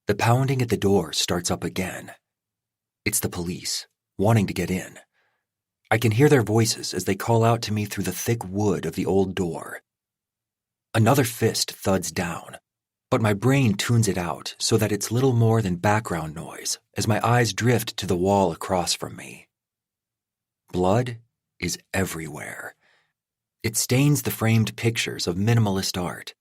The pounding at the door starts up again. It's the police, wanting to get in. I can hear their voices as they call out to me through the thick wood of the old door. Another fist thuds down, but my brain tunes it out so that it's little more than background noise as my eyes drift to the wall across from me. Blood is everywhere. It stains the framed pictures of minimalist art,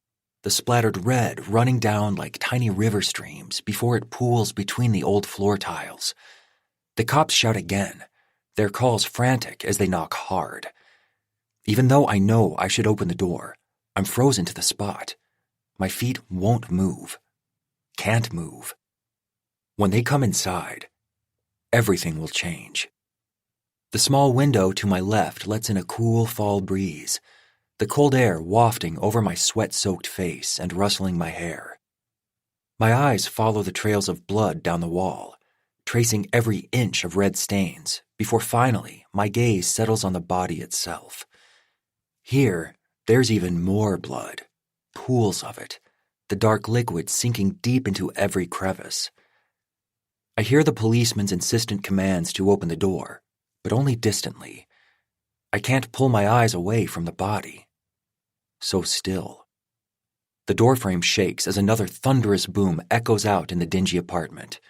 the splattered red running down like tiny river streams before it pools between the old floor tiles. The cops shout again, their calls frantic as they knock hard. Even though I know I should open the door, I'm frozen to the spot. My feet won't move. Can't move. When they come inside, everything will change. The small window to my left lets in a cool fall breeze, the cold air wafting over my sweat-soaked face and rustling my hair. My eyes follow the trails of blood down the wall, tracing every inch of red stains, before finally my gaze settles on the body itself. Here, there's even more blood, pools of it, the dark liquid sinking deep into every crevice. I hear the policeman's insistent commands to open the door, but only distantly. I can't pull my eyes away from the body. So still. The doorframe shakes as another thunderous boom echoes out in the dingy apartment.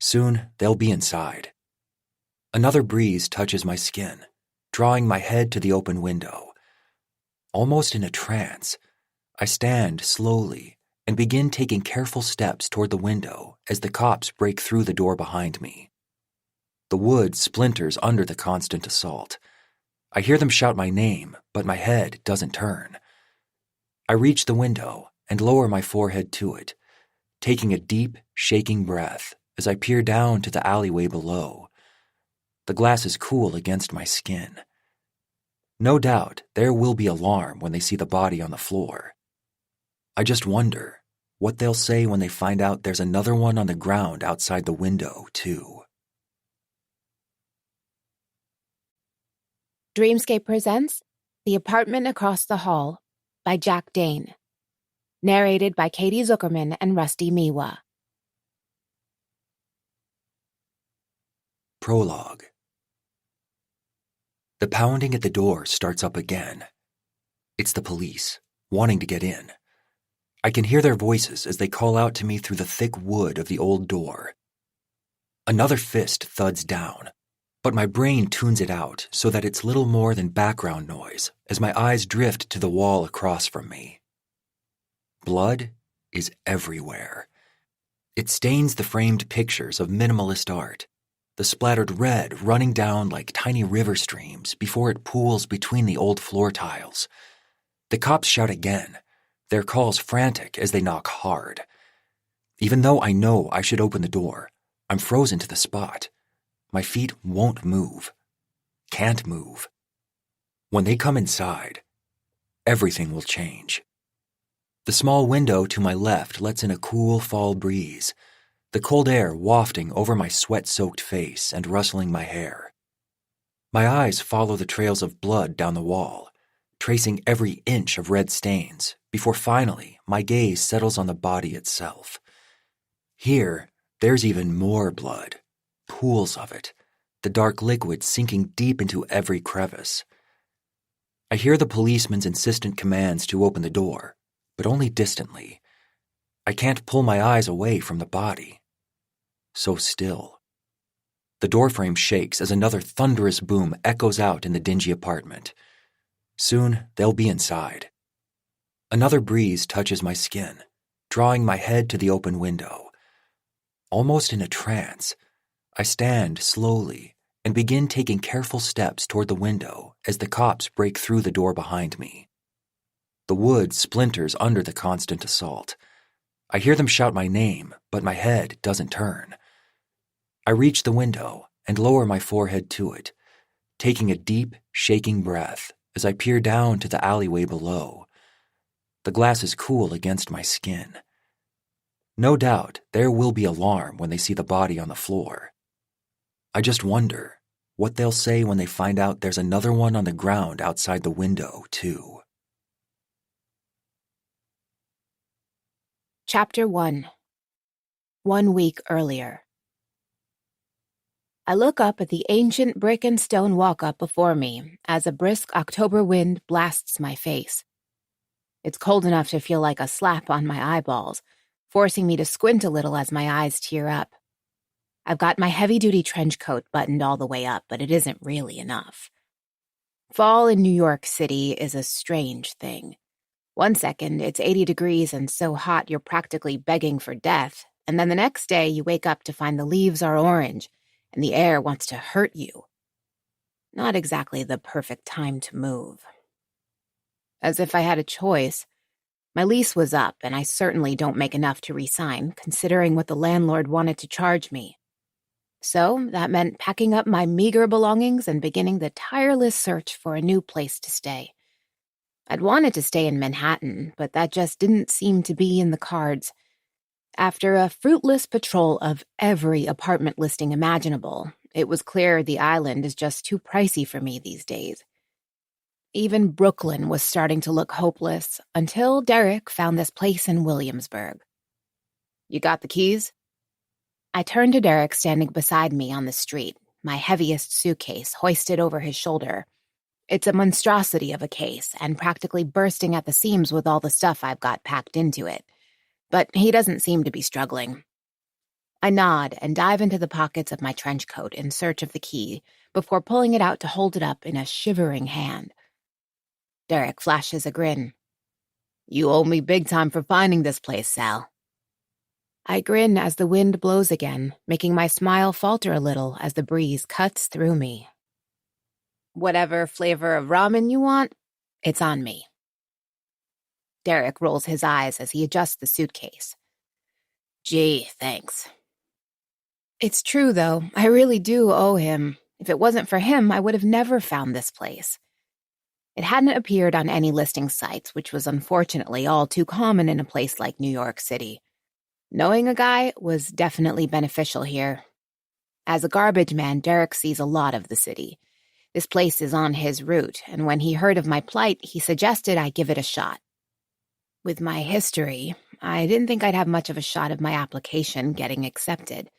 Soon, they'll be inside. Another breeze touches my skin, drawing my head to the open window. Almost in a trance, I stand slowly and begin taking careful steps toward the window as the cops break through the door behind me. The wood splinters under the constant assault. I hear them shout my name, but my head doesn't turn. I reach the window and lower my forehead to it, taking a deep, shaking breath as I peer down to the alleyway below. The glass is cool against my skin. No doubt there will be alarm when they see the body on the floor. I just wonder what they'll say when they find out there's another one on the ground outside the window, too. Dreamscape presents The Apartment Across the Hall by Jack Dane. Narrated by Katie Zuckerman and Rusty Miwa. Prologue. The pounding at the door starts up again. It's the police, wanting to get in. I can hear their voices as they call out to me through the thick wood of the old door. Another fist thuds down, but my brain tunes it out so that it's little more than background noise as my eyes drift to the wall across from me. Blood is everywhere. It stains the framed pictures of minimalist art, the splattered red running down like tiny river streams before it pools between the old floor tiles. The cops shout again, their calls frantic as they knock hard. Even though I know I should open the door, I'm frozen to the spot. My feet won't move. Can't move. When they come inside, everything will change. The small window to my left lets in a cool fall breeze, the cold air wafting over my sweat-soaked face and rustling my hair. My eyes follow the trails of blood down the wall, tracing every inch of red stains, before finally my gaze settles on the body itself. Here, there's even more blood, pools of it, the dark liquid sinking deep into every crevice. I hear the policeman's insistent commands to open the door, but only distantly. I can't pull my eyes away from the body. So still. The doorframe shakes as another thunderous boom echoes out in the dingy apartment. Soon, they'll be inside. Another breeze touches my skin, drawing my head to the open window. Almost in a trance, I stand slowly and begin taking careful steps toward the window as the cops break through the door behind me. The wood splinters under the constant assault. I hear them shout my name, but my head doesn't turn. I reach the window and lower my forehead to it, taking a deep, shaking breath as I peer down to the alleyway below. The glass is cool against my skin. No doubt there will be alarm when they see the body on the floor. I just wonder what they'll say when they find out there's another one on the ground outside the window, too. Chapter 1. 1 week earlier. I look up at the ancient brick and stone walk-up before me as a brisk October wind blasts my face. It's cold enough to feel like a slap on my eyeballs, forcing me to squint a little as my eyes tear up. I've got my heavy-duty trench coat buttoned all the way up, but it isn't really enough. Fall in New York City is a strange thing. One second, it's 80 degrees and so hot you're practically begging for death, and then the next day you wake up to find the leaves are orange and the air wants to hurt you. Not exactly the perfect time to move. As if I had a choice. My lease was up, and I certainly don't make enough to re-sign, considering what the landlord wanted to charge me. So that meant packing up my meager belongings and beginning the tireless search for a new place to stay. I'd wanted to stay in Manhattan, but that just didn't seem to be in the cards. After a fruitless patrol of every apartment listing imaginable, it was clear the island is just too pricey for me these days. Even Brooklyn was starting to look hopeless until Derek found this place in Williamsburg. "You got the keys?" I turned to Derek standing beside me on the street, my heaviest suitcase hoisted over his shoulder. It's a monstrosity of a case and practically bursting at the seams with all the stuff I've got packed into it. But he doesn't seem to be struggling. I nod and dive into the pockets of my trench coat in search of the key before pulling it out to hold it up in a shivering hand. Derek flashes a grin. "You owe me big time for finding this place, Sal." I grin as the wind blows again, making my smile falter a little as the breeze cuts through me. "Whatever flavor of ramen you want, it's on me." Derek rolls his eyes as he adjusts the suitcase. "Gee, thanks." It's true, though. I really do owe him. If it wasn't for him, I would have never found this place. It hadn't appeared on any listing sites, which was unfortunately all too common in a place like New York City. Knowing a guy was definitely beneficial here. As a garbage man, Derek sees a lot of the city. This place is on his route, and when he heard of my plight, he suggested I give it a shot. With my history, I didn't think I'd have much of a shot of my application getting accepted.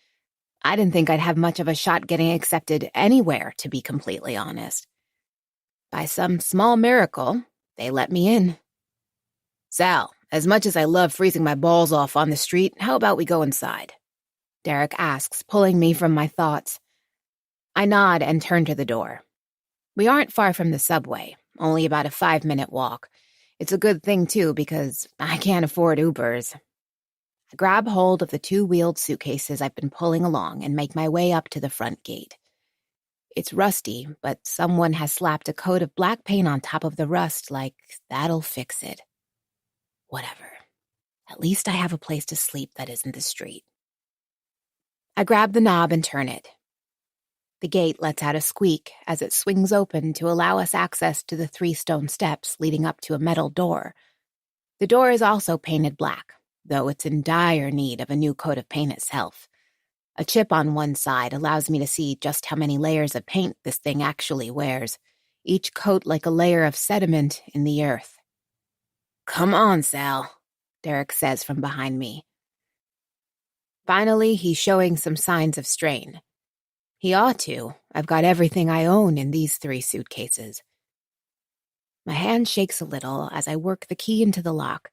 I didn't think I'd have much of a shot getting accepted anywhere, to be completely honest. By some small miracle, they let me in. "Sal, as much as I love freezing my balls off on the street, how about we go inside?" Derek asks, pulling me from my thoughts. I nod and turn to the door. We aren't far from the subway, only about a 5-minute walk. It's a good thing, too, because I can't afford Ubers. I grab hold of the 2-wheeled suitcases I've been pulling along and make my way up to the front gate. It's rusty, but someone has slapped a coat of black paint on top of the rust like that'll fix it. Whatever. At least I have a place to sleep that isn't the street. I grab the knob and turn it. The gate lets out a squeak as it swings open to allow us access to the 3 stone steps leading up to a metal door. The door is also painted black, though it's in dire need of a new coat of paint itself. A chip on one side allows me to see just how many layers of paint this thing actually wears, each coat like a layer of sediment in the earth. "Come on, Sal," Derek says from behind me. Finally, he's showing some signs of strain. He ought to. I've got everything I own in these 3 suitcases. My hand shakes a little as I work the key into the lock,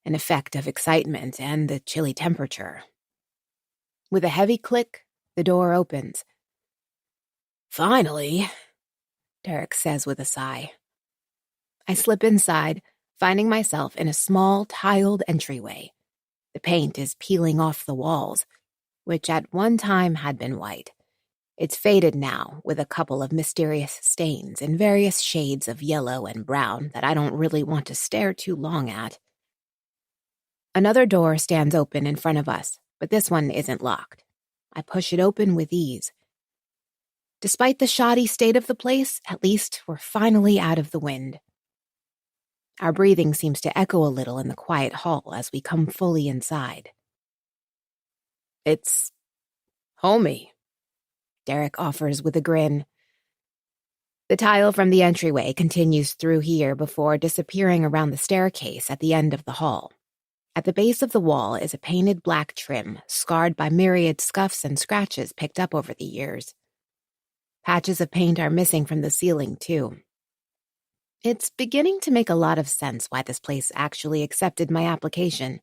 an effect of excitement and the chilly temperature. With a heavy click, the door opens. "Finally," Derek says with a sigh. I slip inside, finding myself in a small, tiled entryway. The paint is peeling off the walls, which at one time had been white. It's faded now, with a couple of mysterious stains in various shades of yellow and brown that I don't really want to stare too long at. Another door stands open in front of us, but this one isn't locked. I push it open with ease. Despite the shoddy state of the place, at least we're finally out of the wind. Our breathing seems to echo a little in the quiet hall as we come fully inside. "It's homey," Derek offers with a grin. The tile from the entryway continues through here before disappearing around the staircase at the end of the hall. At the base of the wall is a painted black trim, scarred by myriad scuffs and scratches picked up over the years. Patches of paint are missing from the ceiling, too. It's beginning to make a lot of sense why this place actually accepted my application,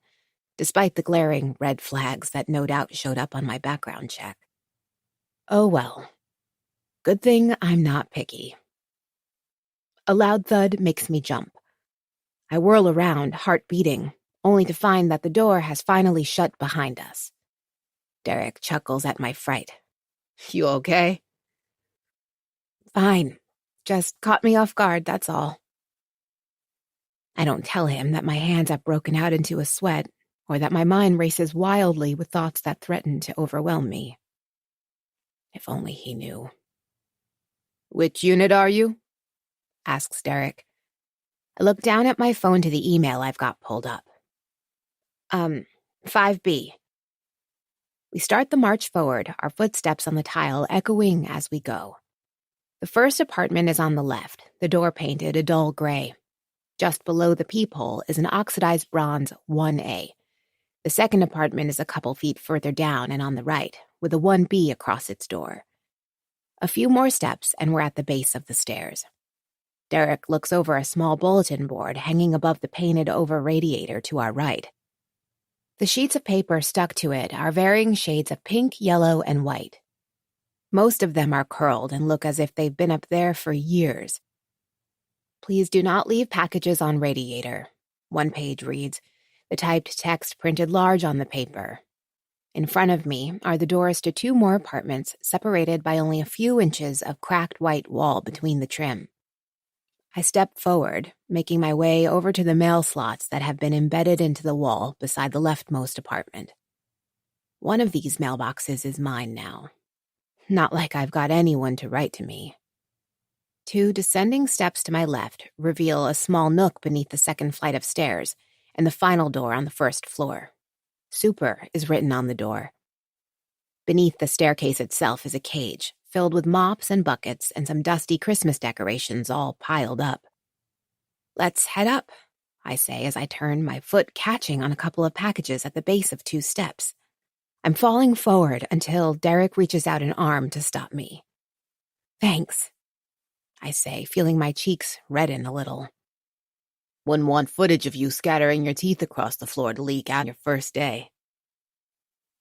despite the glaring red flags that no doubt showed up on my background check. Oh well. Good thing I'm not picky. A loud thud makes me jump. I whirl around, heart beating, only to find that the door has finally shut behind us. Derek chuckles at my fright. You okay? Fine. Just caught me off guard, that's all. I don't tell him that my hands have broken out into a sweat, or that my mind races wildly with thoughts that threaten to overwhelm me. If only he knew. Which unit are you? Asks Derek. I look down at my phone to the email I've got pulled up. 5B. We start the march forward, our footsteps on the tile echoing as we go. The first apartment is on the left, the door painted a dull gray. Just below the peephole is an oxidized bronze 1A. The second apartment is a couple feet further down and on the right, with a 1B across its door. A few more steps and we're at the base of the stairs. Derek looks over a small bulletin board hanging above the painted-over radiator to our right. The sheets of paper stuck to it are varying shades of pink, yellow, and white. Most of them are curled and look as if they've been up there for years. Please do not leave packages on radiator. One page reads, the typed text printed large on the paper. In front of me are the doors to two more apartments, separated by only a few inches of cracked white wall between the trim. I step forward, making my way over to the mail slots that have been embedded into the wall beside the leftmost apartment. One of these mailboxes is mine now. Not like I've got anyone to write to me. Two descending steps to my left reveal a small nook beneath the second flight of stairs and the final door on the first floor. Super is written on the door. Beneath the staircase itself is a cage, filled with mops and buckets and some dusty Christmas decorations all piled up. Let's head up, I say as I turn, my foot catching on a couple of packages at the base of two steps. I'm falling forward until Derek reaches out an arm to stop me. Thanks, I say, feeling my cheeks redden a little. Wouldn't want footage of you scattering your teeth across the floor to leak out your first day.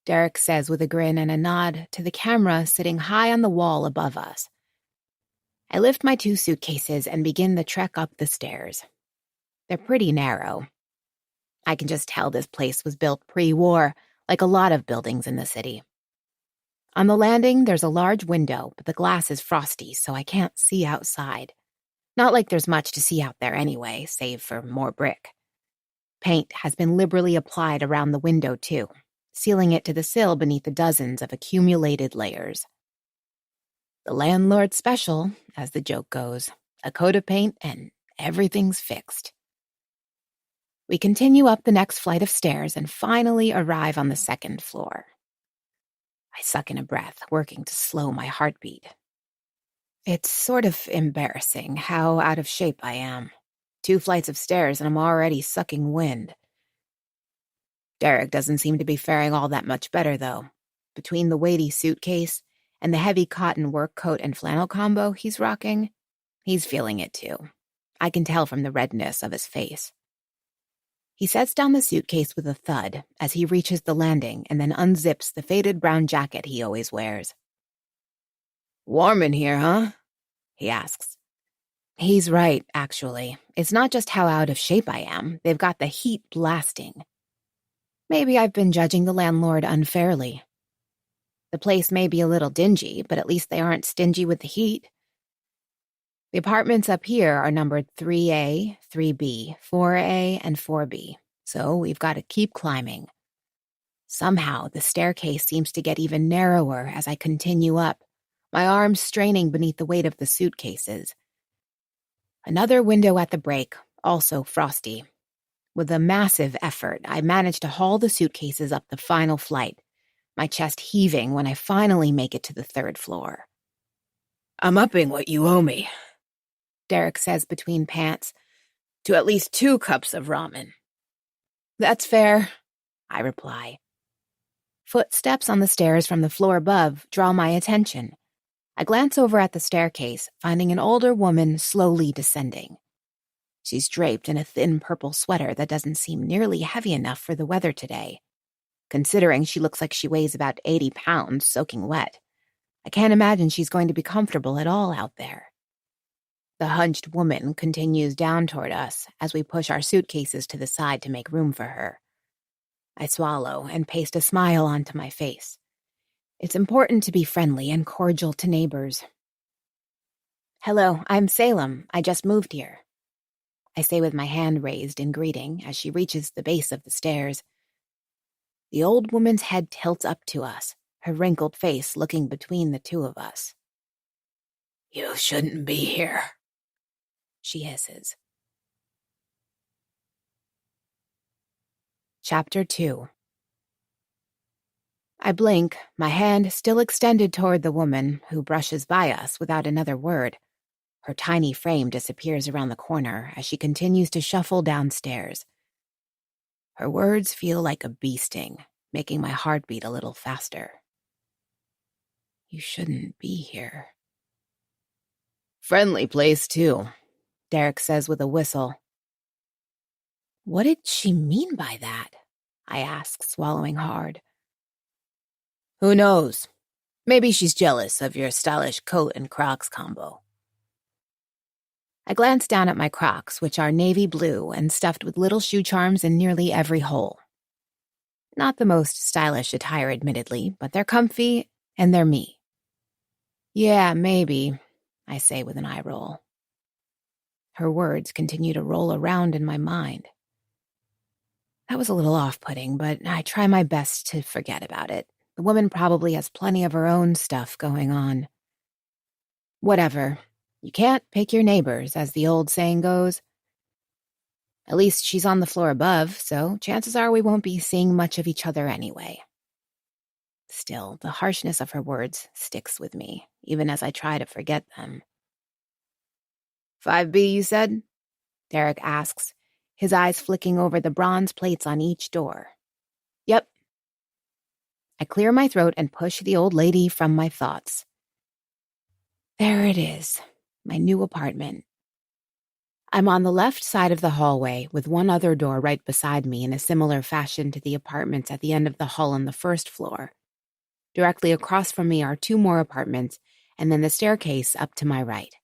Derek says with a grin and a nod to the camera sitting high on the wall above us. I lift my two suitcases and begin the trek up the stairs. They're pretty narrow. I can just tell this place was built pre-war, like a lot of buildings in the city. On the landing, there's a large window, but the glass is frosty, so I can't see outside. Not like there's much to see out there anyway, save for more brick. Paint has been liberally applied around the window, too, sealing it to the sill beneath the dozens of accumulated layers. The landlord's special, as the joke goes. A coat of paint and everything's fixed. We continue up the next flight of stairs and finally arrive on the second floor. I suck in a breath, working to slow my heartbeat. It's sort of embarrassing how out of shape I am. 2 flights of stairs and I'm already sucking wind. Derek doesn't seem to be faring all that much better, though. Between the weighty suitcase and the heavy cotton work coat and flannel combo he's rocking, he's feeling it too. I can tell from the redness of his face. He sets down the suitcase with a thud as he reaches the landing and then unzips the faded brown jacket he always wears. Warm in here, huh? He asks. He's right, actually. It's not just how out of shape I am. They've got the heat blasting. Maybe I've been judging the landlord unfairly. The place may be a little dingy, but at least they aren't stingy with the heat. The apartments up here are numbered 3A, 3B, 4A, and 4B, so we've got to keep climbing. Somehow, the staircase seems to get even narrower as I continue up, my arms straining beneath the weight of the suitcases. Another window at the break, also frosty. With a massive effort, I manage to haul the suitcases up the final flight, my chest heaving when I finally make it to the 3rd floor. I'm upping what you owe me, Derek says between pants, to at least 2 cups of ramen. That's fair, I reply. Footsteps on the stairs from the floor above draw my attention. I glance over at the staircase, finding an older woman slowly descending. She's draped in a thin purple sweater that doesn't seem nearly heavy enough for the weather today. Considering she looks like she weighs about 80 pounds, soaking wet, I can't imagine she's going to be comfortable at all out there. The hunched woman continues down toward us as we push our suitcases to the side to make room for her. I swallow and paste a smile onto my face. It's important to be friendly and cordial to neighbors. Hello, I'm Salem. I just moved here, I say with my hand raised in greeting as she reaches the base of the stairs. The old woman's head tilts up to us, her wrinkled face looking between the two of us. You shouldn't be here, she hisses. Chapter 2. I blink, my hand still extended toward the woman, who brushes by us without another word. Her tiny frame disappears around the corner as she continues to shuffle downstairs. Her words feel like a bee sting, making my heart beat a little faster. You shouldn't be here. Friendly place, too, Derek says with a whistle. What did she mean by that? I ask, swallowing hard. Who knows? Maybe she's jealous of your stylish coat and Crocs combo. I glance down at my Crocs, which are navy blue and stuffed with little shoe charms in nearly every hole. Not the most stylish attire, admittedly, but they're comfy and they're me. Yeah, maybe, I say with an eye roll. Her words continue to roll around in my mind. That was a little off-putting, but I try my best to forget about it. The woman probably has plenty of her own stuff going on. Whatever. You can't pick your neighbors, as the old saying goes. At least she's on the floor above, so chances are we won't be seeing much of each other anyway. Still, the harshness of her words sticks with me, even as I try to forget them. 5B, you said? Derek asks, his eyes flicking over the bronze plates on each door. Yep. I clear my throat and push the old lady from my thoughts. There it is, my new apartment. I'm on the left side of the hallway, with one other door right beside me in a similar fashion to the apartments at the end of the hall on the first floor. Directly across from me are 2 more apartments, and then the staircase up to my right.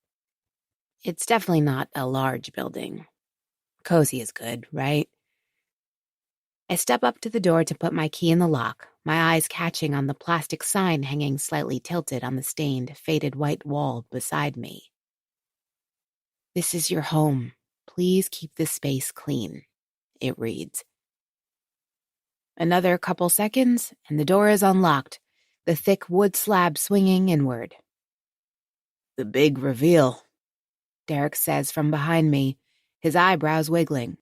It's definitely not a large building. Cozy is good, right? I step up to the door to put my key in the lock, my eyes catching on the plastic sign hanging slightly tilted on the stained, faded white wall beside me. This is your home. Please keep this space clean, it reads. Another couple seconds, and the door is unlocked, the thick wood slab swinging inward. The big reveal, Derek says from behind me, his eyebrows wiggling.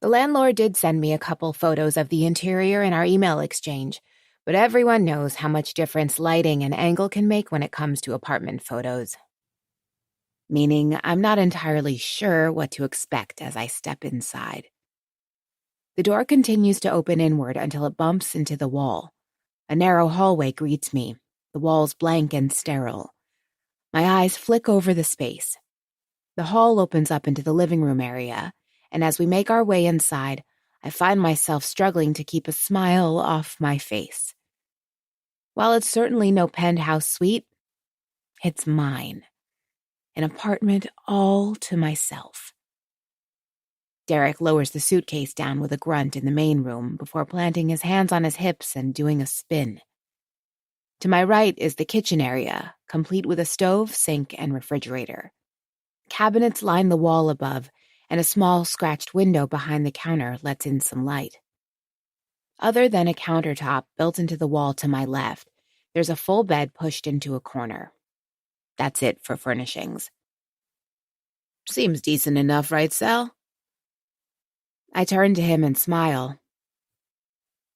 The landlord did send me a couple photos of the interior in our email exchange, but everyone knows how much difference lighting and angle can make when it comes to apartment photos. Meaning I'm not entirely sure what to expect as I step inside. The door continues to open inward until it bumps into the wall. A narrow hallway greets me, the walls blank and sterile. My eyes flick over the space. The hall opens up into the living room area, and as we make our way inside, I find myself struggling to keep a smile off my face. While it's certainly no penthouse suite, it's mine. An apartment all to myself. Derek lowers the suitcase down with a grunt in the main room before planting his hands on his hips and doing a spin. To my right is the kitchen area, complete with a stove, sink, and refrigerator. Cabinets line the wall above, and a small scratched window behind the counter lets in some light. Other than a countertop built into the wall to my left, there's a full bed pushed into a corner. That's it for furnishings. Seems decent enough, right, Sal? I turn to him and smile.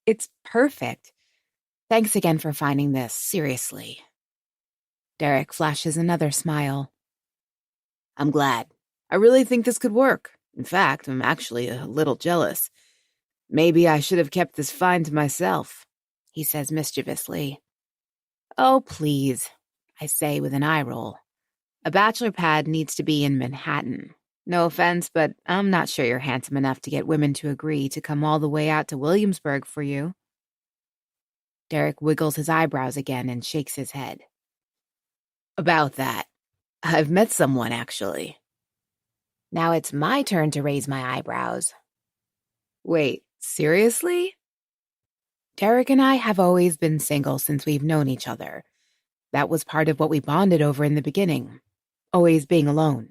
It's perfect. Thanks again for finding this, seriously. Derek flashes another smile. I'm glad. I really think this could work. In fact, I'm actually a little jealous. Maybe I should have kept this find to myself, he says mischievously. Oh, please, I say with an eye roll. A bachelor pad needs to be in Manhattan. No offense, but I'm not sure you're handsome enough to get women to agree to come all the way out to Williamsburg for you. Derek wiggles his eyebrows again and shakes his head. About that, I've met someone, actually. Now it's my turn to raise my eyebrows. Wait, seriously? Derek and I have always been single since we've known each other. That was part of what we bonded over in the beginning, always being alone.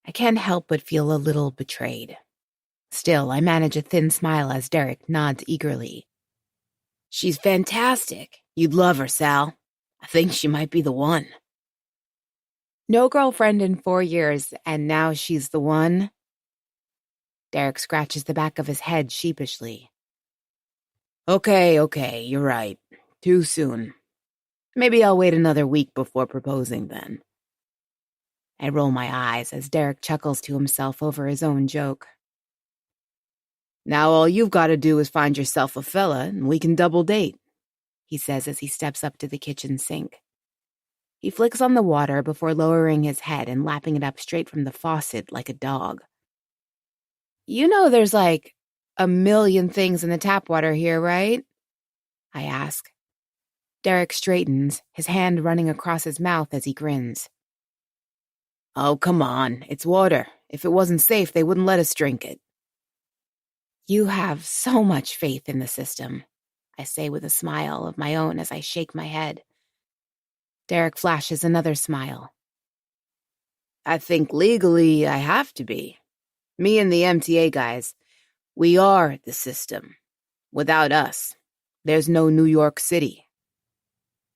I can't help but feel a little betrayed. Still, I manage a thin smile as Derek nods eagerly. She's fantastic. You'd love her, Sal. I think she might be the one. No girlfriend in 4 years, and now she's the one? Derek scratches the back of his head sheepishly. Okay, you're right. Too soon. Maybe I'll wait another week before proposing then. I roll my eyes as Derek chuckles to himself over his own joke. Now all you've got to do is find yourself a fella and we can double date, he says as he steps up to the kitchen sink. He flicks on the water before lowering his head and lapping it up straight from the faucet like a dog. You know there's like a million things in the tap water here, right? I ask. Derek straightens, his hand running across his mouth as he grins. Oh, come on, it's water. If it wasn't safe, they wouldn't let us drink it. You have so much faith in the system, I say with a smile of my own as I shake my head. Derek flashes another smile. I think legally I have to be. Me and the MTA guys, we are the system. Without us, there's no New York City.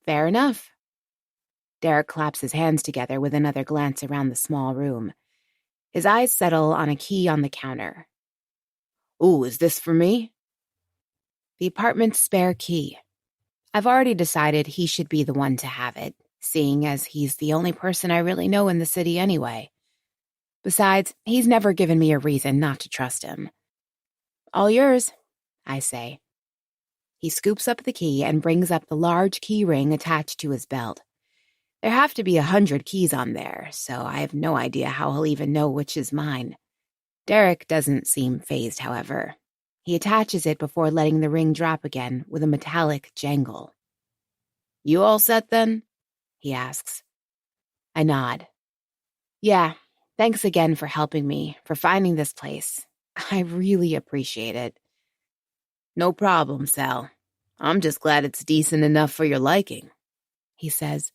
Fair enough. Derek claps his hands together with another glance around the small room. His eyes settle on a key on the counter. Ooh, is this for me? The apartment's spare key. I've already decided he should be the one to have it, seeing as he's the only person I really know in the city anyway. Besides, he's never given me a reason not to trust him. All yours, I say. He scoops up the key and brings up the large key ring attached to his belt. There have to be 100 keys on there, so I have no idea how he'll even know which is mine. Derek doesn't seem fazed, however. He attaches it before letting the ring drop again with a metallic jangle. You all set then? He asks. I nod. Yeah, thanks again for helping me, for finding this place. I really appreciate it. No problem, Sal. I'm just glad it's decent enough for your liking, he says.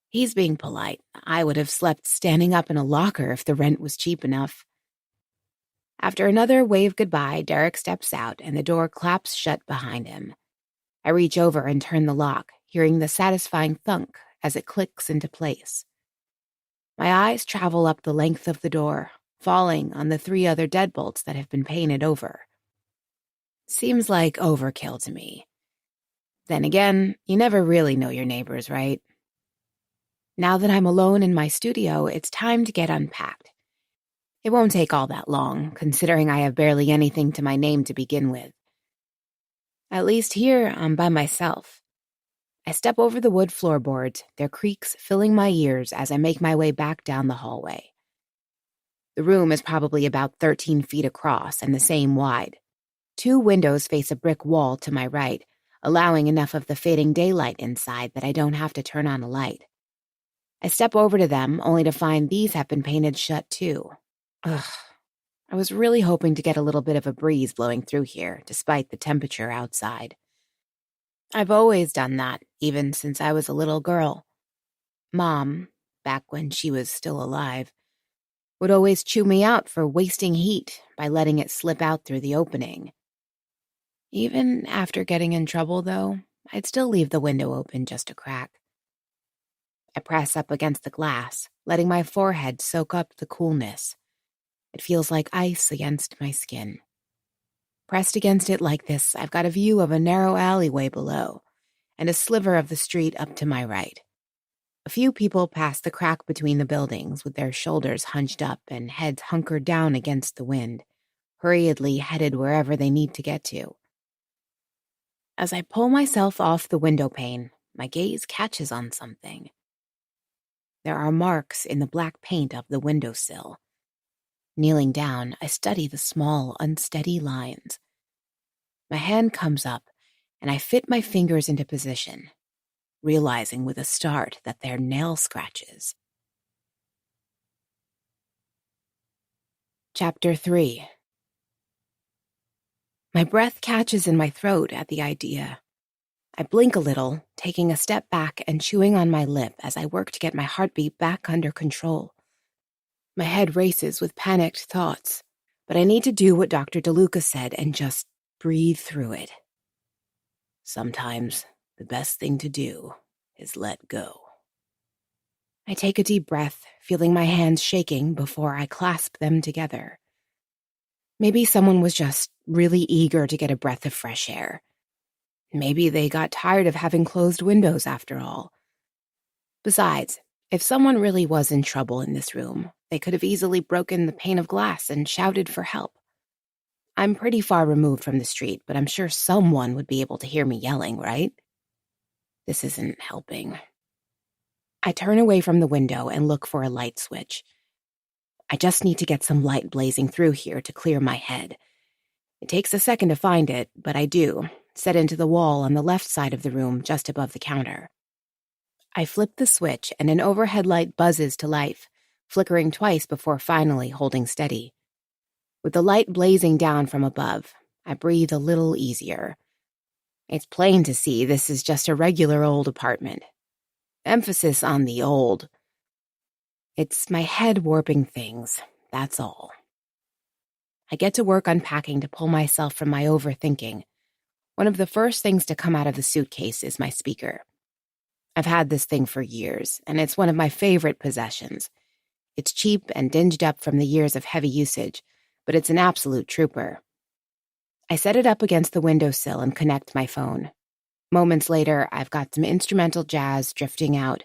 He's being polite. I would have slept standing up in a locker if the rent was cheap enough. After another wave goodbye, Derek steps out and the door claps shut behind him. I reach over and turn the lock, hearing the satisfying thunk as it clicks into place. My eyes travel up the length of the door, falling on the 3 other deadbolts that have been painted over. Seems like overkill to me. Then again, you never really know your neighbors, right? Now that I'm alone in my studio, it's time to get unpacked. It won't take all that long, considering I have barely anything to my name to begin with. At least here, I'm by myself. I step over the wood floorboards, their creaks filling my ears as I make my way back down the hallway. The room is probably about 13 feet across and the same wide. 2 windows face a brick wall to my right, allowing enough of the fading daylight inside that I don't have to turn on a light. I step over to them, only to find these have been painted shut too. Ugh. I was really hoping to get a little bit of a breeze blowing through here, despite the temperature outside. I've always done that, even since I was a little girl. Mom, back when she was still alive, would always chew me out for wasting heat by letting it slip out through the opening. Even after getting in trouble, though, I'd still leave the window open just a crack. I press up against the glass, letting my forehead soak up the coolness. It feels like ice against my skin. Pressed against it like this, I've got a view of a narrow alleyway below, and a sliver of the street up to my right. A few people pass the crack between the buildings with their shoulders hunched up and heads hunkered down against the wind, hurriedly headed wherever they need to get to. As I pull myself off the window pane, my gaze catches on something. There are marks in the black paint of the windowsill. Kneeling down, I study the small, unsteady lines. My hand comes up, and I fit my fingers into position, realizing with a start that they're nail scratches. Chapter 3. My breath catches in my throat at the idea. I blink a little, taking a step back and chewing on my lip as I work to get my heartbeat back under control. My head races with panicked thoughts, but I need to do what Dr. DeLuca said and just breathe through it. Sometimes the best thing to do is let go. I take a deep breath, feeling my hands shaking before I clasp them together. Maybe someone was just really eager to get a breath of fresh air. Maybe they got tired of having closed windows after all. Besides, if someone really was in trouble in this room, they could have easily broken the pane of glass and shouted for help. I'm pretty far removed from the street, but I'm sure someone would be able to hear me yelling, right? This isn't helping. I turn away from the window and look for a light switch. I just need to get some light blazing through here to clear my head. It takes a second to find it, but I do, set into the wall on the left side of the room just above the counter. I flip the switch and an overhead light buzzes to life, flickering twice before finally holding steady. With the light blazing down from above, I breathe a little easier. It's plain to see this is just a regular old apartment. Emphasis on the old. It's my head warping things, that's all. I get to work unpacking to pull myself from my overthinking. One of the first things to come out of the suitcase is my speaker. I've had this thing for years, and it's one of my favorite possessions. It's cheap and dinged up from the years of heavy usage, but it's an absolute trooper. I set it up against the windowsill and connect my phone. Moments later, I've got some instrumental jazz drifting out,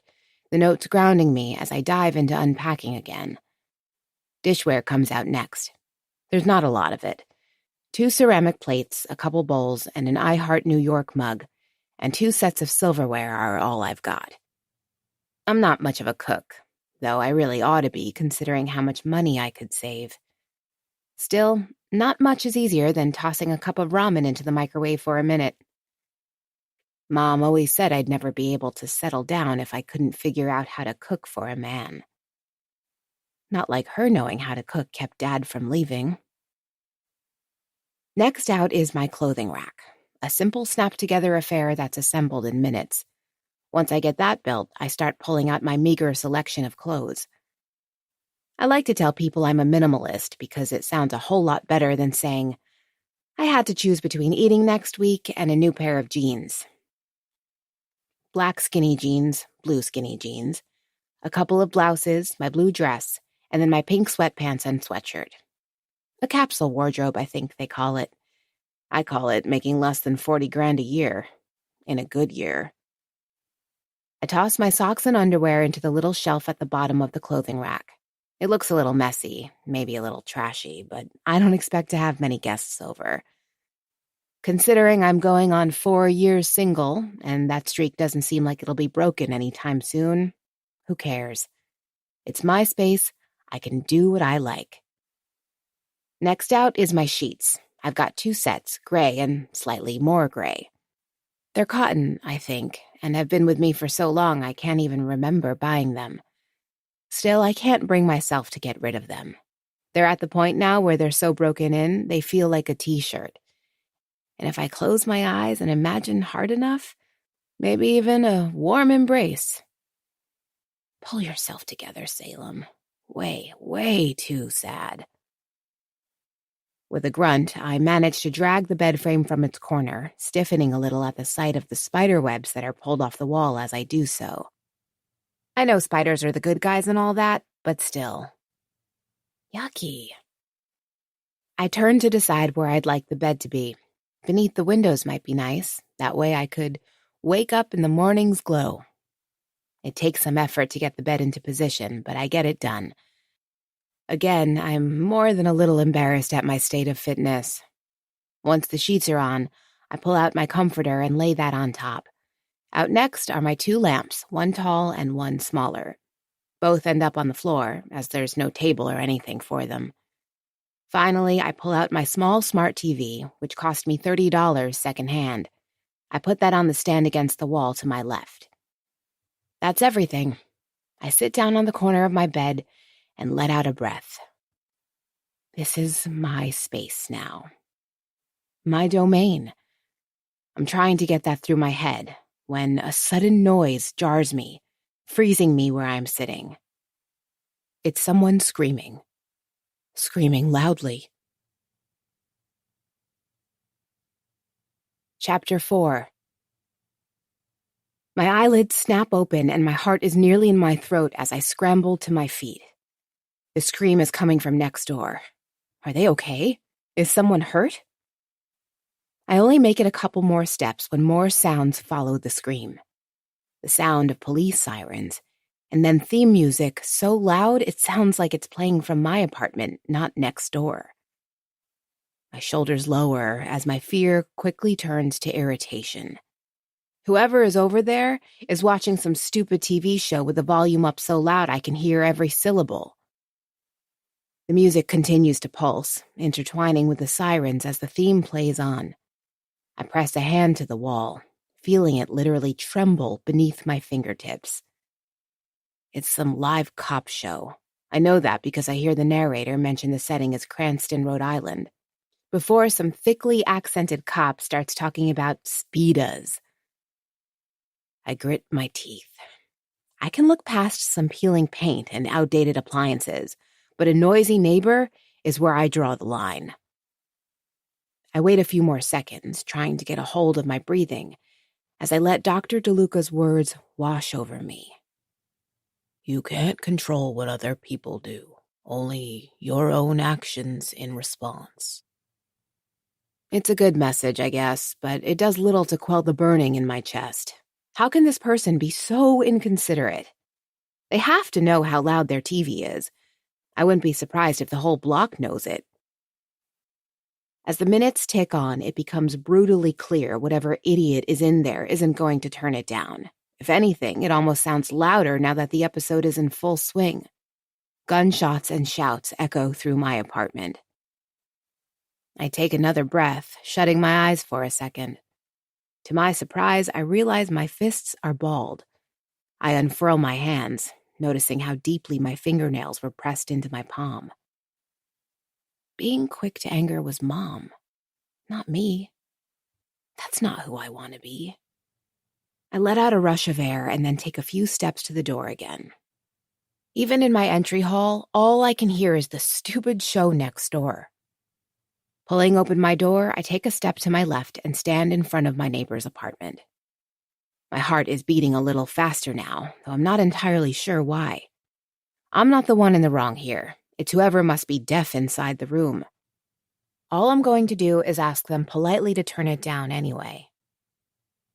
the notes grounding me as I dive into unpacking again. Dishware comes out next. There's not a lot of it. 2 ceramic plates, a couple bowls, and an I Heart New York mug, and 2 sets of silverware are all I've got. I'm not much of a cook, though I really ought to be considering how much money I could save. Still, not much is easier than tossing a cup of ramen into the microwave for a minute. Mom always said I'd never be able to settle down if I couldn't figure out how to cook for a man. Not like her knowing how to cook kept Dad from leaving. Next out is my clothing rack, a simple snap-together affair that's assembled in minutes. Once I get that built, I start pulling out my meager selection of clothes. I like to tell people I'm a minimalist because it sounds a whole lot better than saying, I had to choose between eating next week and a new pair of jeans. Black skinny jeans, blue skinny jeans, a couple of blouses, my blue dress, and then my pink sweatpants and sweatshirt. A capsule wardrobe, I think they call it. I call it making less than 40 grand a year. In a good year. I toss my socks and underwear into the little shelf at the bottom of the clothing rack. It looks a little messy, maybe a little trashy, but I don't expect to have many guests over. Considering I'm going on 4 years single, and that streak doesn't seem like it'll be broken anytime soon, who cares? It's my space. I can do what I like. Next out is my sheets. I've got 2 sets, gray and slightly more gray. They're cotton, I think, and have been with me for so long I can't even remember buying them. Still, I can't bring myself to get rid of them. They're at the point now where they're so broken in, they feel like a t-shirt. And if I close my eyes and imagine hard enough, maybe even a warm embrace. Pull yourself together, Salem. Way, way too sad. With a grunt, I manage to drag the bed frame from its corner, stiffening a little at the sight of the spider webs that are pulled off the wall as I do so. I know spiders are the good guys and all that, but still. Yucky. I turn to decide where I'd like the bed to be. Beneath the windows might be nice. That way I could wake up in the morning's glow. It takes some effort to get the bed into position, but I get it done. Again, I'm more than a little embarrassed at my state of fitness. Once the sheets are on, I pull out my comforter and lay that on top. Out next are my 2 lamps, one tall and one smaller. Both end up on the floor, as there's no table or anything for them. Finally, I pull out my small smart TV, which cost me $30 secondhand. I put that on the stand against the wall to my left. That's everything. I sit down on the corner of my bed and let out a breath. This is my space now. My domain. I'm trying to get that through my head when a sudden noise jars me, freezing me where I'm sitting. It's someone screaming loudly. Chapter 4. My eyelids snap open and my heart is nearly in my throat as I scramble to my feet. The scream is coming from next door. Are they okay? Is someone hurt? I only make it a couple more steps when more sounds follow the scream. The sound of police sirens, and then theme music so loud it sounds like it's playing from my apartment, not next door. My shoulders lower as my fear quickly turns to irritation. Whoever is over there is watching some stupid TV show with the volume up so loud I can hear every syllable. The music continues to pulse, intertwining with the sirens as the theme plays on. I press a hand to the wall, feeling it literally tremble beneath my fingertips. It's some live cop show. I know that because I hear the narrator mention the setting as Cranston, Rhode Island, before some thickly accented cop starts talking about speedas. I grit my teeth. I can look past some peeling paint and outdated appliances, but a noisy neighbor is where I draw the line. I wait a few more seconds, trying to get a hold of my breathing, as I let Dr. DeLuca's words wash over me. You can't control what other people do, only your own actions in response. It's a good message, I guess, but it does little to quell the burning in my chest. How can this person be so inconsiderate? They have to know how loud their TV is. I wouldn't be surprised if the whole block knows it. As the minutes tick on, it becomes brutally clear whatever idiot is in there isn't going to turn it down. If anything, it almost sounds louder now that the episode is in full swing. Gunshots and shouts echo through my apartment. I take another breath, shutting my eyes for a second. To my surprise, I realize my fists are balled. I unfurl my hands, noticing how deeply my fingernails were pressed into my palm. Being quick to anger was Mom, not me. That's not who I want to be. I let out a rush of air and then take a few steps to the door again. Even in my entry hall, all I can hear is the stupid show next door. Pulling open my door, I take a step to my left and stand in front of my neighbor's apartment. My heart is beating a little faster now, though I'm not entirely sure why. I'm not the one in the wrong here. It's whoever must be deaf inside the room. All I'm going to do is ask them politely to turn it down anyway.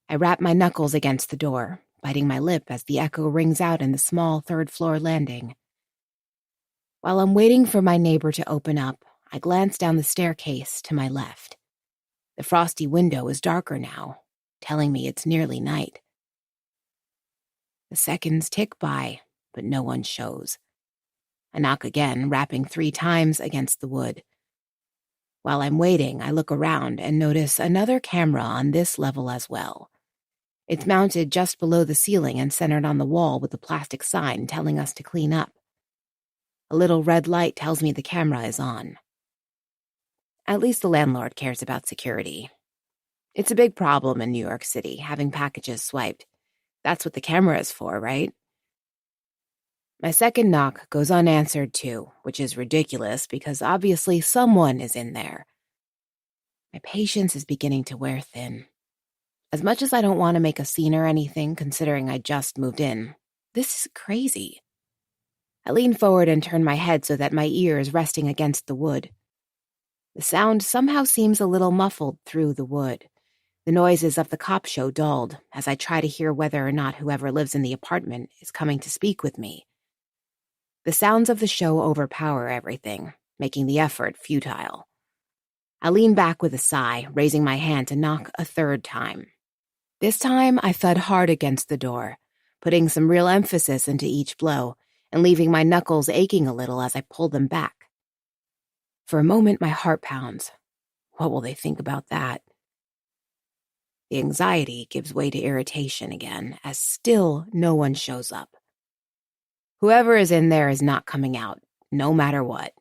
I rap my knuckles against the door, biting my lip as the echo rings out in the small third-floor landing. While I'm waiting for my neighbor to open up, I glance down the staircase to my left. The frosty window is darker now, telling me it's nearly night. The seconds tick by, but no one shows. I knock again, rapping 3 times against the wood. While I'm waiting, I look around and notice another camera on this level as well. It's mounted just below the ceiling and centered on the wall with a plastic sign telling us to clean up. A little red light tells me the camera is on. At least the landlord cares about security. It's a big problem in New York City, having packages swiped. That's what the camera is for, right? My second knock goes unanswered too, which is ridiculous because obviously someone is in there. My patience is beginning to wear thin. As much as I don't want to make a scene or anything, considering I just moved in, this is crazy. I lean forward and turn my head so that my ear is resting against the wood. The sound somehow seems a little muffled through the wood. The noises of the cop show dulled as I try to hear whether or not whoever lives in the apartment is coming to speak with me. The sounds of the show overpower everything, making the effort futile. I lean back with a sigh, raising my hand to knock a third time. This time, I thud hard against the door, putting some real emphasis into each blow and leaving my knuckles aching a little as I pull them back. For a moment, my heart pounds. What will they think about that? The anxiety gives way to irritation again, as still no one shows up. Whoever is in there is not coming out, no matter what.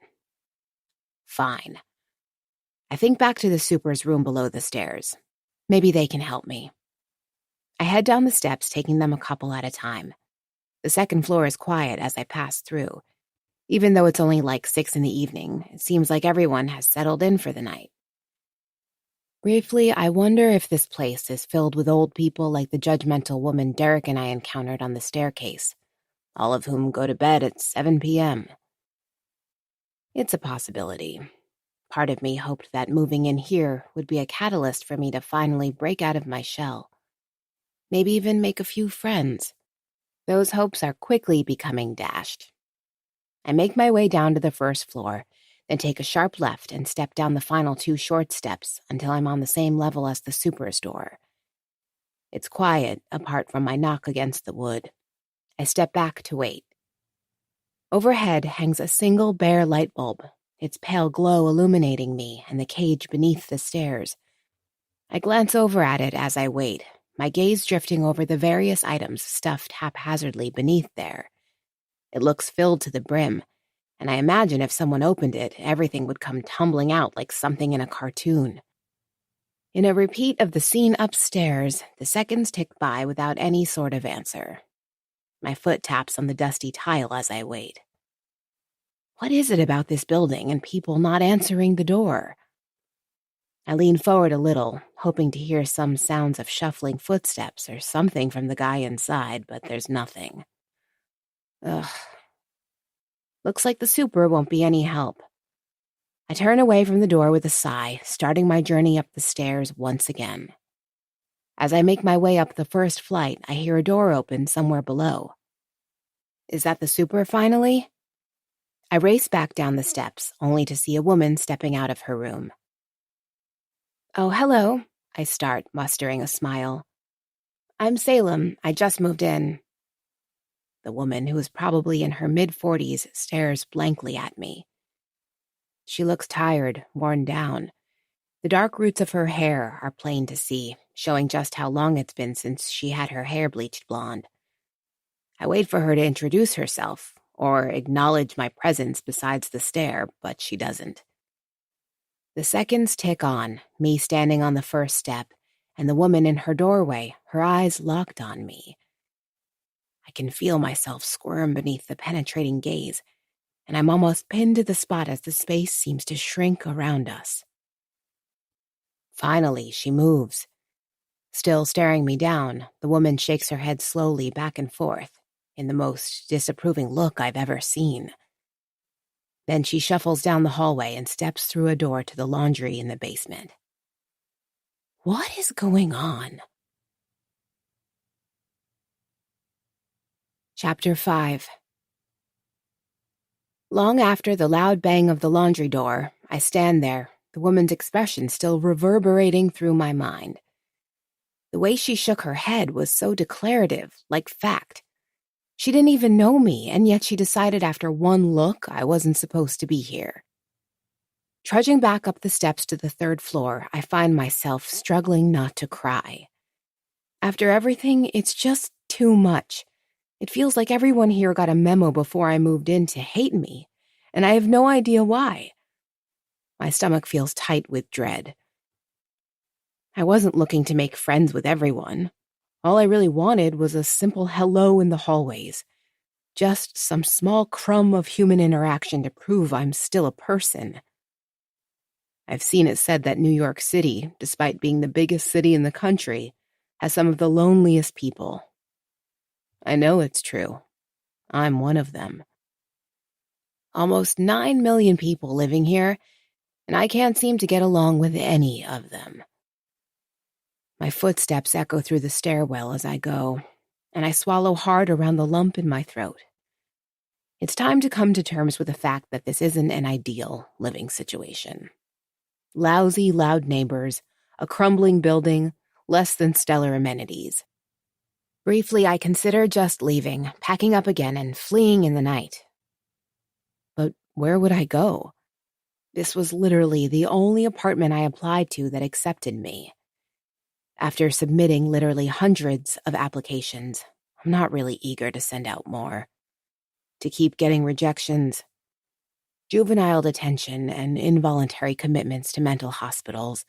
Fine. I think back to the super's room below the stairs. Maybe they can help me. I head down the steps, taking them a couple at a time. The second floor is quiet as I pass through. Even though it's only like 6 p.m, it seems like everyone has settled in for the night. Briefly, I wonder if this place is filled with old people like the judgmental woman Derek and I encountered on the staircase, all of whom go to bed at 7 p.m. It's a possibility. Part of me hoped that moving in here would be a catalyst for me to finally break out of my shell. Maybe even make a few friends. Those hopes are quickly becoming dashed. I make my way down to the first floor, then take a sharp left and step down the final 2 short steps until I'm on the same level as the super's door. It's quiet, apart from my knock against the wood. I step back to wait. Overhead hangs a single bare light bulb, its pale glow illuminating me and the cage beneath the stairs. I glance over at it as I wait, my gaze drifting over the various items stuffed haphazardly beneath there. It looks filled to the brim, and I imagine if someone opened it, everything would come tumbling out like something in a cartoon. In a repeat of the scene upstairs, the seconds tick by without any sort of answer. My foot taps on the dusty tile as I wait. What is it about this building and people not answering the door? I lean forward a little, hoping to hear some sounds of shuffling footsteps or something from the guy inside, but there's nothing. Ugh. Looks like the super won't be any help. I turn away from the door with a sigh, starting my journey up the stairs once again. As I make my way up the first flight, I hear a door open somewhere below. Is that the super finally? I race back down the steps, only to see a woman stepping out of her room. Oh, hello, I start, mustering a smile. I'm Salem. I just moved in. The woman, who is probably in her mid-40s, stares blankly at me. She looks tired, worn down. The dark roots of her hair are plain to see, showing just how long it's been since she had her hair bleached blonde. I wait for her to introduce herself, or acknowledge my presence besides the stare, but she doesn't. The seconds tick on, me standing on the first step, and the woman in her doorway, her eyes locked on me. I can feel myself squirm beneath the penetrating gaze, and I'm almost pinned to the spot as the space seems to shrink around us. Finally, she moves. Still staring me down, the woman shakes her head slowly back and forth, in the most disapproving look I've ever seen. Then she shuffles down the hallway and steps through a door to the laundry in the basement. What is going on? Chapter 5. Long after the loud bang of the laundry door, I stand there, the woman's expression still reverberating through my mind. The way she shook her head was so declarative, like fact. She didn't even know me, and yet she decided after one look I wasn't supposed to be here. Trudging back up the steps to the third floor, I find myself struggling not to cry. After everything, it's just too much. It feels like everyone here got a memo before I moved in to hate me, and I have no idea why. My stomach feels tight with dread. I wasn't looking to make friends with everyone. All I really wanted was a simple hello in the hallways. Just some small crumb of human interaction to prove I'm still a person. I've seen it said that New York City, despite being the biggest city in the country, has some of the loneliest people. I know it's true. I'm one of them. Almost 9 million people living here, and I can't seem to get along with any of them. My footsteps echo through the stairwell as I go, and I swallow hard around the lump in my throat. It's time to come to terms with the fact that this isn't an ideal living situation. Lousy, loud neighbors, a crumbling building, less than stellar amenities. Briefly, I consider just leaving, packing up again, and fleeing in the night. But where would I go? This was literally the only apartment I applied to that accepted me. After submitting literally hundreds of applications, I'm not really eager to send out more. To keep getting rejections, juvenile detention, and involuntary commitments to mental hospitals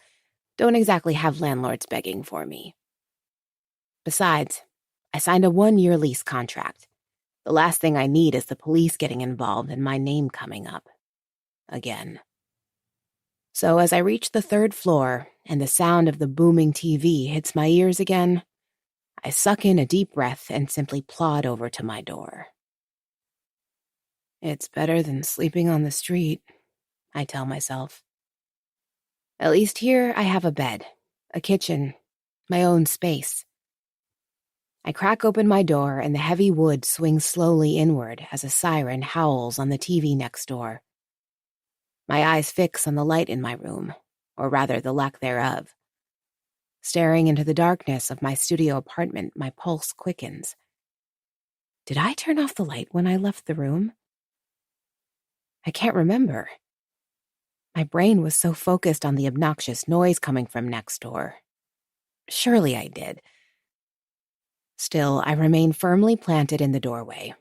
don't exactly have landlords begging for me. Besides, I signed a 1-year lease contract. The last thing I need is the police getting involved and my name coming up. Again. So as I reach the 3rd floor and the sound of the booming TV hits my ears again, I suck in a deep breath and simply plod over to my door. It's better than sleeping on the street, I tell myself. At least here I have a bed, a kitchen, my own space. I crack open my door and the heavy wood swings slowly inward as a siren howls on the TV next door. My eyes fix on the light in my room, or rather the lack thereof. Staring into the darkness of my studio apartment, my pulse quickens. Did I turn off the light when I left the room? I can't remember. My brain was so focused on the obnoxious noise coming from next door. Surely I did. Still, I remain firmly planted in the doorway.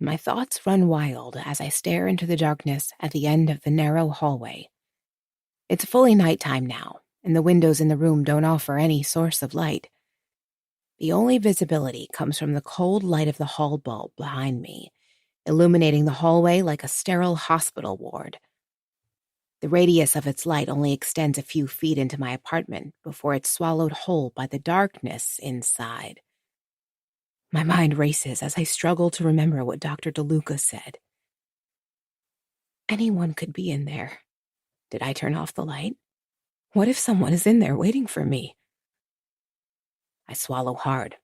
My thoughts run wild as I stare into the darkness at the end of the narrow hallway. It's fully nighttime now, and the windows in the room don't offer any source of light. The only visibility comes from the cold light of the hall bulb behind me, illuminating the hallway like a sterile hospital ward. The radius of its light only extends a few feet into my apartment before it's swallowed whole by the darkness inside. My mind races as I struggle to remember what Dr. DeLuca said. Anyone could be in there. Did I turn off the light? What if someone is in there waiting for me? I swallow hard,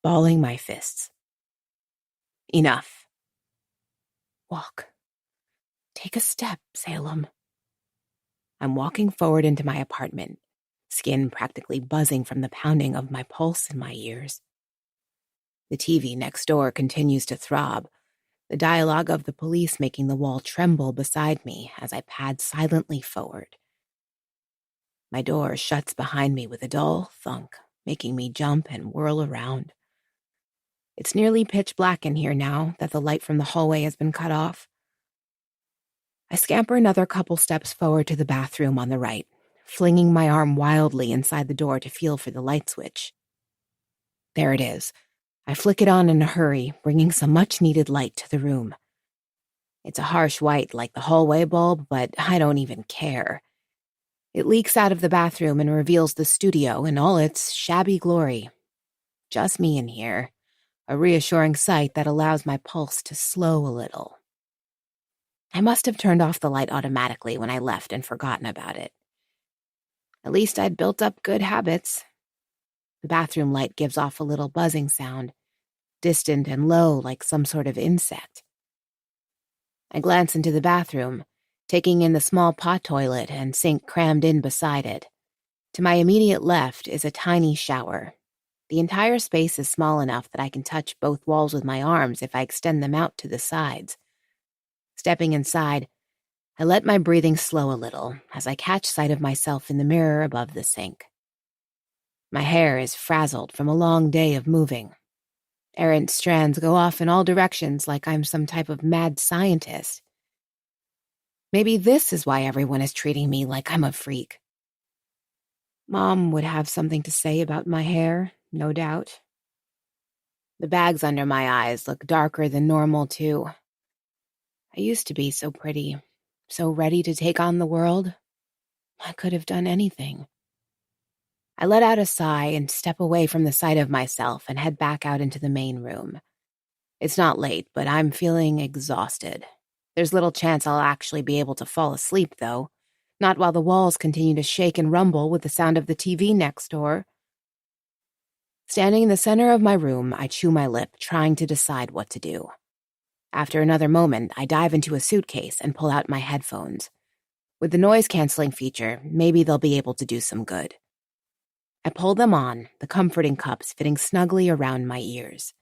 balling my fists. Enough. Walk. Take a step, Salem. I'm walking forward into my apartment, skin practically buzzing from the pounding of my pulse in my ears. The TV next door continues to throb, the dialogue of the police making the wall tremble beside me as I pad silently forward. My door shuts behind me with a dull thunk, making me jump and whirl around. It's nearly pitch black in here now that the light from the hallway has been cut off. I scamper another couple steps forward to the bathroom on the right, flinging my arm wildly inside the door to feel for the light switch. There it is. I flick it on in a hurry, bringing some much-needed light to the room. It's a harsh white like the hallway bulb, but I don't even care. It leaks out of the bathroom and reveals the studio in all its shabby glory. Just me in here, a reassuring sight that allows my pulse to slow a little. I must have turned off the light automatically when I left and forgotten about it. At least I'd built up good habits. The bathroom light gives off a little buzzing sound, distant and low like some sort of insect. I glance into the bathroom, taking in the small pot toilet and sink crammed in beside it. To my immediate left is a tiny shower. The entire space is small enough that I can touch both walls with my arms if I extend them out to the sides. Stepping inside, I let my breathing slow a little as I catch sight of myself in the mirror above the sink. My hair is frazzled from a long day of moving. Errant strands go off in all directions like I'm some type of mad scientist. Maybe this is why everyone is treating me like I'm a freak. Mom would have something to say about my hair, no doubt. The bags under my eyes look darker than normal, too. I used to be so pretty, so ready to take on the world. I could have done anything. I let out a sigh and step away from the sight of myself and head back out into the main room. It's not late, but I'm feeling exhausted. There's little chance I'll actually be able to fall asleep, though. Not while the walls continue to shake and rumble with the sound of the TV next door. Standing in the center of my room, I chew my lip, trying to decide what to do. After another moment, I dive into a suitcase and pull out my headphones. With the noise-canceling feature, maybe they'll be able to do some good. I pull them on, the comforting cups fitting snugly around my ears.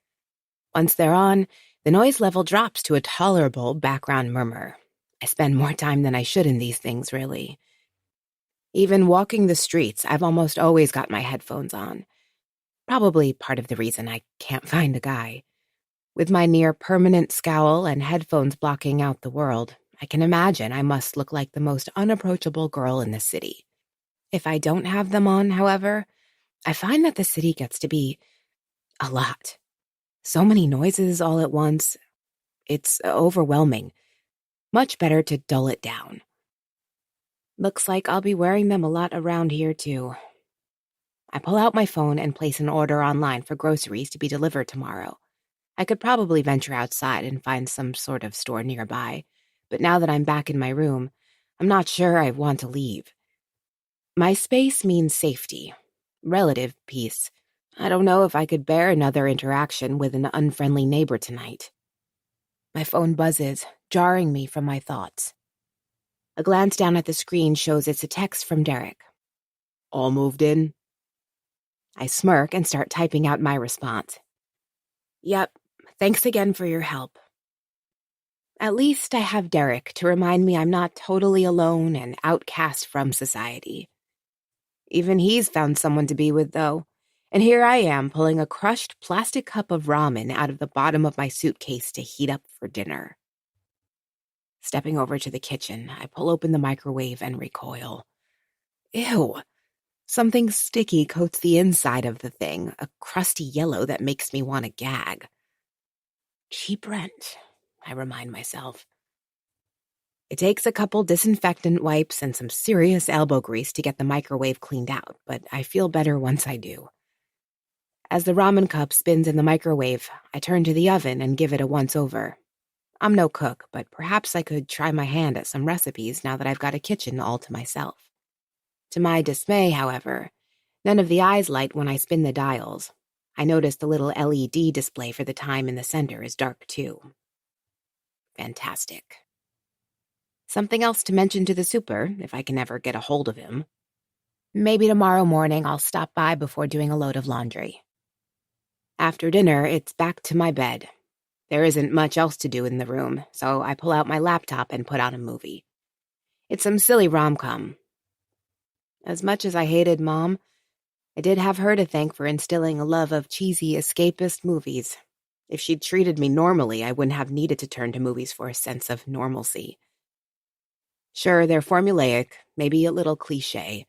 Once they're on, the noise level drops to a tolerable background murmur. I spend more time than I should in these things, really. Even walking the streets, I've almost always got my headphones on. Probably part of the reason I can't find a guy. With my near-permanent scowl and headphones blocking out the world, I can imagine I must look like the most unapproachable girl in the city. If I don't have them on, however, I find that the city gets to be a lot. So many noises all at once. It's overwhelming. Much better to dull it down. Looks like I'll be wearing them a lot around here, too. I pull out my phone and place an order online for groceries to be delivered tomorrow. I could probably venture outside and find some sort of store nearby, but now that I'm back in my room, I'm not sure I want to leave. My space means safety. Relative peace. I don't know if I could bear another interaction with an unfriendly neighbor tonight. My phone buzzes, jarring me from my thoughts. A glance down at the screen shows it's a text from Derek. All moved in? I smirk and start typing out my response. Yep, thanks again for your help. At least I have Derek to remind me I'm not totally alone and outcast from society. Even he's found someone to be with, though, and here I am pulling a crushed plastic cup of ramen out of the bottom of my suitcase to heat up for dinner. Stepping over to the kitchen, I pull open the microwave and recoil. Ew! Something sticky coats the inside of the thing, a crusty yellow that makes me want to gag. Cheap rent, I remind myself. It takes a couple disinfectant wipes and some serious elbow grease to get the microwave cleaned out, but I feel better once I do. As the ramen cup spins in the microwave, I turn to the oven and give it a once-over. I'm no cook, but perhaps I could try my hand at some recipes now that I've got a kitchen all to myself. To my dismay, however, none of the eyes light when I spin the dials. I notice the little LED display for the time in the center is dark too. Fantastic. Something else to mention to the super, if I can ever get a hold of him. Maybe tomorrow morning I'll stop by before doing a load of laundry. After dinner, it's back to my bed. There isn't much else to do in the room, so I pull out my laptop and put on a movie. It's some silly rom-com. As much as I hated Mom, I did have her to thank for instilling a love of cheesy escapist movies. If she'd treated me normally, I wouldn't have needed to turn to movies for a sense of normalcy. Sure, they're formulaic, maybe a little cliché.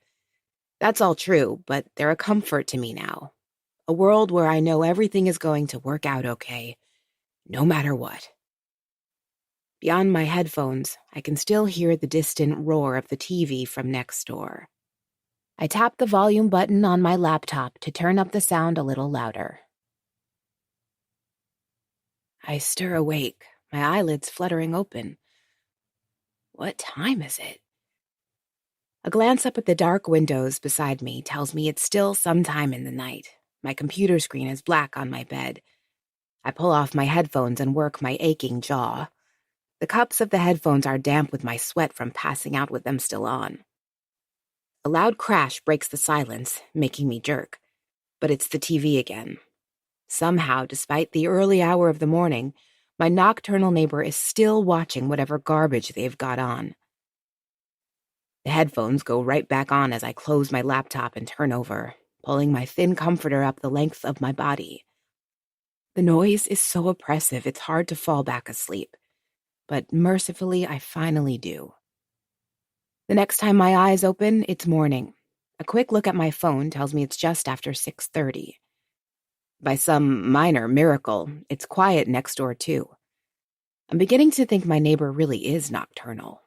That's all true, but they're a comfort to me now. A world where I know everything is going to work out okay, no matter what. Beyond my headphones, I can still hear the distant roar of the TV from next door. I tap the volume button on my laptop to turn up the sound a little louder. I stir awake, my eyelids fluttering open. What time is it? A glance up at the dark windows beside me tells me it's still sometime in the night. My computer screen is black on my bed. I pull off my headphones and work my aching jaw. The cups of the headphones are damp with my sweat from passing out with them still on. A loud crash breaks the silence, making me jerk. But it's the TV again. Somehow, despite the early hour of the morning, my nocturnal neighbor is still watching whatever garbage they've got on. The headphones go right back on as I close my laptop and turn over, pulling my thin comforter up the length of my body. The noise is so oppressive it's hard to fall back asleep, but mercifully I finally do. The next time my eyes open, it's morning. A quick look at my phone tells me it's just after 6:30. By some minor miracle, it's quiet next door too. I'm beginning to think my neighbor really is nocturnal.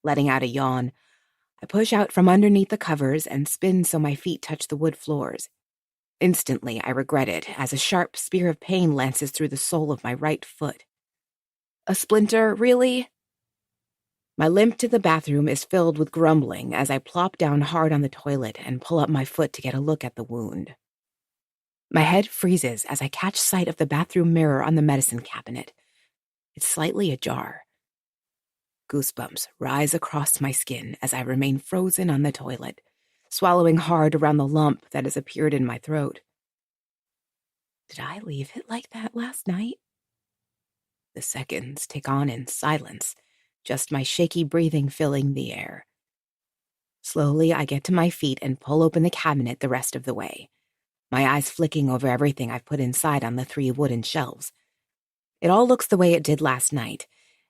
Letting out a yawn, I push out from underneath the covers and spin so my feet touch the wood floors. Instantly, I regret it as a sharp spear of pain lances through the sole of my right foot. A splinter, really? My limp to the bathroom is filled with grumbling as I plop down hard on the toilet and pull up my foot to get a look at the wound. My head freezes as I catch sight of the bathroom mirror on the medicine cabinet. It's slightly ajar. Goosebumps rise across my skin as I remain frozen on the toilet, swallowing hard around the lump that has appeared in my throat. Did I leave it like that last night? The seconds tick on in silence, just my shaky breathing filling the air. Slowly, I get to my feet and pull open the cabinet the rest of the way, my eyes flicking over everything I've put inside on the 3 wooden shelves. It all looks the way it did last night.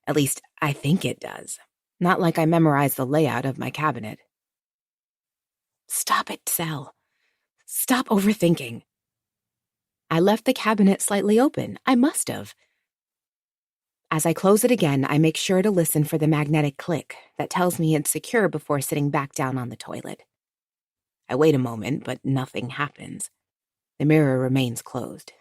At least, I think it does. Not like I memorized the layout of my cabinet. Stop it, Sal. Stop overthinking. I left the cabinet slightly open. I must have. As I close it again, I make sure to listen for the magnetic click that tells me it's secure before sitting back down on the toilet. I wait a moment, but nothing happens. The mirror remains closed.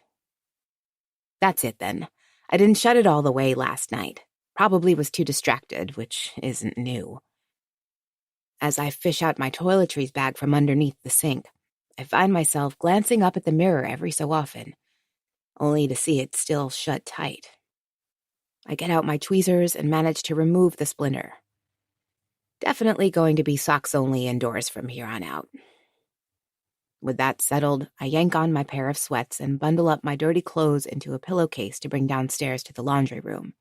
That's it then. I didn't shut it all the way last night. Probably was too distracted, which isn't new. As I fish out my toiletries bag from underneath the sink, I find myself glancing up at the mirror every so often, only to see it still shut tight. I get out my tweezers and manage to remove the splinter. Definitely going to be socks only indoors from here on out. With that settled, I yank on my pair of sweats and bundle up my dirty clothes into a pillowcase to bring downstairs to the laundry room.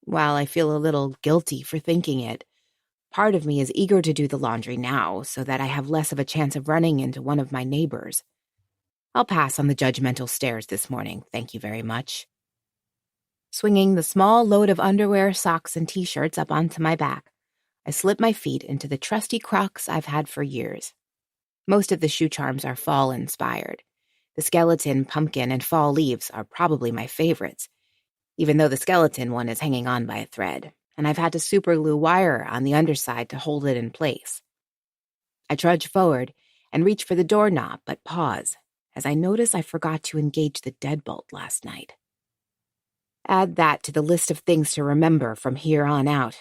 While I feel a little guilty for thinking it, part of me is eager to do the laundry now so that I have less of a chance of running into one of my neighbors. I'll pass on the judgmental stares this morning, thank you very much. Swinging the small load of underwear, socks, and t-shirts up onto my back, I slip my feet into the trusty Crocs I've had for years. Most of the shoe charms are fall-inspired. The skeleton, pumpkin, and fall leaves are probably my favorites, even though the skeleton one is hanging on by a thread, and I've had to superglue wire on the underside to hold it in place. I trudge forward and reach for the doorknob, but pause, as I notice I forgot to engage the deadbolt last night. Add that to the list of things to remember from here on out.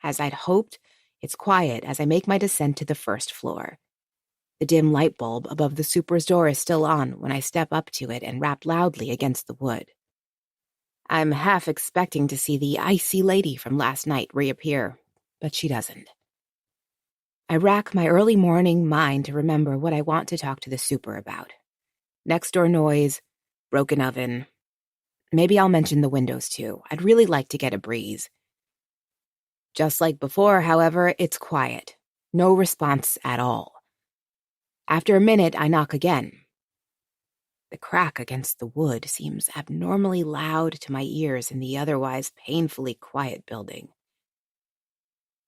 As I'd hoped, it's quiet as I make my descent to the first floor. The dim light bulb above the super's door is still on when I step up to it and rap loudly against the wood. I'm half expecting to see the icy lady from last night reappear, but she doesn't. I rack my early morning mind to remember what I want to talk to the super about. Next door noise, broken oven. Maybe I'll mention the windows too. I'd really like to get a breeze. Just like before, however, it's quiet. No response at all. After a minute, I knock again. The crack against the wood seems abnormally loud to my ears in the otherwise painfully quiet building.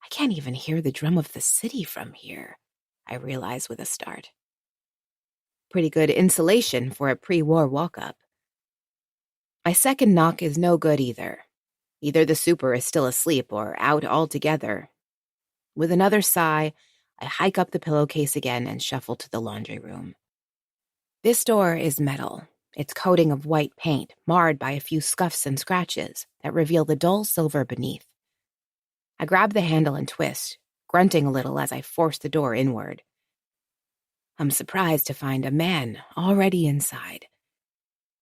I can't even hear the drum of the city from here, I realize with a start. Pretty good insulation for a pre-war walk-up. My second knock is no good either. Either the super is still asleep or out altogether. With another sigh, I hike up the pillowcase again and shuffle to the laundry room. This door is metal, its coating of white paint marred by a few scuffs and scratches that reveal the dull silver beneath. I grab the handle and twist, grunting a little as I force the door inward. I'm surprised to find a man already inside.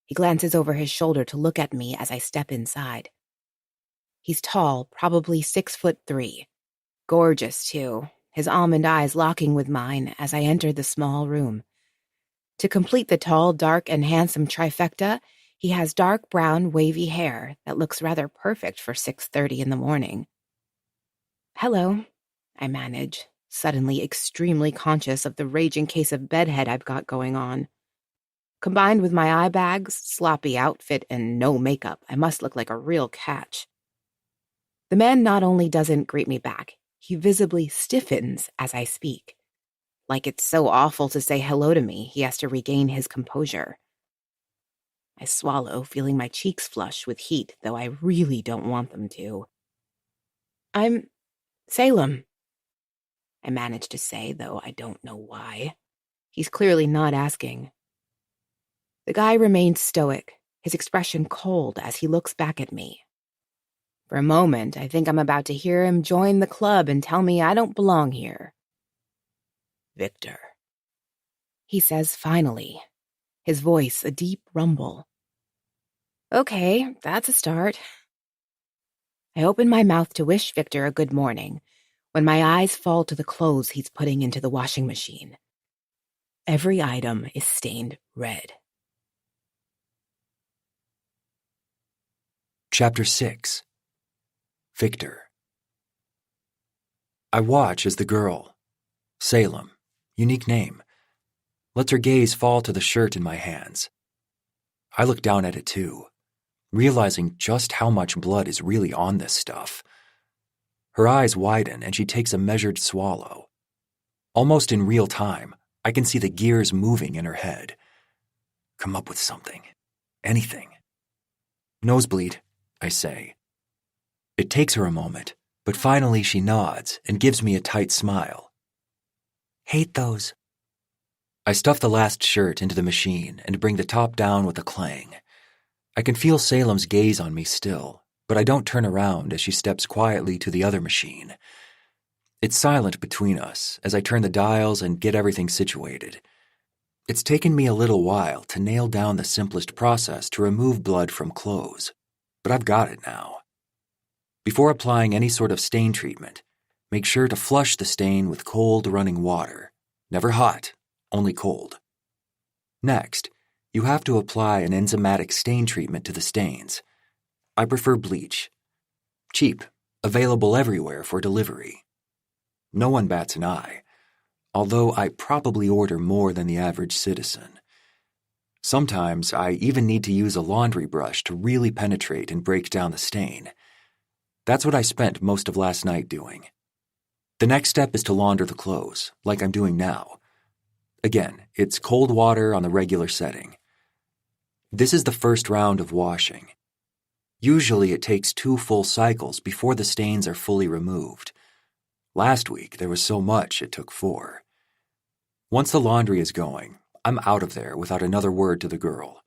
He glances over his shoulder to look at me as I step inside. He's tall, probably 6'3". Gorgeous, too, his almond eyes locking with mine as I enter the small room. To complete the tall, dark, and handsome trifecta, he has dark brown, wavy hair that looks rather perfect for 6:30 in the morning. Hello, I manage, suddenly extremely conscious of the raging case of bedhead I've got going on. Combined with my eye bags, sloppy outfit, and no makeup, I must look like a real catch. The man not only doesn't greet me back, he visibly stiffens as I speak. Like it's so awful to say hello to me, he has to regain his composure. I swallow, feeling my cheeks flush with heat, though I really don't want them to. I'm Salem, I manage to say, though I don't know why. He's clearly not asking. The guy remains stoic, his expression cold as he looks back at me. For a moment, I think I'm about to hear him join the club and tell me I don't belong here. Victor, he says finally, his voice a deep rumble. Okay, that's a start. I open my mouth to wish Victor a good morning when my eyes fall to the clothes he's putting into the washing machine. Every item is stained red. Chapter 6. Victor. I watch as the girl, Salem, unique name, lets her gaze fall to the shirt in my hands. I look down at it too, realizing just how much blood is really on this stuff. Her eyes widen and she takes a measured swallow. Almost in real time, I can see the gears moving in her head. Come up with something. Anything. Nosebleed, I say. It takes her a moment, but finally she nods and gives me a tight smile. Hate those. I stuff the last shirt into the machine and bring the top down with a clang. I can feel Salem's gaze on me still, but I don't turn around as she steps quietly to the other machine. It's silent between us as I turn the dials and get everything situated. It's taken me a little while to nail down the simplest process to remove blood from clothes, but I've got it now. Before applying any sort of stain treatment, make sure to flush the stain with cold running water. Never hot, only cold. Next, you have to apply an enzymatic stain treatment to the stains. I prefer bleach. Cheap, available everywhere for delivery. No one bats an eye, although I probably order more than the average citizen. Sometimes I even need to use a laundry brush to really penetrate and break down the stain. That's what I spent most of last night doing. The next step is to launder the clothes, like I'm doing now. Again, it's cold water on the regular setting. This is the first round of washing. Usually it takes 2 full cycles before the stains are fully removed. Last week, there was so much it took 4. Once the laundry is going, I'm out of there without another word to the girl.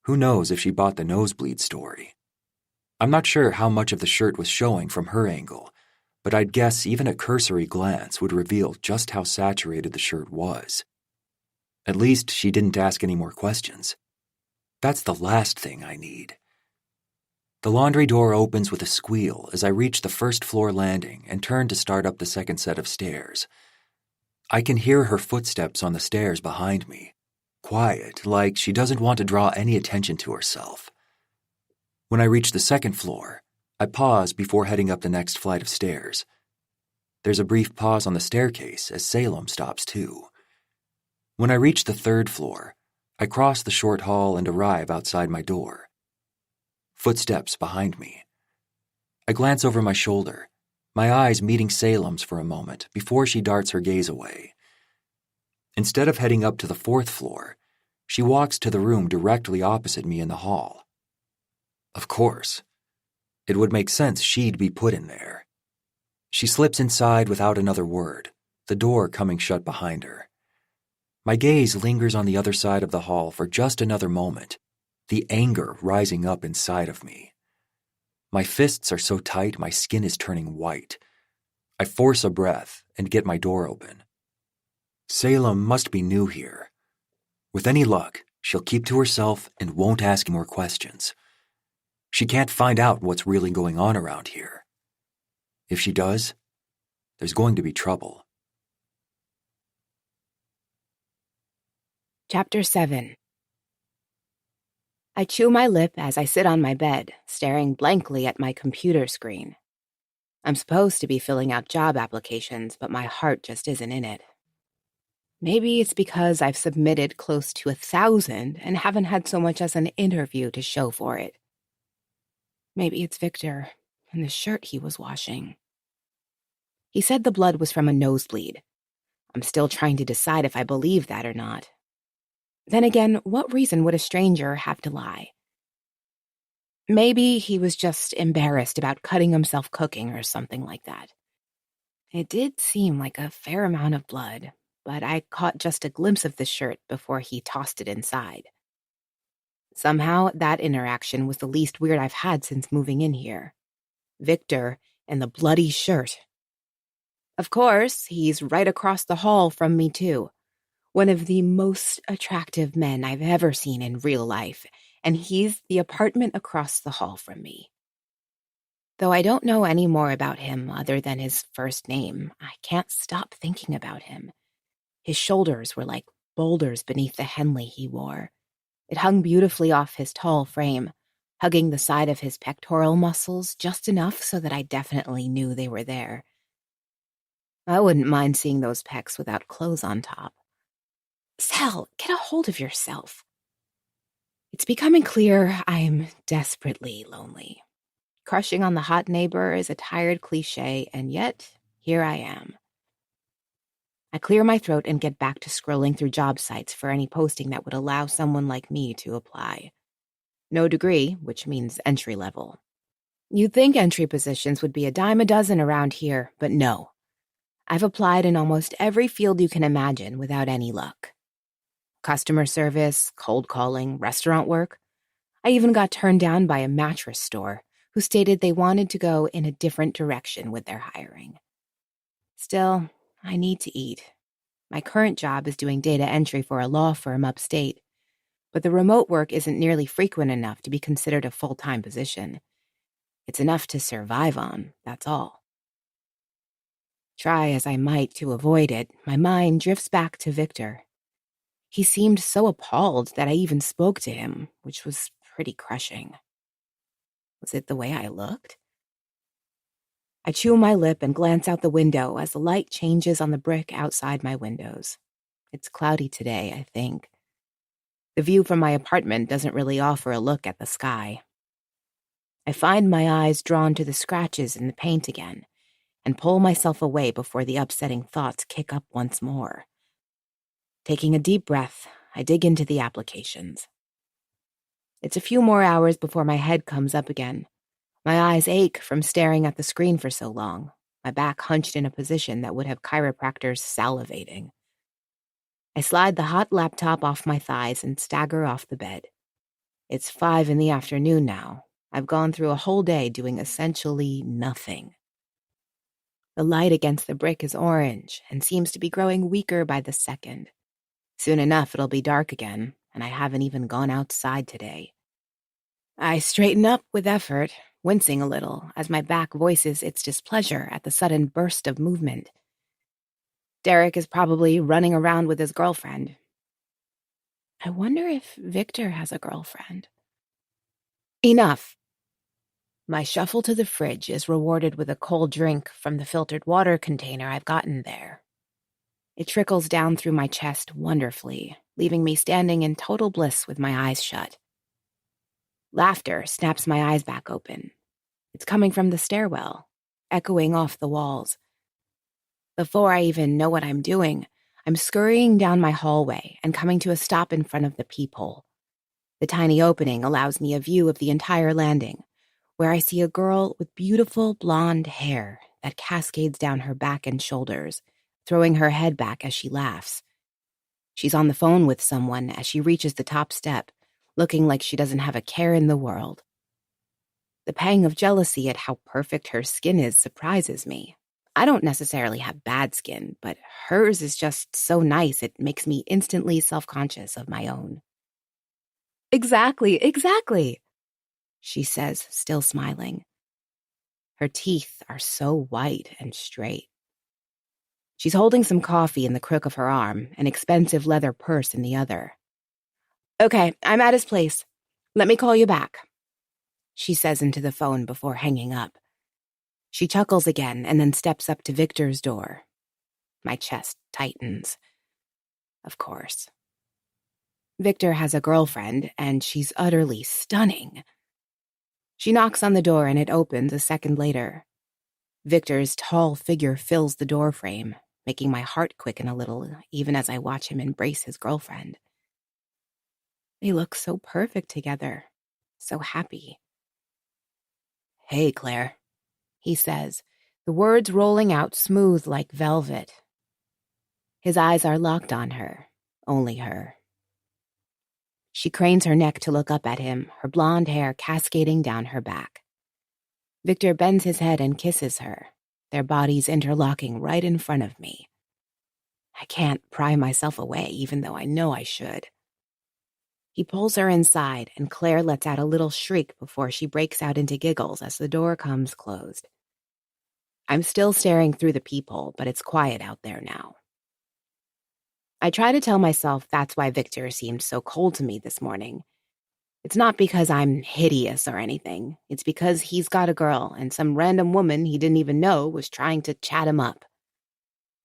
Who knows if she bought the nosebleed story? I'm not sure how much of the shirt was showing from her angle, but I'd guess even a cursory glance would reveal just how saturated the shirt was. At least she didn't ask any more questions. That's the last thing I need. The laundry door opens with a squeal as I reach the first floor landing and turn to start up the second set of stairs. I can hear her footsteps on the stairs behind me, quiet, like she doesn't want to draw any attention to herself. When I reach the second floor, I pause before heading up the next flight of stairs. There's a brief pause on the staircase as Salem stops too. When I reach the third floor, I cross the short hall and arrive outside my door. Footsteps behind me. I glance over my shoulder, my eyes meeting Salem's for a moment before she darts her gaze away. Instead of heading up to the 4th floor, she walks to the room directly opposite me in the hall. Of course. It would make sense she'd be put in there. She slips inside without another word, the door coming shut behind her. My gaze lingers on the other side of the hall for just another moment, the anger rising up inside of me. My fists are so tight my skin is turning white. I force a breath and get my door open. Salem must be new here. With any luck, she'll keep to herself and won't ask more questions. She can't find out what's really going on around here. If she does, there's going to be trouble. Chapter 7. I chew my lip as I sit on my bed, staring blankly at my computer screen. I'm supposed to be filling out job applications, but my heart just isn't in it. Maybe it's because I've submitted close to 1,000 and haven't had so much as an interview to show for it. Maybe it's Victor and the shirt he was washing. He said the blood was from a nosebleed. I'm still trying to decide if I believe that or not. Then again, what reason would a stranger have to lie? Maybe he was just embarrassed about cutting himself cooking or something like that. It did seem like a fair amount of blood, but I caught just a glimpse of the shirt before he tossed it inside. Somehow, that interaction was the least weird I've had since moving in here. Victor and the bloody shirt. Of course, he's right across the hall from me, too. One of the most attractive men I've ever seen in real life, and he's the apartment across the hall from me. Though I don't know any more about him other than his first name, I can't stop thinking about him. His shoulders were like boulders beneath the Henley he wore. It hung beautifully off his tall frame, hugging the side of his pectoral muscles just enough so that I definitely knew they were there. I wouldn't mind seeing those pecs without clothes on top. Sal, get a hold of yourself. It's becoming clear I'm desperately lonely. Crushing on the hot neighbor is a tired cliche, and yet here I am. I clear my throat and get back to scrolling through job sites for any posting that would allow someone like me to apply. No degree, which means entry level. You'd think entry positions would be a dime a dozen around here, but no. I've applied in almost every field you can imagine without any luck. Customer service, cold calling, restaurant work. I even got turned down by a mattress store who stated they wanted to go in a different direction with their hiring. Still, I need to eat. My current job is doing data entry for a law firm upstate, but the remote work isn't nearly frequent enough to be considered a full-time position. It's enough to survive on, that's all. Try as I might to avoid it, my mind drifts back to Victor. He seemed so appalled that I even spoke to him, which was pretty crushing. Was it the way I looked? I chew my lip and glance out the window as the light changes on the brick outside my windows. It's cloudy today, I think. The view from my apartment doesn't really offer a look at the sky. I find my eyes drawn to the scratches in the paint again and pull myself away before the upsetting thoughts kick up once more. Taking a deep breath, I dig into the applications. It's a few more hours before my head comes up again. My eyes ache from staring at the screen for so long, my back hunched in a position that would have chiropractors salivating. I slide the hot laptop off my thighs and stagger off the bed. It's 5 in the afternoon now. I've gone through a whole day doing essentially nothing. The light against the brick is orange and seems to be growing weaker by the second. Soon enough, it'll be dark again, and I haven't even gone outside today. I straighten up with effort, wincing a little as my back voices its displeasure at the sudden burst of movement. Derek is probably running around with his girlfriend. I wonder if Victor has a girlfriend. Enough. My shuffle to the fridge is rewarded with a cold drink from the filtered water container I've gotten there. It trickles down through my chest wonderfully, leaving me standing in total bliss with my eyes shut. Laughter snaps my eyes back open. It's coming from the stairwell, echoing off the walls. Before I even know what I'm doing, I'm scurrying down my hallway and coming to a stop in front of the peephole. The tiny opening allows me a view of the entire landing, where I see a girl with beautiful blonde hair that cascades down her back and shoulders, throwing her head back as she laughs. She's on the phone with someone as she reaches the top step, looking like she doesn't have a care in the world. The pang of jealousy at how perfect her skin is surprises me. I don't necessarily have bad skin, but hers is just so nice it makes me instantly self-conscious of my own. Exactly, she says, still smiling. Her teeth are so white and straight. She's holding some coffee in the crook of her arm, an expensive leather purse in the other. Okay, I'm at his place. Let me call you back, she says into the phone before hanging up. She chuckles again and then steps up to Victor's door. My chest tightens. Of course. Victor has a girlfriend, and she's utterly stunning. She knocks on the door and it opens a second later. Victor's tall figure fills the doorframe, making my heart quicken a little, even as I watch him embrace his girlfriend. They look so perfect together, so happy. Hey, Claire, he says, the words rolling out smooth like velvet. His eyes are locked on her, only her. She cranes her neck to look up at him, her blonde hair cascading down her back. Victor bends his head and kisses her, their bodies interlocking right in front of me. I can't pry myself away, even though I know I should. He pulls her inside, and Claire lets out a little shriek before she breaks out into giggles as the door comes closed. I'm still staring through the peephole, but it's quiet out there now. I try to tell myself that's why Victor seemed so cold to me this morning. It's not because I'm hideous or anything. It's because he's got a girl, and some random woman he didn't even know was trying to chat him up.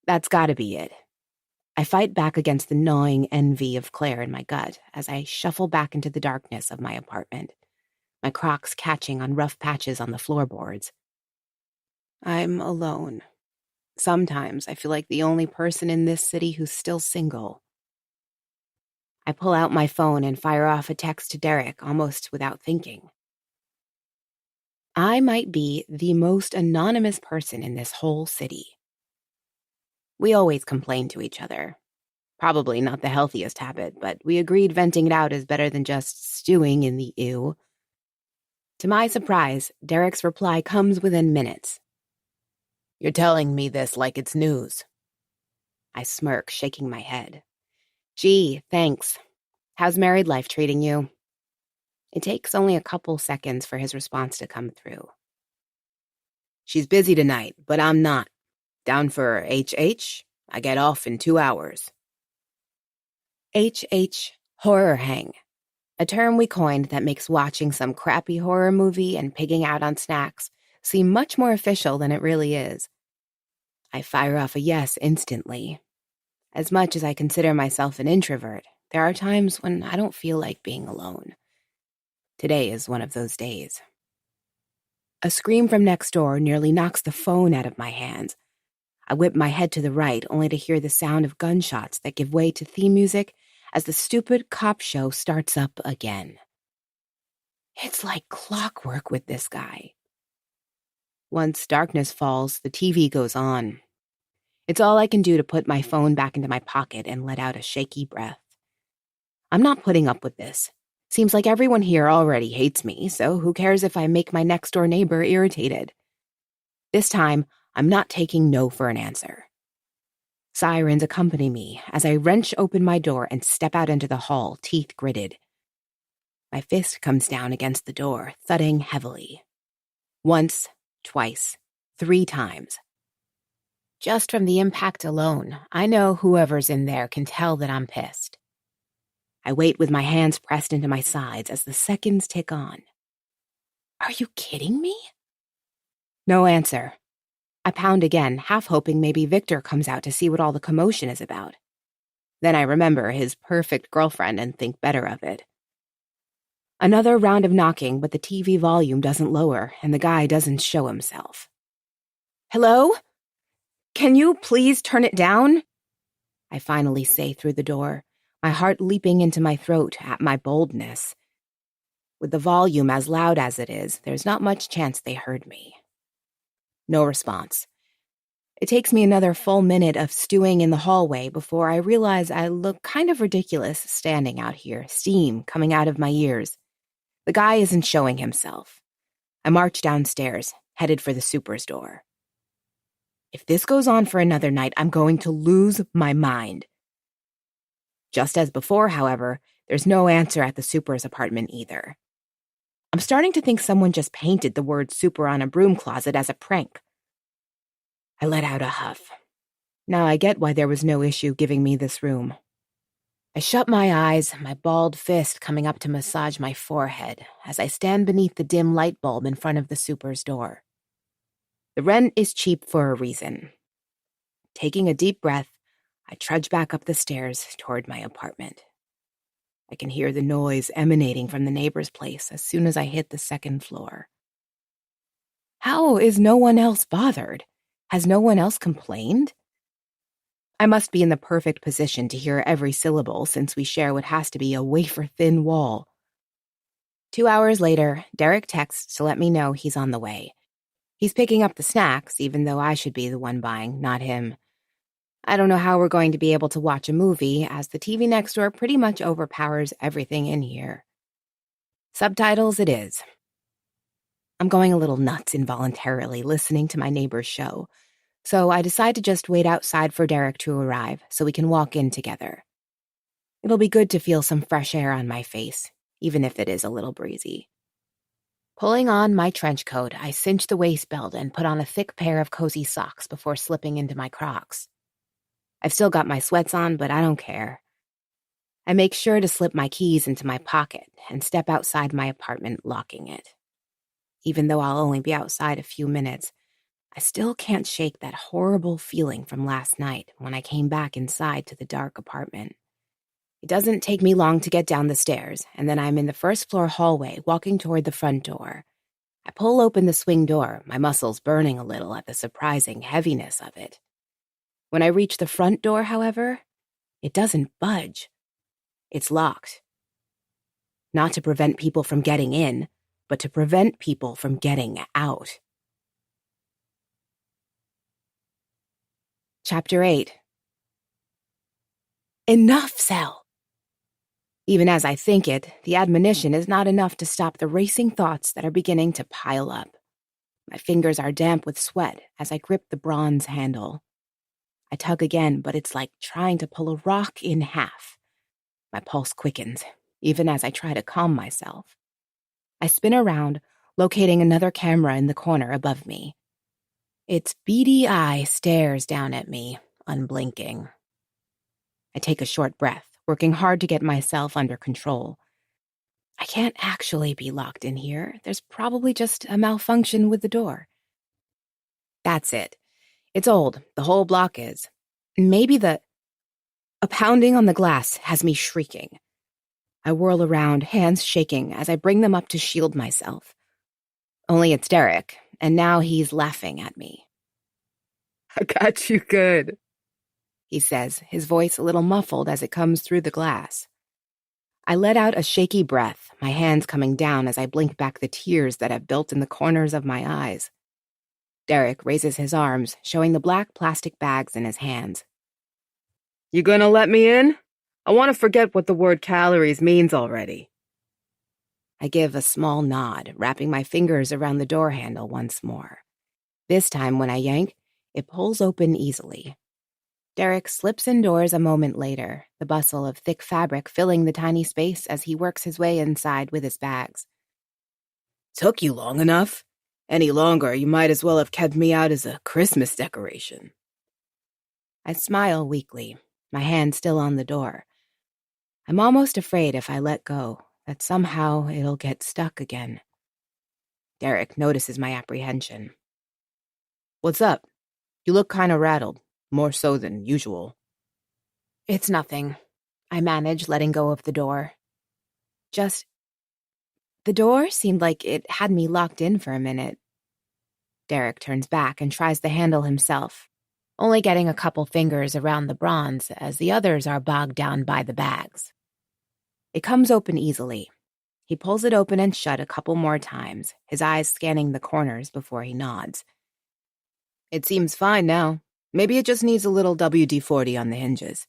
That's gotta be it. I fight back against the gnawing envy of Claire in my gut as I shuffle back into the darkness of my apartment, my Crocs catching on rough patches on the floorboards. I'm alone. Sometimes I feel like the only person in this city who's still single. I pull out my phone and fire off a text to Derek almost without thinking. I might be the most anonymous person in this whole city. We always complain to each other. Probably not the healthiest habit, but we agreed venting it out is better than just stewing in the ew. To my surprise, Derek's reply comes within minutes. You're telling me this like it's news. I smirk, shaking my head. Gee, thanks. How's married life treating you? It takes only a couple seconds for his response to come through. She's busy tonight, but I'm not. Down for HH? I get off in 2 hours. HH, horror hang. A term we coined that makes watching some crappy horror movie and pigging out on snacks seem much more official than it really is. I fire off a yes instantly. As much as I consider myself an introvert, there are times when I don't feel like being alone. Today is one of those days. A scream from next door nearly knocks the phone out of my hands. I whip my head to the right, only to hear the sound of gunshots that give way to theme music as the stupid cop show starts up again. It's like clockwork with this guy. Once darkness falls, the TV goes on. It's all I can do to put my phone back into my pocket and let out a shaky breath. I'm not putting up with this. Seems like everyone here already hates me, so who cares if I make my next-door neighbor irritated? This time, I'm not taking no for an answer. Sirens accompany me as I wrench open my door and step out into the hall, teeth gritted. My fist comes down against the door, thudding heavily. Once, twice, 3 times. Just from the impact alone, I know whoever's in there can tell that I'm pissed. I wait with my hands pressed into my sides as the seconds tick on. Are you kidding me? No answer. I pound again, half hoping maybe Victor comes out to see what all the commotion is about. Then I remember his perfect girlfriend and think better of it. Another round of knocking, but the TV volume doesn't lower and the guy doesn't show himself. Hello? Can you please turn it down? I finally say through the door, my heart leaping into my throat at my boldness. With the volume as loud as it is, there's not much chance they heard me. No response. It takes me another full minute of stewing in the hallway before I realize I look kind of ridiculous standing out here, steam coming out of my ears. The guy isn't showing himself. I march downstairs, headed for the super's door. If this goes on for another night, I'm going to lose my mind. Just as before, however, there's no answer at the super's apartment either. I'm starting to think someone just painted the word super on a broom closet as a prank. I let out a huff. Now I get why there was no issue giving me this room. I shut my eyes, my balled fist coming up to massage my forehead as I stand beneath the dim light bulb in front of the super's door. The rent is cheap for a reason. Taking a deep breath, I trudge back up the stairs toward my apartment. I can hear the noise emanating from the neighbor's place as soon as I hit the 2nd floor. How is no one else bothered? Has no one else complained? I must be in the perfect position to hear every syllable since we share what has to be a wafer-thin wall. 2 hours later, Derek texts to let me know he's on the way. He's picking up the snacks, even though I should be the one buying, not him. I don't know how we're going to be able to watch a movie, as the TV next door pretty much overpowers everything in here. Subtitles it is. I'm going a little nuts involuntarily listening to my neighbor's show, so I decide to just wait outside for Derek to arrive so we can walk in together. It'll be good to feel some fresh air on my face, even if it is a little breezy. Pulling on my trench coat, I cinch the waist belt and put on a thick pair of cozy socks before slipping into my Crocs. I've still got my sweats on, but I don't care. I make sure to slip my keys into my pocket and step outside my apartment, locking it. Even though I'll only be outside a few minutes, I still can't shake that horrible feeling from last night when I came back inside to the dark apartment. It doesn't take me long to get down the stairs, and then I'm in the first-floor hallway walking toward the front door. I pull open the swing door, my muscles burning a little at the surprising heaviness of it. When I reach the front door, however, it doesn't budge. It's locked. Not to prevent people from getting in, but to prevent people from getting out. Chapter 8. Enough, Sel! Even as I think it, the admonition is not enough to stop the racing thoughts that are beginning to pile up. My fingers are damp with sweat as I grip the bronze handle. I tug again, but it's like trying to pull a rock in half. My pulse quickens, even as I try to calm myself. I spin around, locating another camera in the corner above me. Its beady eye stares down at me, unblinking. I take a short breath, working hard to get myself under control. I can't actually be locked in here. There's probably just a malfunction with the door. That's it. It's old. The whole block is. Maybe a pounding on the glass has me shrieking. I whirl around, hands shaking, as I bring them up to shield myself. Only it's Derek, and now he's laughing at me. I got you good, he says, his voice a little muffled as it comes through the glass. I let out a shaky breath, my hands coming down as I blink back the tears that have built in the corners of my eyes. Derek raises his arms, showing the black plastic bags in his hands. You gonna let me in? I want to forget what the word calories means already. I give a small nod, wrapping my fingers around the door handle once more. This time, when I yank, it pulls open easily. Derek slips indoors a moment later, the bustle of thick fabric filling the tiny space as he works his way inside with his bags. Took you long enough. Any longer, you might as well have kept me out as a Christmas decoration. I smile weakly, my hand still on the door. I'm almost afraid if I let go, that somehow it'll get stuck again. Derek notices my apprehension. What's up? You look kind of rattled, more so than usual. It's nothing. I manage letting go of the door. The door seemed like it had me locked in for a minute. Derek turns back and tries the handle himself, only getting a couple fingers around the bronze as the others are bogged down by the bags. It comes open easily. He pulls it open and shut a couple more times, his eyes scanning the corners before he nods. It seems fine now. Maybe it just needs a little WD-40 on the hinges.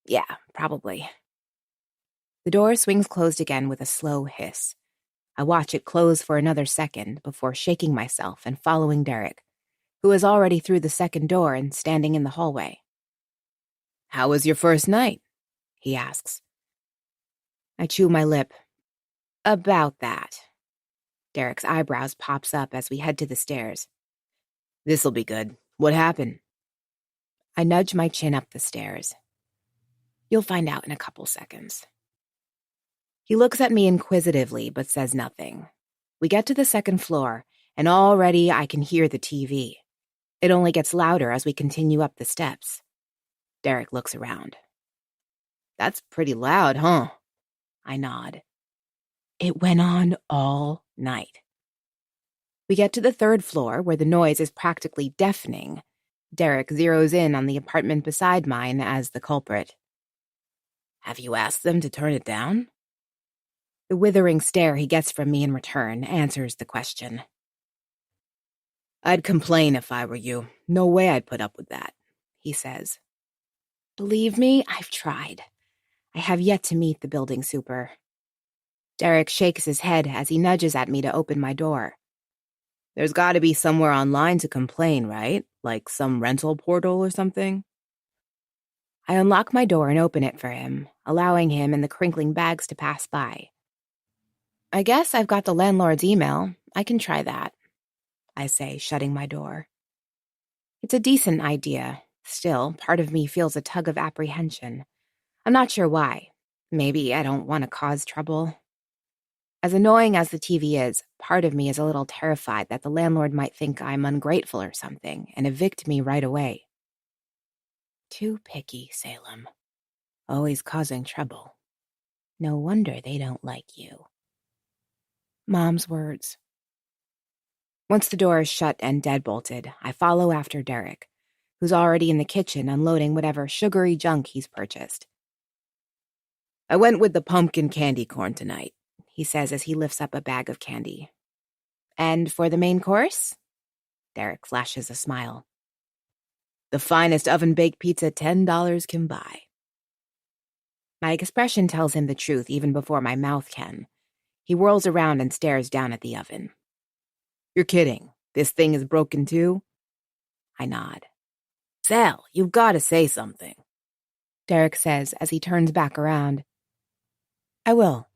Yeah, probably. The door swings closed again with a slow hiss. I watch it close for another second before shaking myself and following Derek, who is already through the second door and standing in the hallway. How was your first night? He asks. I chew my lip. About that. Derek's eyebrows pops up as we head to the stairs. This'll be good. What happened? I nudge my chin up the stairs. You'll find out in a couple seconds. He looks at me inquisitively but says nothing. We get to the second floor, and already I can hear the TV. It only gets louder as we continue up the steps. Derek looks around. That's pretty loud, huh? I nod. It went on all night. We get to the third floor, where the noise is practically deafening. Derek zeroes in on the apartment beside mine as the culprit. Have you asked them to turn it down? The withering stare he gets from me in return answers the question. I'd complain if I were you. No way I'd put up with that, he says. Believe me, I've tried. I have yet to meet the building super. Derek shakes his head as he nudges at me to open my door. There's got to be somewhere online to complain, right? Like some rental portal or something? I unlock my door and open it for him, allowing him and the crinkling bags to pass by. I guess I've got the landlord's email. I can try that, I say, shutting my door. It's a decent idea. Still, part of me feels a tug of apprehension. I'm not sure why. Maybe I don't want to cause trouble. As annoying as the TV is, part of me is a little terrified that the landlord might think I'm ungrateful or something and evict me right away. Too picky, Salem. Always causing trouble. No wonder they don't like you. Mom's words. Once the door is shut and deadbolted, I follow after Derek, who's already in the kitchen unloading whatever sugary junk he's purchased. I went with the pumpkin candy corn tonight, he says as he lifts up a bag of candy. And for the main course? Derek flashes a smile. The finest oven-baked pizza $10 can buy. My expression tells him the truth even before my mouth can. He whirls around and stares down at the oven. You're kidding. This thing is broken too? I nod. Sal, you've got to say something, Derek says as he turns back around. I will,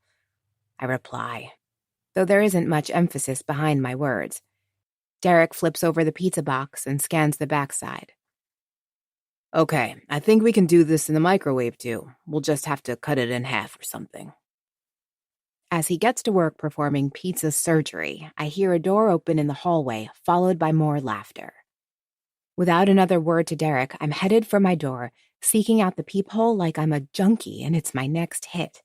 I reply, though there isn't much emphasis behind my words. Derek flips over the pizza box and scans the backside. Okay, I think we can do this in the microwave too. We'll just have to cut it in half or something. As he gets to work performing pizza surgery, I hear a door open in the hallway, followed by more laughter. Without another word to Derek, I'm headed for my door, seeking out the peephole like I'm a junkie and it's my next hit.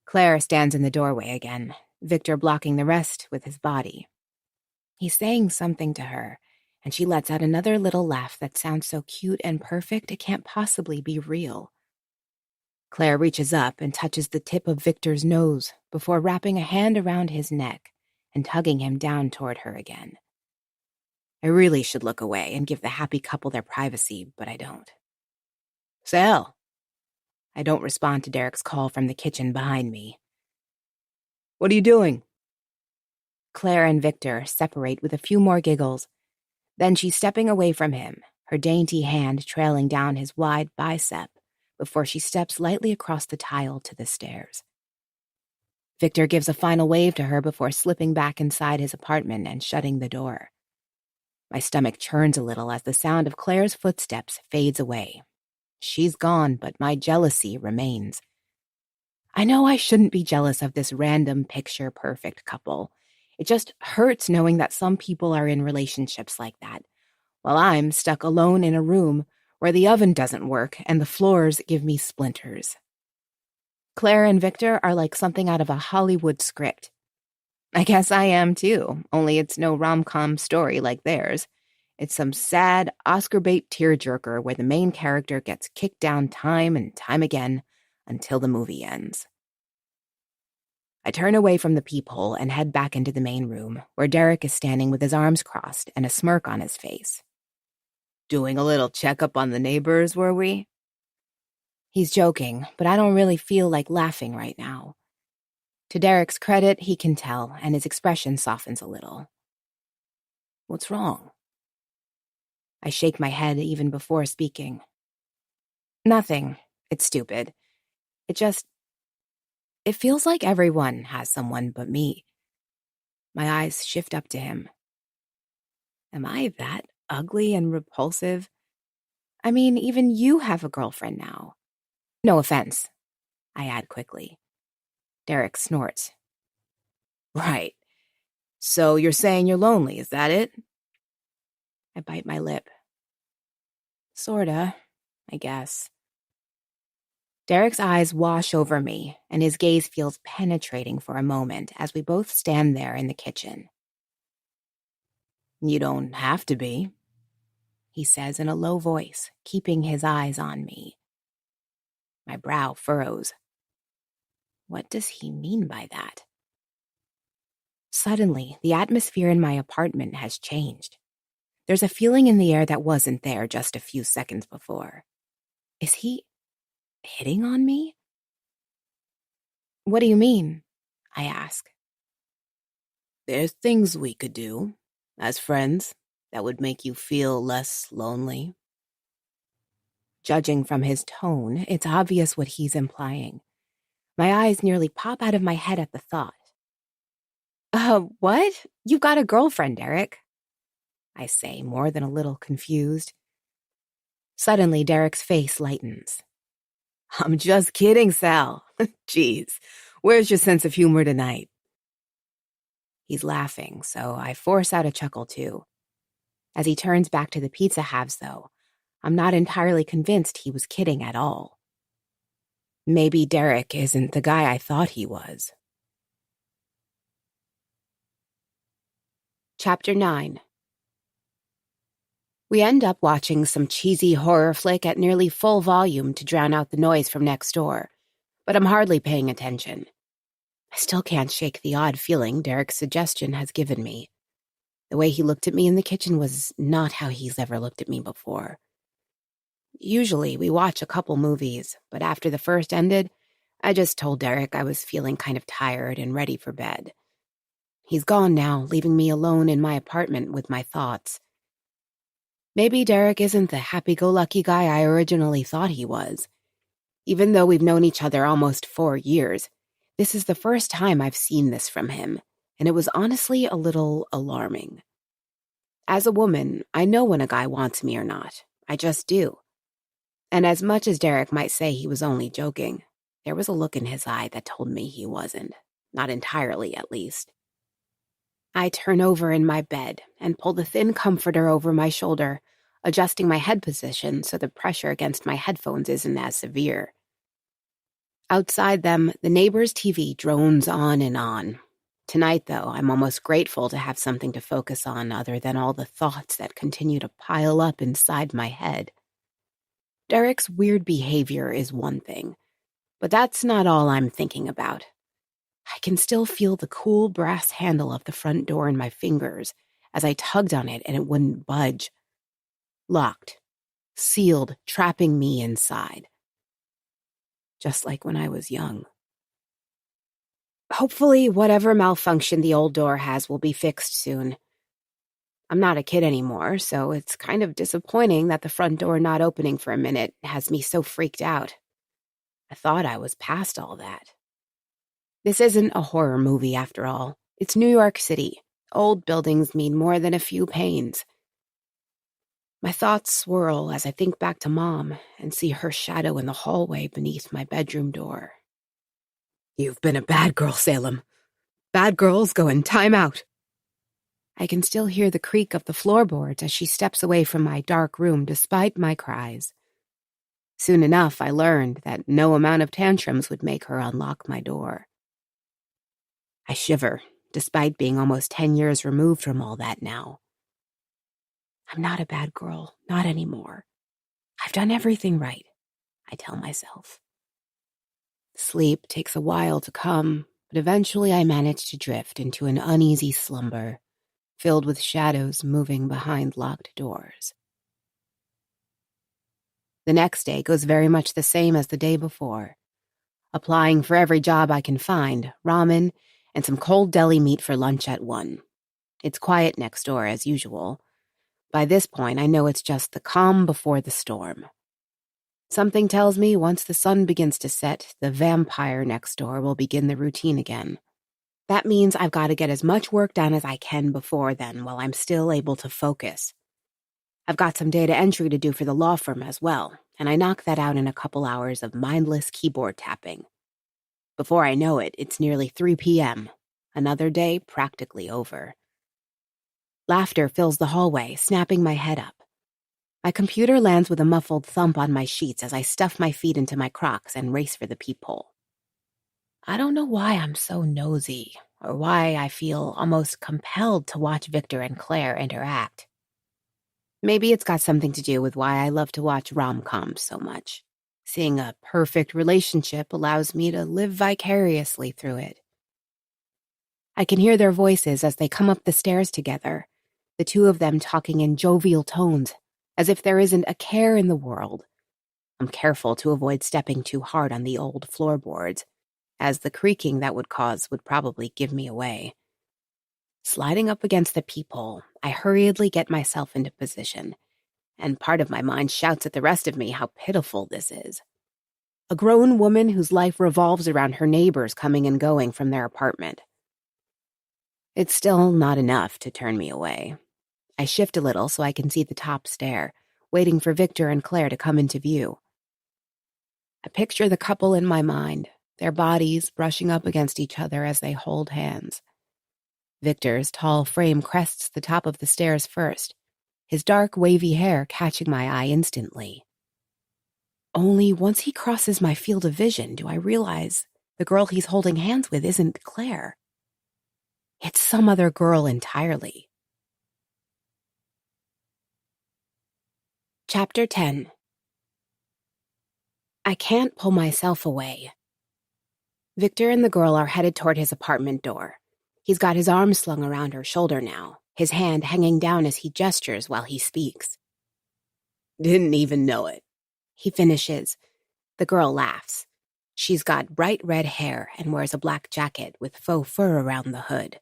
Claire stands in the doorway again, Victor blocking the rest with his body. He's saying something to her, and she lets out another little laugh that sounds so cute and perfect it can't possibly be real. Claire reaches up and touches the tip of Victor's nose before wrapping a hand around his neck and tugging him down toward her again. I really should look away and give the happy couple their privacy, but I don't. Sal. I don't respond to Derek's call from the kitchen behind me. What are you doing? Claire and Victor separate with a few more giggles. Then she's stepping away from him, her dainty hand trailing down his wide bicep before she steps lightly across the tile to the stairs. Victor gives a final wave to her before slipping back inside his apartment and shutting the door. My stomach churns a little as the sound of Claire's footsteps fades away. She's gone, but my jealousy remains. I know I shouldn't be jealous of this random picture-perfect couple. It just hurts knowing that some people are in relationships like that, while I'm stuck alone in a room where the oven doesn't work and the floors give me splinters. Claire and Victor are like something out of a Hollywood script. I guess I am too, only it's no rom-com story like theirs. It's some sad, Oscar-bait tearjerker where the main character gets kicked down time and time again until the movie ends. I turn away from the peephole and head back into the main room, where Derek is standing with his arms crossed and a smirk on his face. Doing a little checkup on the neighbors, were we? He's joking, but I don't really feel like laughing right now. To Derek's credit, he can tell, and his expression softens a little. What's wrong? I shake my head even before speaking. Nothing. It's stupid. It feels like everyone has someone but me. My eyes shift up to him. Am I that ugly and repulsive? I mean, even you have a girlfriend now. No offense, I add quickly. Derek snorts. Right. So you're saying you're lonely, is that it? I bite my lip. Sorta, I guess. Derek's eyes wash over me, and his gaze feels penetrating for a moment as we both stand there in the kitchen. You don't have to be, he says in a low voice, keeping his eyes on me. My brow furrows. What does he mean by that? Suddenly, the atmosphere in my apartment has changed. There's a feeling in the air that wasn't there just a few seconds before. Is he hitting on me? What do you mean? I ask. There's things we could do, as friends, that would make you feel less lonely. Judging from his tone, it's obvious what he's implying. My eyes nearly pop out of my head at the thought. What? You've got a girlfriend, Derek, I say, more than a little confused. Suddenly, Derek's face lightens. I'm just kidding, Sal. Jeez, where's your sense of humor tonight? He's laughing, so I force out a chuckle too. As he turns back to the pizza halves, though, I'm not entirely convinced he was kidding at all. Maybe Derek isn't the guy I thought he was. Chapter 9. We end up watching some cheesy horror flick at nearly full volume to drown out the noise from next door, but I'm hardly paying attention. I still can't shake the odd feeling Derek's suggestion has given me. The way he looked at me in the kitchen was not how he's ever looked at me before. Usually we watch a couple movies, but after the first ended, I just told Derek I was feeling kind of tired and ready for bed. He's gone now, leaving me alone in my apartment with my thoughts. Maybe Derek isn't the happy-go-lucky guy I originally thought he was. Even though we've known each other almost 4 years, this is the first time I've seen this from him, and it was honestly a little alarming. As a woman, I know when a guy wants me or not. I just do. And as much as Derek might say he was only joking, there was a look in his eye that told me he wasn't. Not entirely, at least. I turn over in my bed and pull the thin comforter over my shoulder, adjusting my head position so the pressure against my headphones isn't as severe. Outside them, the neighbor's TV drones on and on. Tonight, though, I'm almost grateful to have something to focus on other than all the thoughts that continue to pile up inside my head. Derek's weird behavior is one thing, but that's not all I'm thinking about. I can still feel the cool brass handle of the front door in my fingers as I tugged on it and it wouldn't budge. Locked, sealed, trapping me inside. Just like when I was young. Hopefully, whatever malfunction the old door has will be fixed soon. I'm not a kid anymore, so it's kind of disappointing that the front door not opening for a minute has me so freaked out. I thought I was past all that. This isn't a horror movie, after all. It's New York City. Old buildings mean more than a few panes. My thoughts swirl as I think back to Mom and see her shadow in the hallway beneath my bedroom door. You've been a bad girl, Salem. Bad girls go in timeout. I can still hear the creak of the floorboards as she steps away from my dark room despite my cries. Soon enough, I learned that no amount of tantrums would make her unlock my door. I shiver, despite being almost 10 years removed from all that now. I'm not a bad girl, not anymore. I've done everything right, I tell myself. Sleep takes a while to come, but eventually I manage to drift into an uneasy slumber, filled with shadows moving behind locked doors. The next day goes very much the same as the day before. Applying for every job I can find, ramen, and some cold deli meat for lunch at 1. It's quiet next door as usual. By this point, I know it's just the calm before the storm. Something tells me once the sun begins to set, the vampire next door will begin the routine again. That means I've got to get as much work done as I can before then while I'm still able to focus. I've got some data entry to do for the law firm as well, and I knock that out in a couple hours of mindless keyboard tapping. Before I know it, it's nearly 3 p.m., another day practically over. Laughter fills the hallway, snapping my head up. My computer lands with a muffled thump on my sheets as I stuff my feet into my Crocs and race for the peephole. I don't know why I'm so nosy, or why I feel almost compelled to watch Victor and Claire interact. Maybe it's got something to do with why I love to watch rom-coms so much. Seeing a perfect relationship allows me to live vicariously through it. I can hear their voices as they come up the stairs together, the two of them talking in jovial tones, as if there isn't a care in the world. I'm careful to avoid stepping too hard on the old floorboards, as the creaking that would cause would probably give me away. Sliding up against the peephole, I hurriedly get myself into position, and part of my mind shouts at the rest of me how pitiful this is. A grown woman whose life revolves around her neighbors coming and going from their apartment. It's still not enough to turn me away. I shift a little so I can see the top stair, waiting for Victor and Claire to come into view. I picture the couple in my mind, their bodies brushing up against each other as they hold hands. Victor's tall frame crests the top of the stairs first, his dark, wavy hair catching my eye instantly. Only once he crosses my field of vision do I realize the girl he's holding hands with isn't Claire. It's some other girl entirely. Chapter 10. I can't pull myself away. Victor and the girl are headed toward his apartment door. He's got his arm slung around her shoulder now, his hand hanging down as he gestures while he speaks. Didn't even know it. He finishes. The girl laughs. She's got bright red hair and wears a black jacket with faux fur around the hood.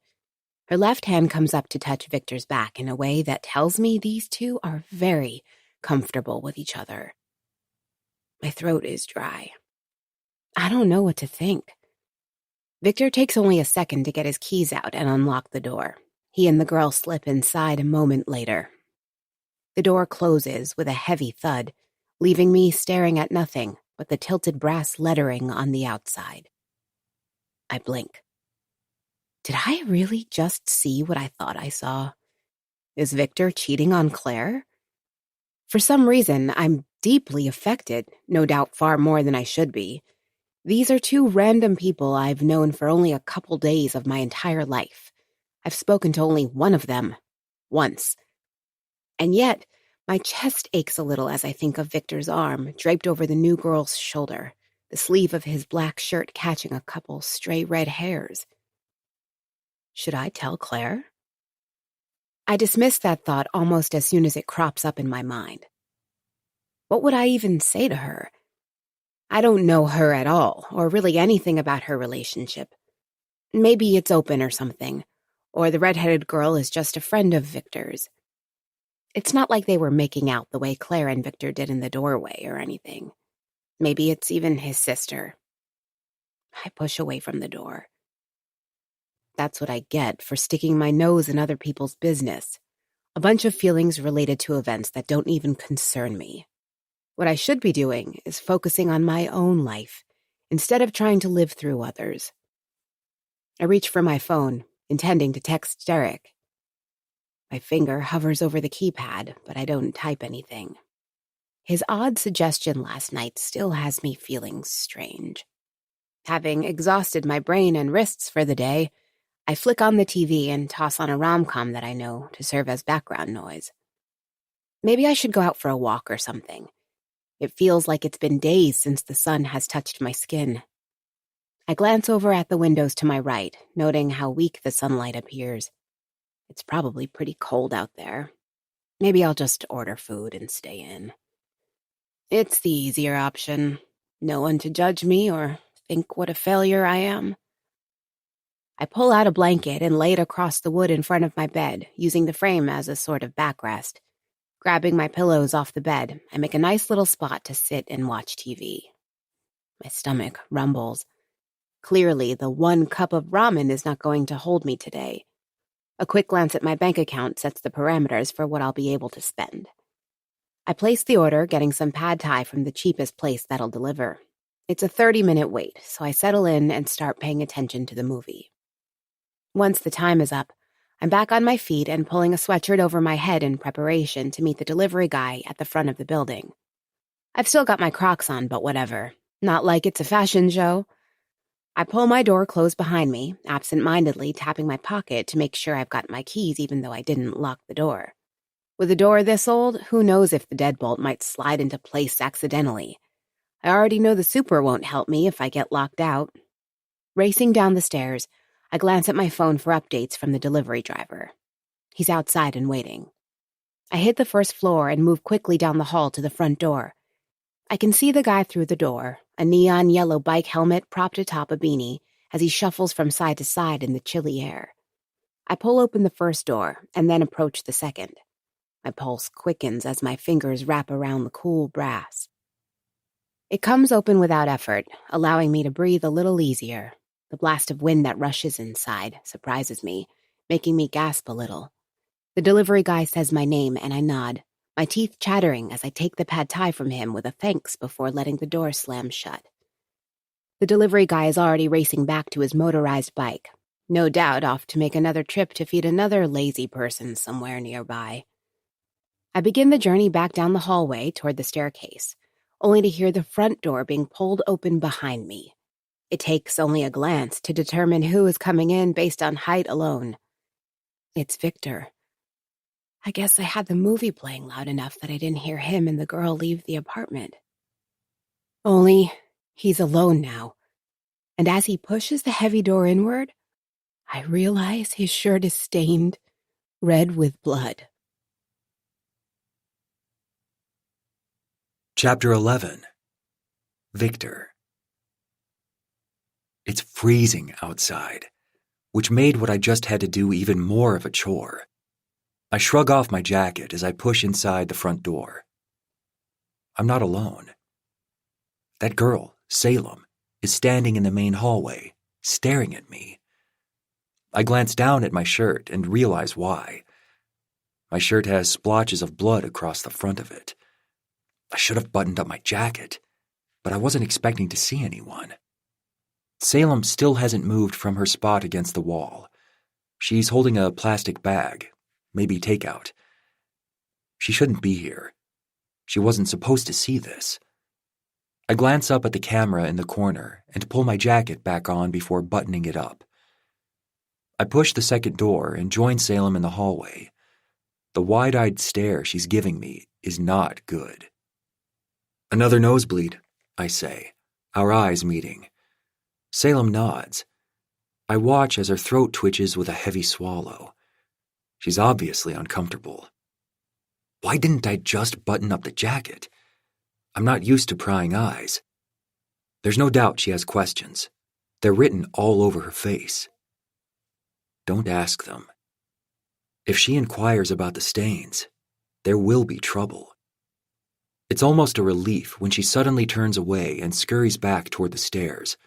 Her left hand comes up to touch Victor's back in a way that tells me these two are very comfortable with each other. My throat is dry. I don't know what to think. Victor takes only a second to get his keys out and unlock the door. He and the girl slip inside a moment later. The door closes with a heavy thud, leaving me staring at nothing but the tilted brass lettering on the outside. I blink. Did I really just see what I thought I saw? Is Victor cheating on Claire? For some reason, I'm deeply affected, no doubt far more than I should be. These are two random people I've known for only a couple days of my entire life. I've spoken to only one of them, once. And yet, my chest aches a little as I think of Victor's arm draped over the new girl's shoulder, the sleeve of his black shirt catching a couple stray red hairs. Should I tell Claire? I dismiss that thought almost as soon as it crops up in my mind. What would I even say to her? I don't know her at all, or really anything about her relationship. Maybe it's open or something, or the redheaded girl is just a friend of Victor's. It's not like they were making out the way Claire and Victor did in the doorway or anything. Maybe it's even his sister. I push away from the door. That's what I get for sticking my nose in other people's business. A bunch of feelings related to events that don't even concern me. What I should be doing is focusing on my own life, instead of trying to live through others. I reach for my phone, intending to text Derek. My finger hovers over the keypad, but I don't type anything. His odd suggestion last night still has me feeling strange. Having exhausted my brain and wrists for the day, I flick on the TV and toss on a rom-com that I know to serve as background noise. Maybe I should go out for a walk or something. It feels like it's been days since the sun has touched my skin. I glance over at the windows to my right, noting how weak the sunlight appears. It's probably pretty cold out there. Maybe I'll just order food and stay in. It's the easier option. No one to judge me or think what a failure I am. I pull out a blanket and lay it across the wood in front of my bed, using the frame as a sort of backrest. Grabbing my pillows off the bed, I make a nice little spot to sit and watch TV. My stomach rumbles. Clearly, the 1 cup of ramen is not going to hold me today. A quick glance at my bank account sets the parameters for what I'll be able to spend. I place the order, getting some pad thai from the cheapest place that'll deliver. It's a 30-minute wait, so I settle in and start paying attention to the movie. Once the time is up, I'm back on my feet and pulling a sweatshirt over my head in preparation to meet the delivery guy at the front of the building. I've still got my Crocs on, but whatever. Not like it's a fashion show. I pull my door closed behind me, absent-mindedly tapping my pocket to make sure I've got my keys even though I didn't lock the door. With a door this old, who knows if the deadbolt might slide into place accidentally. I already know the super won't help me if I get locked out. Racing down the stairs, I glance at my phone for updates from the delivery driver. He's outside and waiting. I hit the first floor and move quickly down the hall to the front door. I can see the guy through the door, a neon yellow bike helmet propped atop a beanie, as he shuffles from side to side in the chilly air. I pull open the first door and then approach the second. My pulse quickens as my fingers wrap around the cool brass. It comes open without effort, allowing me to breathe a little easier. The blast of wind that rushes inside surprises me, making me gasp a little. The delivery guy says my name, and I nod, my teeth chattering as I take the pad thai from him with a thanks before letting the door slam shut. The delivery guy is already racing back to his motorized bike, no doubt off to make another trip to feed another lazy person somewhere nearby. I begin the journey back down the hallway toward the staircase, only to hear the front door being pulled open behind me. It takes only a glance to determine who is coming in based on height alone. It's Victor. I guess I had the movie playing loud enough that I didn't hear him and the girl leave the apartment. Only, he's alone now, and as he pushes the heavy door inward, I realize his shirt is stained red with blood. Chapter 11. Victor. It's freezing outside, which made what I just had to do even more of a chore. I shrug off my jacket as I push inside the front door. I'm not alone. That girl, Salem, is standing in the main hallway, staring at me. I glance down at my shirt and realize why. My shirt has splotches of blood across the front of it. I should have buttoned up my jacket, but I wasn't expecting to see anyone. Salem still hasn't moved from her spot against the wall. She's holding a plastic bag, maybe takeout. She shouldn't be here. She wasn't supposed to see this. I glance up at the camera in the corner and pull my jacket back on before buttoning it up. I push the second door and join Salem in the hallway. The wide-eyed stare she's giving me is not good. Another nosebleed, I say, our eyes meeting. Salem nods. I watch as her throat twitches with a heavy swallow. She's obviously uncomfortable. Why didn't I just button up the jacket? I'm not used to prying eyes. There's no doubt she has questions. They're written all over her face. Don't ask them. If she inquires about the stains, there will be trouble. It's almost a relief when she suddenly turns away and scurries back toward the stairs,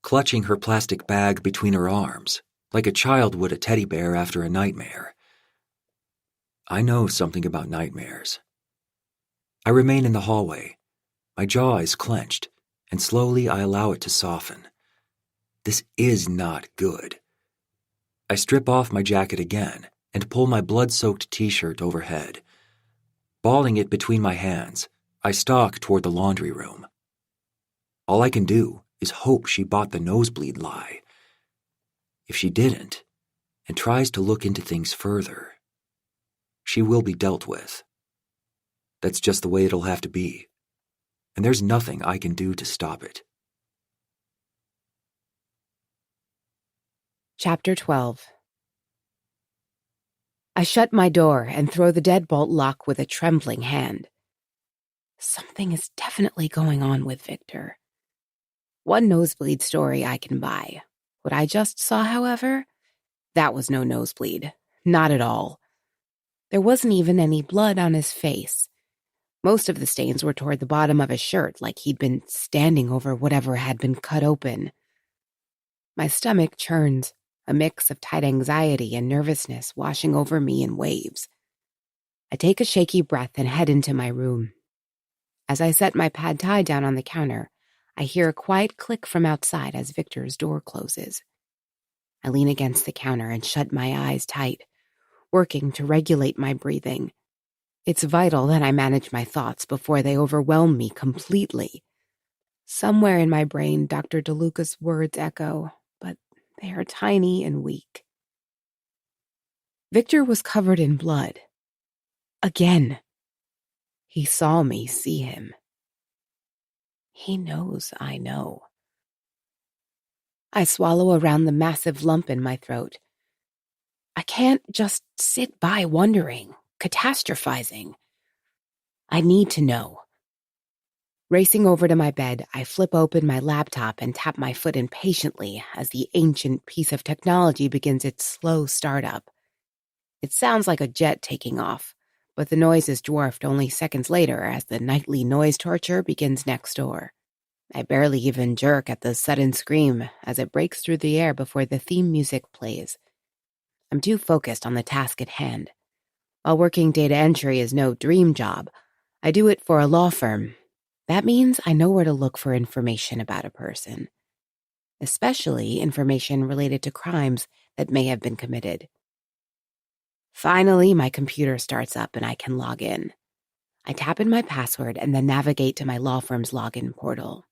clutching her plastic bag between her arms, like a child would a teddy bear after a nightmare. I know something about nightmares. I remain in the hallway. My jaw is clenched, and slowly I allow it to soften. This is not good. I strip off my jacket again and pull my blood-soaked t-shirt overhead. Balling it between my hands, I stalk toward the laundry room. All I can do is hope she bought the nosebleed lie. If she didn't, and tries to look into things further, she will be dealt with. That's just the way it'll have to be, and there's nothing I can do to stop it. Chapter 12. I shut my door and throw the deadbolt lock with a trembling hand. Something is definitely going on with Victor. One nosebleed story I can buy. What I just saw, however, that was no nosebleed. Not at all. There wasn't even any blood on his face. Most of the stains were toward the bottom of his shirt, like he'd been standing over whatever had been cut open. My stomach churns, a mix of tight anxiety and nervousness washing over me in waves. I take a shaky breath and head into my room. As I set my pad thai down on the counter, I hear a quiet click from outside as Victor's door closes. I lean against the counter and shut my eyes tight, working to regulate my breathing. It's vital that I manage my thoughts before they overwhelm me completely. Somewhere in my brain, Dr. DeLuca's words echo, but they are tiny and weak. Victor was covered in blood. Again. He saw me see him. He knows I know. I swallow around the massive lump in my throat. I can't just sit by wondering, catastrophizing. I need to know. Racing over to my bed, I flip open my laptop and tap my foot impatiently as the ancient piece of technology begins its slow startup. It sounds like a jet taking off, but the noise is dwarfed only seconds later as the nightly noise torture begins next door. I barely even jerk at the sudden scream as it breaks through the air before the theme music plays. I'm too focused on the task at hand. While working data entry is no dream job, I do it for a law firm. That means I know where to look for information about a person, especially information related to crimes that may have been committed. Finally, my computer starts up and I can log in. I tap in my password and then navigate to my law firm's login portal.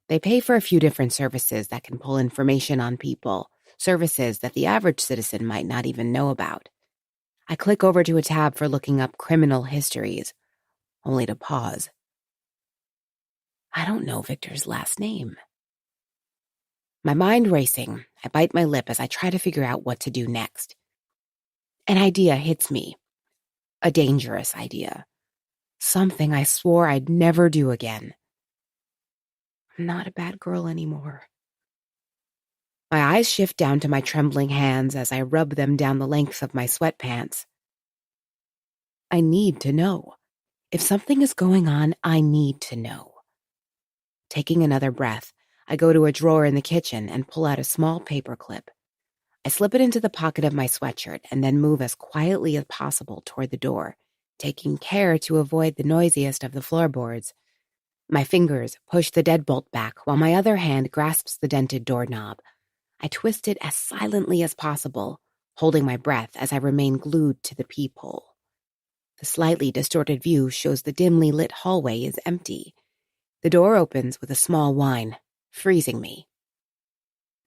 They pay for a few different services that can pull information on people, services that the average citizen might not even know about. I click over to a tab for looking up criminal histories, only to pause. I don't know Victor's last name. My mind racing, I bite my lip as I try to figure out what to do next. An idea hits me. A dangerous idea. Something I swore I'd never do again. I'm not a bad girl anymore. My eyes shift down to my trembling hands as I rub them down the length of my sweatpants. I need to know. If something is going on, I need to know. Taking another breath, I go to a drawer in the kitchen and pull out a small paper clip. I slip it into the pocket of my sweatshirt and then move as quietly as possible toward the door, taking care to avoid the noisiest of the floorboards. My fingers push the deadbolt back while my other hand grasps the dented doorknob. I twist it as silently as possible, holding my breath as I remain glued to the peephole. The slightly distorted view shows the dimly lit hallway is empty. The door opens with a small whine, freezing me.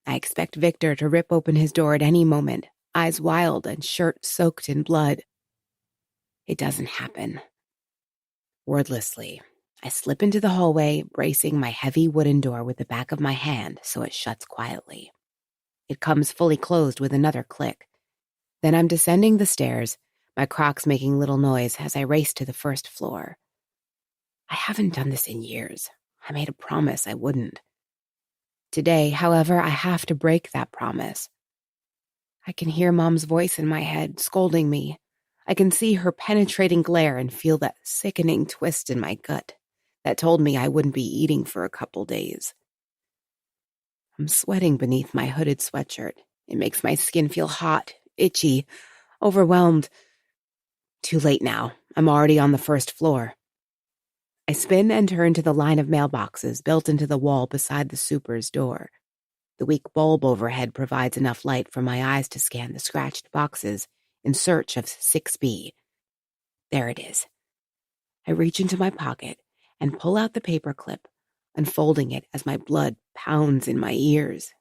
I expect Victor to rip open his door at any moment, eyes wild and shirt soaked in blood. It doesn't happen. Wordlessly, I slip into the hallway, bracing my heavy wooden door with the back of my hand so it shuts quietly. It comes fully closed with another click. Then I'm descending the stairs, my Crocs making little noise as I race to the first floor. I haven't done this in years. I made a promise I wouldn't. Today, however, I have to break that promise. I can hear Mom's voice in my head, scolding me. I can see her penetrating glare and feel that sickening twist in my gut that told me I wouldn't be eating for a couple days. I'm sweating beneath my hooded sweatshirt. It makes my skin feel hot, itchy, overwhelmed. Too late now. I'm already on the first floor. I spin and turn to the line of mailboxes built into the wall beside the super's door. The weak bulb overhead provides enough light for my eyes to scan the scratched boxes in search of 6B. There it is. I reach into my pocket and pull out the paperclip, unfolding it as my blood pounds in my ears.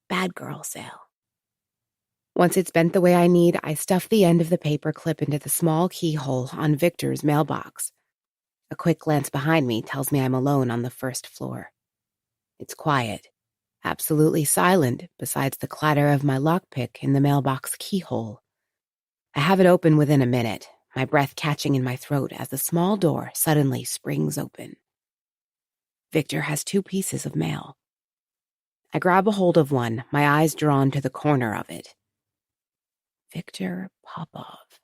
Bad girl sale. Once it's bent the way I need, I stuff the end of the paperclip into the small keyhole on Victor's mailbox. A quick glance behind me tells me I'm alone on the first floor. It's quiet, absolutely silent besides the clatter of my lockpick in the mailbox keyhole. I have it open within a minute, my breath catching in my throat as the small door suddenly springs open. Victor has 2 pieces of mail. I grab a hold of one, my eyes drawn to the corner of it. Victor Popov.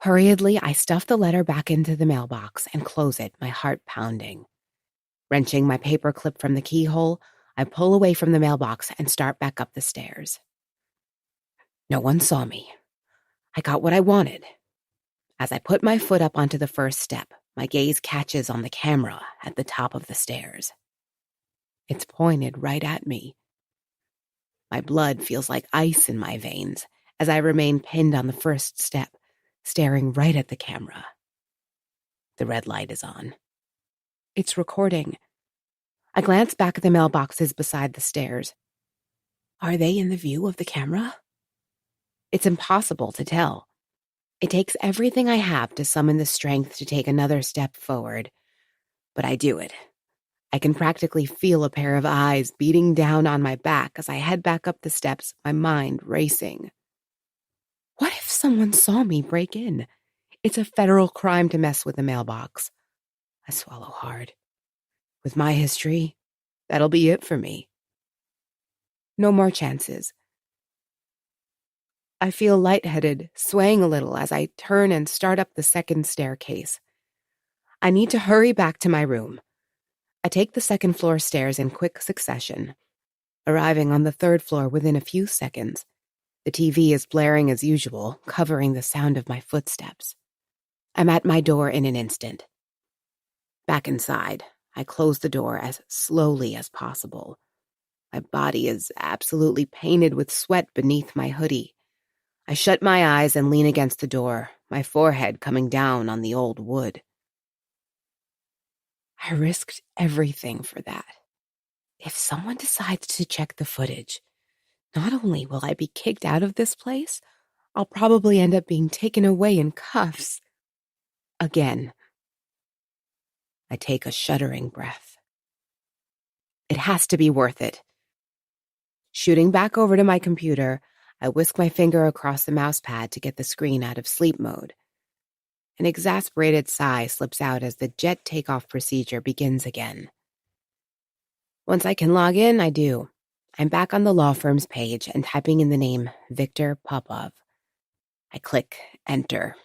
Hurriedly, I stuff the letter back into the mailbox and close it, my heart pounding. Wrenching my paperclip from the keyhole, I pull away from the mailbox and start back up the stairs. No one saw me. I got what I wanted. As I put my foot up onto the first step, my gaze catches on the camera at the top of the stairs. It's pointed right at me. My blood feels like ice in my veins as I remain pinned on the first step, staring right at the camera. The red light is on. It's recording. I glance back at the mailboxes beside the stairs. Are they in the view of the camera? It's impossible to tell. It takes everything I have to summon the strength to take another step forward. But I do it. I can practically feel a pair of eyes beating down on my back as I head back up the steps, my mind racing. What if someone saw me break in? It's a federal crime to mess with the mailbox. I swallow hard. With my history, that'll be it for me. No more chances. I feel lightheaded, swaying a little as I turn and start up the second staircase. I need to hurry back to my room. I take the second floor stairs in quick succession, arriving on the third floor within a few seconds. The TV is blaring as usual, covering the sound of my footsteps. I'm at my door in an instant. Back inside, I close the door as slowly as possible. My body is absolutely painted with sweat beneath my hoodie. I shut my eyes and lean against the door, my forehead coming down on the old wood. I risked everything for that. If someone decides to check the footage, not only will I be kicked out of this place, I'll probably end up being taken away in cuffs. Again. I take a shuddering breath. It has to be worth it. Shooting back over to my computer, I whisk my finger across the mouse pad to get the screen out of sleep mode. An exasperated sigh slips out as the jet takeoff procedure begins again. Once I can log in, I do. I'm back on the law firm's page and typing in the name Victor Popov. I click enter.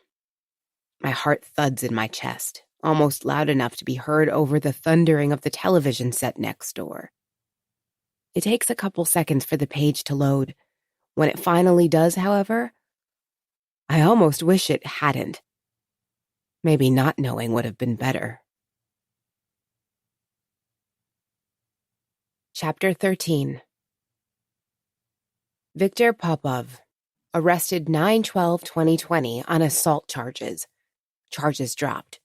My heart thuds in my chest, almost loud enough to be heard over the thundering of the television set next door. It takes a couple seconds for the page to load. When it finally does, however, I almost wish it hadn't. Maybe not knowing would have been better. Chapter 13. Victor Popov, arrested 9/12/2020 on assault charges. Charges dropped.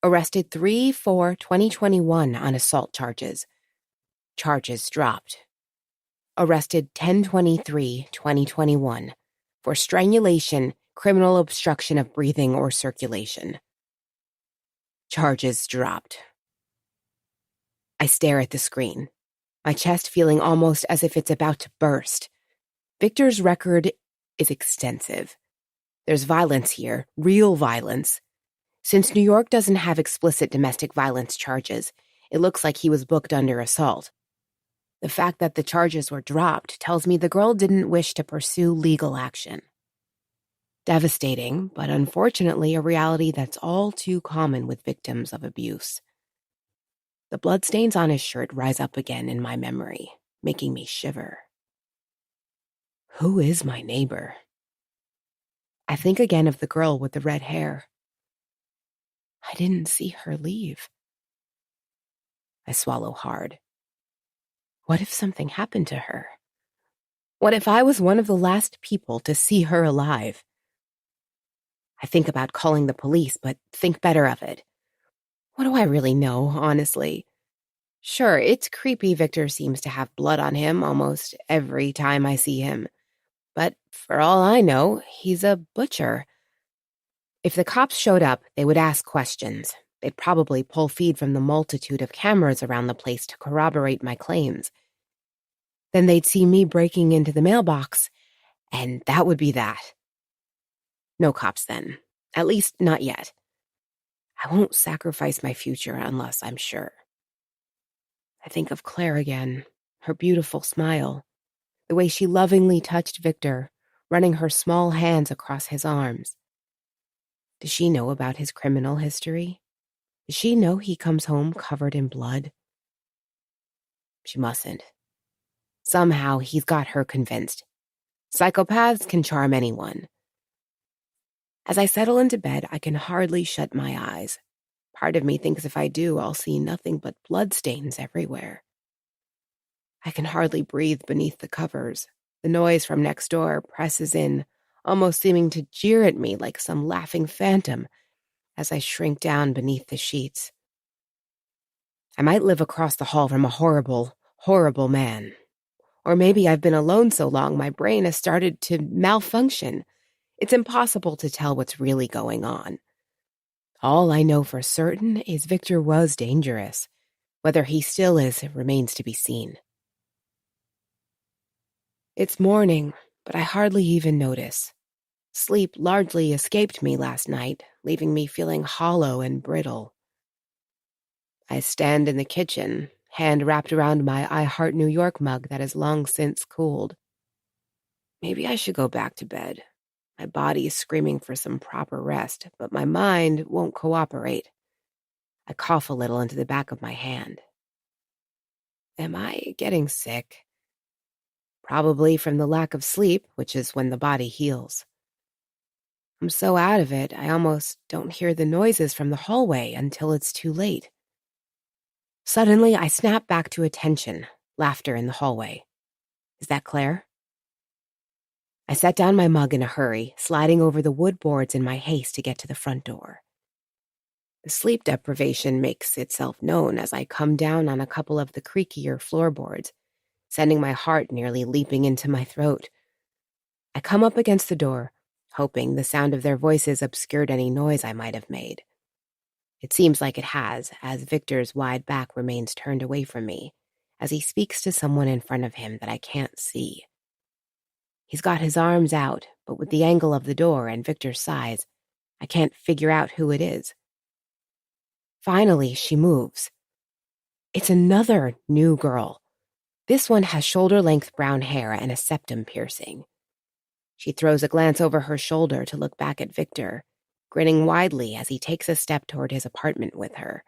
Arrested 3/4/2021 on assault charges. Charges dropped. Arrested 10/23/2021 for strangulation, criminal obstruction of breathing or circulation. Charges dropped. I stare at the screen, my chest feeling almost as if it's about to burst. Victor's record is extensive. There's violence here, real violence. Since New York doesn't have explicit domestic violence charges, it looks like he was booked under assault. The fact that the charges were dropped tells me the girl didn't wish to pursue legal action. Devastating, but unfortunately a reality that's all too common with victims of abuse. The bloodstains on his shirt rise up again in my memory, making me shiver. Who is my neighbor? I think again of the girl with the red hair. I didn't see her leave. I swallow hard. What if something happened to her? What if I was one of the last people to see her alive? I think about calling the police, but think better of it. What do I really know, honestly? Sure, it's creepy Victor seems to have blood on him almost every time I see him. But for all I know, he's a butcher. If the cops showed up, they would ask questions. They'd probably pull feed from the multitude of cameras around the place to corroborate my claims. Then they'd see me breaking into the mailbox, and that would be that. No cops then. At least not yet. I won't sacrifice my future unless I'm sure. I think of Claire again, her beautiful smile, the way she lovingly touched Victor, running her small hands across his arms. Does she know about his criminal history? Does she know he comes home covered in blood? She mustn't. Somehow he's got her convinced. Psychopaths can charm anyone. As I settle into bed, I can hardly shut my eyes. Part of me thinks if I do, I'll see nothing but bloodstains everywhere. I can hardly breathe beneath the covers. The noise from next door presses in, almost seeming to jeer at me like some laughing phantom as I shrink down beneath the sheets. I might live across the hall from a horrible, horrible man. Or maybe I've been alone so long my brain has started to malfunction. It's impossible to tell what's really going on. All I know for certain is Victor was dangerous. Whether he still is, it remains to be seen. It's morning, but I hardly even notice. Sleep largely escaped me last night, leaving me feeling hollow and brittle. I stand in the kitchen, hand wrapped around my I Heart New York mug that has long since cooled. Maybe I should go back to bed. My body is screaming for some proper rest, but my mind won't cooperate. I cough a little into the back of my hand. Am I getting sick? Probably from the lack of sleep, which is when the body heals. I'm so out of it, I almost don't hear the noises from the hallway until it's too late. Suddenly, I snap back to attention, laughter in the hallway. Is that Claire? I set down my mug in a hurry, sliding over the wood boards in my haste to get to the front door. The sleep deprivation makes itself known as I come down on a couple of the creakier floorboards, sending my heart nearly leaping into my throat. I come up against the door, hoping the sound of their voices obscured any noise I might have made. It seems like it has, as Victor's wide back remains turned away from me, as he speaks to someone in front of him that I can't see. He's got his arms out, but with the angle of the door and Victor's size, I can't figure out who it is. Finally, she moves. It's another new girl. This one has shoulder-length brown hair and a septum piercing. She throws a glance over her shoulder to look back at Victor, grinning widely as he takes a step toward his apartment with her.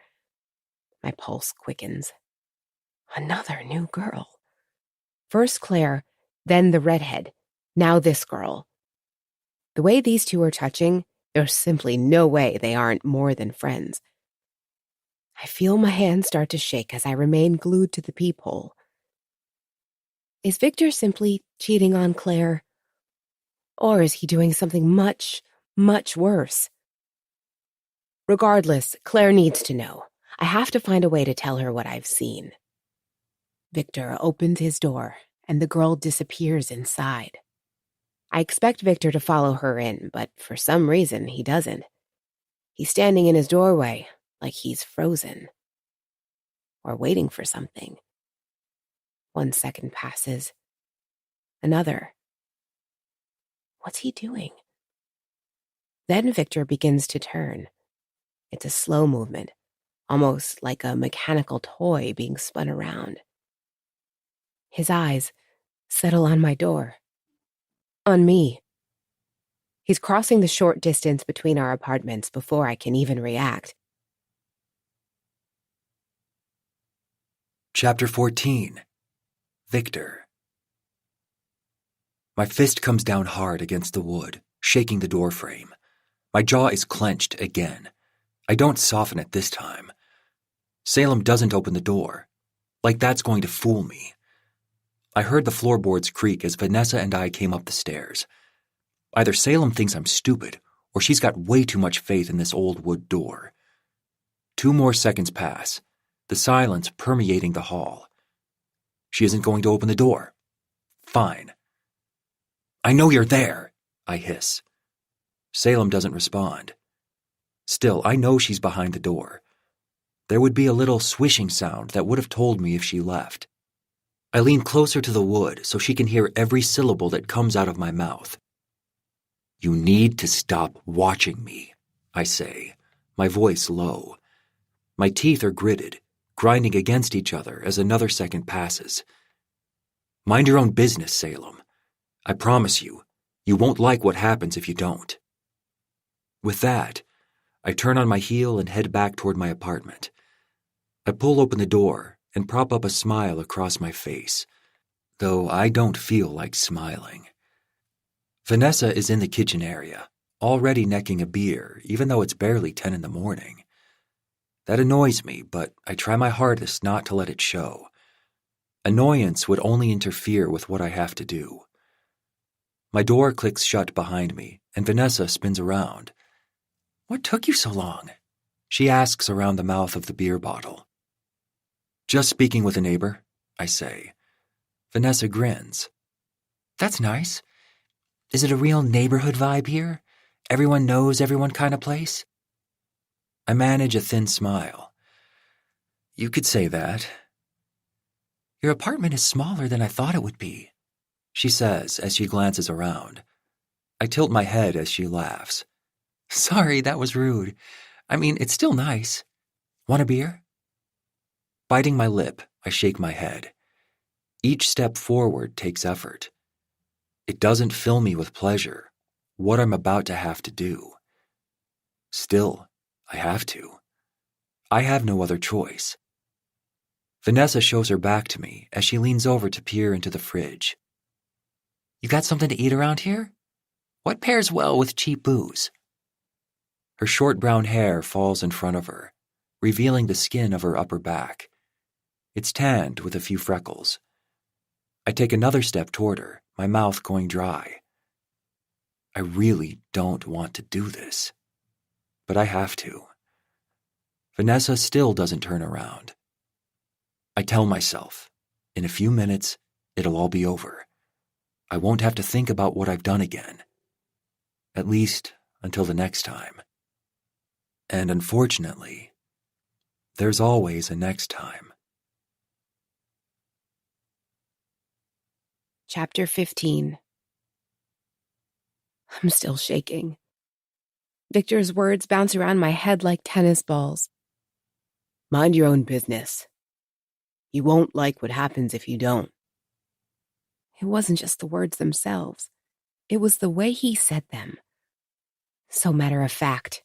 My pulse quickens. Another new girl. First Claire, then the redhead, now this girl. The way these two are touching, there's simply no way they aren't more than friends. I feel my hands start to shake as I remain glued to the peephole. Is Victor simply cheating on Claire? Or is he doing something much, much worse? Regardless, Claire needs to know. I have to find a way to tell her what I've seen. Victor opens his door, and the girl disappears inside. I expect Victor to follow her in, but for some reason he doesn't. He's standing in his doorway, like he's frozen. Or waiting for something. 1 second passes. Another. What's he doing? Then Victor begins to turn. It's a slow movement, almost like a mechanical toy being spun around. His eyes settle on my door. On me. He's crossing the short distance between our apartments before I can even react. Chapter 14. Victor. My fist comes down hard against the wood, shaking the door frame. My jaw is clenched again. I don't soften it this time. Salem doesn't open the door. Like that's going to fool me. I heard the floorboards creak as Vanessa and I came up the stairs. Either Salem thinks I'm stupid, or she's got way too much faith in this old wood door. 2 more seconds pass, the silence permeating the hall. She isn't going to open the door. Fine. I know you're there, I hiss. Salem doesn't respond. Still, I know she's behind the door. There would be a little swishing sound that would have told me if she left. I lean closer to the wood so she can hear every syllable that comes out of my mouth. You need to stop watching me, I say, my voice low. My teeth are gritted, grinding against each other as another second passes. Mind your own business, Salem. I promise you, you won't like what happens if you don't. With that, I turn on my heel and head back toward my apartment. I pull open the door and prop up a smile across my face, though I don't feel like smiling. Vanessa is in the kitchen area, already necking a beer, even though it's barely 10 in the morning. That annoys me, but I try my hardest not to let it show. Annoyance would only interfere with what I have to do. My door clicks shut behind me, and Vanessa spins around. What took you so long? She asks around the mouth of the beer bottle. Just speaking with a neighbor, I say. Vanessa grins. That's nice. Is it a real neighborhood vibe here? Everyone knows everyone kind of place? I manage a thin smile. You could say that. Your apartment is smaller than I thought it would be, she says as she glances around. I tilt my head as she laughs. Sorry, that was rude. I mean, it's still nice. Want a beer? Biting my lip, I shake my head. Each step forward takes effort. It doesn't fill me with pleasure, what I'm about to have to do. Still, I have to. I have no other choice. Vanessa shows her back to me as she leans over to peer into the fridge. You got something to eat around here? What pairs well with cheap booze? Her short brown hair falls in front of her, revealing the skin of her upper back. It's tanned with a few freckles. I take another step toward her, my mouth going dry. I really don't want to do this, but I have to. Vanessa still doesn't turn around. I tell myself, in a few minutes, it'll all be over. I won't have to think about what I've done again. At least until the next time. And unfortunately, there's always a next time. Chapter 15. I'm still shaking. Victor's words bounce around my head like tennis balls. Mind your own business. You won't like what happens if you don't. It wasn't just the words themselves. It was the way he said them. So matter of fact,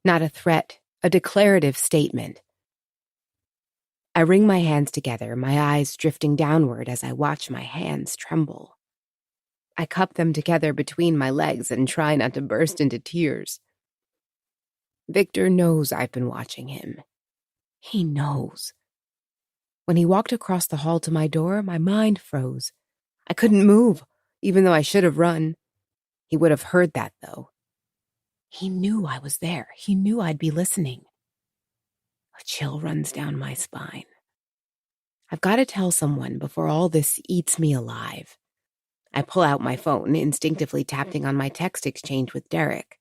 not a threat, a declarative statement. I wring my hands together, my eyes drifting downward as I watch my hands tremble. I cup them together between my legs and try not to burst into tears. Victor knows I've been watching him. He knows. When he walked across the hall to my door, my mind froze. I couldn't move, even though I should have run. He would have heard that, though. He knew I was there. He knew I'd be listening. A chill runs down my spine. I've got to tell someone before all this eats me alive. I pull out my phone, instinctively tapping on my text exchange with Derek.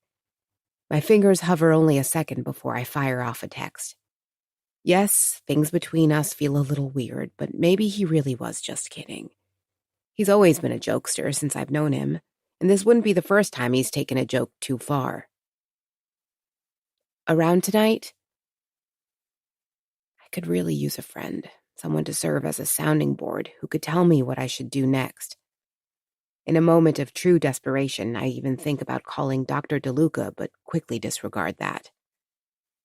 My fingers hover only a second before I fire off a text. Yes, things between us feel a little weird, but maybe he really was just kidding. He's always been a jokester since I've known him, and this wouldn't be the first time he's taken a joke too far. Around tonight? I could really use a friend, someone to serve as a sounding board who could tell me what I should do next. In a moment of true desperation, I even think about calling Dr. DeLuca, but quickly disregard that.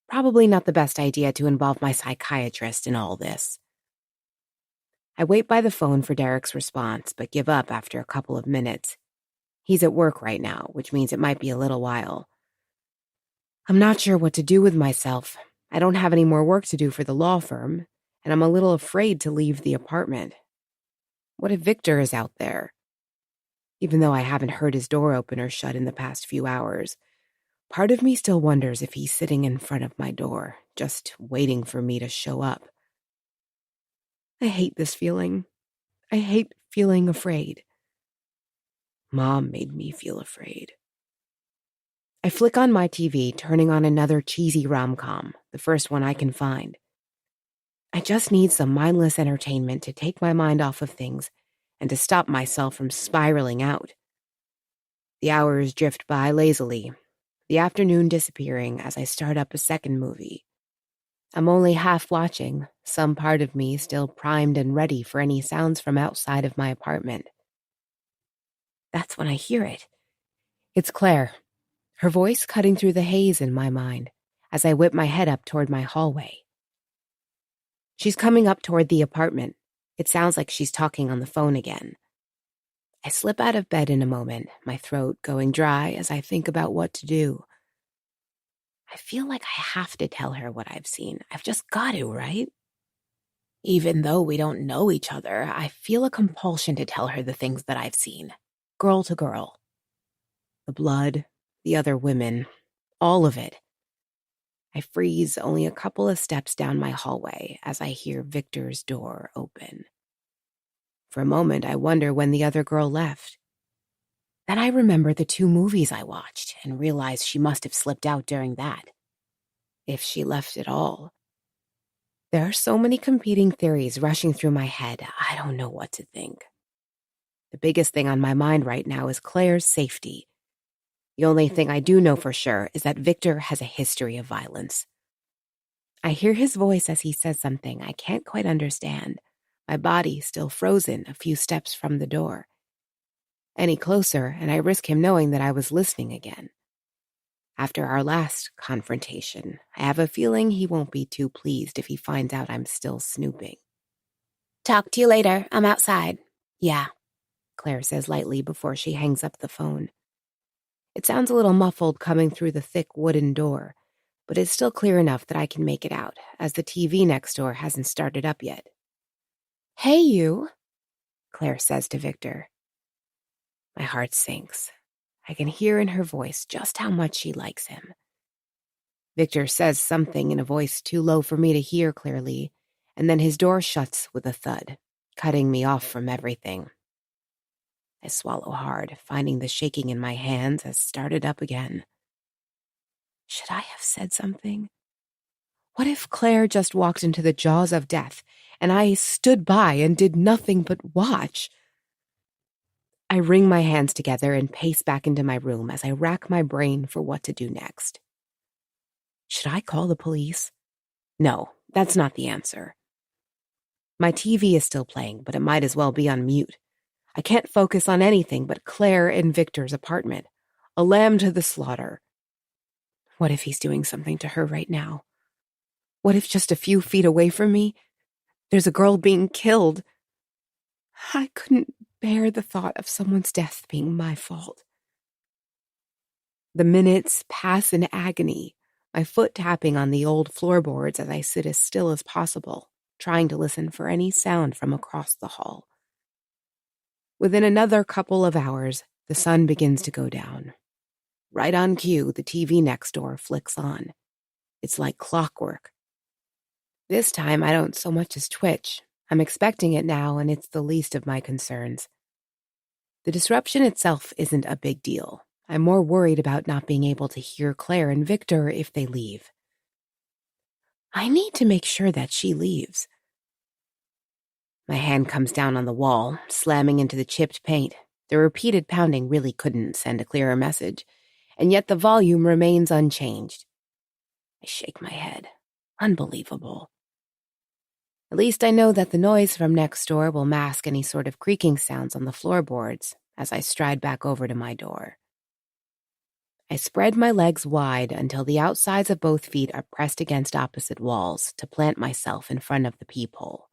Probably not the best idea to involve my psychiatrist in all this. I wait by the phone for Derek's response, but give up after a couple of minutes. He's at work right now, which means it might be a little while. I'm not sure what to do with myself. I don't have any more work to do for the law firm, and I'm a little afraid to leave the apartment. What if Victor is out there? Even though I haven't heard his door open or shut in the past few hours, part of me still wonders if he's sitting in front of my door, just waiting for me to show up. I hate this feeling. I hate feeling afraid. Mom made me feel afraid. I flick on my TV, turning on another cheesy rom-com, the first one I can find. I just need some mindless entertainment to take my mind off of things and to stop myself from spiraling out. The hours drift by lazily, the afternoon disappearing as I start up a second movie. I'm only half watching, some part of me still primed and ready for any sounds from outside of my apartment. That's when I hear it. It's Claire, her voice cutting through the haze in my mind as I whip my head up toward my hallway. She's coming up toward the apartment. It sounds like she's talking on the phone again. I slip out of bed in a moment, my throat going dry as I think about what to do. I feel like I have to tell her what I've seen. I've just got to, right? Even though we don't know each other, I feel a compulsion to tell her the things that I've seen, girl to girl. The blood, the other women, all of it. I freeze only a couple of steps down my hallway as I hear Victor's door open. For a moment, I wonder when the other girl left. Then I remember the 2 movies I watched and realize she must have slipped out during that. If she left at all. There are so many competing theories rushing through my head, I don't know what to think. The biggest thing on my mind right now is Claire's safety. The only thing I do know for sure is that Victor has a history of violence. I hear his voice as he says something I can't quite understand, my body still frozen a few steps from the door. Any closer, and I risk him knowing that I was listening again. After our last confrontation, I have a feeling he won't be too pleased if he finds out I'm still snooping. Talk to you later. I'm outside. Yeah, Claire says lightly before she hangs up the phone. It sounds a little muffled coming through the thick wooden door, but it's still clear enough that I can make it out, as the TV next door hasn't started up yet. Hey, you, Claire says to Victor. My heart sinks. I can hear in her voice just how much she likes him. Victor says something in a voice too low for me to hear clearly, and then his door shuts with a thud, cutting me off from everything. I swallow hard, finding the shaking in my hands has started up again. Should I have said something? What if Claire just walked into the jaws of death, and I stood by and did nothing but watch? I wring my hands together and pace back into my room as I rack my brain for what to do next. Should I call the police? No, that's not the answer. My TV is still playing, but it might as well be on mute. I can't focus on anything but Claire and Victor's apartment. A lamb to the slaughter. What if he's doing something to her right now? What if just a few feet away from me, there's a girl being killed? I couldn't bear the thought of someone's death being my fault. The minutes pass in agony, my foot tapping on the old floorboards as I sit as still as possible, trying to listen for any sound from across the hall. Within another couple of hours, the sun begins to go down. Right on cue, the TV next door flicks on. It's like clockwork. This time, I don't so much as twitch. I'm expecting it now, and it's the least of my concerns. The disruption itself isn't a big deal. I'm more worried about not being able to hear Claire and Victor if they leave. I need to make sure that she leaves. My hand comes down on the wall, slamming into the chipped paint. The repeated pounding really couldn't send a clearer message, and yet the volume remains unchanged. I shake my head. Unbelievable. At least I know that the noise from next door will mask any sort of creaking sounds on the floorboards as I stride back over to my door. I spread my legs wide until the outsides of both feet are pressed against opposite walls to plant myself in front of the peephole.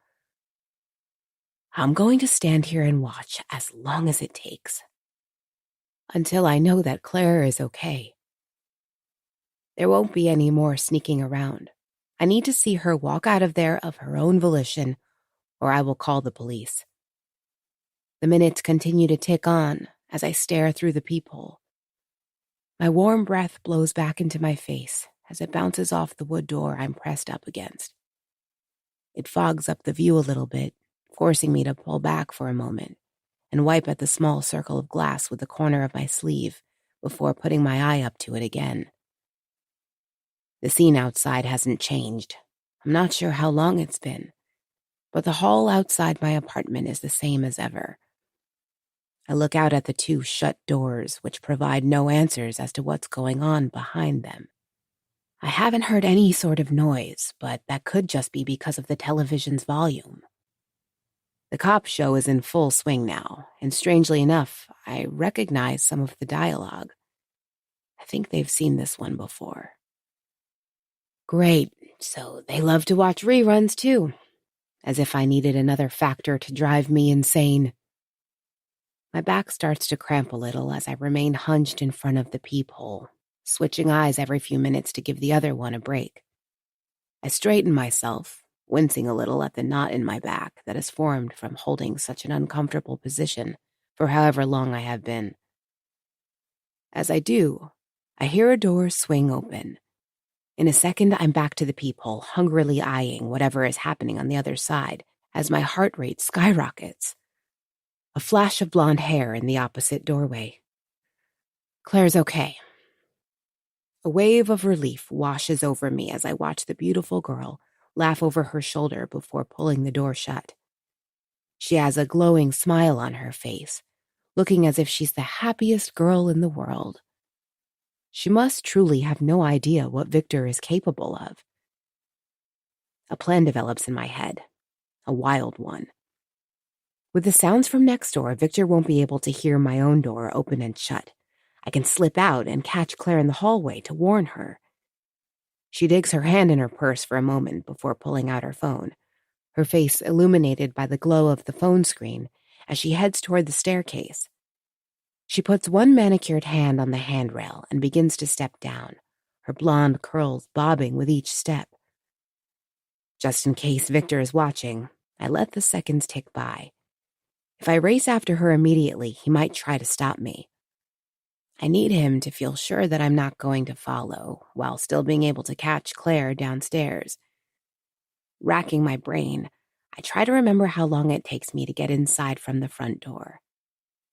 I'm going to stand here and watch as long as it takes. Until I know that Claire is okay. There won't be any more sneaking around. I need to see her walk out of there of her own volition, or I will call the police. The minutes continue to tick on as I stare through the peephole. My warm breath blows back into my face as it bounces off the wood door I'm pressed up against. It fogs up the view a little bit, forcing me to pull back for a moment and wipe at the small circle of glass with the corner of my sleeve before putting my eye up to it again. The scene outside hasn't changed. I'm not sure how long it's been, but the hall outside my apartment is the same as ever. I look out at the two shut doors, which provide no answers as to what's going on behind them. I haven't heard any sort of noise, but that could just be because of the television's volume. The cop show is in full swing now, and strangely enough, I recognize some of the dialogue. I think they've seen this one before. Great, so they love to watch reruns too. As if I needed another factor to drive me insane. My back starts to cramp a little as I remain hunched in front of the peephole, switching eyes every few minutes to give the other one a break. I straighten myself, wincing a little at the knot in my back that has formed from holding such an uncomfortable position for however long I have been. As I do, I hear a door swing open. In a second, I'm back to the peephole, hungrily eyeing whatever is happening on the other side as my heart rate skyrockets. A flash of blonde hair in the opposite doorway. Claire's okay. A wave of relief washes over me as I watch the beautiful girl laugh over her shoulder before pulling the door shut. She has a glowing smile on her face, looking as if she's the happiest girl in the world. She must truly have no idea what Victor is capable of. A plan develops in my head, a wild one. With the sounds from next door, Victor won't be able to hear my own door open and shut. I can slip out and catch Claire in the hallway to warn her. She digs her hand in her purse for a moment before pulling out her phone, her face illuminated by the glow of the phone screen as she heads toward the staircase. She puts one manicured hand on the handrail and begins to step down, her blonde curls bobbing with each step. Just in case Victor is watching, I let the seconds tick by. If I race after her immediately, he might try to stop me. I need him to feel sure that I'm not going to follow, while still being able to catch Claire downstairs. Racking my brain, I try to remember how long it takes me to get inside from the front door.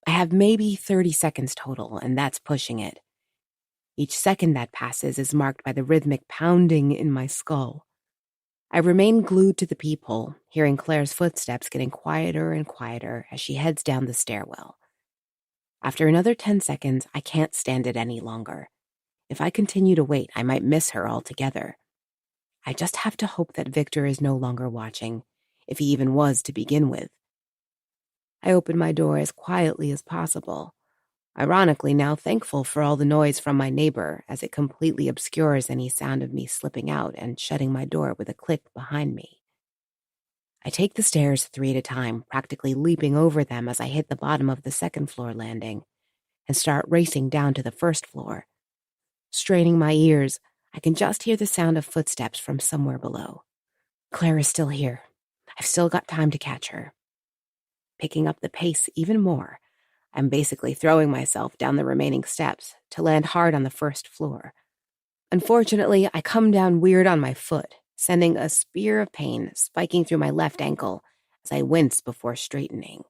I have maybe 30 seconds total, and that's pushing it. Each second that passes is marked by the rhythmic pounding in my skull. I remain glued to the peephole, hearing Claire's footsteps getting quieter and quieter as she heads down the stairwell. After another 10 seconds, I can't stand it any longer. If I continue to wait, I might miss her altogether. I just have to hope that Victor is no longer watching, if he even was to begin with. I open my door as quietly as possible, ironically now thankful for all the noise from my neighbor, as it completely obscures any sound of me slipping out and shutting my door with a click behind me. I take the stairs 3 at a time, practically leaping over them as I hit the bottom of the second-floor landing, and start racing down to the first floor. Straining my ears, I can just hear the sound of footsteps from somewhere below. Claire is still here. I've still got time to catch her. Picking up the pace even more, I'm basically throwing myself down the remaining steps to land hard on the first floor. Unfortunately, I come down weird on my foot, sending a spear of pain spiking through my left ankle as I wince before straightening.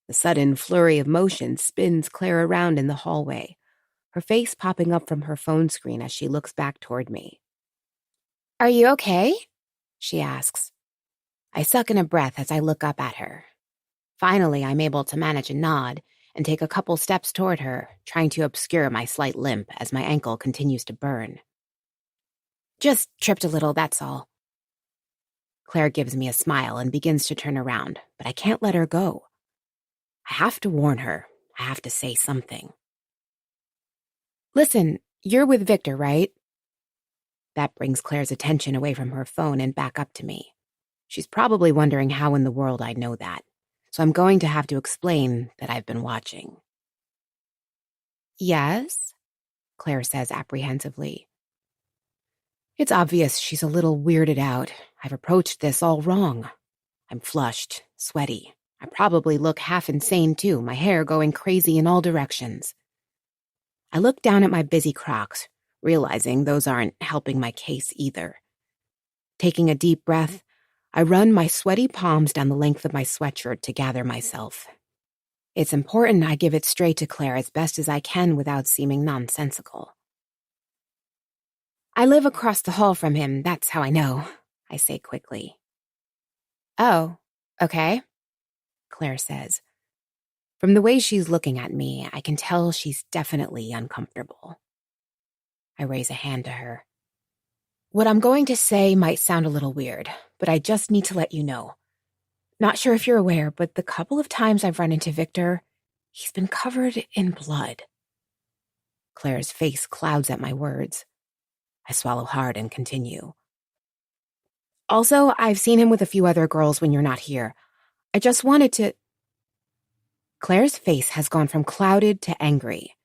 The sudden flurry of motion spins Claire around in the hallway, her face popping up from her phone screen as she looks back toward me. "Are you okay?" she asks. I suck in a breath as I look up at her. Finally, I'm able to manage a nod and take a couple steps toward her, trying to obscure my slight limp as my ankle continues to burn. "Just tripped a little, that's all." Claire gives me a smile and begins to turn around, but I can't let her go. I have to warn her. I have to say something. "Listen, you're with Victor, right?" That brings Claire's attention away from her phone and back up to me. She's probably wondering how in the world I know that, so I'm going to have to explain that I've been watching. "Yes?" Claire says apprehensively. It's obvious she's a little weirded out. I've approached this all wrong. I'm flushed, sweaty. I probably look half insane too, my hair going crazy in all directions. I look down at my busy Crocs, realizing those aren't helping my case either. Taking a deep breath, I run my sweaty palms down the length of my sweatshirt to gather myself. It's important I give it straight to Claire as best as I can without seeming nonsensical. "I live across the hall from him, that's how I know," I say quickly. "Oh, okay," Claire says. From the way she's looking at me, I can tell she's definitely uncomfortable. I raise a hand to her. "What I'm going to say might sound a little weird, but I just need to let you know. Not sure if you're aware, but the couple of times I've run into Victor, he's been covered in blood." Claire's face clouds at my words. I swallow hard and continue. "Also, I've seen him with a few other girls when you're not here. I just wanted to—" Claire's face has gone from clouded to angry.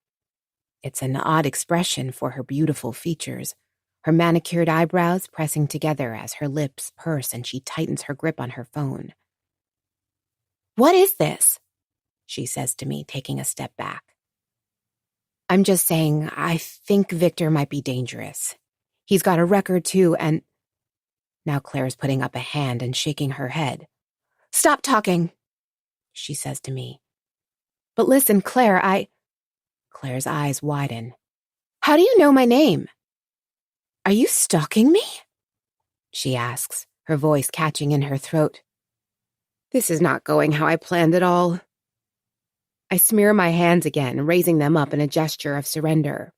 It's an odd expression for her beautiful features, her manicured eyebrows pressing together as her lips purse and she tightens her grip on her phone. "What is this?" she says to me, taking a step back. "I'm just saying, I think Victor might be dangerous. He's got a record too, and—" Now Claire's putting up a hand and shaking her head. "Stop talking," she says to me. "But listen, Claire, Claire's eyes widen. "How do you know my name?" "Are you stalking me?" she asks, her voice catching in her throat. This is not going how I planned at all. I smear my hands again, raising them up in a gesture of surrender.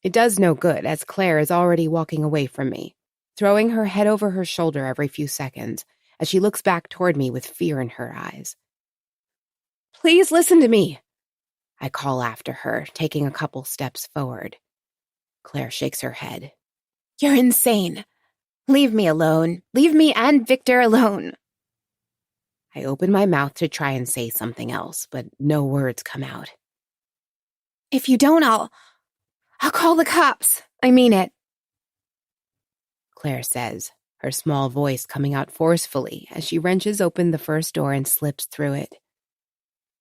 It does no good, as Claire is already walking away from me, throwing her head over her shoulder every few seconds, as she looks back toward me with fear in her eyes. Please listen to me, I call after her, taking a couple steps forward. Claire shakes her head. You're insane. Leave me alone. Leave me and Victor alone. I open my mouth to try and say something else, but no words come out. If you don't, I'll call the cops. I mean it. Claire says, her small voice coming out forcefully as she wrenches open the first door and slips through it.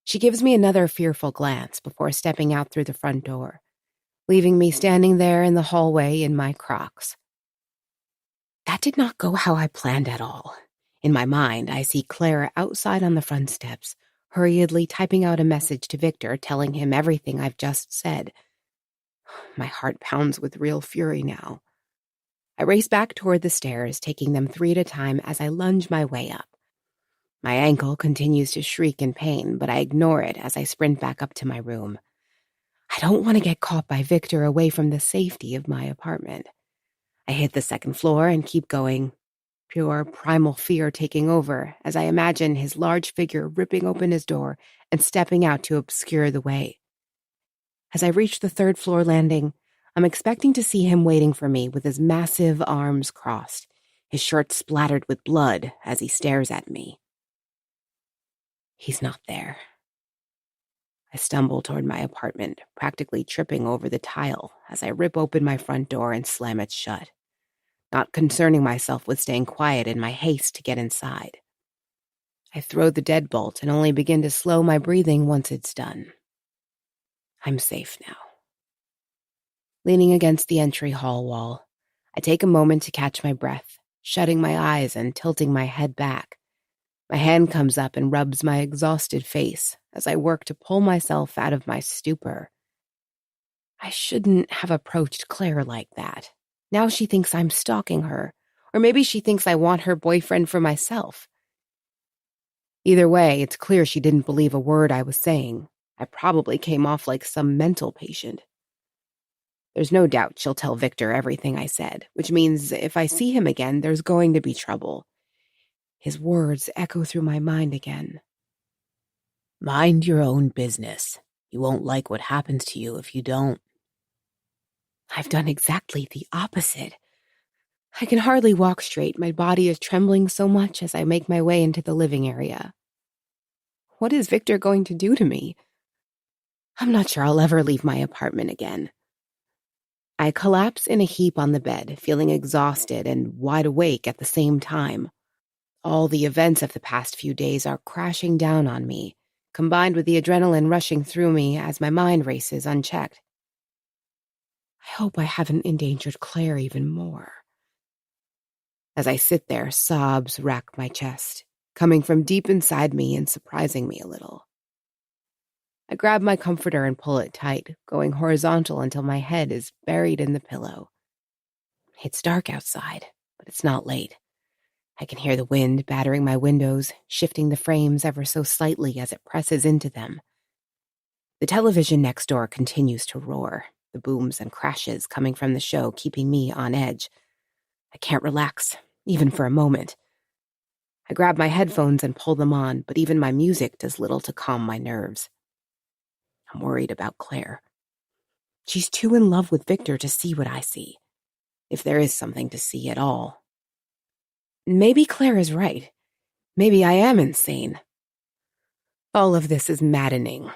She gives me another fearful glance before stepping out through the front door, leaving me standing there in the hallway in my Crocs. That did not go how I planned at all. In my mind, I see Claire outside on the front steps, hurriedly typing out a message to Victor telling him everything I've just said. My heart pounds with real fury now. I race back toward the stairs, taking them 3 at a time as I lunge my way up. My ankle continues to shriek in pain, but I ignore it as I sprint back up to my room. I don't want to get caught by Victor away from the safety of my apartment. I hit the second floor and keep going, pure primal fear taking over as I imagine his large figure ripping open his door and stepping out to obscure the way. As I reach the 3rd floor landing, I'm expecting to see him waiting for me with his massive arms crossed, his shirt splattered with blood as he stares at me. He's not there. I stumble toward my apartment, practically tripping over the tile as I rip open my front door and slam it shut, not concerning myself with staying quiet in my haste to get inside. I throw the deadbolt and only begin to slow my breathing once it's done. I'm safe now. Leaning against the entry hall wall, I take a moment to catch my breath, shutting my eyes and tilting my head back. My hand comes up and rubs my exhausted face as I work to pull myself out of my stupor. I shouldn't have approached Claire like that. Now she thinks I'm stalking her, or maybe she thinks I want her boyfriend for myself. Either way, it's clear she didn't believe a word I was saying. I probably came off like some mental patient. There's no doubt she'll tell Victor everything I said, which means if I see him again, there's going to be trouble. His words echo through my mind again. Mind your own business. You won't like what happens to you if you don't. I've done exactly the opposite. I can hardly walk straight. My body is trembling so much as I make my way into the living area. What is Victor going to do to me? I'm not sure I'll ever leave my apartment again. I collapse in a heap on the bed, feeling exhausted and wide awake at the same time. All the events of the past few days are crashing down on me, combined with the adrenaline rushing through me as my mind races unchecked. I hope I haven't endangered Claire even more. As I sit there, sobs rack my chest, coming from deep inside me and surprising me a little. I grab my comforter and pull it tight, going horizontal until my head is buried in the pillow. It's dark outside, but it's not late. I can hear the wind battering my windows, shifting the frames ever so slightly as it presses into them. The television next door continues to roar, the booms and crashes coming from the show keeping me on edge. I can't relax, even for a moment. I grab my headphones and pull them on, but even my music does little to calm my nerves. I'm worried about Claire. She's too in love with Victor to see what I see, if there is something to see at all. Maybe Claire is right. Maybe I am insane. All of this is maddening.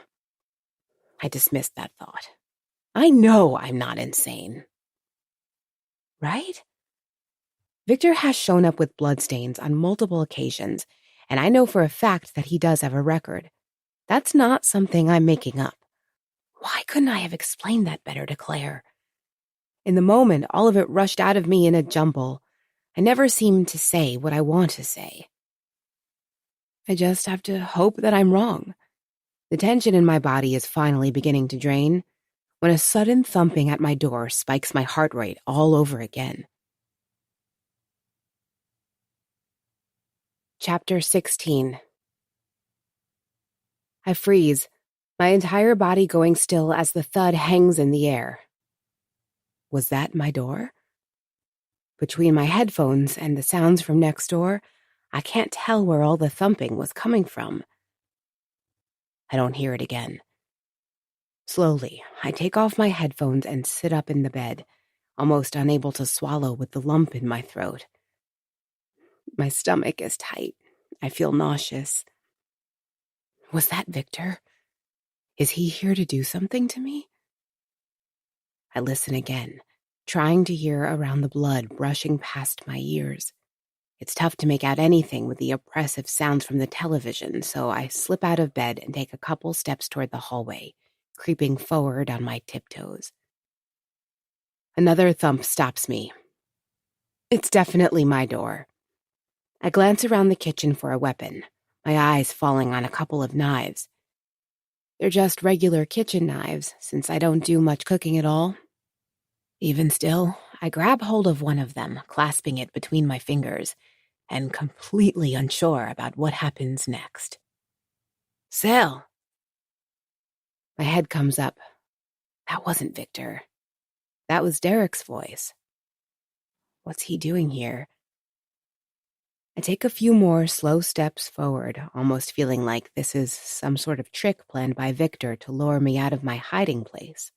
I dismissed that thought. I know I'm not insane. Right? Victor has shown up with bloodstains on multiple occasions, and I know for a fact that he does have a record. That's not something I'm making up. Why couldn't I have explained that better to Claire? In the moment, all of it rushed out of me in a jumble. I never seem to say what I want to say. I just have to hope that I'm wrong. The tension in my body is finally beginning to drain when a sudden thumping at my door spikes my heart rate all over again. Chapter 16. I freeze, my entire body going still as the thud hangs in the air. Was that my door? Between my headphones and the sounds from next door, I can't tell where all the thumping was coming from. I don't hear it again. Slowly, I take off my headphones and sit up in the bed, almost unable to swallow with the lump in my throat. My stomach is tight. I feel nauseous. Was that Victor? Is he here to do something to me? I listen again, trying to hear around the blood brushing past my ears. It's tough to make out anything with the oppressive sounds from the television, so I slip out of bed and take a couple steps toward the hallway, creeping forward on my tiptoes. Another thump stops me. It's definitely my door. I glance around the kitchen for a weapon, my eyes falling on a couple of knives. They're just regular kitchen knives, since I don't do much cooking at all. Even still, I grab hold of one of them, clasping it between my fingers, and completely unsure about what happens next. Sal! My head comes up. That wasn't Victor. That was Derek's voice. What's he doing here? I take a few more slow steps forward, almost feeling like this is some sort of trick planned by Victor to lure me out of my hiding place.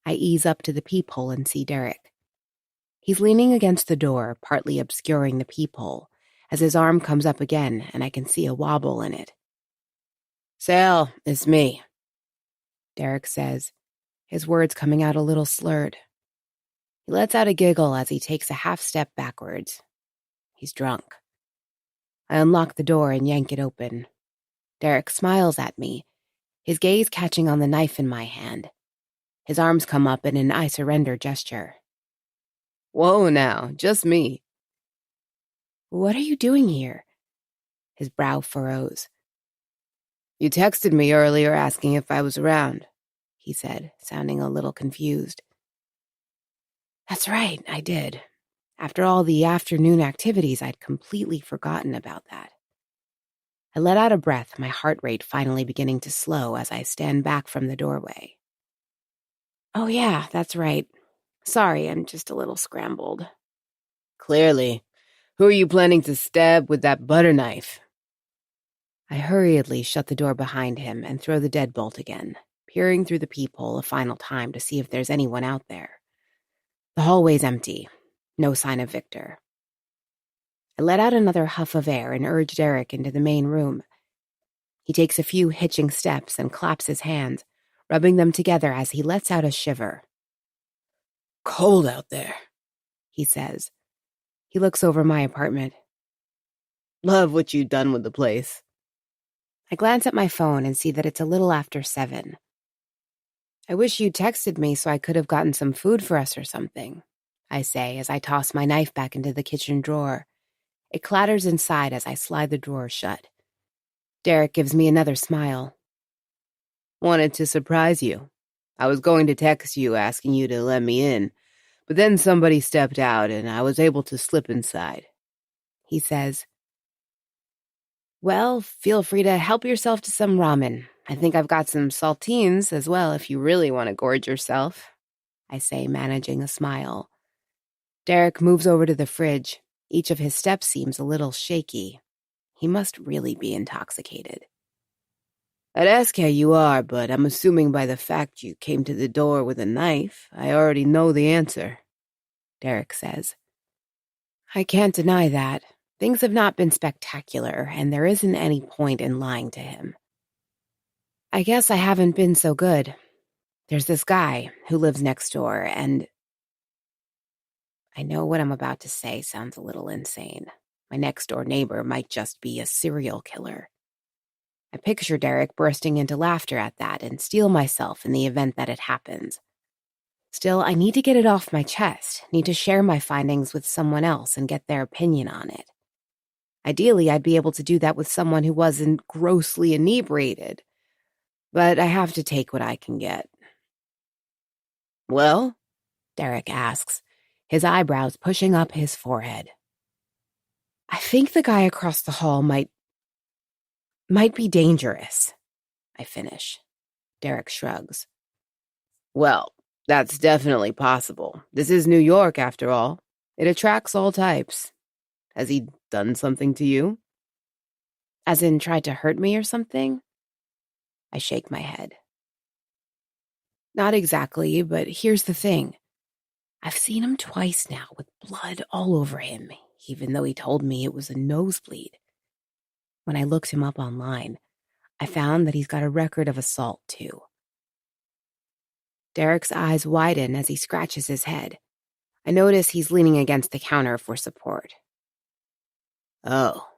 I ease up to the peephole and see Derek. He's leaning against the door, partly obscuring the peephole, as his arm comes up again and I can see a wobble in it. Sal, it's me, Derek says, his words coming out a little slurred. He lets out a giggle as he takes a half step backwards. He's drunk. I unlock the door and yank it open. Derek smiles at me, his gaze catching on the knife in my hand. His arms come up in an I surrender gesture. Whoa now, just me. What are you doing here? His brow furrows. You texted me earlier asking if I was around, he said, sounding a little confused. That's right, I did. After all the afternoon activities, I'd completely forgotten about that. I let out a breath, my heart rate finally beginning to slow as I stand back from the doorway. Oh yeah, that's right. Sorry, I'm just a little scrambled. Clearly. Who are you planning to stab with that butter knife? I hurriedly shut the door behind him and throw the deadbolt again, peering through the peephole a final time to see if there's anyone out there. The hallway's empty. No sign of Victor. I let out another huff of air and urge Derek into the main room. He takes a few hitching steps and claps his hands, rubbing them together as he lets out a shiver. Cold out there, he says. He looks over my apartment. Love what you've done with the place. I glance at my phone and see that it's a little after 7. I wish you'd texted me so I could have gotten some food for us or something, I say as I toss my knife back into the kitchen drawer. It clatters inside as I slide the drawer shut. Derek gives me another smile. Wanted to surprise you. I was going to text you asking you to let me in, but then somebody stepped out and I was able to slip inside. He says, Well, feel free to help yourself to some ramen. I think I've got some saltines as well if you really want to gorge yourself, I say, managing a smile. Derek moves over to the fridge. Each of his steps seems a little shaky. He must really be intoxicated. I'd ask how you are, but I'm assuming by the fact you came to the door with a knife, I already know the answer, Derek says. I can't deny that. Things have not been spectacular, and there isn't any point in lying to him. I guess I haven't been so good. There's this guy who lives next door, and I know what I'm about to say sounds a little insane. My next-door neighbor might just be a serial killer. I picture Derek bursting into laughter at that and steel myself in the event that it happens. Still, I need to get it off my chest, need to share my findings with someone else and get their opinion on it. Ideally, I'd be able to do that with someone who wasn't grossly inebriated, but I have to take what I can get. Well? Derek asks, his eyebrows pushing up his forehead. I think the guy across the hall might be dangerous, I finish. Derek shrugs. Well, that's definitely possible. This is New York, after all. It attracts all types. Has he done something to you? As in tried to hurt me or something? I shake my head. Not exactly, but here's the thing. I've seen him twice now with blood all over him, even though he told me it was a nosebleed. When I looked him up online, I found that he's got a record of assault, too. Derek's eyes widen as he scratches his head. I notice he's leaning against the counter for support. Oh,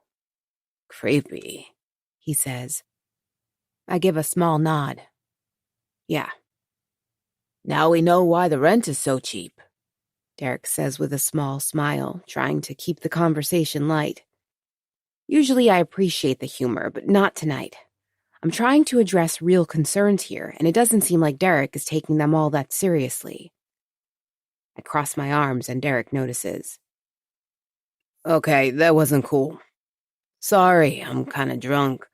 creepy, he says. I give a small nod. Yeah. Now we know why the rent is so cheap, Derek says with a small smile, trying to keep the conversation light. Usually I appreciate the humor, but not tonight. I'm trying to address real concerns here, and it doesn't seem like Derek is taking them all that seriously. I cross my arms, and Derek notices. Okay, that wasn't cool. Sorry, I'm kind of drunk.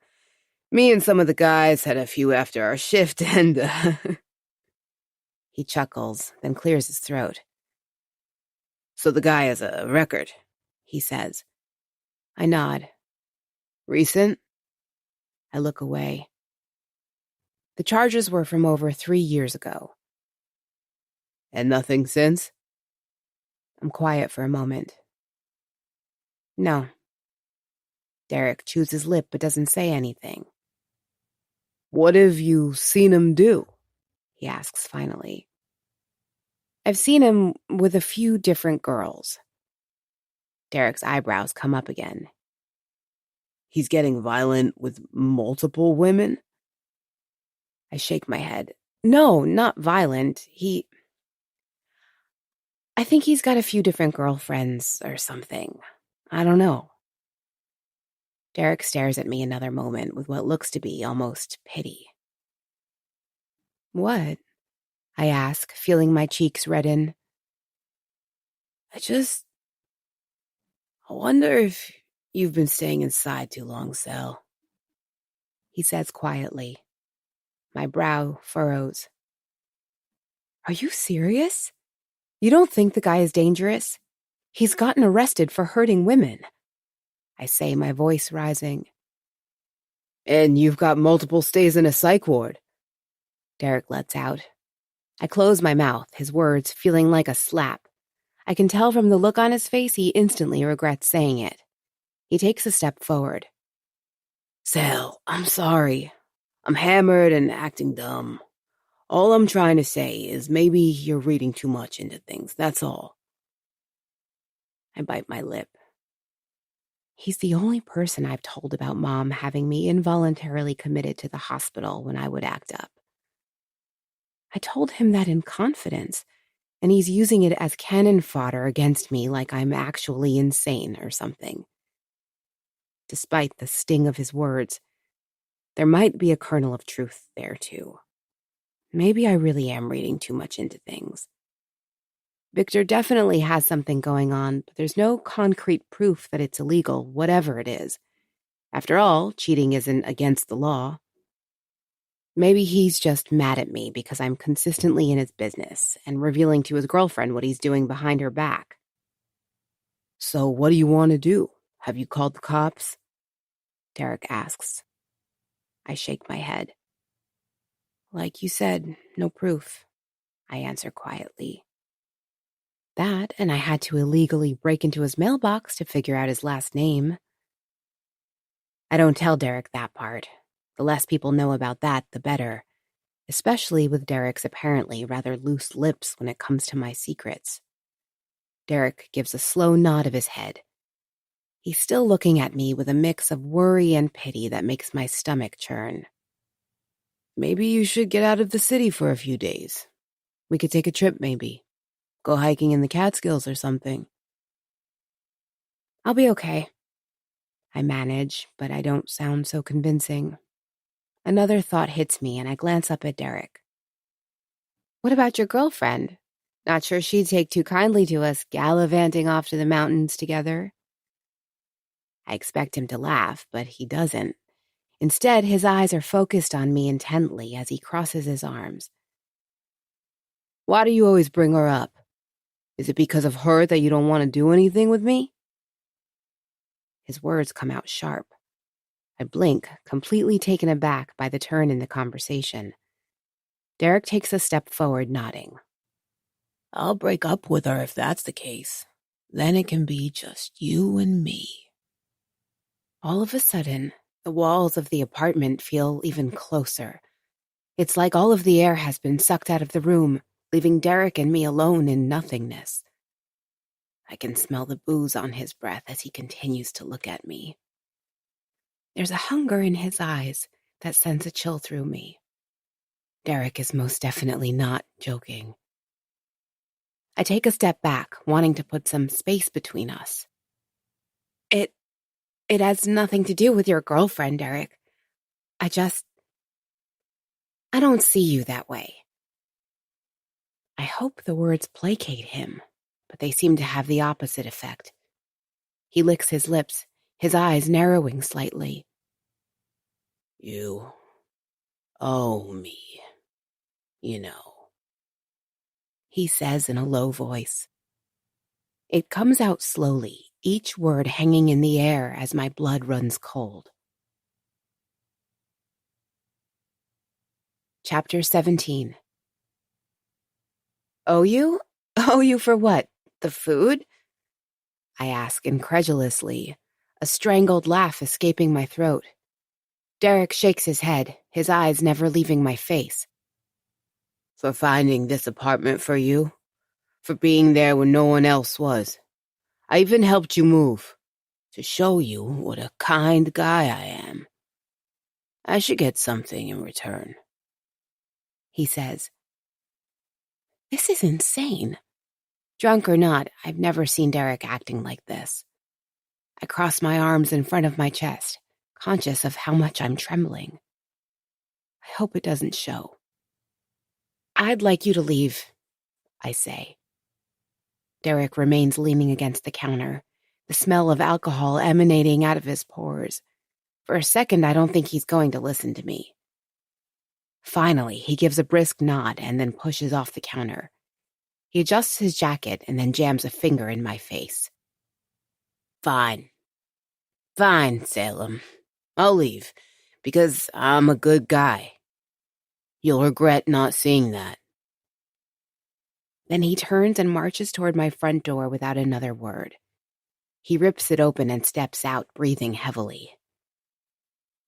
Me and some of the guys had a few after our shift, and, He chuckles, then clears his throat. So the guy has a record, he says. I nod. Recent? I look away. The charges were from over 3 years ago. And nothing since? I'm quiet for a moment. No. Derek chews his lip but doesn't say anything. What have you seen him do? He asks finally. I've seen him with a few different girls. Derek's eyebrows come up again. He's getting violent with multiple women? I shake my head. No, not violent. I think he's got a few different girlfriends or something. I don't know. Derek stares at me another moment with what looks to be almost pity. What? I ask, feeling my cheeks redden. I wonder if you've been staying inside too long, Sal. He says quietly. My brow furrows. Are you serious? You don't think the guy is dangerous? He's gotten arrested for hurting women. I say, my voice rising. And you've got multiple stays in a psych ward. Derek lets out. I close my mouth, his words feeling like a slap. I can tell from the look on his face he instantly regrets saying it. He takes a step forward. Sal, I'm sorry. I'm hammered and acting dumb. All I'm trying to say is maybe you're reading too much into things, that's all. I bite my lip. He's the only person I've told about Mom having me involuntarily committed to the hospital when I would act up. I told him that in confidence, and he's using it as cannon fodder against me like I'm actually insane or something. Despite the sting of his words, there might be a kernel of truth there, too. Maybe I really am reading too much into things. Victor definitely has something going on, but there's no concrete proof that it's illegal, whatever it is. After all, cheating isn't against the law. Maybe he's just mad at me because I'm consistently in his business and revealing to his girlfriend what he's doing behind her back. So what do you want to do? Have you called the cops? Derek asks. I shake my head. Like you said, no proof, I answer quietly. That, and I had to illegally break into his mailbox to figure out his last name. I don't tell Derek that part. The less people know about that, the better, especially with Derek's apparently rather loose lips when it comes to my secrets. Derek gives a slow nod of his head. He's still looking at me with a mix of worry and pity that makes my stomach churn. Maybe you should get out of the city for a few days. We could take a trip, maybe. Go hiking in the Catskills or something. I'll be okay. I manage, but I don't sound so convincing. Another thought hits me, and I glance up at Derek. What about your girlfriend? Not sure she'd take too kindly to us gallivanting off to the mountains together. I expect him to laugh, but he doesn't. Instead, his eyes are focused on me intently as he crosses his arms. Why do you always bring her up? Is it because of her that you don't want to do anything with me? His words come out sharp. I blink, completely taken aback by the turn in the conversation. Derek takes a step forward, nodding. I'll break up with her if that's the case. Then it can be just you and me. All of a sudden, the walls of the apartment feel even closer. It's like all of the air has been sucked out of the room, leaving Derek and me alone in nothingness. I can smell the booze on his breath as he continues to look at me. There's a hunger in his eyes that sends a chill through me. Derek is most definitely not joking. I take a step back, wanting to put some space between us. It has nothing to do with your girlfriend, Derek. I don't see you that way. I hope the words placate him, but they seem to have the opposite effect. He licks his lips, his eyes narrowing slightly. You owe me, you know, he says in a low voice. It comes out slowly, each word hanging in the air as my blood runs cold. Chapter 17. Owe you? Owe you for what? The food? I ask incredulously, a strangled laugh escaping my throat. Derek shakes his head, his eyes never leaving my face. For finding this apartment for you, for being there when no one else was. I even helped you move, to show you what a kind guy I am. I should get something in return, he says. This is insane. Drunk or not, I've never seen Derek acting like this. I cross my arms in front of my chest, conscious of how much I'm trembling. I hope it doesn't show. I'd like you to leave, I say. Derek remains leaning against the counter, the smell of alcohol emanating out of his pores. For a second, I don't think he's going to listen to me. Finally, he gives a brisk nod and then pushes off the counter. He adjusts his jacket and then jams a finger in my face. Fine, Salem. I'll leave, because I'm a good guy. You'll regret not seeing that. Then he turns and marches toward my front door without another word. He rips it open and steps out, breathing heavily.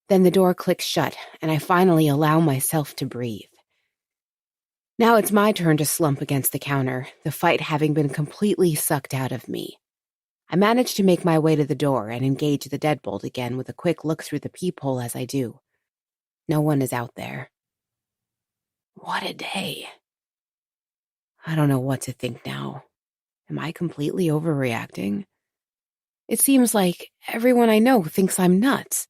Then the door clicks shut, and I finally allow myself to breathe. Now it's my turn to slump against the counter, the fight having been completely sucked out of me. I manage to make my way to the door and engage the deadbolt again with a quick look through the peephole as I do. No one is out there. What a day. I don't know what to think now. Am I completely overreacting? It seems like everyone I know thinks I'm nuts.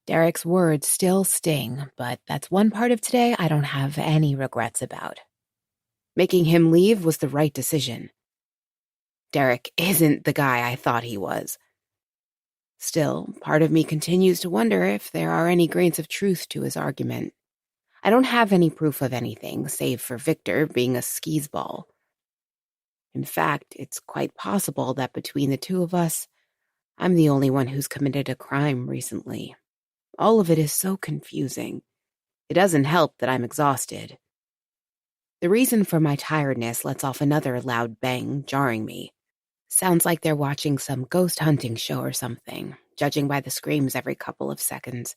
Derek's words still sting, but that's one part of today I don't have any regrets about. Making him leave was the right decision. Derek isn't the guy I thought he was. Still, part of me continues to wonder if there are any grains of truth to his argument. I don't have any proof of anything, save for Victor being a skeezball. In fact, it's quite possible that between the two of us, I'm the only one who's committed a crime recently. All of it is so confusing. It doesn't help that I'm exhausted. The reason for my tiredness lets off another loud bang, jarring me. Sounds like they're watching some ghost hunting show or something, judging by the screams every couple of seconds.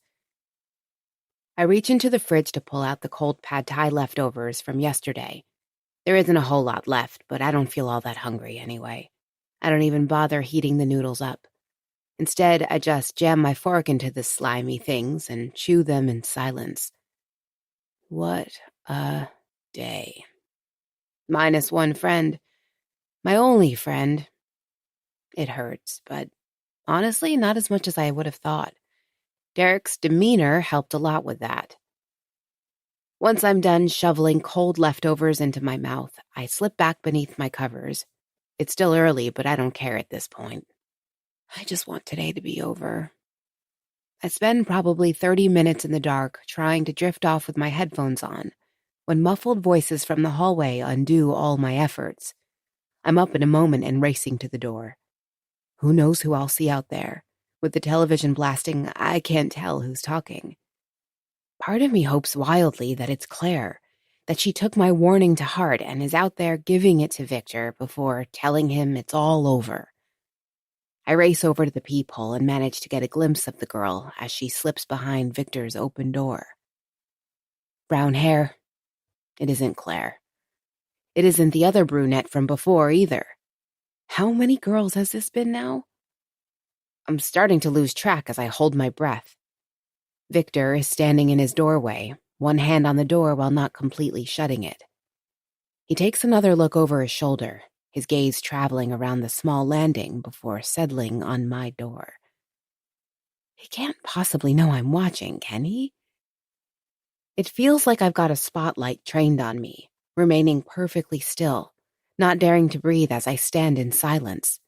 I reach into the fridge to pull out the cold pad thai leftovers from yesterday. There isn't a whole lot left, but I don't feel all that hungry anyway. I don't even bother heating the noodles up. Instead, I just jam my fork into the slimy things and chew them in silence. What a day. Minus one friend. My only friend. It hurts, but honestly, not as much as I would have thought. Derek's demeanor helped a lot with that. Once I'm done shoveling cold leftovers into my mouth, I slip back beneath my covers. It's still early, but I don't care at this point. I just want today to be over. I spend probably 30 minutes in the dark trying to drift off with my headphones on, when muffled voices from the hallway undo all my efforts. I'm up in a moment and racing to the door. Who knows who I'll see out there, With the television blasting, I can't tell who's talking. Part of me hopes wildly that it's Claire, that she took my warning to heart and is out there giving it to Victor before telling him it's all over. I race over to the peephole and manage to get a glimpse of the girl as she slips behind Victor's open door. Brown hair. It isn't Claire. It isn't the other brunette from before either. How many girls has this been now? I'm starting to lose track as I hold my breath. Victor is standing in his doorway, one hand on the door while not completely shutting it. He takes another look over his shoulder, his gaze traveling around the small landing before settling on my door. He can't possibly know I'm watching, can he? It feels like I've got a spotlight trained on me, remaining perfectly still, not daring to breathe as I stand in silence.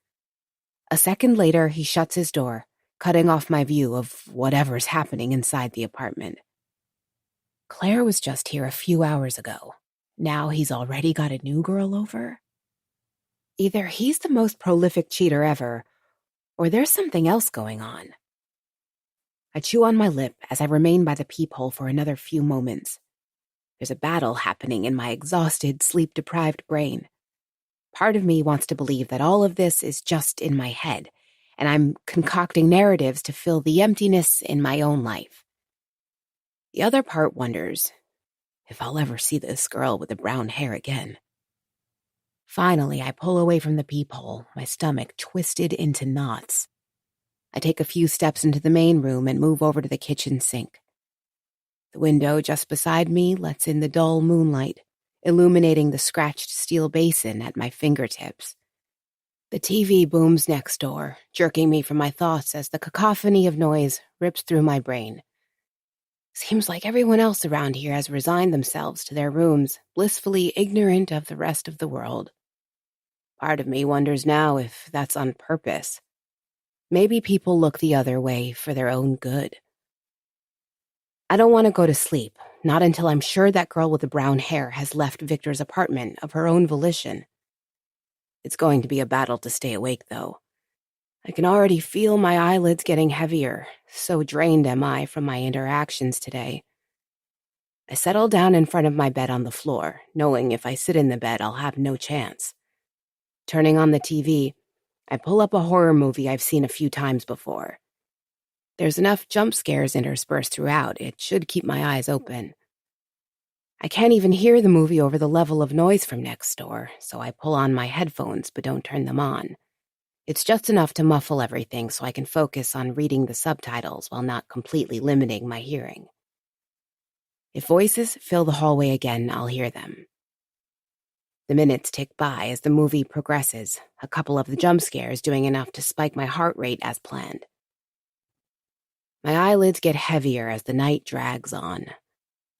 A second later, he shuts his door, cutting off my view of whatever's happening inside the apartment. Claire was just here a few hours ago. Now he's already got a new girl over? Either he's the most prolific cheater ever, or there's something else going on. I chew on my lip as I remain by the peephole for another few moments. There's a battle happening in my exhausted, sleep-deprived brain. Part of me wants to believe that all of this is just in my head, and I'm concocting narratives to fill the emptiness in my own life. The other part wonders if I'll ever see this girl with the brown hair again. Finally, I pull away from the peephole, my stomach twisted into knots. I take a few steps into the main room and move over to the kitchen sink. The window just beside me lets in the dull moonlight, illuminating the scratched steel basin at my fingertips. The TV booms next door, jerking me from my thoughts as the cacophony of noise rips through my brain. Seems like everyone else around here has resigned themselves to their rooms, blissfully ignorant of the rest of the world. Part of me wonders now if that's on purpose. Maybe people look the other way for their own good. I don't want to go to sleep, not until I'm sure that girl with the brown hair has left Victor's apartment of her own volition. It's going to be a battle to stay awake, though. I can already feel my eyelids getting heavier, so drained am I from my interactions today. I settle down in front of my bed on the floor, knowing if I sit in the bed I'll have no chance. Turning on the TV, I pull up a horror movie I've seen a few times before. There's enough jump scares interspersed throughout, it should keep my eyes open. I can't even hear the movie over the level of noise from next door, so I pull on my headphones but don't turn them on. It's just enough to muffle everything so I can focus on reading the subtitles while not completely limiting my hearing. If voices fill the hallway again, I'll hear them. The minutes tick by as the movie progresses, a couple of the jump scares doing enough to spike my heart rate as planned. My eyelids get heavier as the night drags on.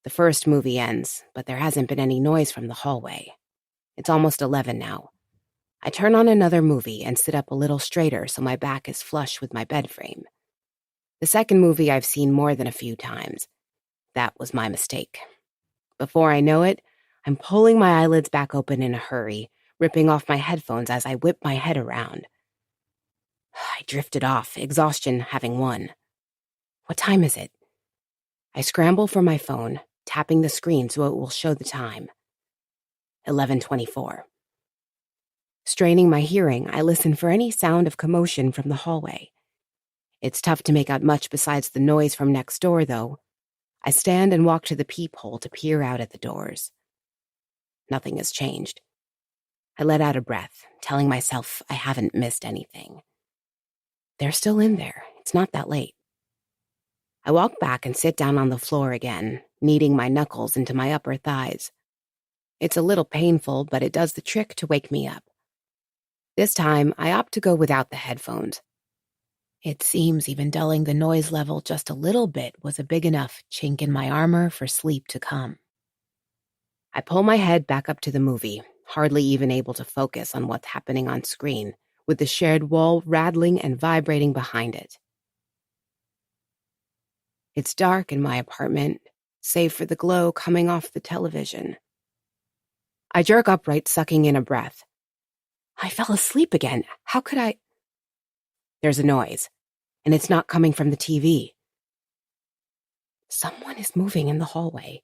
The first movie ends, but there hasn't been any noise from the hallway. It's almost 11 now. I turn on another movie and sit up a little straighter so my back is flush with my bed frame. The second movie I've seen more than a few times. That was my mistake. Before I know it, I'm pulling my eyelids back open in a hurry, ripping off my headphones as I whip my head around. I drifted off, exhaustion having won. What time is it? I scramble for my phone, tapping the screen so it will show the time. 11:24. Straining my hearing, I listen for any sound of commotion from the hallway. It's tough to make out much besides the noise from next door, though. I stand and walk to the peephole to peer out at the doors. Nothing has changed. I let out a breath, telling myself I haven't missed anything. They're still in there. It's not that late. I walk back and sit down on the floor again, kneading my knuckles into my upper thighs. It's a little painful, but it does the trick to wake me up. This time, I opt to go without the headphones. It seems even dulling the noise level just a little bit was a big enough chink in my armor for sleep to come. I pull my head back up to the movie, hardly even able to focus on what's happening on screen, with the shared wall rattling and vibrating behind it. It's dark in my apartment, save for the glow coming off the television. I jerk upright, sucking in a breath. I fell asleep again. How could I? There's a noise. And it's not coming from the TV. Someone is moving in the hallway.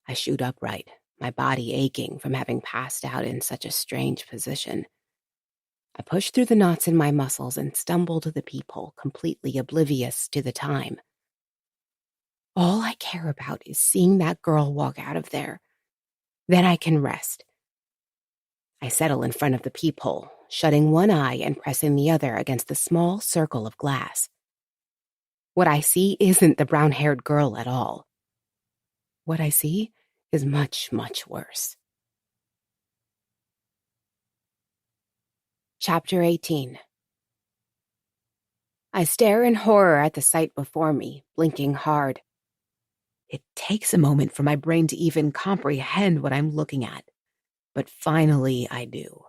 I shoot upright, my body aching from having passed out in such a strange position. I push through the knots in my muscles and stumble to the peephole, completely oblivious to the time. All I care about is seeing that girl walk out of there. Then I can rest. I settle in front of the peephole, shutting one eye and pressing the other against the small circle of glass. What I see isn't the brown-haired girl at all. What I see is much, much worse. Chapter 18. I stare in horror at the sight before me, blinking hard. It takes a moment for my brain to even comprehend what I'm looking at, but finally I do.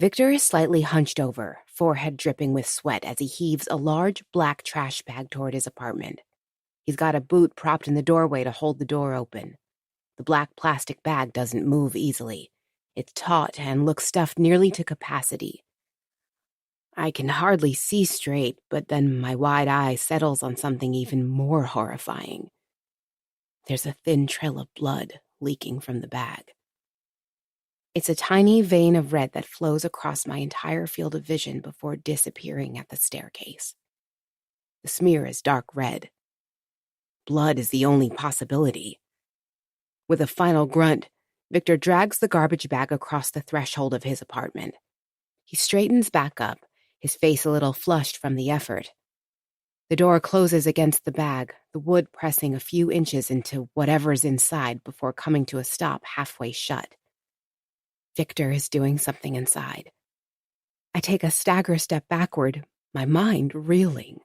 Victor is slightly hunched over, forehead dripping with sweat as he heaves a large black trash bag toward his apartment. He's got a boot propped in the doorway to hold the door open. The black plastic bag doesn't move easily. It's taut and looks stuffed nearly to capacity. I can hardly see straight, but then my wide eye settles on something even more horrifying. There's a thin trail of blood leaking from the bag. It's a tiny vein of red that flows across my entire field of vision before disappearing at the staircase. The smear is dark red. Blood is the only possibility. With a final grunt, Victor drags the garbage bag across the threshold of his apartment. He straightens back up, his face a little flushed from the effort. The door closes against the bag, the wood pressing a few inches into whatever's inside before coming to a stop halfway shut. Victor is doing something inside. I take a stagger step backward, my mind reeling.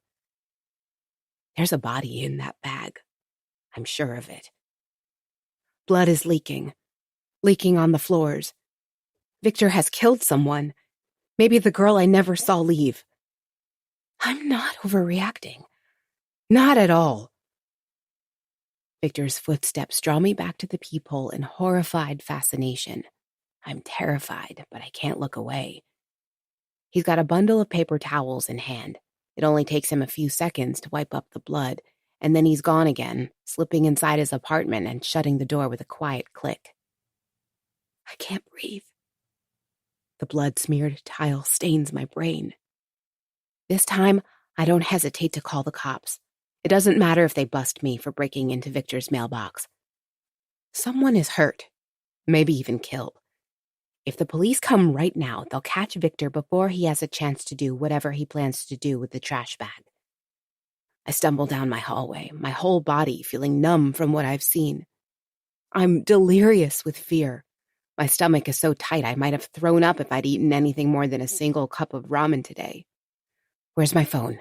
There's a body in that bag. I'm sure of it. Blood is leaking on the floors. Victor has killed someone. Maybe the girl I never saw leave. I'm not overreacting. Not at all. Victor's footsteps draw me back to the peephole in horrified fascination. I'm terrified, but I can't look away. He's got a bundle of paper towels in hand. It only takes him a few seconds to wipe up the blood, and then he's gone again, slipping inside his apartment and shutting the door with a quiet click. I can't breathe. The blood-smeared tile stains my brain. This time, I don't hesitate to call the cops. It doesn't matter if they bust me for breaking into Victor's mailbox. Someone is hurt, maybe even killed. If the police come right now, they'll catch Victor before he has a chance to do whatever he plans to do with the trash bag. I stumble down my hallway, my whole body feeling numb from what I've seen. I'm delirious with fear. My stomach is so tight I might have thrown up if I'd eaten anything more than a single cup of ramen today. Where's my phone?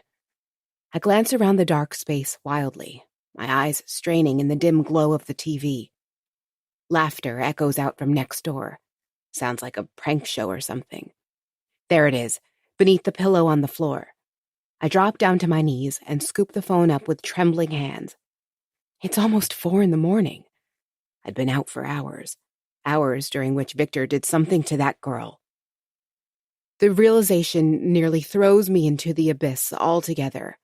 I glance around the dark space wildly, my eyes straining in the dim glow of the TV. Laughter echoes out from next door. Sounds like a prank show or something. There it is, beneath the pillow on the floor. I drop down to my knees and scoop the phone up with trembling hands. It's almost 4 a.m. I'd been out for hours during which Victor did something to that girl. The realization nearly throws me into the abyss altogether,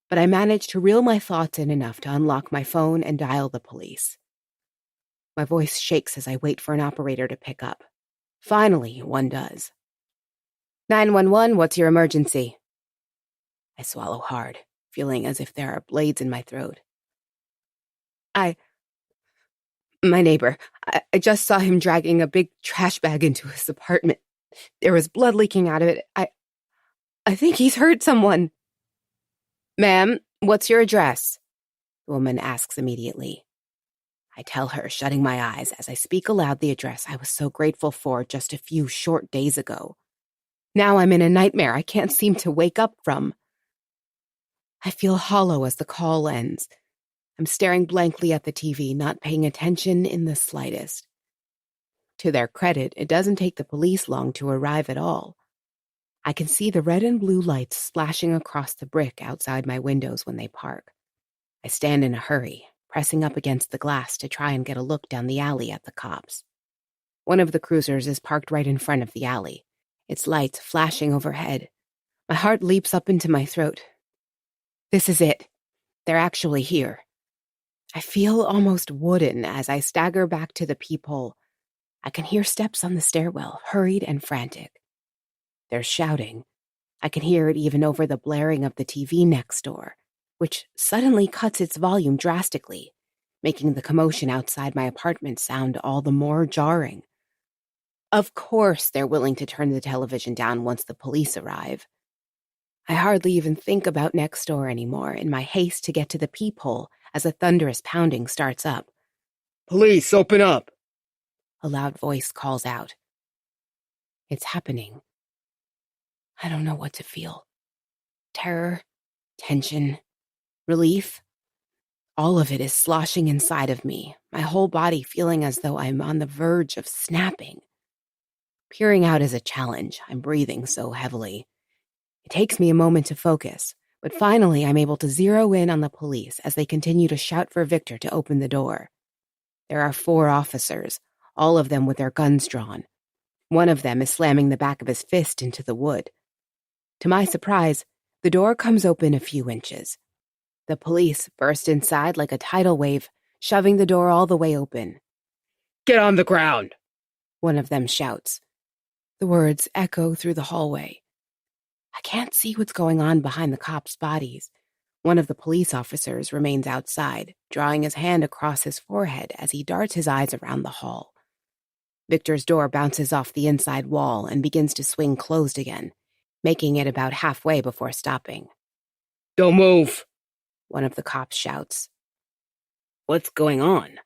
but I manage to reel my thoughts in enough to unlock my phone and dial the police. My voice shakes as I wait for an operator to pick up. Finally, one does. 911, what's your emergency? I swallow hard, feeling as if there are blades in my throat. My neighbor, I just saw him dragging a big trash bag into his apartment. There was blood leaking out of it. I think he's hurt someone. Ma'am, what's your address? The woman asks immediately. I tell her, shutting my eyes as I speak aloud the address I was so grateful for just a few short days ago. Now I'm in a nightmare I can't seem to wake up from. I feel hollow as the call ends. I'm staring blankly at the TV, not paying attention in the slightest. To their credit, it doesn't take the police long to arrive at all. I can see the red and blue lights splashing across the brick outside my windows when they park. I stand in a hurry, pressing up against the glass to try and get a look down the alley at the cops. One of the cruisers is parked right in front of the alley, its lights flashing overhead. My heart leaps up into my throat. This is it. They're actually here. I feel almost wooden as I stagger back to the peephole. I can hear steps on the stairwell, hurried and frantic. They're shouting. I can hear it even over the blaring of the TV next door, which suddenly cuts its volume drastically, making the commotion outside my apartment sound all the more jarring. Of course they're willing to turn the television down once the police arrive. I hardly even think about next door anymore in my haste to get to the peephole as a thunderous pounding starts up. Police, open up! A loud voice calls out. It's happening. I don't know what to feel. Terror, tension, relief. All of it is sloshing inside of me, my whole body feeling as though I'm on the verge of snapping. Peering out is a challenge. I'm breathing so heavily. It takes me a moment to focus, but finally I'm able to zero in on the police as they continue to shout for Victor to open the door. There are 4 officers, all of them with their guns drawn. One of them is slamming the back of his fist into the wood. To my surprise, the door comes open a few inches. The police burst inside like a tidal wave, shoving the door all the way open. Get on the ground! One of them shouts. The words echo through the hallway. I can't see what's going on behind the cops' bodies. One of the police officers remains outside, drawing his hand across his forehead as he darts his eyes around the hall. Victor's door bounces off the inside wall and begins to swing closed again, making it about halfway before stopping. Don't move! One of the cops shouts. What's going on?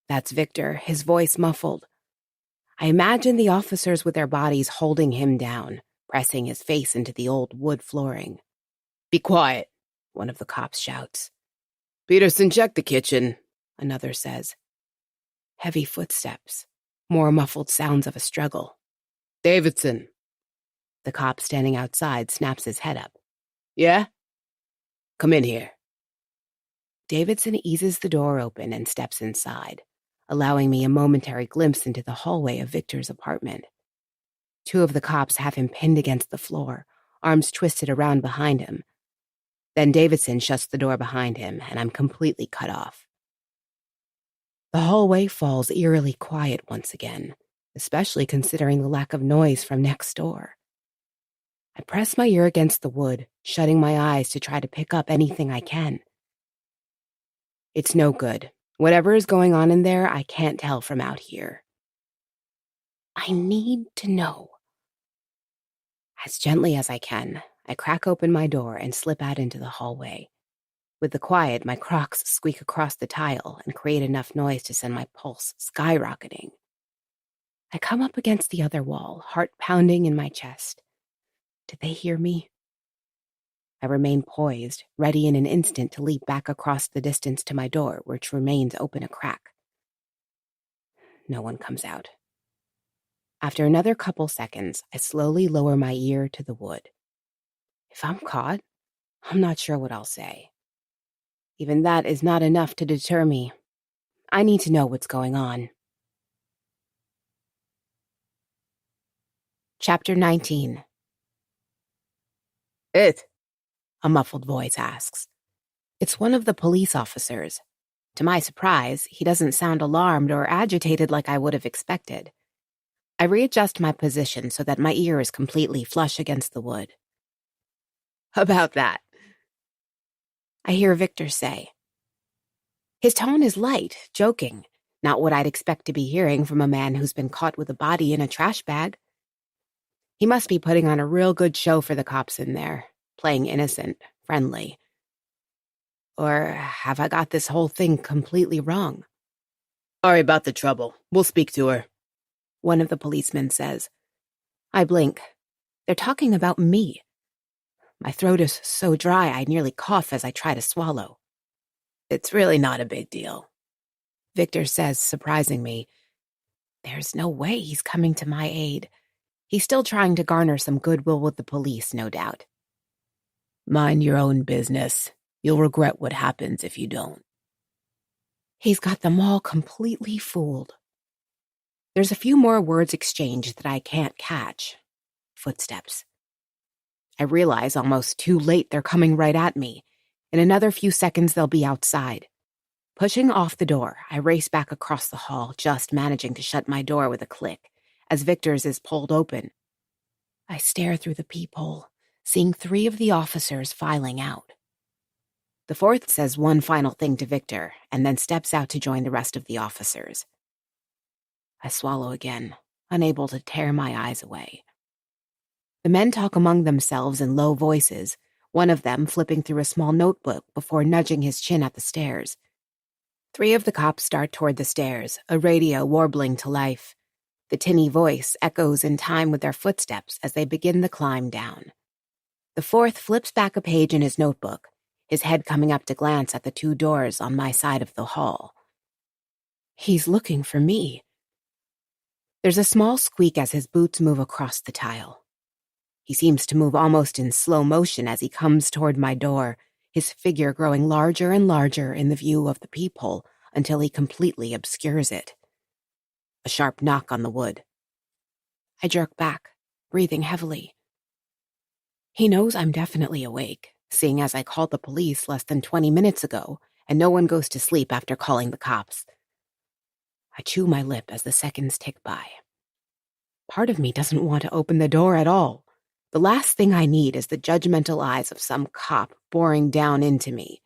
That's Victor, his voice muffled. I imagine the officers with their bodies holding him down, pressing his face into the old wood flooring. Be quiet, one of the cops shouts. Peterson, check the kitchen, another says. Heavy footsteps, more muffled sounds of a struggle. Davidson. The cop standing outside snaps his head up. Yeah? Come in here. Davidson eases the door open and steps inside, allowing me a momentary glimpse into the hallway of Victor's apartment. 2 of the cops have him pinned against the floor, arms twisted around behind him. Then Davidson shuts the door behind him, and I'm completely cut off. The hallway falls eerily quiet once again, especially considering the lack of noise from next door. I press my ear against the wood, shutting my eyes to try to pick up anything I can. It's no good. Whatever is going on in there, I can't tell from out here. I need to know. As gently as I can, I crack open my door and slip out into the hallway. With the quiet, my Crocs squeak across the tile and create enough noise to send my pulse skyrocketing. I come up against the other wall, heart pounding in my chest. Did they hear me? I remain poised, ready in an instant to leap back across the distance to my door, which remains open a crack. No one comes out. After another couple seconds, I slowly lower my ear to the wood. If I'm caught, I'm not sure what I'll say. Even that is not enough to deter me. I need to know what's going on. Chapter 19. It? A muffled voice asks. It's one of the police officers. To my surprise, he doesn't sound alarmed or agitated like I would have expected. I readjust my position so that my ear is completely flush against the wood. About that, I hear Victor say. His tone is light, joking, not what I'd expect to be hearing from a man who's been caught with a body in a trash bag. He must be putting on a real good show for the cops in there, playing innocent, friendly. Or have I got this whole thing completely wrong? Sorry about the trouble. We'll speak to her, one of the policemen says. I blink. They're talking about me. My throat is so dry I nearly cough as I try to swallow. It's really not a big deal, Victor says, surprising me. There's no way he's coming to my aid. He's still trying to garner some goodwill with the police, no doubt. Mind your own business. You'll regret what happens if you don't. He's got them all completely fooled. There's a few more words exchanged that I can't catch. Footsteps. I realize almost too late they're coming right at me. In another few seconds, they'll be outside. Pushing off the door, I race back across the hall, just managing to shut my door with a click, as Victor's is pulled open. I stare through the peephole, seeing 3 of the officers filing out. The 4th says one final thing to Victor, and then steps out to join the rest of the officers. I swallow again, unable to tear my eyes away. The men talk among themselves in low voices, one of them flipping through a small notebook before nudging his chin at the stairs. 3 of the cops start toward the stairs, a radio warbling to life. The tinny voice echoes in time with their footsteps as they begin the climb down. The 4th flips back a page in his notebook, his head coming up to glance at the 2 doors on my side of the hall. He's looking for me. There's a small squeak as his boots move across the tile. He seems to move almost in slow motion as he comes toward my door, his figure growing larger and larger in the view of the peephole until he completely obscures it. A sharp knock on the wood. I jerk back, breathing heavily. He knows I'm definitely awake, seeing as I called the police less than 20 minutes ago, and no one goes to sleep after calling the cops. I chew my lip as the seconds tick by. Part of me doesn't want to open the door at all. The last thing I need is the judgmental eyes of some cop boring down into me.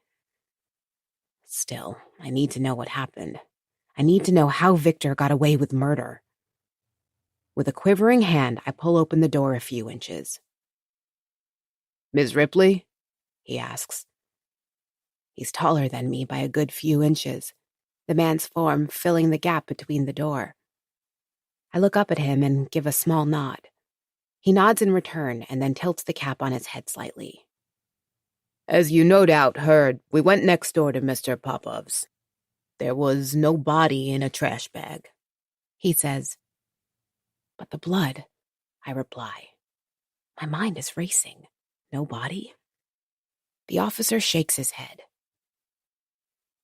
Still, I need to know what happened. I need to know how Victor got away with murder. With a quivering hand, I pull open the door a few inches. "Ms. Ripley?" he asks. He's taller than me by a good few inches, the man's form filling the gap between the door. I look up at him and give a small nod. He nods in return and then tilts the cap on his head slightly. "As you no doubt heard, we went next door to Mr. Popov's. There was no body in a trash bag," he says. But the blood, I reply. My mind is racing. No body? The officer shakes his head.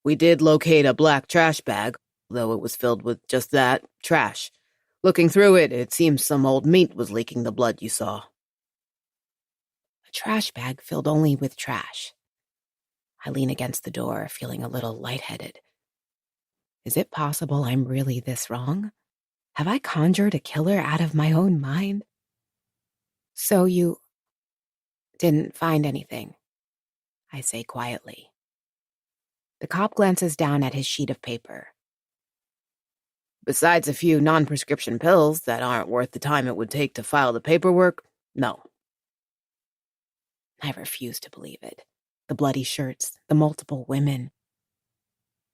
"We did locate a black trash bag, though it was filled with just that, trash. Looking through it, it seems some old meat was leaking the blood you saw." A trash bag filled only with trash. I lean against the door, feeling a little lightheaded. Is it possible I'm really this wrong? Have I conjured a killer out of my own mind? So you didn't find anything, I say quietly. The cop glances down at his sheet of paper. "Besides a few non-prescription pills that aren't worth the time it would take to file the paperwork, no." I refuse to believe it. The bloody shirts, the multiple women.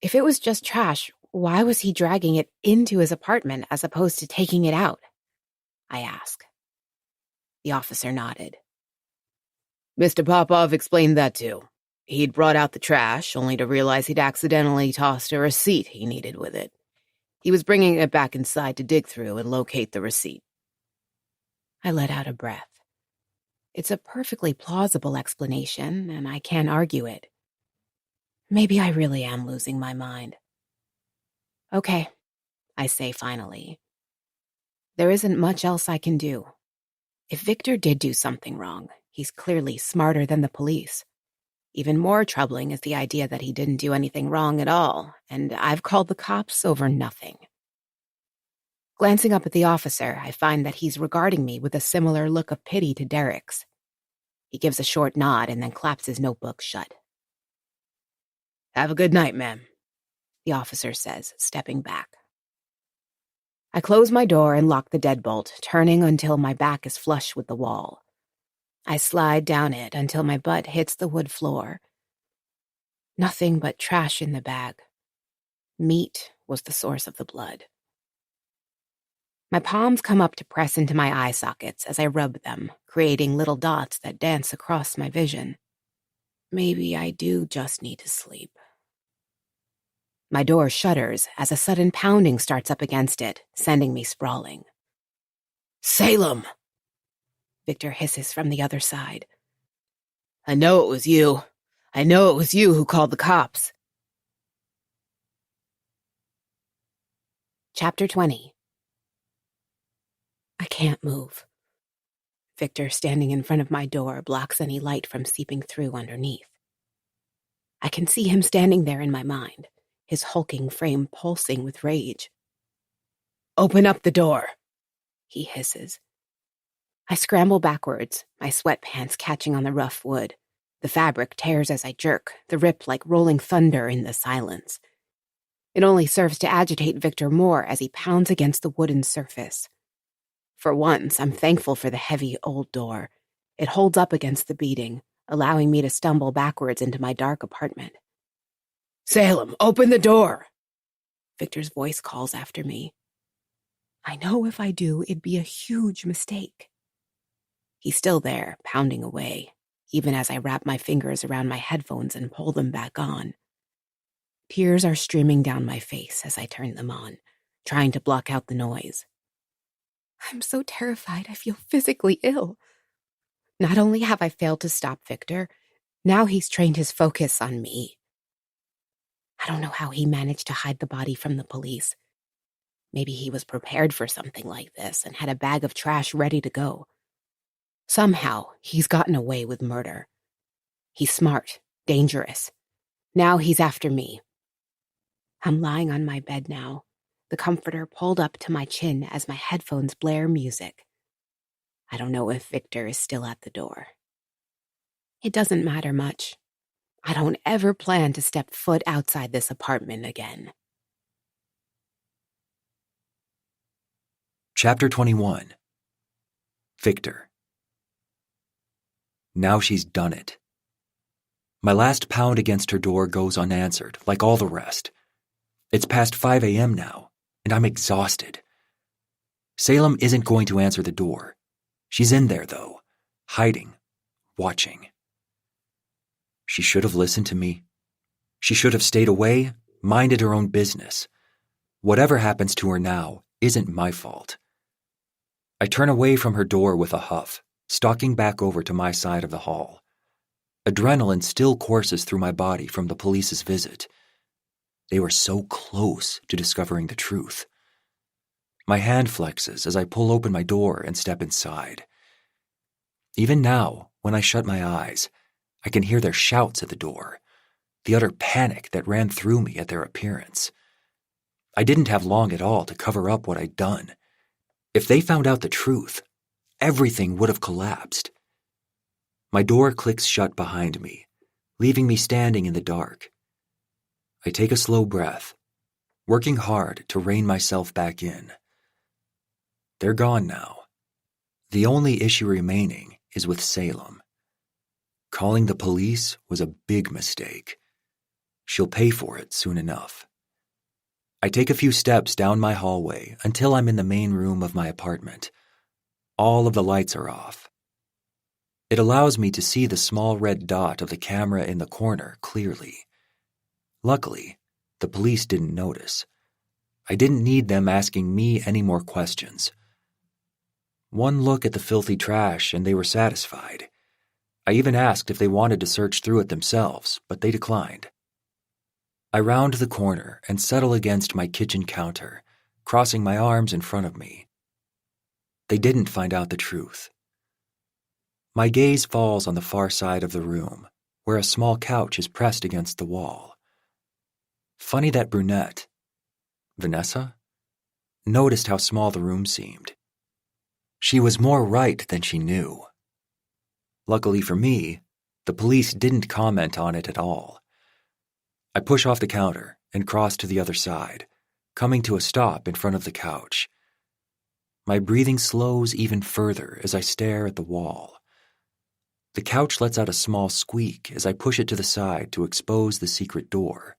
If it was just trash, why was he dragging it into his apartment as opposed to taking it out? I ask. The officer nodded. "Mr. Popov explained that too. He'd brought out the trash, only to realize he'd accidentally tossed a receipt he needed with it. He was bringing it back inside to dig through and locate the receipt." I let out a breath. It's a perfectly plausible explanation, and I can't argue it. Maybe I really am losing my mind. Okay, I say finally. There isn't much else I can do. If Victor did do something wrong, he's clearly smarter than the police. Even more troubling is the idea that he didn't do anything wrong at all, and I've called the cops over nothing. Glancing up at the officer, I find that he's regarding me with a similar look of pity to Derek's. He gives a short nod and then claps his notebook shut. "Have a good night, ma'am," the officer says, stepping back. I close my door and lock the deadbolt, turning until my back is flush with the wall. I slide down it until my butt hits the wood floor. Nothing but trash in the bag. Meat was the source of the blood. My palms come up to press into my eye sockets as I rub them, creating little dots that dance across my vision. Maybe I do just need to sleep. My door shudders as a sudden pounding starts up against it, sending me sprawling. "Salem!" Victor hisses from the other side. "I know it was you. I know it was you who called the cops." Chapter 20. I can't move. Victor, standing in front of my door, blocks any light from seeping through underneath. I can see him standing there in my mind, his hulking frame pulsing with rage. "Open up the door," he hisses. I scramble backwards, my sweatpants catching on the rough wood. The fabric tears as I jerk, the rip like rolling thunder in the silence. It only serves to agitate Victor more as he pounds against the wooden surface. For once, I'm thankful for the heavy old door. It holds up against the beating, allowing me to stumble backwards into my dark apartment. "Salem, open the door!" Victor's voice calls after me. I know if I do, it'd be a huge mistake. He's still there, pounding away, even as I wrap my fingers around my headphones and pull them back on. Tears are streaming down my face as I turn them on, trying to block out the noise. I'm so terrified I feel physically ill. Not only have I failed to stop Victor, now he's trained his focus on me. I don't know how he managed to hide the body from the police. Maybe he was prepared for something like this and had a bag of trash ready to go. Somehow, he's gotten away with murder. He's smart, dangerous. Now he's after me. I'm lying on my bed now, the comforter pulled up to my chin as my headphones blare music. I don't know if Victor is still at the door. It doesn't matter much. I don't ever plan to step foot outside this apartment again. Chapter 21. Victor. Now she's done it. My last pound against her door goes unanswered, like all the rest. It's past 5 a.m. now, and I'm exhausted. Salem isn't going to answer the door. She's in there, though, hiding, watching. She should have listened to me. She should have stayed away, minded her own business. Whatever happens to her now isn't my fault. I turn away from her door with a huff, stalking back over to my side of the hall. Adrenaline still courses through my body from the police's visit. They were so close to discovering the truth. My hand flexes as I pull open my door and step inside. Even now, when I shut my eyes, I can hear their shouts at the door, the utter panic that ran through me at their appearance. I didn't have long at all to cover up what I'd done. If they found out the truth, everything would have collapsed. My door clicks shut behind me, leaving me standing in the dark. I take a slow breath, working hard to rein myself back in. They're gone now. The only issue remaining is with Salem. Calling the police was a big mistake. She'll pay for it soon enough. I take a few steps down my hallway until I'm in the main room of my apartment. All of the lights are off. It allows me to see the small red dot of the camera in the corner clearly. Luckily, the police didn't notice. I didn't need them asking me any more questions. One look at the filthy trash and they were satisfied. I even asked if they wanted to search through it themselves, but they declined. I round the corner and settle against my kitchen counter, crossing my arms in front of me. They didn't find out the truth. My gaze falls on the far side of the room, where a small couch is pressed against the wall. Funny that brunette, Vanessa, noticed how small the room seemed. She was more right than she knew. Luckily for me, the police didn't comment on it at all. I push off the counter and cross to the other side, coming to a stop in front of the couch. My breathing slows even further as I stare at the wall. The couch lets out a small squeak as I push it to the side to expose the secret door.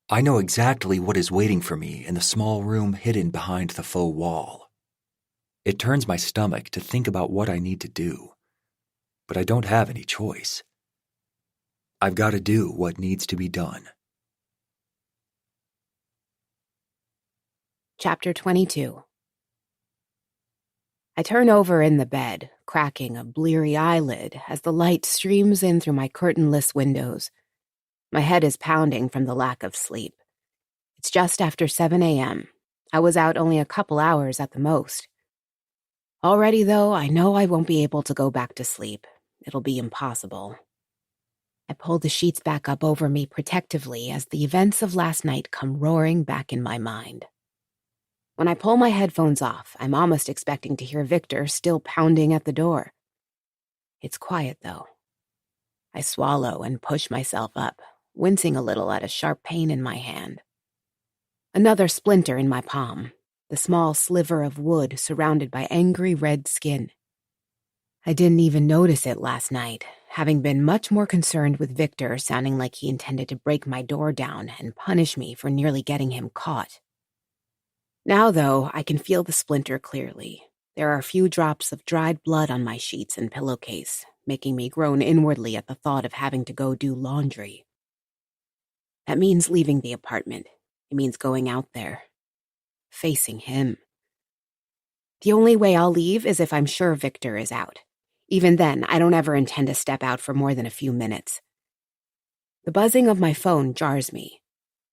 I know exactly what is waiting for me in the small room hidden behind the faux wall. It turns my stomach to think about what I need to do, but I don't have any choice. I've got to do what needs to be done. Chapter 22. I turn over in the bed, cracking a bleary eyelid as the light streams in through my curtainless windows. My head is pounding from the lack of sleep. It's just after 7 a.m. I was out only a couple hours at the most. Already, though, I know I won't be able to go back to sleep. It'll be impossible. I pull the sheets back up over me protectively as the events of last night come roaring back in my mind. When I pull my headphones off, I'm almost expecting to hear Victor still pounding at the door. It's quiet, though. I swallow and push myself up, wincing a little at a sharp pain in my hand. Another splinter in my palm, the small sliver of wood surrounded by angry red skin. I didn't even notice it last night, having been much more concerned with Victor sounding like he intended to break my door down and punish me for nearly getting him caught. Now, though, I can feel the splinter clearly. There are a few drops of dried blood on my sheets and pillowcase, making me groan inwardly at the thought of having to go do laundry. That means leaving the apartment. It means going out there. Facing him. The only way I'll leave is if I'm sure Victor is out. Even then, I don't ever intend to step out for more than a few minutes. The buzzing of my phone jars me.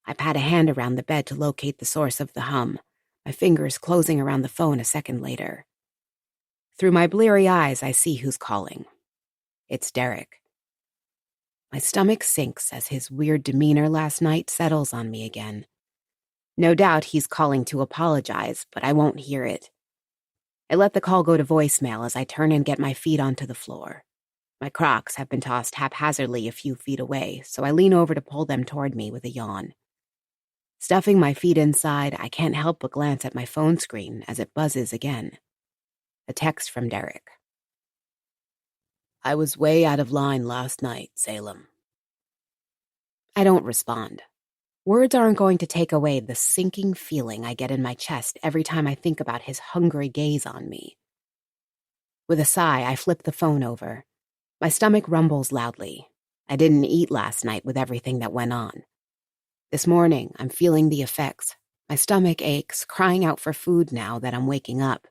I pat a hand around the bed to locate the source of the hum, my fingers closing around the phone a second later. Through my bleary eyes, I see who's calling. It's Derek. My stomach sinks as his weird demeanor last night settles on me again. No doubt he's calling to apologize, but I won't hear it. I let the call go to voicemail as I turn and get my feet onto the floor. My Crocs have been tossed haphazardly a few feet away, so I lean over to pull them toward me with a yawn. Stuffing my feet inside, I can't help but glance at my phone screen as it buzzes again. A text from Derek. I was way out of line last night, Salem. I don't respond. Words aren't going to take away the sinking feeling I get in my chest every time I think about his hungry gaze on me. With a sigh, I flip the phone over. My stomach rumbles loudly. I didn't eat last night with everything that went on. This morning, I'm feeling the effects. My stomach aches, crying out for food now that I'm waking up.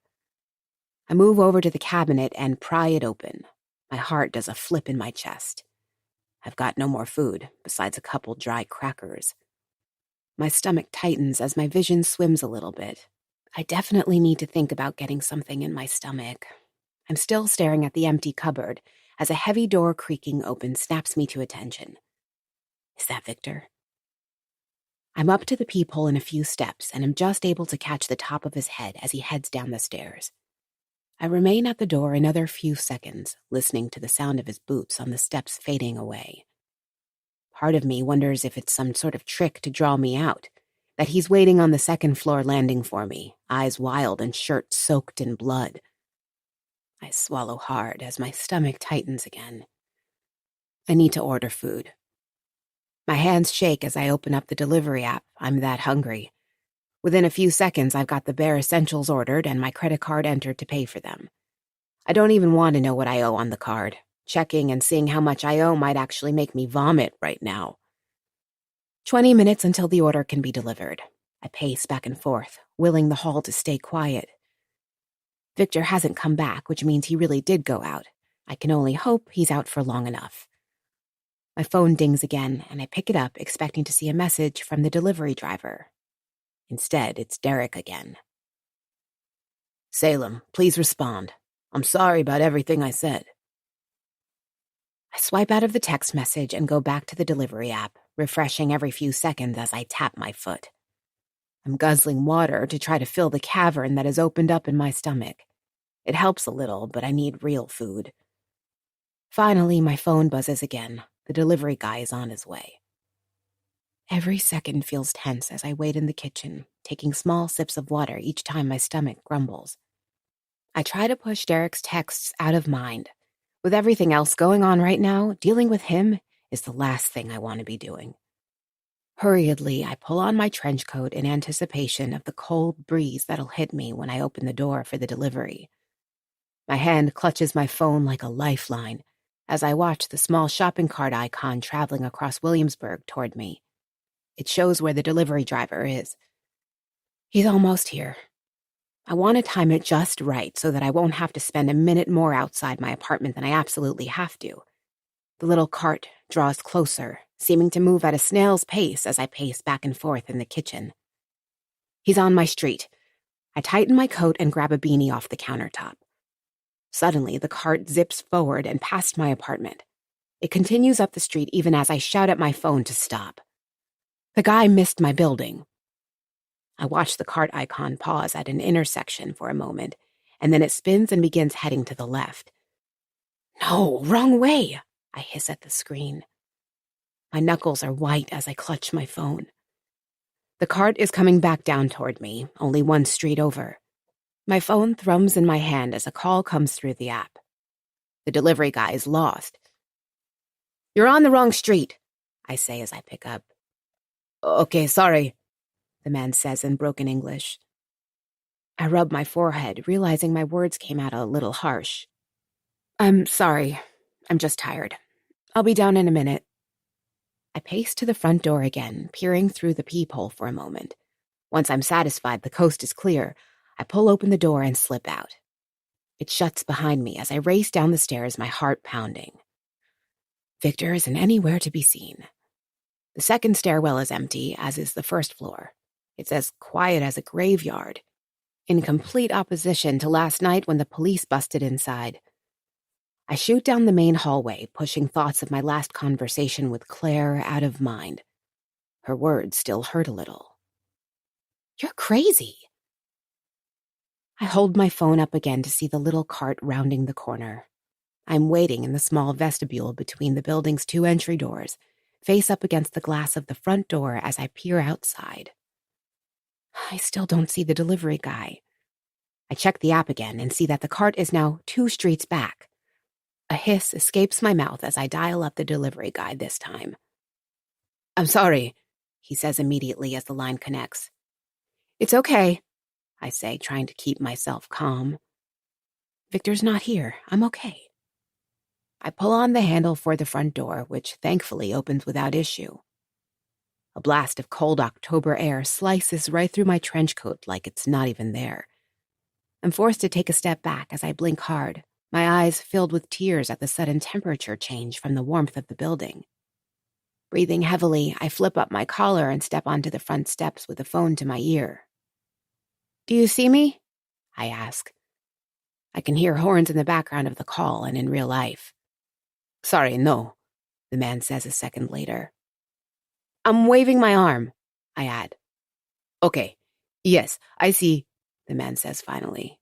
I move over to the cabinet and pry it open. My heart does a flip in my chest. I've got no more food, besides a couple dry crackers. My stomach tightens as my vision swims a little bit. I definitely need to think about getting something in my stomach. I'm still staring at the empty cupboard as a heavy door creaking open snaps me to attention. Is that Victor? I'm up to the peephole in a few steps and am just able to catch the top of his head as he heads down the stairs. I remain at the door another few seconds, listening to the sound of his boots on the steps fading away. Part of me wonders if it's some sort of trick to draw me out, that he's waiting on the second-floor landing for me, eyes wild and shirt soaked in blood. I swallow hard as my stomach tightens again. I need to order food. My hands shake as I open up the delivery app. I'm that hungry. Within a few seconds, I've got the bare essentials ordered and my credit card entered to pay for them. I don't even want to know what I owe on the card. Checking and seeing how much I owe might actually make me vomit right now. 20 minutes until the order can be delivered. I pace back and forth, willing the hall to stay quiet. Victor hasn't come back, which means he really did go out. I can only hope he's out for long enough. My phone dings again, and I pick it up, expecting to see a message from the delivery driver. Instead, it's Derek again. Salem, please respond. I'm sorry about everything I said. I swipe out of the text message and go back to the delivery app, refreshing every few seconds as I tap my foot. I'm guzzling water to try to fill the cavern that has opened up in my stomach. It helps a little, but I need real food. Finally, my phone buzzes again. The delivery guy is on his way. Every second feels tense as I wait in the kitchen, taking small sips of water each time my stomach grumbles. I try to push Derek's texts out of mind. With everything else going on right now, dealing with him is the last thing I want to be doing. Hurriedly, I pull on my trench coat in anticipation of the cold breeze that'll hit me when I open the door for the delivery. My hand clutches my phone like a lifeline as I watch the small shopping cart icon traveling across Williamsburg toward me. It shows where the delivery driver is. He's almost here. I want to time it just right so that I won't have to spend a minute more outside my apartment than I absolutely have to. The little cart draws closer, seeming to move at a snail's pace as I pace back and forth in the kitchen. He's on my street. I tighten my coat and grab a beanie off the countertop. Suddenly, the cart zips forward and past my apartment. It continues up the street even as I shout at my phone to stop. The guy missed my building. I watch the cart icon pause at an intersection for a moment, and then it spins and begins heading to the left. No, wrong way, I hiss at the screen. My knuckles are white as I clutch my phone. The cart is coming back down toward me, only one street over. My phone thrums in my hand as a call comes through the app. The delivery guy is lost. You're on the wrong street, I say as I pick up. Okay, sorry, the man says in broken English. I rub my forehead, realizing my words came out a little harsh. I'm sorry. I'm just tired. I'll be down in a minute. I pace to the front door again, peering through the peephole for a moment. Once I'm satisfied the coast is clear, I pull open the door and slip out. It shuts behind me as I race down the stairs, my heart pounding. Victor isn't anywhere to be seen. The second stairwell is empty, as is the first floor. It's as quiet as a graveyard, in complete opposition to last night when the police busted inside. I shoot down the main hallway, pushing thoughts of my last conversation with Claire out of mind. Her words still hurt a little. You're crazy. I hold my phone up again to see the little cart rounding the corner. I'm waiting in the small vestibule between the building's 2 entry doors, face up against the glass of the front door as I peer outside. I still don't see the delivery guy. I check the app again and see that the cart is now 2 streets back. A hiss escapes my mouth as I dial up the delivery guy this time. I'm sorry, he says immediately as the line connects. It's okay, I say, trying to keep myself calm. Victor's not here. I'm okay. I pull on the handle for the front door, which thankfully opens without issue. A blast of cold October air slices right through my trench coat like it's not even there. I'm forced to take a step back as I blink hard, my eyes filled with tears at the sudden temperature change from the warmth of the building. Breathing heavily, I flip up my collar and step onto the front steps with the phone to my ear. Do you see me? I ask. I can hear horns in the background of the call and in real life. Sorry, no, the man says a second later. I'm waving my arm, I add. Okay, yes, I see, the man says finally.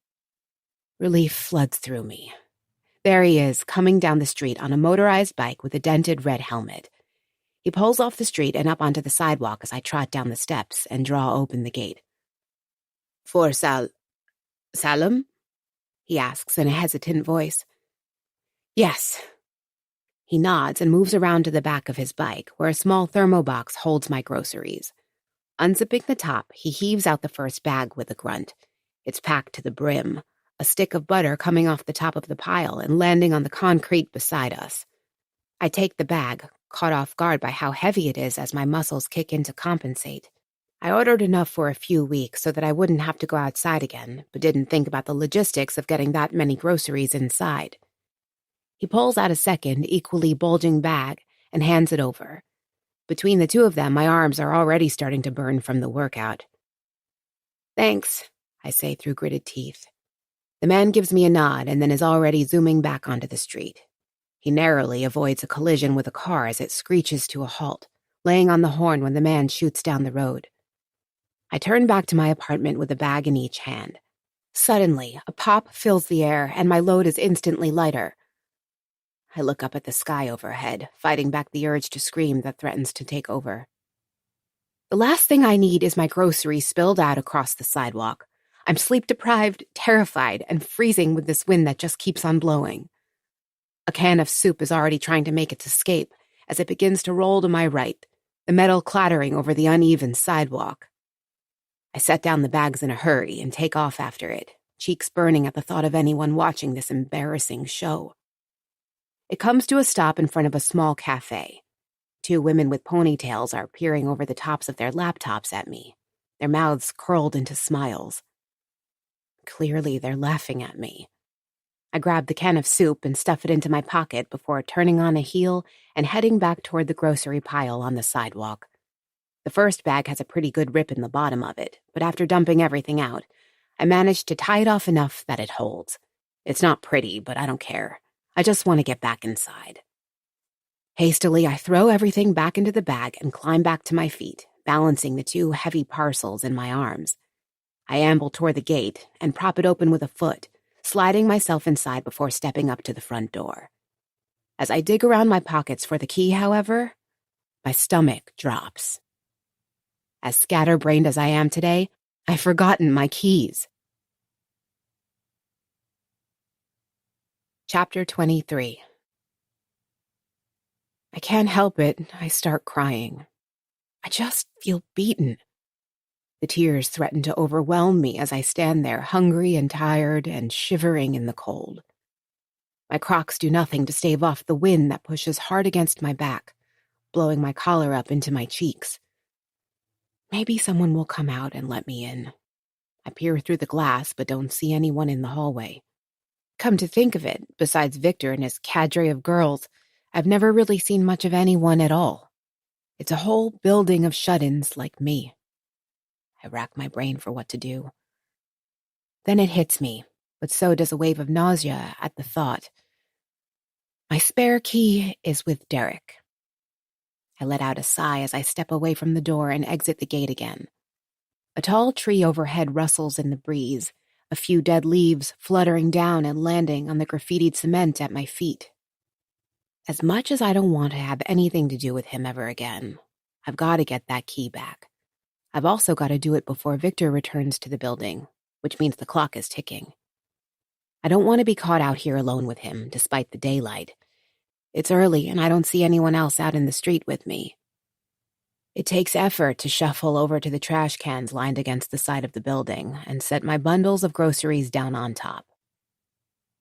Relief floods through me. There he is, coming down the street on a motorized bike with a dented red helmet. He pulls off the street and up onto the sidewalk as I trot down the steps and draw open the gate. For Salem? He asks in a hesitant voice. Yes. He nods and moves around to the back of his bike, where a small thermobox holds my groceries. Unzipping the top, he heaves out the first bag with a grunt. It's packed to the brim, a stick of butter coming off the top of the pile and landing on the concrete beside us. I take the bag, caught off guard by how heavy it is as my muscles kick in to compensate. I ordered enough for a few weeks so that I wouldn't have to go outside again, but didn't think about the logistics of getting that many groceries inside. He pulls out a second, equally bulging bag and hands it over. Between the two of them, my arms are already starting to burn from the workout. Thanks, I say through gritted teeth. The man gives me a nod and then is already zooming back onto the street. He narrowly avoids a collision with a car as it screeches to a halt, laying on the horn when the man shoots down the road. I turn back to my apartment with a bag in each hand. Suddenly, a pop fills the air and my load is instantly lighter. I look up at the sky overhead, fighting back the urge to scream that threatens to take over. The last thing I need is my groceries spilled out across the sidewalk. I'm sleep-deprived, terrified, and freezing with this wind that just keeps on blowing. A can of soup is already trying to make its escape as it begins to roll to my right, the metal clattering over the uneven sidewalk. I set down the bags in a hurry and take off after it, cheeks burning at the thought of anyone watching this embarrassing show. It comes to a stop in front of a small cafe. 2 women with ponytails are peering over the tops of their laptops at me, their mouths curled into smiles. Clearly, they're laughing at me. I grab the can of soup and stuff it into my pocket before turning on a heel and heading back toward the grocery pile on the sidewalk. The first bag has a pretty good rip in the bottom of it, but after dumping everything out, I managed to tie it off enough that it holds. It's not pretty, but I don't care. I just want to get back inside. Hastily, I throw everything back into the bag and climb back to my feet, balancing the 2 heavy parcels in my arms. I amble toward the gate and prop it open with a foot, sliding myself inside before stepping up to the front door. As I dig around my pockets for the key, however, my stomach drops. As scatterbrained as I am today, I've forgotten my keys. Chapter 23. I can't help it. I start crying. I just feel beaten. The tears threaten to overwhelm me as I stand there, hungry and tired and shivering in the cold. My Crocs do nothing to stave off the wind that pushes hard against my back, blowing my collar up into my cheeks. Maybe someone will come out and let me in. I peer through the glass but don't see anyone in the hallway. Come to think of it, besides Victor and his cadre of girls, I've never really seen much of anyone at all. It's a whole building of shut-ins like me. I rack my brain for what to do. Then it hits me, but so does a wave of nausea at the thought. My spare key is with Derek. I let out a sigh as I step away from the door and exit the gate again. A tall tree overhead rustles in the breeze, a few dead leaves fluttering down and landing on the graffitied cement at my feet. As much as I don't want to have anything to do with him ever again, I've got to get that key back. I've also got to do it before Victor returns to the building, which means the clock is ticking. I don't want to be caught out here alone with him, despite the daylight. It's early and I don't see anyone else out in the street with me. It takes effort to shuffle over to the trash cans lined against the side of the building and set my bundles of groceries down on top.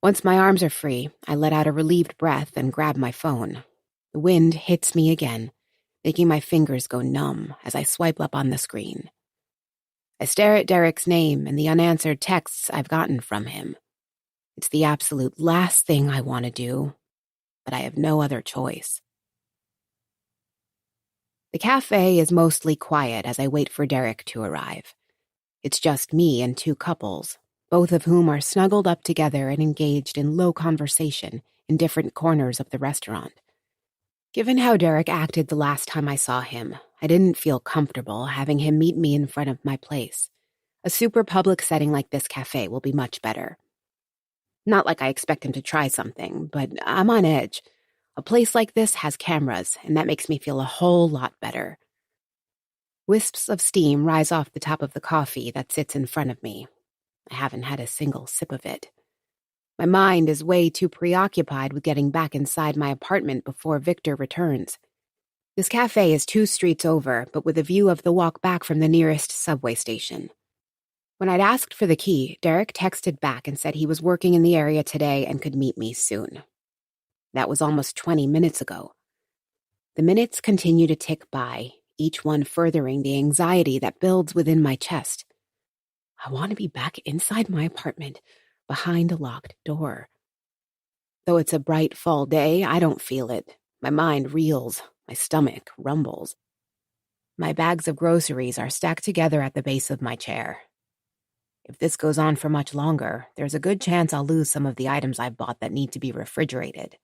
Once my arms are free, I let out a relieved breath and grab my phone. The wind hits me again, making my fingers go numb as I swipe up on the screen. I stare at Derek's name and the unanswered texts I've gotten from him. It's the absolute last thing I want to do, but I have no other choice. The cafe is mostly quiet as I wait for Derek to arrive. It's just me and 2 couples, both of whom are snuggled up together and engaged in low conversation in different corners of the restaurant. Given how Derek acted the last time I saw him, I didn't feel comfortable having him meet me in front of my place. A super public setting like this cafe will be much better. Not like I expect him to try something, but I'm on edge. A place like this has cameras, and that makes me feel a whole lot better. Wisps of steam rise off the top of the coffee that sits in front of me. I haven't had a single sip of it. My mind is way too preoccupied with getting back inside my apartment before Victor returns. This cafe is 2 streets over, but with a view of the walk back from the nearest subway station. When I'd asked for the key, Derek texted back and said he was working in the area today and could meet me soon. That was almost 20 minutes ago. The minutes continue to tick by, each one furthering the anxiety that builds within my chest. I want to be back inside my apartment, behind a locked door. Though it's a bright fall day, I don't feel it. My mind reels, my stomach rumbles. My bags of groceries are stacked together at the base of my chair. If this goes on for much longer, there's a good chance I'll lose some of the items I've bought that need to be refrigerated.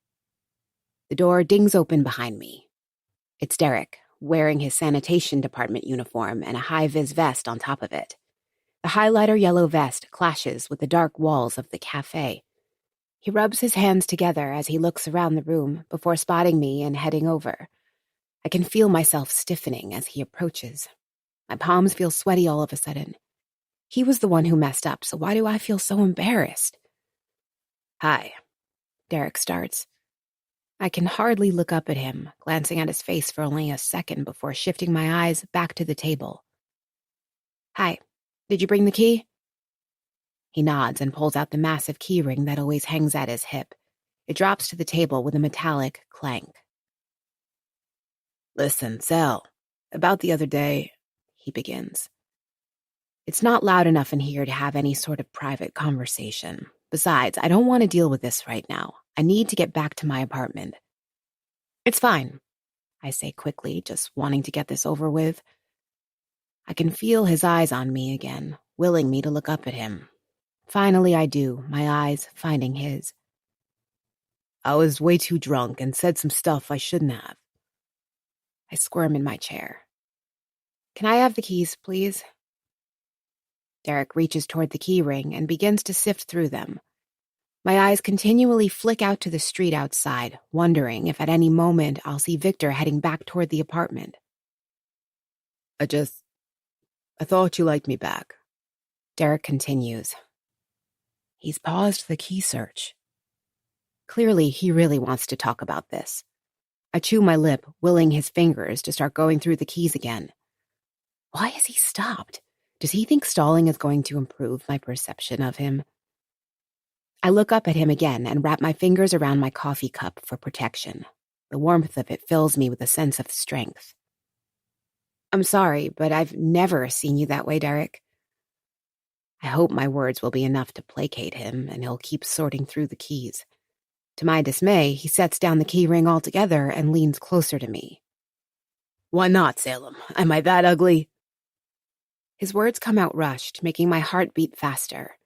The door dings open behind me. It's Derek, wearing his sanitation department uniform and a high-vis vest on top of it. The highlighter yellow vest clashes with the dark walls of the cafe. He rubs his hands together as he looks around the room before spotting me and heading over. I can feel myself stiffening as he approaches. My palms feel sweaty all of a sudden. He was the one who messed up, so why do I feel so embarrassed? "Hi," Derek starts. I can hardly look up at him, glancing at his face for only a second before shifting my eyes back to the table. "Hi, did you bring the key?" He nods and pulls out the massive key ring that always hangs at his hip. It drops to the table with a metallic clank. "Listen, Sal, about the other day," he begins. It's not loud enough in here to have any sort of private conversation. Besides, I don't want to deal with this right now. I need to get back to my apartment. "It's fine," I say quickly, just wanting to get this over with. I can feel his eyes on me again, willing me to look up at him. Finally, I do, my eyes finding his. I was way too drunk and said some stuff I shouldn't have. I squirm in my chair. Can I have the keys, please? Derek reaches toward the key ring and begins to sift through them. My eyes continually flick out to the street outside, wondering if at any moment I'll see Victor heading back toward the apartment. I thought you liked me back. Derek continues. He's paused the key search. Clearly, he really wants to talk about this. I chew my lip, willing his fingers to start going through the keys again. Why has he stopped? Does he think stalling is going to improve my perception of him? I look up at him again and wrap my fingers around my coffee cup for protection. The warmth of it fills me with a sense of strength. I'm sorry, but I've never seen you that way, Derek. I hope my words will be enough to placate him, and he'll keep sorting through the keys. To my dismay, he sets down the key ring altogether and leans closer to me. Why not, Salem? Am I that ugly? His words come out rushed, making my heart beat faster.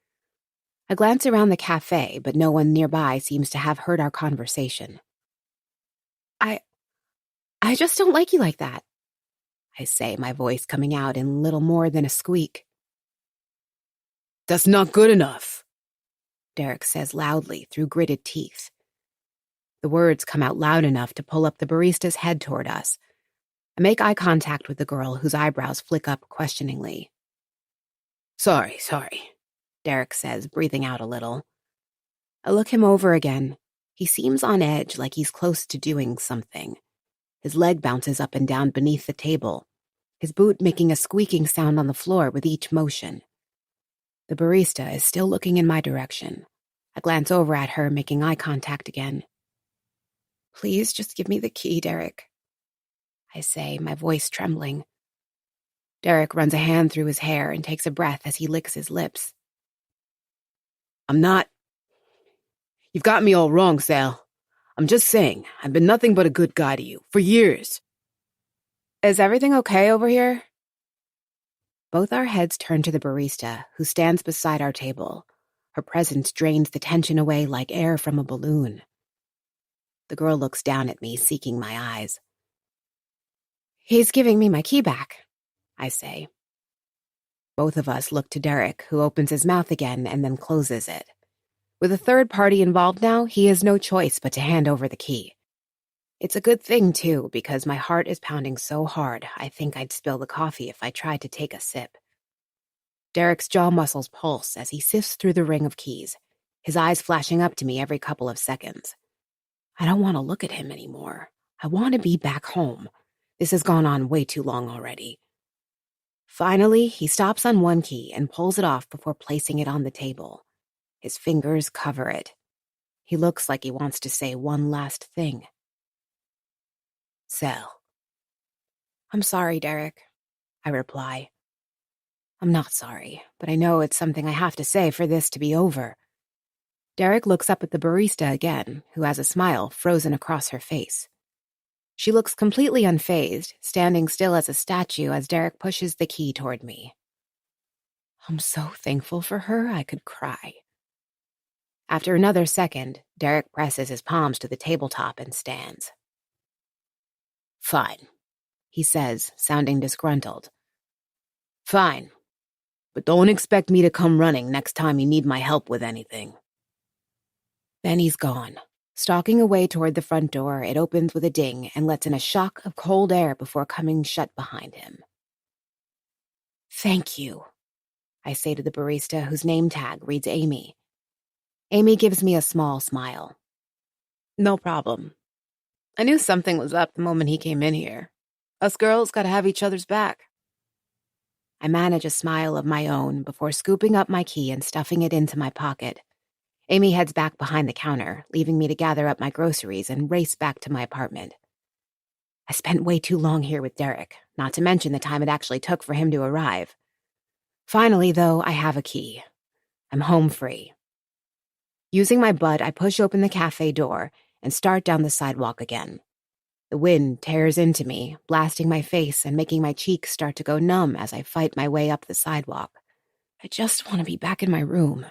I glance around the cafe, but no one nearby seems to have heard our conversation. I just don't like you like that, I say, my voice coming out in little more than a squeak. That's not good enough, Derek says loudly through gritted teeth. The words come out loud enough to pull up the barista's head toward us. I make eye contact with the girl whose eyebrows flick up questioningly. Sorry, Derek says, breathing out a little. I look him over again. He seems on edge, like he's close to doing something. His leg bounces up and down beneath the table, his boot making a squeaking sound on the floor with each motion. The barista is still looking in my direction. I glance over at her, making eye contact again. Please just give me the key, Derek, I say, my voice trembling. Derek runs a hand through his hair and takes a breath as he licks his lips. You've got me all wrong, Sal. I'm just saying, I've been nothing but a good guy to you, for years. Is everything okay over here? Both our heads turn to the barista, who stands beside our table. Her presence drains the tension away like air from a balloon. The girl looks down at me, seeking my eyes. He's giving me my key back, I say. Both of us look to Derek, who opens his mouth again and then closes it. With a third party involved now, he has no choice but to hand over the key. It's a good thing, too, because my heart is pounding so hard I think I'd spill the coffee if I tried to take a sip. Derek's jaw muscles pulse as he sifts through the ring of keys, his eyes flashing up to me every couple of seconds. I don't want to look at him anymore. I want to be back home. This has gone on way too long already. Finally, he stops on one key and pulls it off before placing it on the table. His fingers cover it. He looks like he wants to say one last thing. Sal. I'm sorry, Derek, I reply. I'm not sorry, but I know it's something I have to say for this to be over. Derek looks up at the barista again, who has a smile frozen across her face. She looks completely unfazed, standing still as a statue as Derek pushes the key toward me. I'm so thankful for her I could cry. After another second, Derek presses his palms to the tabletop and stands. Fine, he says, sounding disgruntled. Fine, but don't expect me to come running next time you need my help with anything. Then he's gone. Stalking away toward the front door, it opens with a ding and lets in a shock of cold air before coming shut behind him. Thank you, I say to the barista whose name tag reads Amy. Amy gives me a small smile. No problem. I knew something was up the moment he came in here. Us girls gotta have each other's back. I manage a smile of my own before scooping up my key and stuffing it into my pocket. Amy heads back behind the counter, leaving me to gather up my groceries and race back to my apartment. I spent way too long here with Derek, not to mention the time it actually took for him to arrive. Finally, though, I have a key. I'm home free. Using my butt, I push open the cafe door and start down the sidewalk again. The wind tears into me, blasting my face and making my cheeks start to go numb as I fight my way up the sidewalk. I just want to be back in my room.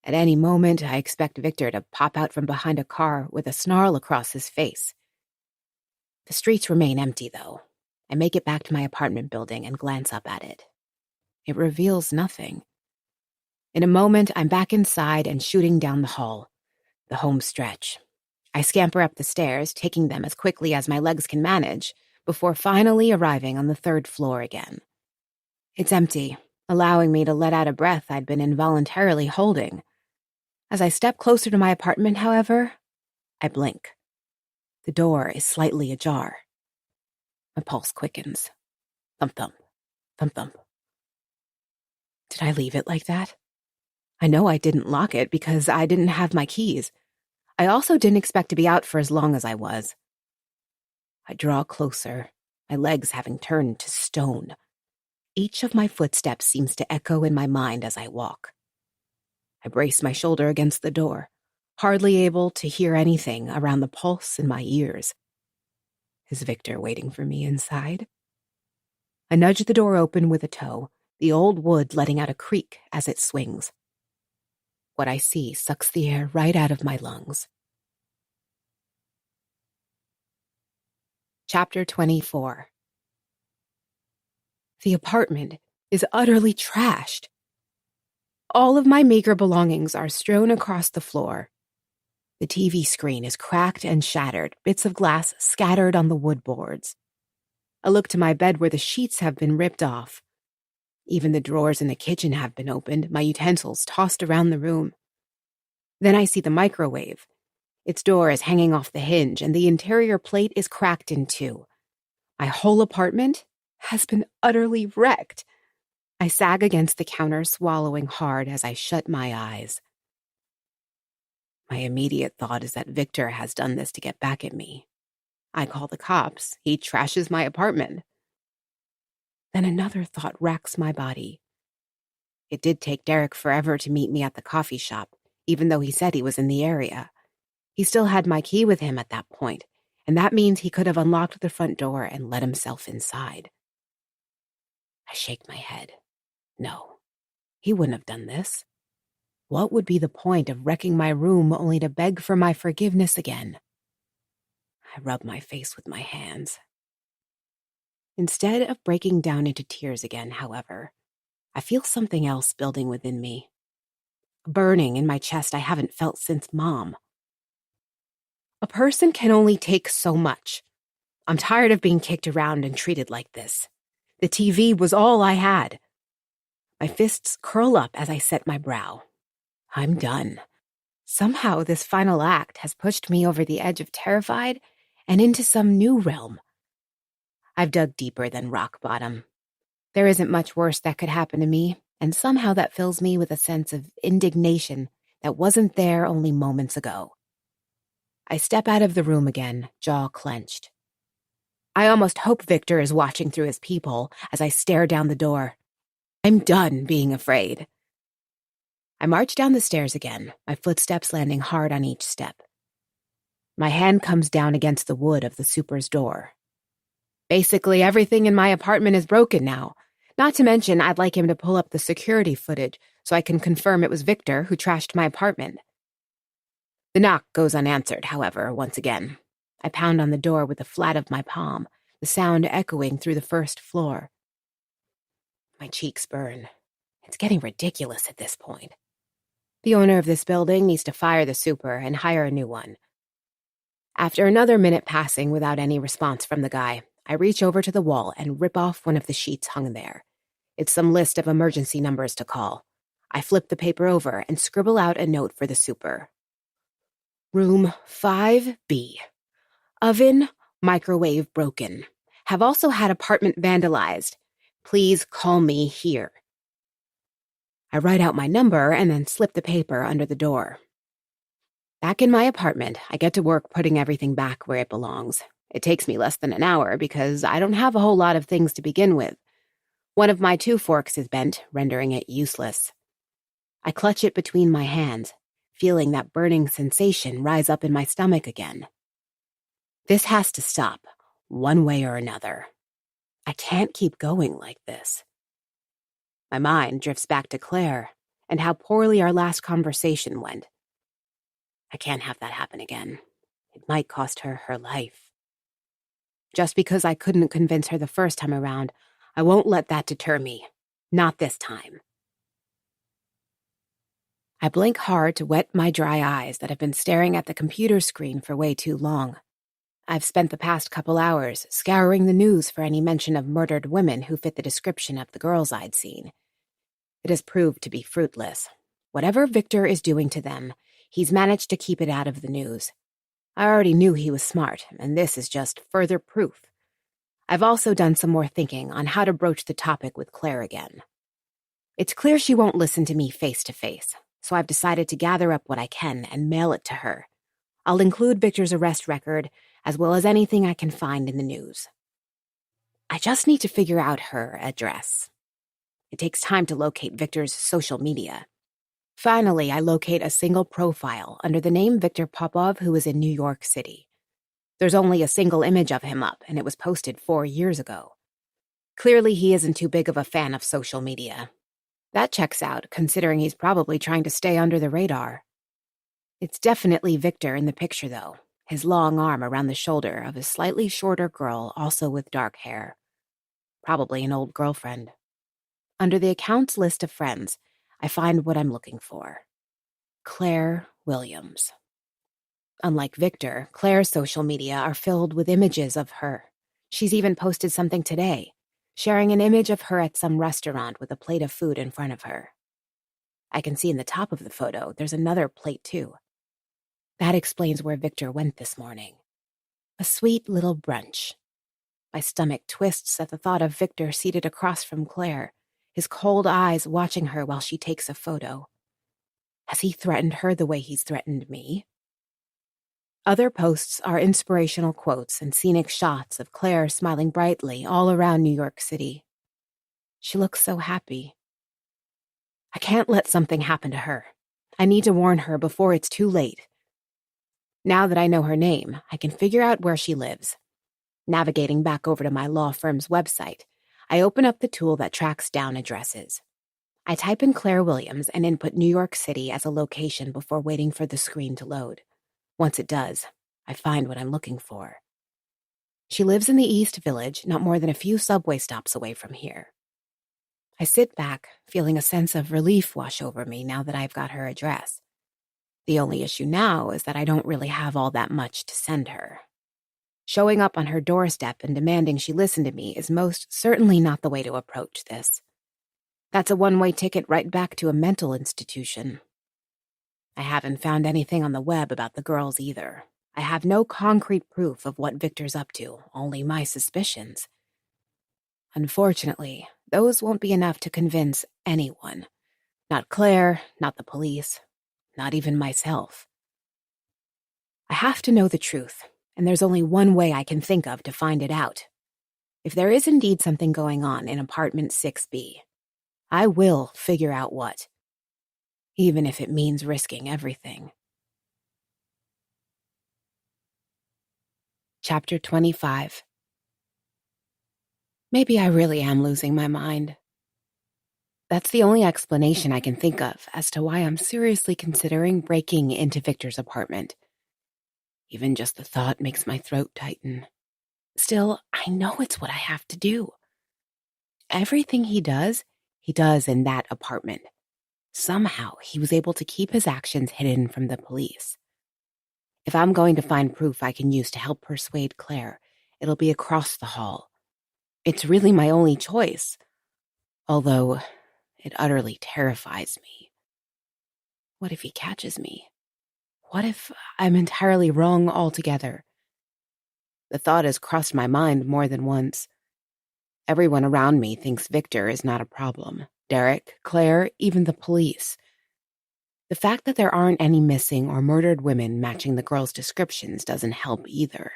At any moment, I expect Victor to pop out from behind a car with a snarl across his face. The streets remain empty, though. I make it back to my apartment building and glance up at it. It reveals nothing. In a moment, I'm back inside and shooting down the hall, the home stretch. I scamper up the stairs, taking them as quickly as my legs can manage, before finally arriving on the 3rd floor again. It's empty, allowing me to let out a breath I'd been involuntarily holding. As I step closer to my apartment, however, I blink. The door is slightly ajar. My pulse quickens. Thump, thump, thump, thump. Did I leave it like that? I know I didn't lock it because I didn't have my keys. I also didn't expect to be out for as long as I was. I draw closer, my legs having turned to stone. Each of my footsteps seems to echo in my mind as I walk. I brace my shoulder against the door, hardly able to hear anything around the pulse in my ears. Is Victor waiting for me inside? I nudge the door open with a toe, the old wood letting out a creak as it swings. What I see sucks the air right out of my lungs. Chapter 24. The apartment is utterly trashed. All of my meager belongings are strewn across the floor. The TV screen is cracked and shattered, bits of glass scattered on the wood boards. I look to my bed where the sheets have been ripped off. Even the drawers in the kitchen have been opened, my utensils tossed around the room. Then I see the microwave. Its door is hanging off the hinge, and the interior plate is cracked in two. My whole apartment has been utterly wrecked. I sag against the counter, swallowing hard as I shut my eyes. My immediate thought is that Victor has done this to get back at me. I call the cops. He trashes my apartment. Then another thought racks my body. It did take Derek forever to meet me at the coffee shop, even though he said he was in the area. He still had my key with him at that point, and that means he could have unlocked the front door and let himself inside. I shake my head. No, he wouldn't have done this. What would be the point of wrecking my room only to beg for my forgiveness again? I rub my face with my hands. Instead of breaking down into tears again, however, I feel something else building within me. A burning in my chest I haven't felt since Mom. A person can only take so much. I'm tired of being kicked around and treated like this. The TV was all I had. My fists curl up as I set my brow. I'm done. Somehow this final act has pushed me over the edge of terrified and into some new realm. I've dug deeper than rock bottom. There isn't much worse that could happen to me, and somehow that fills me with a sense of indignation that wasn't there only moments ago. I step out of the room again, jaw clenched. I almost hope Victor is watching through his peephole as I stare down the door. I'm done being afraid. I march down the stairs again, my footsteps landing hard on each step. My hand comes down against the wood of the super's door. Basically, everything in my apartment is broken now. Not to mention, I'd like him to pull up the security footage so I can confirm it was Victor who trashed my apartment. The knock goes unanswered, however, once again. I pound on the door with the flat of my palm, the sound echoing through the first floor. My cheeks burn. It's getting ridiculous at this point. The owner of this building needs to fire the super and hire a new one. After another minute passing without any response from the guy, I reach over to the wall and rip off one of the sheets hung there. It's some list of emergency numbers to call. I flip the paper over and scribble out a note for the super. Room 5B. Oven, microwave broken. Have also had apartment vandalized. Please call me here. I write out my number and then slip the paper under the door. Back in my apartment, I get to work putting everything back where it belongs. It takes me less than an hour because I don't have a whole lot of things to begin with. One of my 2 forks is bent, rendering it useless. I clutch it between my hands, feeling that burning sensation rise up in my stomach again. This has to stop, one way or another. I can't keep going like this. My mind drifts back to Claire, and how poorly our last conversation went. I can't have that happen again. It might cost her her life. Just because I couldn't convince her the first time around, I won't let that deter me. Not this time. I blink hard to wet my dry eyes that have been staring at the computer screen for way too long. I've spent the past couple hours scouring the news for any mention of murdered women who fit the description of the girls I'd seen. It has proved to be fruitless. Whatever Victor is doing to them, he's managed to keep it out of the news. I already knew he was smart, and this is just further proof. I've also done some more thinking on how to broach the topic with Claire again. It's clear she won't listen to me face to face, so I've decided to gather up what I can and mail it to her. I'll include Victor's arrest record, as well as anything I can find in the news. I just need to figure out her address. It takes time to locate Victor's social media. Finally, I locate a single profile under the name Victor Popov who is in New York City. There's only a single image of him up, and it was posted 4 years ago. Clearly, he isn't too big of a fan of social media. That checks out, considering he's probably trying to stay under the radar. It's definitely Victor in the picture, though, his long arm around the shoulder of a slightly shorter girl also with dark hair. Probably an old girlfriend. Under the account's list of friends, I find what I'm looking for. Claire Williams. Unlike Victor, Claire's social media are filled with images of her. She's even posted something today, sharing an image of her at some restaurant with a plate of food in front of her. I can see in the top of the photo there's another plate too. That explains where Victor went this morning. A sweet little brunch. My stomach twists at the thought of Victor seated across from Claire, his cold eyes watching her while she takes a photo. Has he threatened her the way he's threatened me? Other posts are inspirational quotes and scenic shots of Claire smiling brightly all around New York City. She looks so happy. I can't let something happen to her. I need to warn her before it's too late. Now that I know her name, I can figure out where she lives. Navigating back over to my law firm's website, I open up the tool that tracks down addresses. I type in Claire Williams and input New York City as a location before waiting for the screen to load. Once it does, I find what I'm looking for. She lives in the East Village, not more than a few subway stops away from here. I sit back, feeling a sense of relief wash over me now that I've got her address. The only issue now is that I don't really have all that much to send her. Showing up on her doorstep and demanding she listen to me is most certainly not the way to approach this. That's a one-way ticket right back to a mental institution. I haven't found anything on the web about the girls either. I have no concrete proof of what Victor's up to, only my suspicions. Unfortunately, those won't be enough to convince anyone. Not Claire, not the police, not even myself. I have to know the truth, and there's only one way I can think of to find it out. If there is indeed something going on in apartment 6B, I will figure out what. Even if it means risking everything. Chapter 25. Maybe I really am losing my mind. That's the only explanation I can think of as to why I'm seriously considering breaking into Victor's apartment. Even just the thought makes my throat tighten. Still, I know it's what I have to do. Everything he does in that apartment. Somehow, he was able to keep his actions hidden from the police. If I'm going to find proof I can use to help persuade Claire, it'll be across the hall. It's really my only choice, although it utterly terrifies me. What if he catches me? What if I'm entirely wrong altogether? The thought has crossed my mind more than once. Everyone around me thinks Victor is not a problem. Derek, Claire, even the police. The fact that there aren't any missing or murdered women matching the girls' descriptions doesn't help either.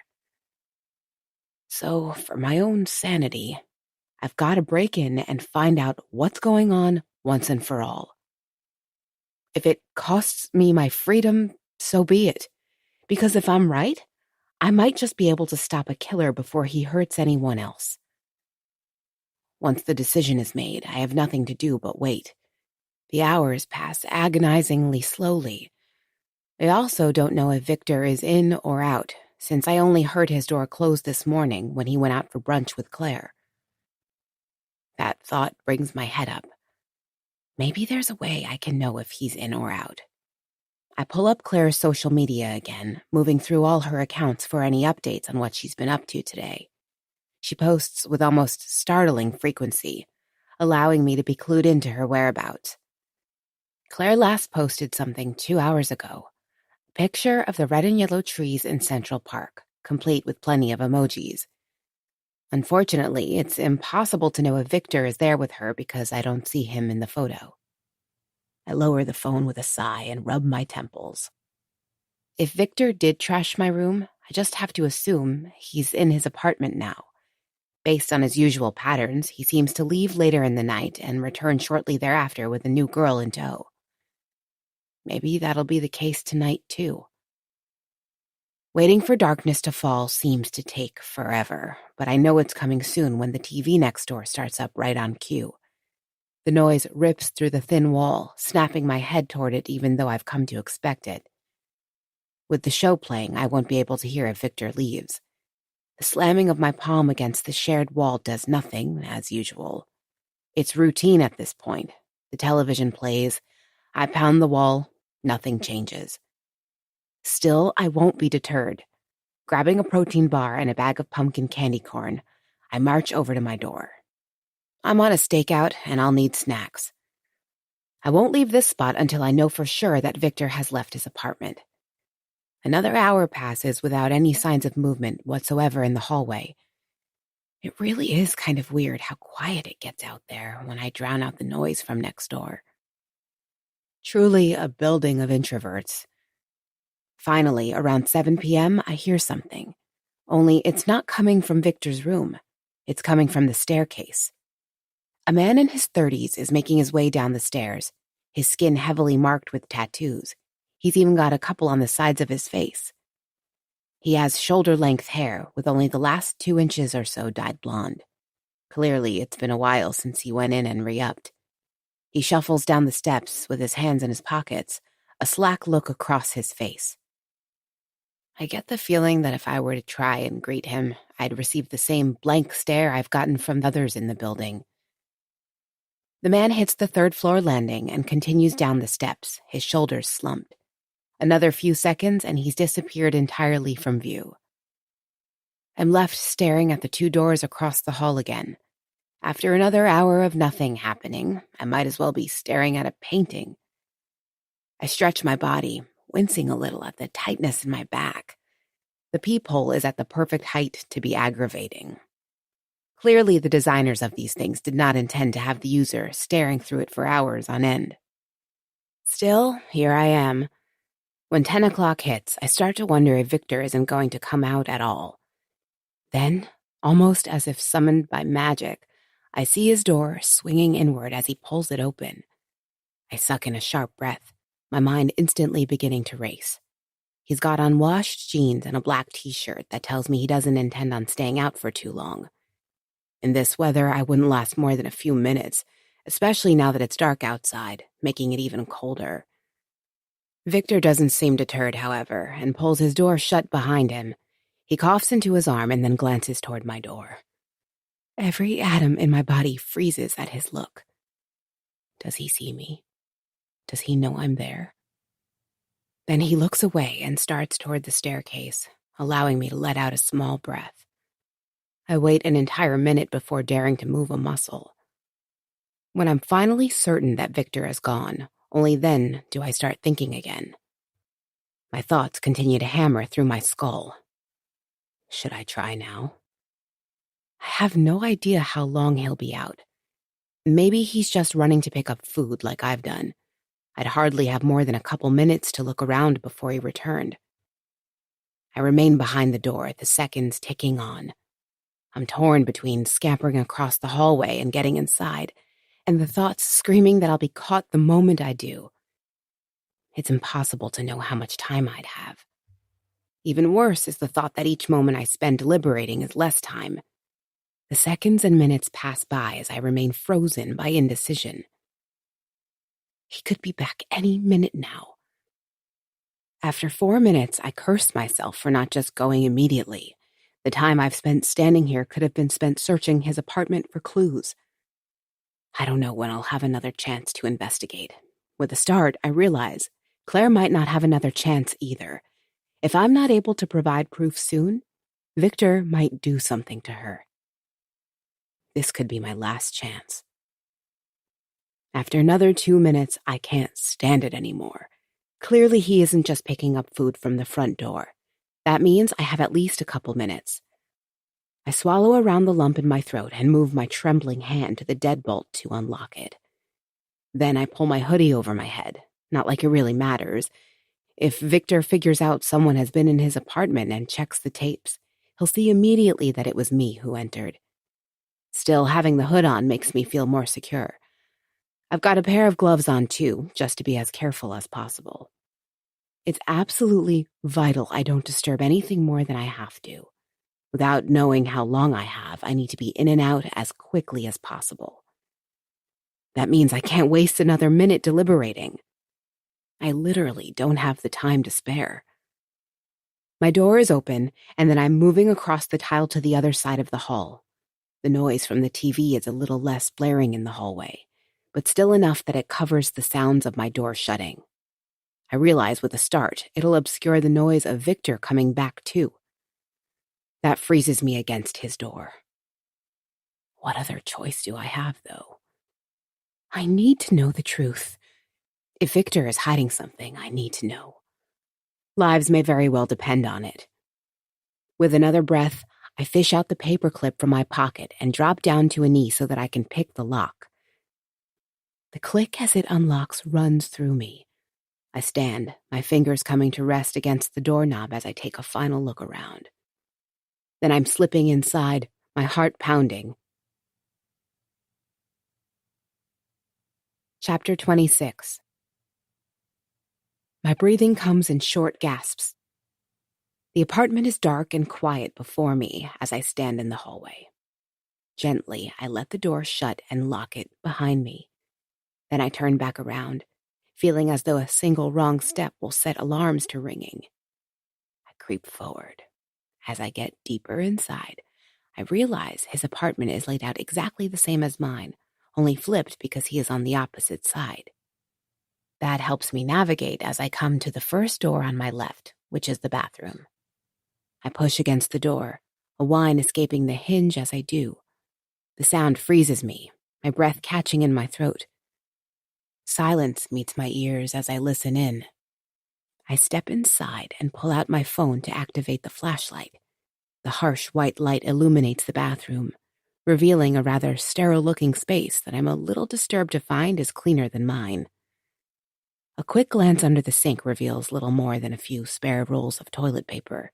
So, for my own sanity, I've got to break in and find out what's going on once and for all. If it costs me my freedom, so be it. Because if I'm right, I might just be able to stop a killer before he hurts anyone else. Once the decision is made, I have nothing to do but wait. The hours pass agonizingly slowly. I also don't know if Victor is in or out, since I only heard his door close this morning when he went out for brunch with Claire. That thought brings my head up. Maybe there's a way I can know if he's in or out. I pull up Claire's social media again, moving through all her accounts for any updates on what she's been up to today. She posts with almost startling frequency, allowing me to be clued into her whereabouts. Claire last posted something 2 hours ago. A picture of the red and yellow trees in Central Park, complete with plenty of emojis. Unfortunately, it's impossible to know if Victor is there with her because I don't see him in the photo. I lower the phone with a sigh and rub my temples. If Victor did trash my room, I just have to assume he's in his apartment now. Based on his usual patterns, he seems to leave later in the night and return shortly thereafter with a new girl in tow. Maybe that'll be the case tonight, too. Waiting for darkness to fall seems to take forever, but I know it's coming soon when the TV next door starts up right on cue. The noise rips through the thin wall, snapping my head toward it even though I've come to expect it. With the show playing, I won't be able to hear if Victor leaves. The slamming of my palm against the shared wall does nothing, as usual. It's routine at this point. The television plays. I pound the wall. Nothing changes. Still, I won't be deterred. Grabbing a protein bar and a bag of pumpkin candy corn, I march over to my door. I'm on a stakeout, and I'll need snacks. I won't leave this spot until I know for sure that Victor has left his apartment. Another hour passes without any signs of movement whatsoever in the hallway. It really is kind of weird how quiet it gets out there when I drown out the noise from next door. Truly a building of introverts. Finally, around 7 p.m., I hear something. Only it's not coming from Victor's room. It's coming from the staircase. A man in his 30s is making his way down the stairs, his skin heavily marked with tattoos. He's even got a couple on the sides of his face. He has shoulder-length hair, with only the last 2 inches or so dyed blonde. Clearly, it's been a while since he went in and re-upped. He shuffles down the steps with his hands in his pockets, a slack look across his face. I get the feeling that if I were to try and greet him, I'd receive the same blank stare I've gotten from others in the building. The man hits the 3rd-floor landing and continues down the steps, his shoulders slumped. Another few seconds and he's disappeared entirely from view. I'm left staring at the 2 doors across the hall again. After another hour of nothing happening, I might as well be staring at a painting. I stretch my body, wincing a little at the tightness in my back. The peephole is at the perfect height to be aggravating. Clearly, the designers of these things did not intend to have the user staring through it for hours on end. Still, here I am. When 10 o'clock hits, I start to wonder if Victor isn't going to come out at all. Then, almost as if summoned by magic, I see his door swinging inward as he pulls it open. I suck in a sharp breath, my mind instantly beginning to race. He's got on washed jeans and a black t-shirt that tells me he doesn't intend on staying out for too long. In this weather, I wouldn't last more than a few minutes, especially now that it's dark outside, making it even colder. Victor doesn't seem deterred, however, and pulls his door shut behind him. He coughs into his arm and then glances toward my door. Every atom in my body freezes at his look. Does he see me? Does he know I'm there? Then he looks away and starts toward the staircase, allowing me to let out a small breath. I wait an entire minute before daring to move a muscle. When I'm finally certain that Victor is gone, only then do I start thinking again. My thoughts continue to hammer through my skull. Should I try now? I have no idea how long he'll be out. Maybe he's just running to pick up food like I've done. I'd hardly have more than a couple minutes to look around before he returned. I remain behind the door, the seconds ticking on. I'm torn between scampering across the hallway and getting inside, and the thoughts screaming that I'll be caught the moment I do. It's impossible to know how much time I'd have. Even worse is the thought that each moment I spend deliberating is less time. The seconds and minutes pass by as I remain frozen by indecision. He could be back any minute now. After 4 minutes, I cursed myself for not just going immediately. The time I've spent standing here could have been spent searching his apartment for clues. I don't know when I'll have another chance to investigate. With a start, I realize Claire might not have another chance either. If I'm not able to provide proof soon, Victor might do something to her. This could be my last chance. After another 2 minutes, I can't stand it anymore. Clearly, he isn't just picking up food from the front door. That means I have at least a couple minutes. I swallow around the lump in my throat and move my trembling hand to the deadbolt to unlock it. Then I pull my hoodie over my head, not like it really matters. If Victor figures out someone has been in his apartment and checks the tapes, he'll see immediately that it was me who entered. Still, having the hood on makes me feel more secure. I've got a pair of gloves on too, just to be as careful as possible. It's absolutely vital I don't disturb anything more than I have to. Without knowing how long I have, I need to be in and out as quickly as possible. That means I can't waste another minute deliberating. I literally don't have the time to spare. My door is open, and then I'm moving across the tile to the other side of the hall. The noise from the TV is a little less blaring in the hallway, but still enough that it covers the sounds of my door shutting. I realize with a start, it'll obscure the noise of Victor coming back too. That freezes me against his door. What other choice do I have, though? I need to know the truth. If Victor is hiding something, I need to know. Lives may very well depend on it. With another breath, I fish out the paperclip from my pocket and drop down to a knee so that I can pick the lock. The click as it unlocks runs through me. I stand, my fingers coming to rest against the doorknob as I take a final look around. Then I'm slipping inside, my heart pounding. Chapter 26. My breathing comes in short gasps. The apartment is dark and quiet before me as I stand in the hallway. Gently, I let the door shut and lock it behind me. Then I turn back around, feeling as though a single wrong step will set alarms to ringing. I creep forward. As I get deeper inside, I realize his apartment is laid out exactly the same as mine, only flipped because he is on the opposite side. That helps me navigate as I come to the first door on my left, which is the bathroom. I push against the door, a whine escaping the hinge as I do. The sound freezes me, my breath catching in my throat. Silence meets my ears as I listen in. I step inside and pull out my phone to activate the flashlight. The harsh white light illuminates the bathroom, revealing a rather sterile-looking space that I'm a little disturbed to find is cleaner than mine. A quick glance under the sink reveals little more than a few spare rolls of toilet paper.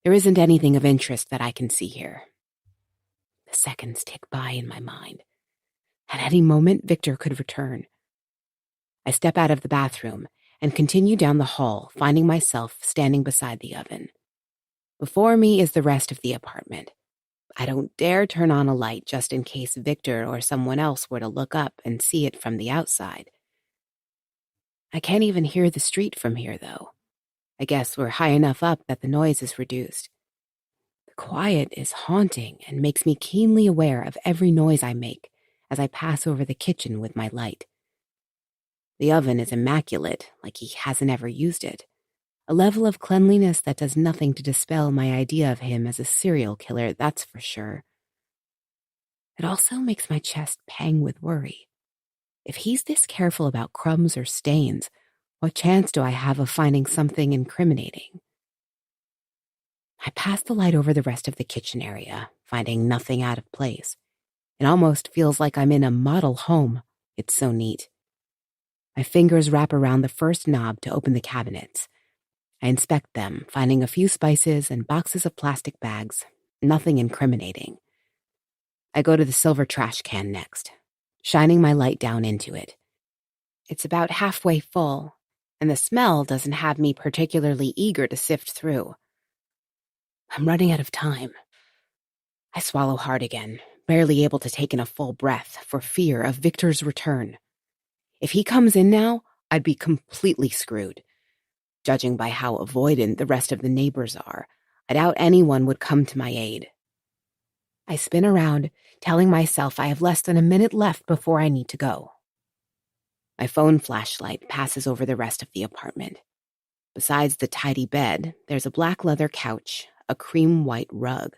There isn't anything of interest that I can see here. The seconds tick by in my mind. At any moment, Victor could return. I step out of the bathroom and continue down the hall, finding myself standing beside the oven. Before me is the rest of the apartment. I don't dare turn on a light just in case Victor or someone else were to look up and see it from the outside. I can't even hear the street from here, though. I guess we're high enough up that the noise is reduced. The quiet is haunting and makes me keenly aware of every noise I make as I pass over the kitchen with my light. The oven is immaculate, like he hasn't ever used it. A level of cleanliness that does nothing to dispel my idea of him as a serial killer, that's for sure. It also makes my chest pang with worry. If he's this careful about crumbs or stains, what chance do I have of finding something incriminating? I pass the light over the rest of the kitchen area, finding nothing out of place. It almost feels like I'm in a model home. It's so neat. My fingers wrap around the first knob to open the cabinets. I inspect them, finding a few spices and boxes of plastic bags. Nothing incriminating. I go to the silver trash can next, shining my light down into it. It's about halfway full, and the smell doesn't have me particularly eager to sift through. I'm running out of time. I swallow hard again, barely able to take in a full breath for fear of Victor's return. If he comes in now, I'd be completely screwed. Judging by how avoidant the rest of the neighbors are, I doubt anyone would come to my aid. I spin around, telling myself I have less than a minute left before I need to go. My phone flashlight passes over the rest of the apartment. Besides the tidy bed, there's a black leather couch, a cream white rug,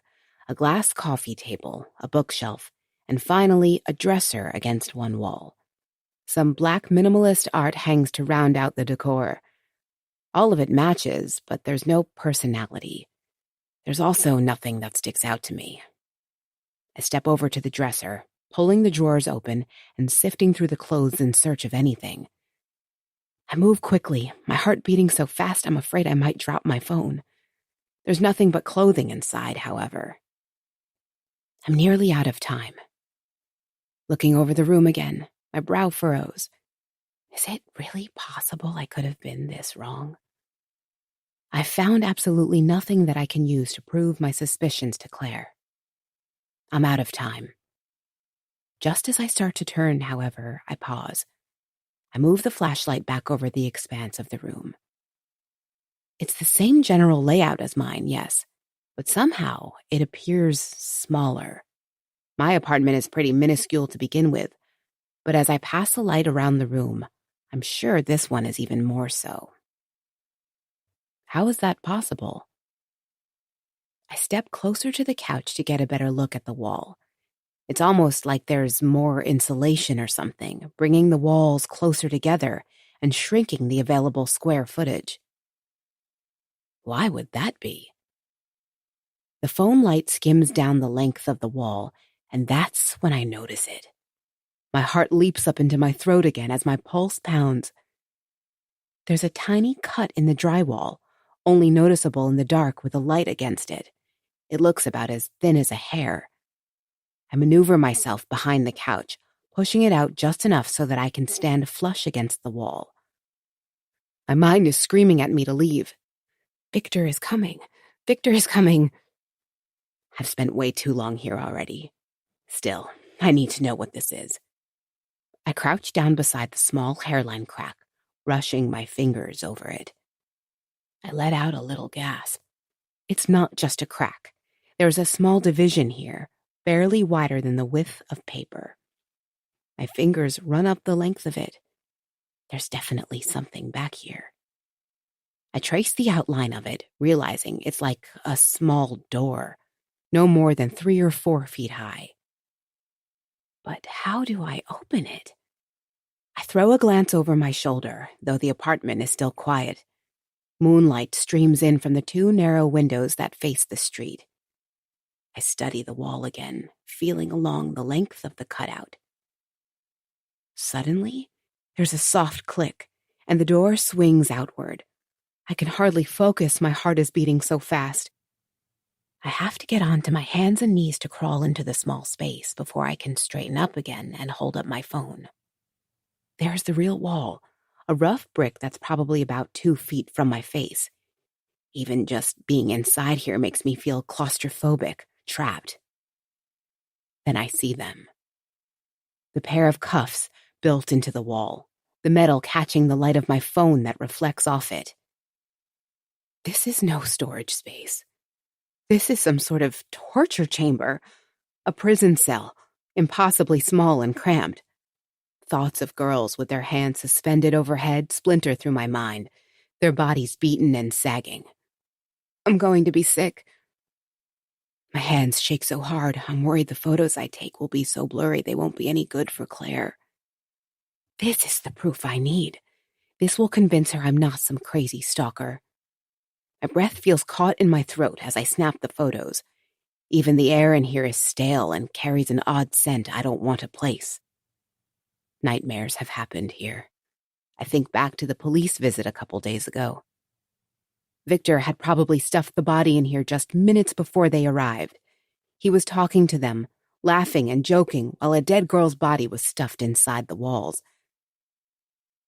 a glass coffee table, a bookshelf, and finally a dresser against one wall. Some black minimalist art hangs to round out the decor. All of it matches, but there's no personality. There's also nothing that sticks out to me. I step over to the dresser, pulling the drawers open and sifting through the clothes in search of anything. I move quickly, my heart beating so fast I'm afraid I might drop my phone. There's nothing but clothing inside, however. I'm nearly out of time. Looking over the room again, my brow furrows. Is it really possible I could have been this wrong? I've found absolutely nothing that I can use to prove my suspicions to Claire. I'm out of time. Just as I start to turn, however, I pause. I move the flashlight back over the expanse of the room. It's the same general layout as mine, yes, but somehow it appears smaller. My apartment is pretty minuscule to begin with, but as I pass the light around the room, I'm sure this one is even more so. How is that possible? I step closer to the couch to get a better look at the wall. It's almost like there's more insulation or something, bringing the walls closer together and shrinking the available square footage. Why would that be? The phone light skims down the length of the wall, and that's when I notice it. My heart leaps up into my throat again as my pulse pounds. There's a tiny cut in the drywall, only noticeable in the dark with a light against it. It looks about as thin as a hair. I maneuver myself behind the couch, pushing it out just enough so that I can stand flush against the wall. My mind is screaming at me to leave. Victor is coming. Victor is coming. I've spent way too long here already. Still, I need to know what this is. I crouch down beside the small hairline crack, brushing my fingers over it. I let out a little gasp. It's not just a crack. There's a small division here, barely wider than the width of paper. My fingers run up the length of it. There's definitely something back here. I trace the outline of it, realizing it's like a small door, no more than 3 or 4 feet high. But how do I open it? I throw a glance over my shoulder, though the apartment is still quiet. Moonlight streams in from the 2 narrow windows that face the street. I study the wall again, feeling along the length of the cutout. Suddenly, there's a soft click, and the door swings outward. I can hardly focus, my heart is beating so fast. I have to get onto my hands and knees to crawl into the small space before I can straighten up again and hold up my phone. There's the real wall, a rough brick that's probably about 2 feet from my face. Even just being inside here makes me feel claustrophobic, trapped. Then I see them. The pair of cuffs built into the wall, the metal catching the light of my phone that reflects off it. This is no storage space. This is some sort of torture chamber, a prison cell, impossibly small and cramped. Thoughts of girls with their hands suspended overhead splinter through my mind, their bodies beaten and sagging. I'm going to be sick. My hands shake so hard, I'm worried the photos I take will be so blurry they won't be any good for Claire. This is the proof I need. This will convince her I'm not some crazy stalker. My breath feels caught in my throat as I snap the photos. Even the air in here is stale and carries an odd scent I don't want to place. Nightmares have happened here. I think back to the police visit a couple days ago. Victor had probably stuffed the body in here just minutes before they arrived. He was talking to them, laughing and joking while a dead girl's body was stuffed inside the walls.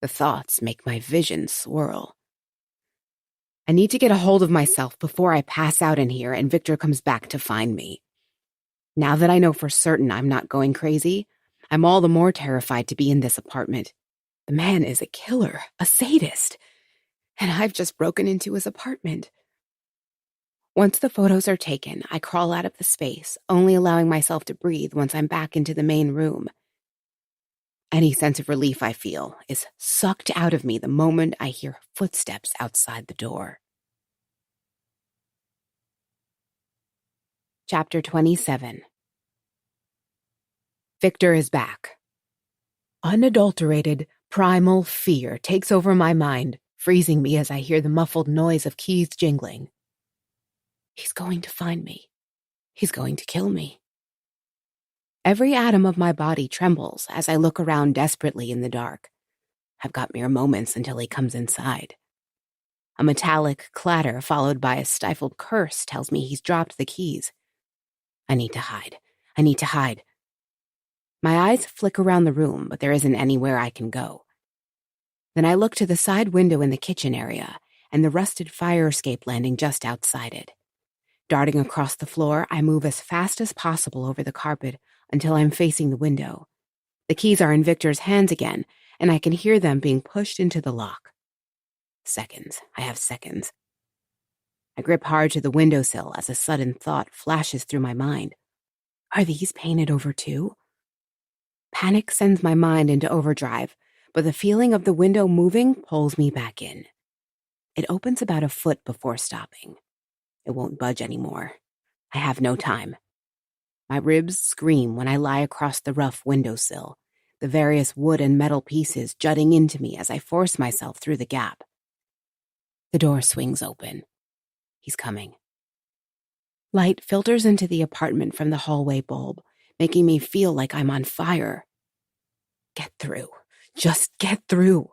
The thoughts make my vision swirl. I need to get a hold of myself before I pass out in here and Victor comes back to find me. Now that I know for certain I'm not going crazy, I'm all the more terrified to be in this apartment. The man is a killer, a sadist, and I've just broken into his apartment. Once the photos are taken, I crawl out of the space, only allowing myself to breathe once I'm back into the main room. Any sense of relief I feel is sucked out of me the moment I hear footsteps outside the door. Chapter 27. Victor is back. Unadulterated, primal fear takes over my mind, freezing me as I hear the muffled noise of keys jingling. He's going to find me. He's going to kill me. Every atom of my body trembles as I look around desperately in the dark. I've got mere moments until he comes inside. A metallic clatter followed by a stifled curse tells me he's dropped the keys. I need to hide. I need to hide. My eyes flick around the room, but there isn't anywhere I can go. Then I look to the side window in the kitchen area and the rusted fire escape landing just outside it. Darting across the floor, I move as fast as possible over the carpet until I'm facing the window. The keys are in Victor's hands again, and I can hear them being pushed into the lock. Seconds. I have seconds. I grip hard to the windowsill as a sudden thought flashes through my mind. Are these painted over too? Panic sends my mind into overdrive, but the feeling of the window moving pulls me back in. It opens about a foot before stopping. It won't budge anymore. I have no time. My ribs scream when I lie across the rough windowsill, the various wood and metal pieces jutting into me as I force myself through the gap. The door swings open. He's coming. Light filters into the apartment from the hallway bulb, making me feel like I'm on fire. Get through. Just get through.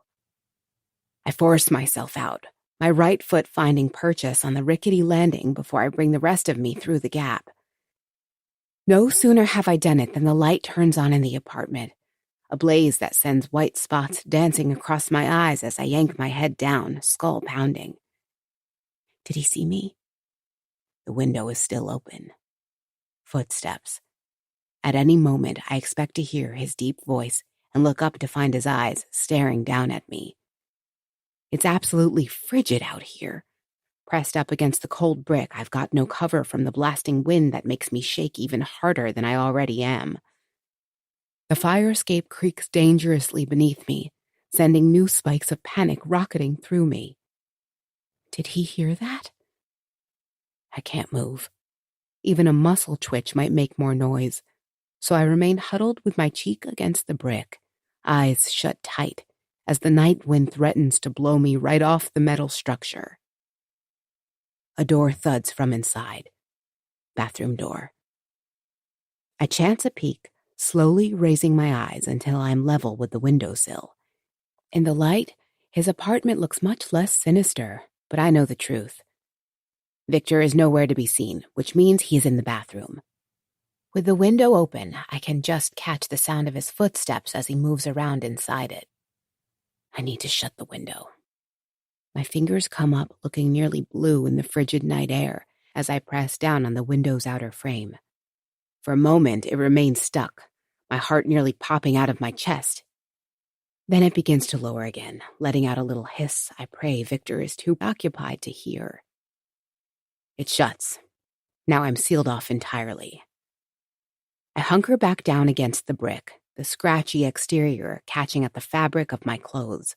I force myself out, my right foot finding purchase on the rickety landing before I bring the rest of me through the gap. No sooner have I done it than the light turns on in the apartment, a blaze that sends white spots dancing across my eyes as I yank my head down, skull pounding. Did he see me? The window is still open. Footsteps. At any moment, I expect to hear his deep voice and look up to find his eyes staring down at me. It's absolutely frigid out here. Pressed up against the cold brick, I've got no cover from the blasting wind that makes me shake even harder than I already am. The fire escape creaks dangerously beneath me, sending new spikes of panic rocketing through me. Did he hear that? I can't move. Even a muscle twitch might make more noise, so I remain huddled with my cheek against the brick, eyes shut tight, as the night wind threatens to blow me right off the metal structure. A door thuds from inside. Bathroom door. I chance a peek, slowly raising my eyes until I'm level with the windowsill. In the light, his apartment looks much less sinister, but I know the truth. Victor is nowhere to be seen, which means he's in the bathroom. With the window open, I can just catch the sound of his footsteps as he moves around inside it. I need to shut the window. My fingers come up, looking nearly blue in the frigid night air as I press down on the window's outer frame. For a moment, it remains stuck, my heart nearly popping out of my chest. Then it begins to lower again, letting out a little hiss I pray Victor is too occupied to hear. It shuts. Now I'm sealed off entirely. I hunker back down against the brick, the scratchy exterior catching at the fabric of my clothes.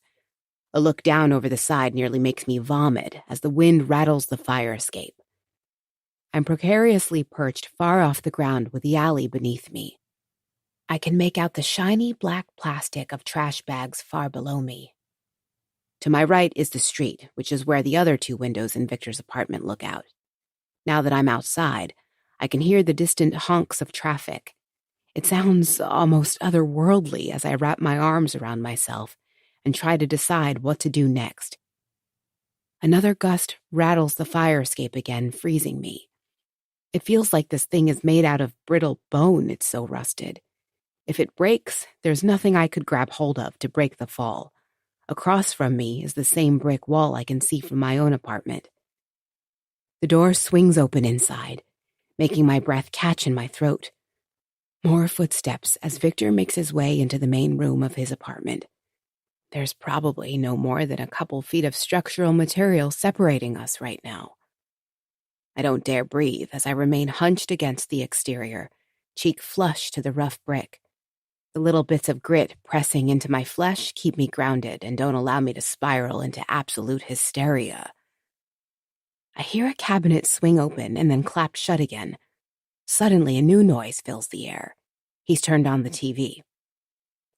A look down over the side nearly makes me vomit as the wind rattles the fire escape. I'm precariously perched far off the ground with the alley beneath me. I can make out the shiny black plastic of trash bags far below me. To my right is the street, which is where the other two windows in Victor's apartment look out. Now that I'm outside, I can hear the distant honks of traffic. It sounds almost otherworldly as I wrap my arms around myself and try to decide what to do next. Another gust rattles the fire escape again, freezing me. It feels like this thing is made out of brittle bone, it's so rusted. If it breaks, there's nothing I could grab hold of to break the fall. Across from me is the same brick wall I can see from my own apartment. The door swings open inside, making my breath catch in my throat. More footsteps as Victor makes his way into the main room of his apartment. There's probably no more than a couple feet of structural material separating us right now. I don't dare breathe as I remain hunched against the exterior, cheek flush to the rough brick. The little bits of grit pressing into my flesh keep me grounded and don't allow me to spiral into absolute hysteria. I hear a cabinet swing open and then clap shut again. Suddenly, a new noise fills the air. He's turned on the TV.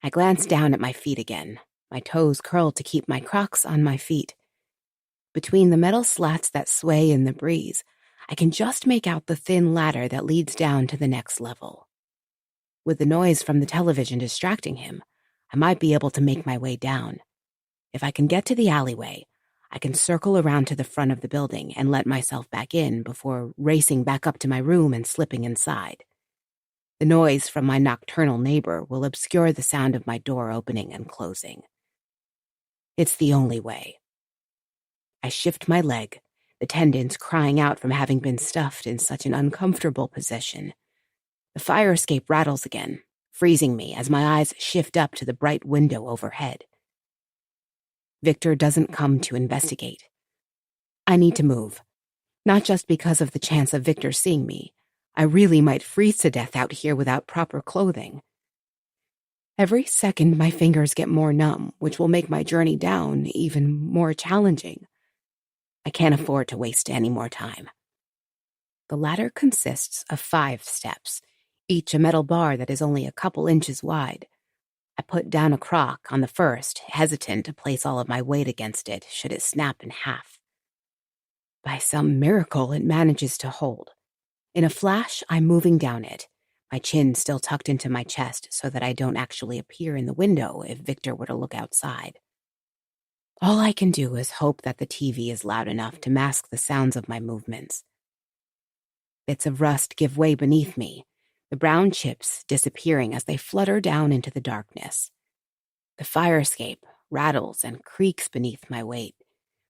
I glance down at my feet again, my toes curled to keep my Crocs on my feet. Between the metal slats that sway in the breeze, I can just make out the thin ladder that leads down to the next level. With the noise from the television distracting him, I might be able to make my way down. If I can get to the alleyway, I can circle around to the front of the building and let myself back in before racing back up to my room and slipping inside. The noise from my nocturnal neighbor will obscure the sound of my door opening and closing. It's the only way. I shift my leg, the tendons crying out from having been stuffed in such an uncomfortable position. The fire escape rattles again, freezing me as my eyes shift up to the bright window overhead. Victor doesn't come to investigate. I need to move, not just because of the chance of Victor seeing me. I really might freeze to death out here without proper clothing. Every second, my fingers get more numb, which will make my journey down even more challenging. I can't afford to waste any more time. The ladder consists of 5 steps, each a metal bar that is only a couple inches wide. I put down a crock on the first, hesitant to place all of my weight against it should it snap in half. By some miracle, it manages to hold. In a flash, I'm moving down it, my chin still tucked into my chest so that I don't actually appear in the window if Victor were to look outside. All I can do is hope that the TV is loud enough to mask the sounds of my movements. Bits of rust give way beneath me, the brown chips disappearing as they flutter down into the darkness. The fire escape rattles and creaks beneath my weight,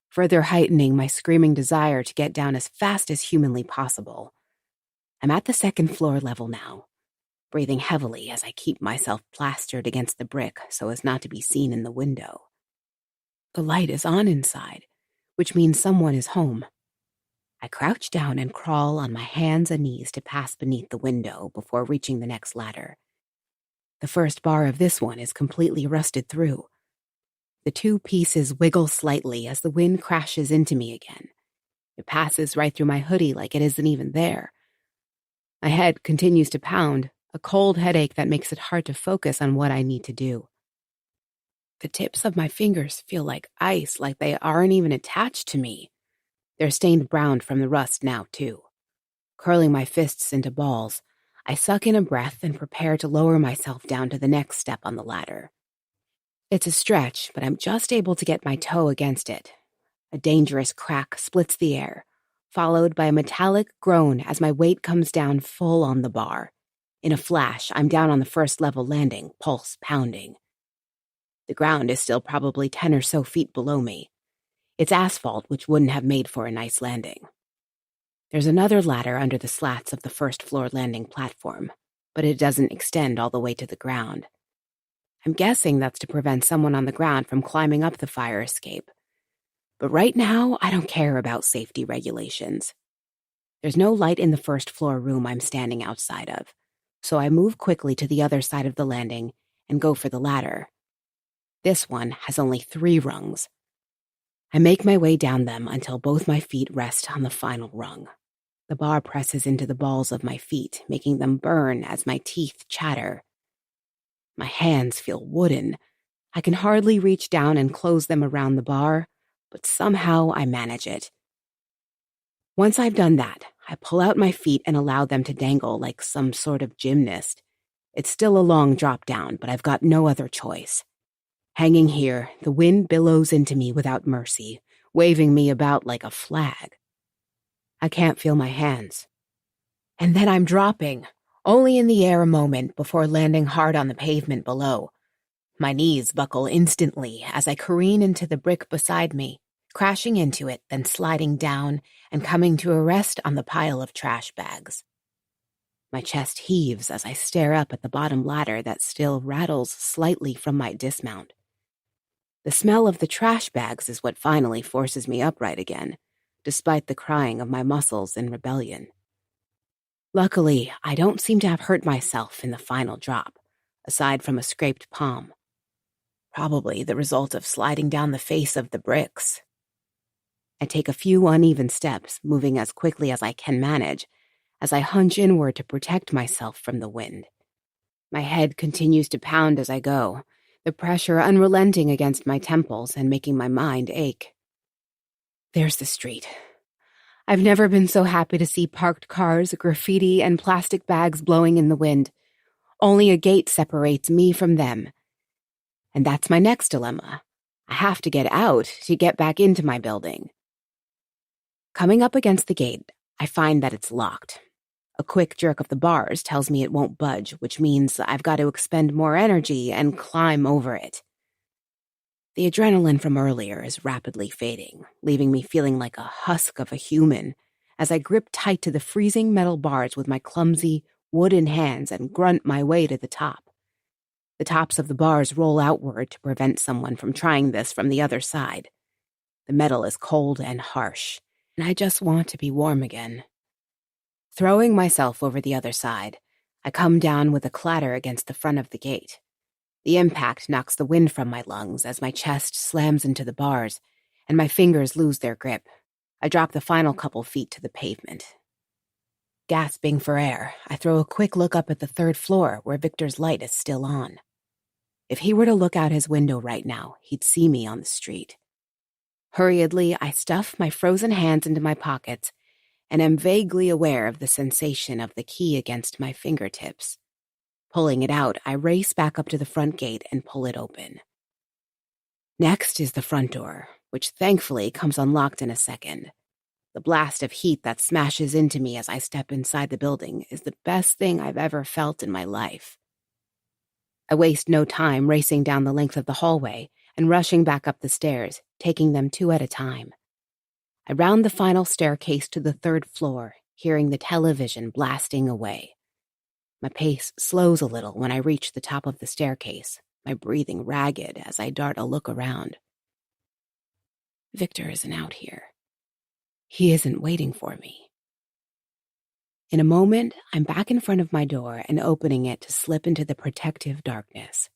further heightening my screaming desire to get down as fast as humanly possible. I'm at the 2nd floor level now, breathing heavily as I keep myself plastered against the brick so as not to be seen in the window. The light is on inside, which means someone is home. I crouch down and crawl on my hands and knees to pass beneath the window before reaching the next ladder. The first bar of this one is completely rusted through. The 2 pieces wiggle slightly as the wind crashes into me again. It passes right through my hoodie like it isn't even there. My head continues to pound, a cold headache that makes it hard to focus on what I need to do. The tips of my fingers feel like ice, like they aren't even attached to me. They're stained brown from the rust now, too. Curling my fists into balls, I suck in a breath and prepare to lower myself down to the next step on the ladder. It's a stretch, but I'm just able to get my toe against it. A dangerous crack splits the air, followed by a metallic groan as my weight comes down full on the bar. In a flash, I'm down on the 1st level landing, pulse pounding. The ground is still probably 10 or so feet below me. It's asphalt, which wouldn't have made for a nice landing. There's another ladder under the slats of the 1st floor landing platform, but it doesn't extend all the way to the ground. I'm guessing that's to prevent someone on the ground from climbing up the fire escape. But right now, I don't care about safety regulations. There's no light in the 1st floor room I'm standing outside of, so I move quickly to the other side of the landing and go for the ladder. This one has only 3 rungs. I make my way down them until both my feet rest on the final rung. The bar presses into the balls of my feet, making them burn as my teeth chatter. My hands feel wooden. I can hardly reach down and close them around the bar, but somehow I manage it. Once I've done that, I pull out my feet and allow them to dangle like some sort of gymnast. It's still a long drop down, but I've got no other choice. Hanging here, the wind billows into me without mercy, waving me about like a flag. I can't feel my hands. And then I'm dropping, only in the air a moment before landing hard on the pavement below. My knees buckle instantly as I careen into the brick beside me, crashing into it, then sliding down and coming to a rest on the pile of trash bags. My chest heaves as I stare up at the bottom ladder that still rattles slightly from my dismount. The smell of the trash bags is what finally forces me upright again, despite the crying of my muscles in rebellion. Luckily, I don't seem to have hurt myself in the final drop, aside from a scraped palm. Probably the result of sliding down the face of the bricks. I take a few uneven steps, moving as quickly as I can manage, as I hunch inward to protect myself from the wind. My head continues to pound as I go, the pressure unrelenting against my temples and making my mind ache. There's the street. I've never been so happy to see parked cars, graffiti, and plastic bags blowing in the wind. Only a gate separates me from them. And that's my next dilemma. I have to get out to get back into my building. Coming up against the gate, I find that it's locked. A quick jerk of the bars tells me it won't budge, which means I've got to expend more energy and climb over it. The adrenaline from earlier is rapidly fading, leaving me feeling like a husk of a human as I grip tight to the freezing metal bars with my clumsy, wooden hands and grunt my way to the top. The tops of the bars roll outward to prevent someone from trying this from the other side. The metal is cold and harsh, and I just want to be warm again. Throwing myself over the other side, I come down with a clatter against the front of the gate. The impact knocks the wind from my lungs as my chest slams into the bars, and my fingers lose their grip. I drop the final couple feet to the pavement. Gasping for air, I throw a quick look up at the third floor where Victor's light is still on. If he were to look out his window right now, he'd see me on the street. Hurriedly, I stuff my frozen hands into my pockets and am vaguely aware of the sensation of the key against my fingertips. Pulling it out, I race back up to the front gate and pull it open. Next is the front door, which thankfully comes unlocked in a second. The blast of heat that smashes into me as I step inside the building is the best thing I've ever felt in my life. I waste no time racing down the length of the hallway and rushing back up the stairs, taking them two at a time. I round the final staircase to the third floor, hearing the television blasting away. My pace slows a little when I reach the top of the staircase, my breathing ragged as I dart a look around. Victor isn't out here. He isn't waiting for me. In a moment, I'm back in front of my door and opening it to slip into the protective darkness.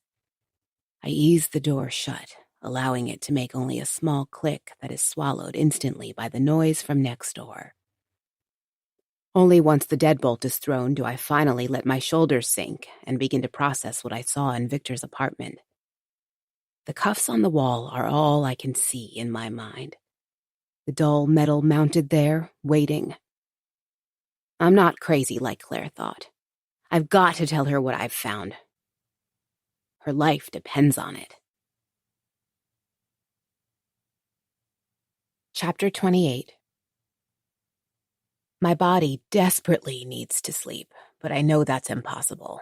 I ease the door shut, allowing it to make only a small click that is swallowed instantly by the noise from next door. Only once the deadbolt is thrown do I finally let my shoulders sink and begin to process what I saw in Victor's apartment. The cuffs on the wall are all I can see in my mind. The dull metal mounted there, waiting. I'm not crazy like Claire thought. I've got to tell her what I've found. Her life depends on it. Chapter 28. My body desperately needs to sleep, but I know that's impossible.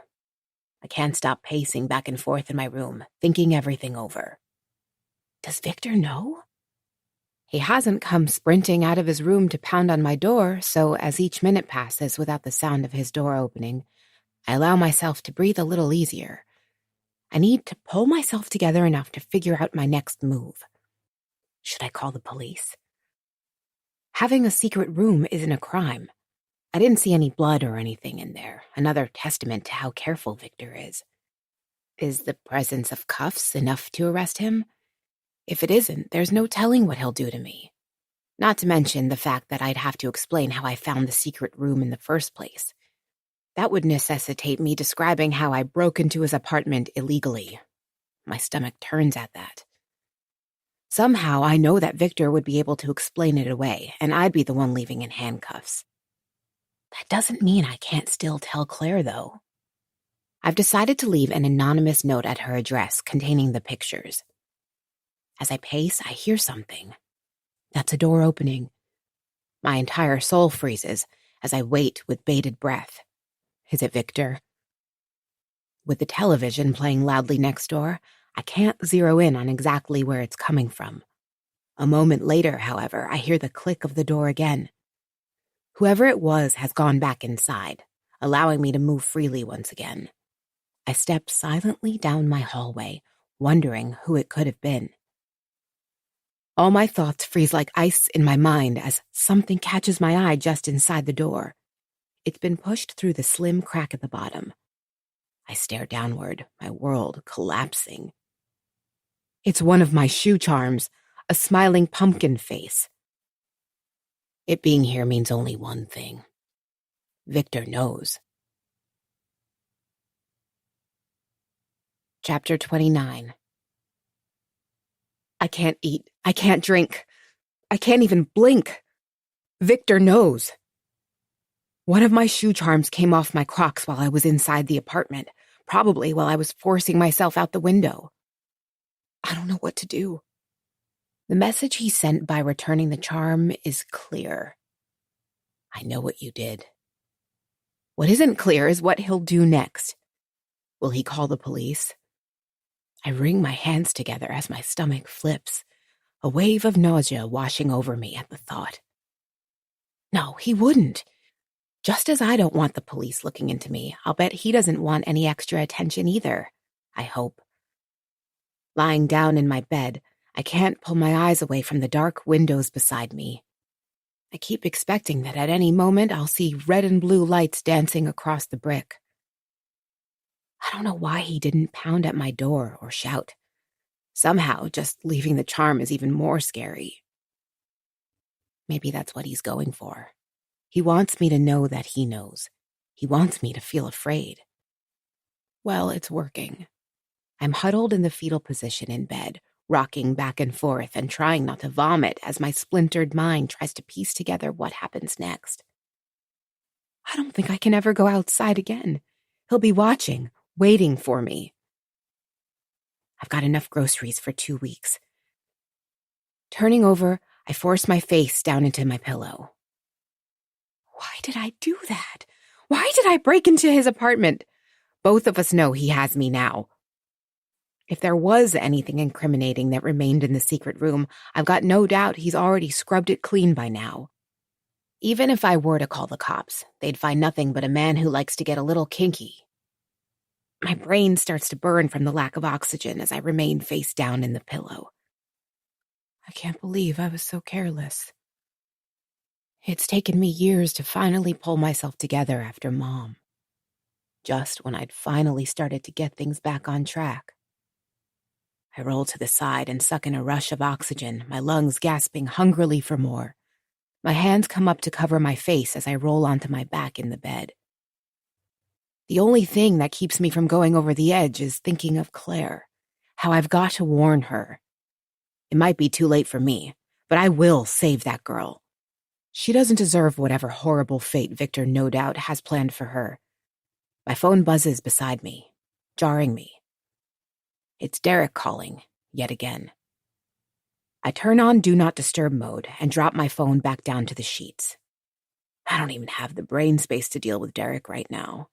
I can't stop pacing back and forth in my room, thinking everything over. Does Victor know? He hasn't come sprinting out of his room to pound on my door, so as each minute passes without the sound of his door opening, I allow myself to breathe a little easier. I need to pull myself together enough to figure out my next move. Should I call the police? Having a secret room isn't a crime. I didn't see any blood or anything in there, another testament to how careful Victor is. Is the presence of cuffs enough to arrest him? If it isn't, there's no telling what he'll do to me. Not to mention the fact that I'd have to explain how I found the secret room in the first place. That would necessitate me describing how I broke into his apartment illegally. My stomach turns at that. Somehow I know that Victor would be able to explain it away, and I'd be the one leaving in handcuffs. That doesn't mean I can't still tell Claire, though. I've decided to leave an anonymous note at her address containing the pictures. As I pace, I hear something. That's a door opening. My entire soul freezes as I wait with bated breath. Is it Victor? With the television playing loudly next door, I can't zero in on exactly where it's coming from. A moment later, however, I hear the click of the door again. Whoever it was has gone back inside, allowing me to move freely once again. I step silently down my hallway, wondering who it could have been. All my thoughts freeze like ice in my mind as something catches my eye just inside the door. It's been pushed through the slim crack at the bottom. I stare downward, my world collapsing. It's one of my shoe charms, a smiling pumpkin face. It being here means only one thing. Victor knows. Chapter 29. I can't eat. I can't drink. I can't even blink. Victor knows. One of my shoe charms came off my Crocs while I was inside the apartment, probably while I was forcing myself out the window. I don't know what to do. The message he sent by returning the charm is clear. I know what you did. What isn't clear is what he'll do next. Will he call the police? I wring my hands together as my stomach flips, a wave of nausea washing over me at the thought. No, he wouldn't. Just as I don't want the police looking into me, I'll bet he doesn't want any extra attention either, I hope. Lying down in my bed, I can't pull my eyes away from the dark windows beside me. I keep expecting that at any moment I'll see red and blue lights dancing across the brick. I don't know why he didn't pound at my door or shout. Somehow, just leaving the charm is even more scary. Maybe that's what he's going for. He wants me to know that he knows. He wants me to feel afraid. Well, it's working. I'm huddled in the fetal position in bed, rocking back and forth and trying not to vomit as my splintered mind tries to piece together what happens next. I don't think I can ever go outside again. He'll be watching, waiting for me. I've got enough groceries for 2 weeks. Turning over, I force my face down into my pillow. Why did I do that? Why did I break into his apartment? Both of us know he has me now. If there was anything incriminating that remained in the secret room, I've got no doubt he's already scrubbed it clean by now. Even if I were to call the cops, they'd find nothing but a man who likes to get a little kinky. My brain starts to burn from the lack of oxygen as I remain face down in the pillow. I can't believe I was so careless. It's taken me years to finally pull myself together after Mom. Just when I'd finally started to get things back on track. I roll to the side and suck in a rush of oxygen, my lungs gasping hungrily for more. My hands come up to cover my face as I roll onto my back in the bed. The only thing that keeps me from going over the edge is thinking of Claire, how I've got to warn her. It might be too late for me, but I will save that girl. She doesn't deserve whatever horrible fate Victor no doubt has planned for her. My phone buzzes beside me, jarring me. It's Derek calling, yet again. I turn on Do Not Disturb mode and drop my phone back down to the sheets. I don't even have the brain space to deal with Derek right now.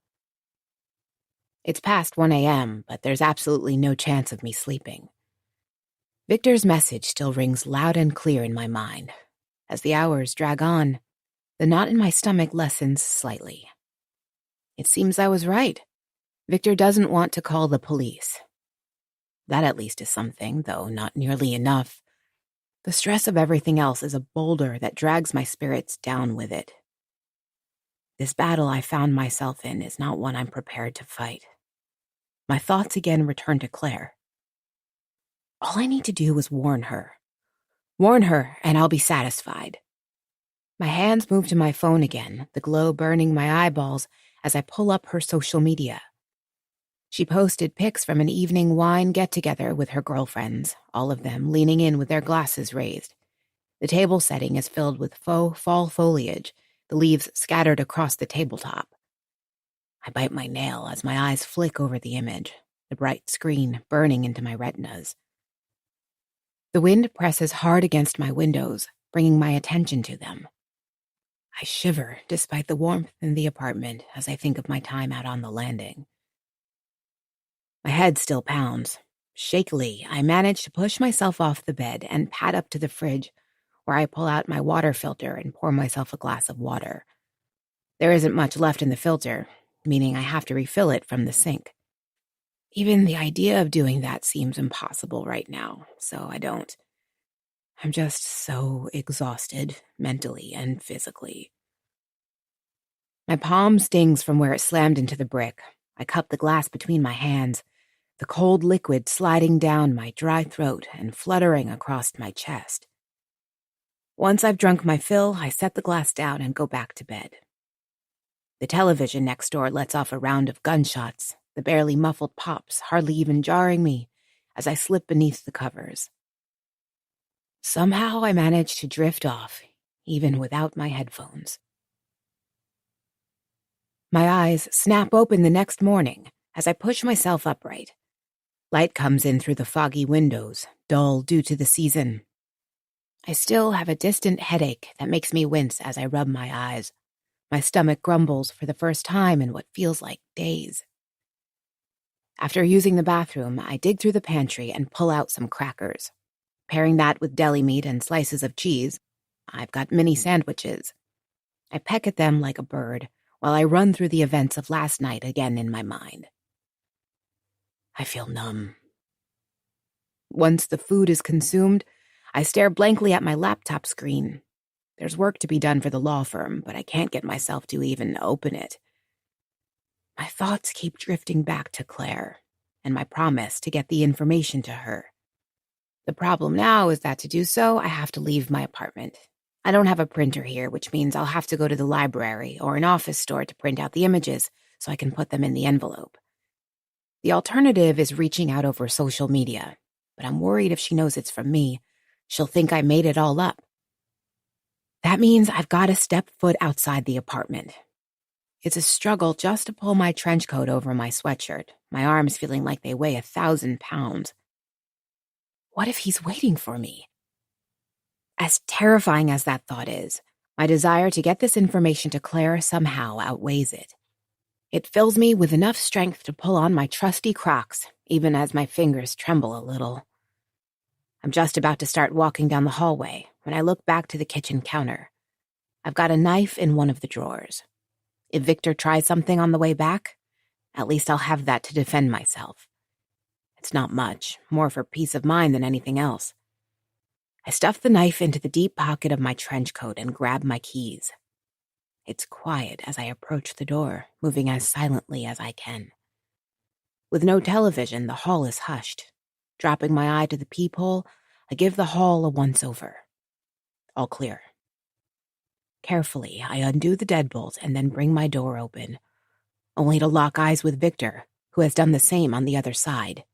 It's past 1 a.m., but there's absolutely no chance of me sleeping. Victor's message still rings loud and clear in my mind. As the hours drag on, the knot in my stomach lessens slightly. It seems I was right. Victor doesn't want to call the police. That at least is something, though not nearly enough. The stress of everything else is a boulder that drags my spirits down with it. This battle I found myself in is not one I'm prepared to fight. My thoughts again return to Claire. All I need to do is warn her. Warn her, and I'll be satisfied. My hands move to my phone again, the glow burning my eyeballs as I pull up her social media. She posted pics from an evening wine get-together with her girlfriends, all of them leaning in with their glasses raised. The table setting is filled with faux fall foliage, the leaves scattered across the tabletop. I bite my nail as my eyes flick over the image, the bright screen burning into my retinas. The wind presses hard against my windows, bringing my attention to them. I shiver despite the warmth in the apartment as I think of my time out on the landing. My head still pounds. Shakily, I manage to push myself off the bed and pad up to the fridge, where I pull out my water filter and pour myself a glass of water. There isn't much left in the filter, meaning I have to refill it from the sink. Even the idea of doing that seems impossible right now, so I don't. I'm just so exhausted, mentally and physically. My palm stings from where it slammed into the brick. I cup the glass between my hands, the cold liquid sliding down my dry throat and fluttering across my chest. Once I've drunk my fill, I set the glass down and go back to bed. The television next door lets off a round of gunshots, the barely muffled pops hardly even jarring me as I slip beneath the covers. Somehow I manage to drift off, even without my headphones. My eyes snap open the next morning as I push myself upright. Light comes in through the foggy windows, dull due to the season. I still have a distant headache that makes me wince as I rub my eyes. My stomach grumbles for the first time in what feels like days. After using the bathroom, I dig through the pantry and pull out some crackers. Pairing that with deli meat and slices of cheese, I've got mini sandwiches. I peck at them like a bird while I run through the events of last night again in my mind. I feel numb. Once the food is consumed, I stare blankly at my laptop screen. There's work to be done for the law firm, but I can't get myself to even open it. My thoughts keep drifting back to Claire and my promise to get the information to her. The problem now is that to do so, I have to leave my apartment. I don't have a printer here, which means I'll have to go to the library or an office store to print out the images so I can put them in the envelope. The alternative is reaching out over social media, but I'm worried if she knows it's from me, she'll think I made it all up. That means I've got to step foot outside the apartment. It's a struggle just to pull my trench coat over my sweatshirt, my arms feeling like they weigh 1,000 pounds. What if he's waiting for me? As terrifying as that thought is, my desire to get this information to Claire somehow outweighs it. It fills me with enough strength to pull on my trusty Crocs, even as my fingers tremble a little. I'm just about to start walking down the hallway when I look back to the kitchen counter. I've got a knife in one of the drawers. If Victor tries something on the way back, at least I'll have that to defend myself. It's not much, more for peace of mind than anything else. I stuff the knife into the deep pocket of my trench coat and grab my keys. It's quiet as I approach the door, moving as silently as I can. With no television, the hall is hushed. Dropping my eye to the peephole, I give the hall a once-over. All clear. Carefully, I undo the deadbolt and then bring my door open, only to lock eyes with Victor, who has done the same on the other side.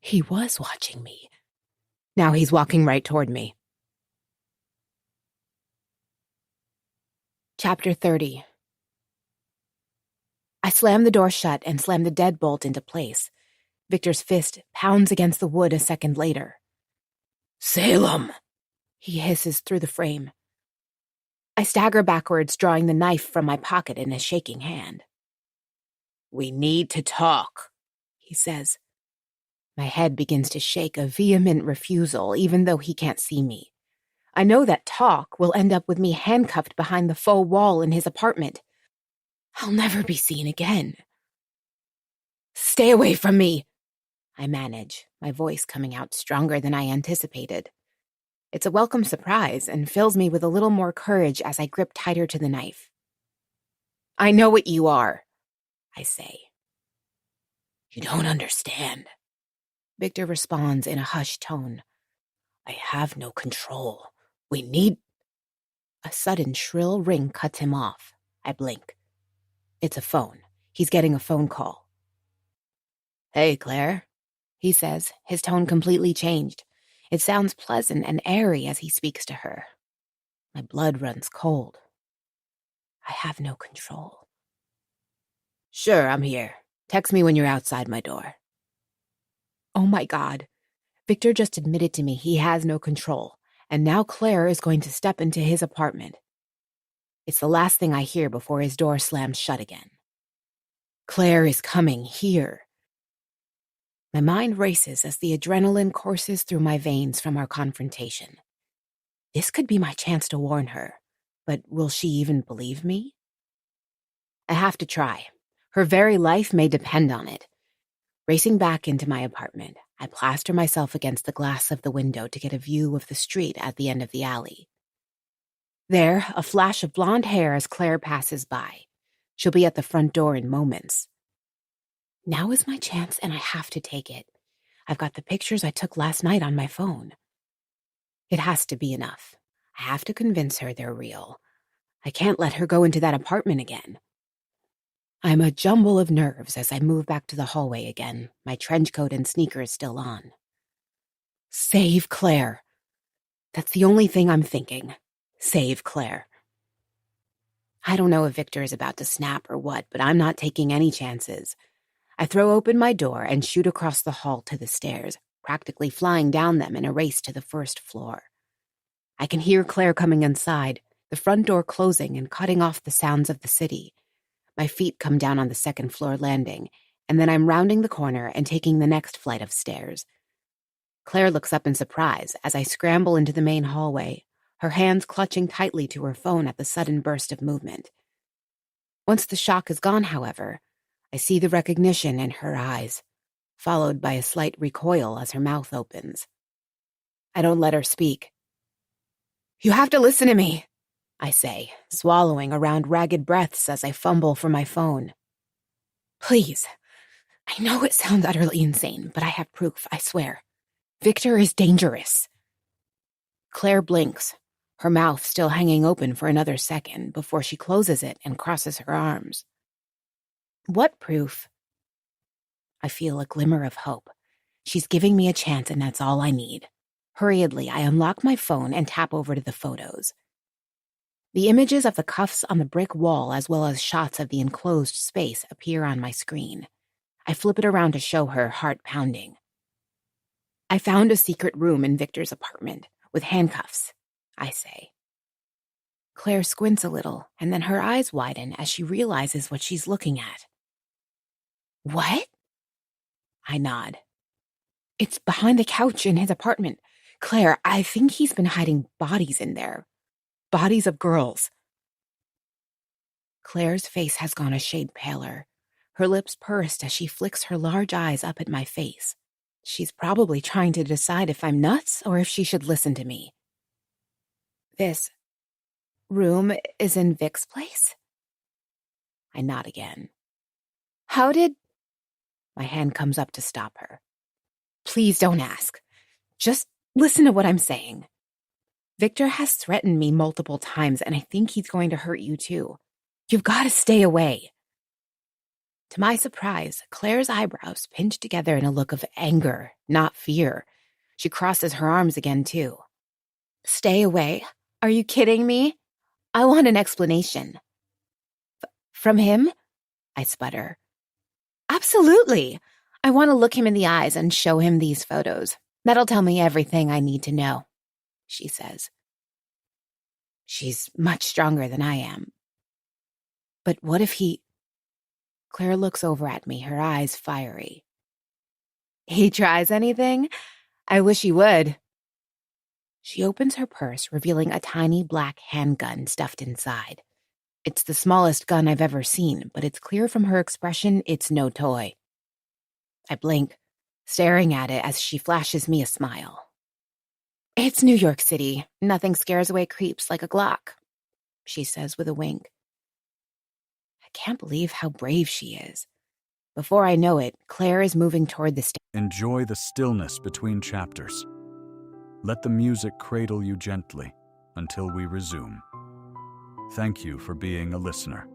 He was watching me. Now he's walking right toward me. Chapter 30. I slam the door shut and slam the deadbolt into place. Victor's fist pounds against the wood a second later. "Salem!" he hisses through the frame. I stagger backwards, drawing the knife from my pocket in a shaking hand. "We need to talk," he says. My head begins to shake a vehement refusal, even though he can't see me. I know that talk will end up with me handcuffed behind the faux wall in his apartment. I'll never be seen again. "Stay away from me," I manage, my voice coming out stronger than I anticipated. It's a welcome surprise and fills me with a little more courage as I grip tighter to the knife. "I know what you are," I say. "You don't understand," Victor responds in a hushed tone. "I have no control. We need—" A sudden shrill ring cuts him off. I blink. It's a phone. He's getting a phone call. "Hey, Claire," he says, his tone completely changed. It sounds pleasant and airy as he speaks to her. My blood runs cold. I have no control. "Sure, I'm here. Text me when you're outside my door." Oh my God. Victor just admitted to me he has no control, and now Claire is going to step into his apartment. It's the last thing I hear before his door slams shut again. Claire is coming here. My mind races as the adrenaline courses through my veins from our confrontation. This could be my chance to warn her, but will she even believe me? I have to try. Her very life may depend on it. Racing back into my apartment, I plaster myself against the glass of the window to get a view of the street at the end of the alley. There, a flash of blonde hair as Claire passes by. She'll be at the front door in moments. Now is my chance, and I have to take it. I've got the pictures I took last night on my phone. It has to be enough. I have to convince her they're real. I can't let her go into that apartment again. I'm a jumble of nerves as I move back to the hallway again, my trench coat and sneakers still on. Save Claire. That's the only thing I'm thinking. Save Claire. I don't know if Victor is about to snap or what, but I'm not taking any chances. I throw open my door and shoot across the hall to the stairs, practically flying down them in a race to the first floor. I can hear Claire coming inside, the front door closing and cutting off the sounds of the city. My feet come down on the second floor landing, and then I'm rounding the corner and taking the next flight of stairs. Claire looks up in surprise as I scramble into the main hallway, her hands clutching tightly to her phone at the sudden burst of movement. Once the shock is gone, however, I see the recognition in her eyes, followed by a slight recoil as her mouth opens. I don't let her speak. "You have to listen to me," I say, swallowing around ragged breaths as I fumble for my phone. "Please. I know it sounds utterly insane, but I have proof, I swear. Victor is dangerous." Claire blinks, her mouth still hanging open for another second before she closes it and crosses her arms. "What proof?" I feel a glimmer of hope. She's giving me a chance, and that's all I need. Hurriedly, I unlock my phone and tap over to the photos. The images of the cuffs on the brick wall as well as shots of the enclosed space appear on my screen. I flip it around to show her, heart pounding. "I found a secret room in Victor's apartment, with handcuffs," I say. Claire squints a little, and then her eyes widen as she realizes what she's looking at. "What?" I nod. "It's behind the couch in his apartment. Claire, I think he's been hiding bodies in there. Bodies of girls." Claire's face has gone a shade paler. Her lips pursed as she flicks her large eyes up at my face. She's probably trying to decide if I'm nuts or if she should listen to me. "This room is in Vic's place?" I nod again. "How did—" My hand comes up to stop her. "Please don't ask. Just listen to what I'm saying. Victor has threatened me multiple times, and I think he's going to hurt you too. You've got to stay away." To my surprise, Claire's eyebrows pinch together in a look of anger, not fear. She crosses her arms again too. "Stay away? Are you kidding me? I want an explanation." From him?" I sputter. "Absolutely. I want to look him in the eyes and show him these photos. That'll tell me everything I need to know," she says. She's much stronger than I am. "But what if he—" Claire looks over at me, her eyes fiery. "He tries anything? I wish he would." She opens her purse, revealing a tiny black handgun stuffed inside. It's the smallest gun I've ever seen, but it's clear from her expression it's no toy. I blink, staring at it as she flashes me a smile. "It's New York City. Nothing scares away creeps like a Glock," she says with a wink. I can't believe how brave she is. Before I know it, Claire is moving toward the stage. Enjoy the stillness between chapters. Let the music cradle you gently until we resume. Thank you for being a listener.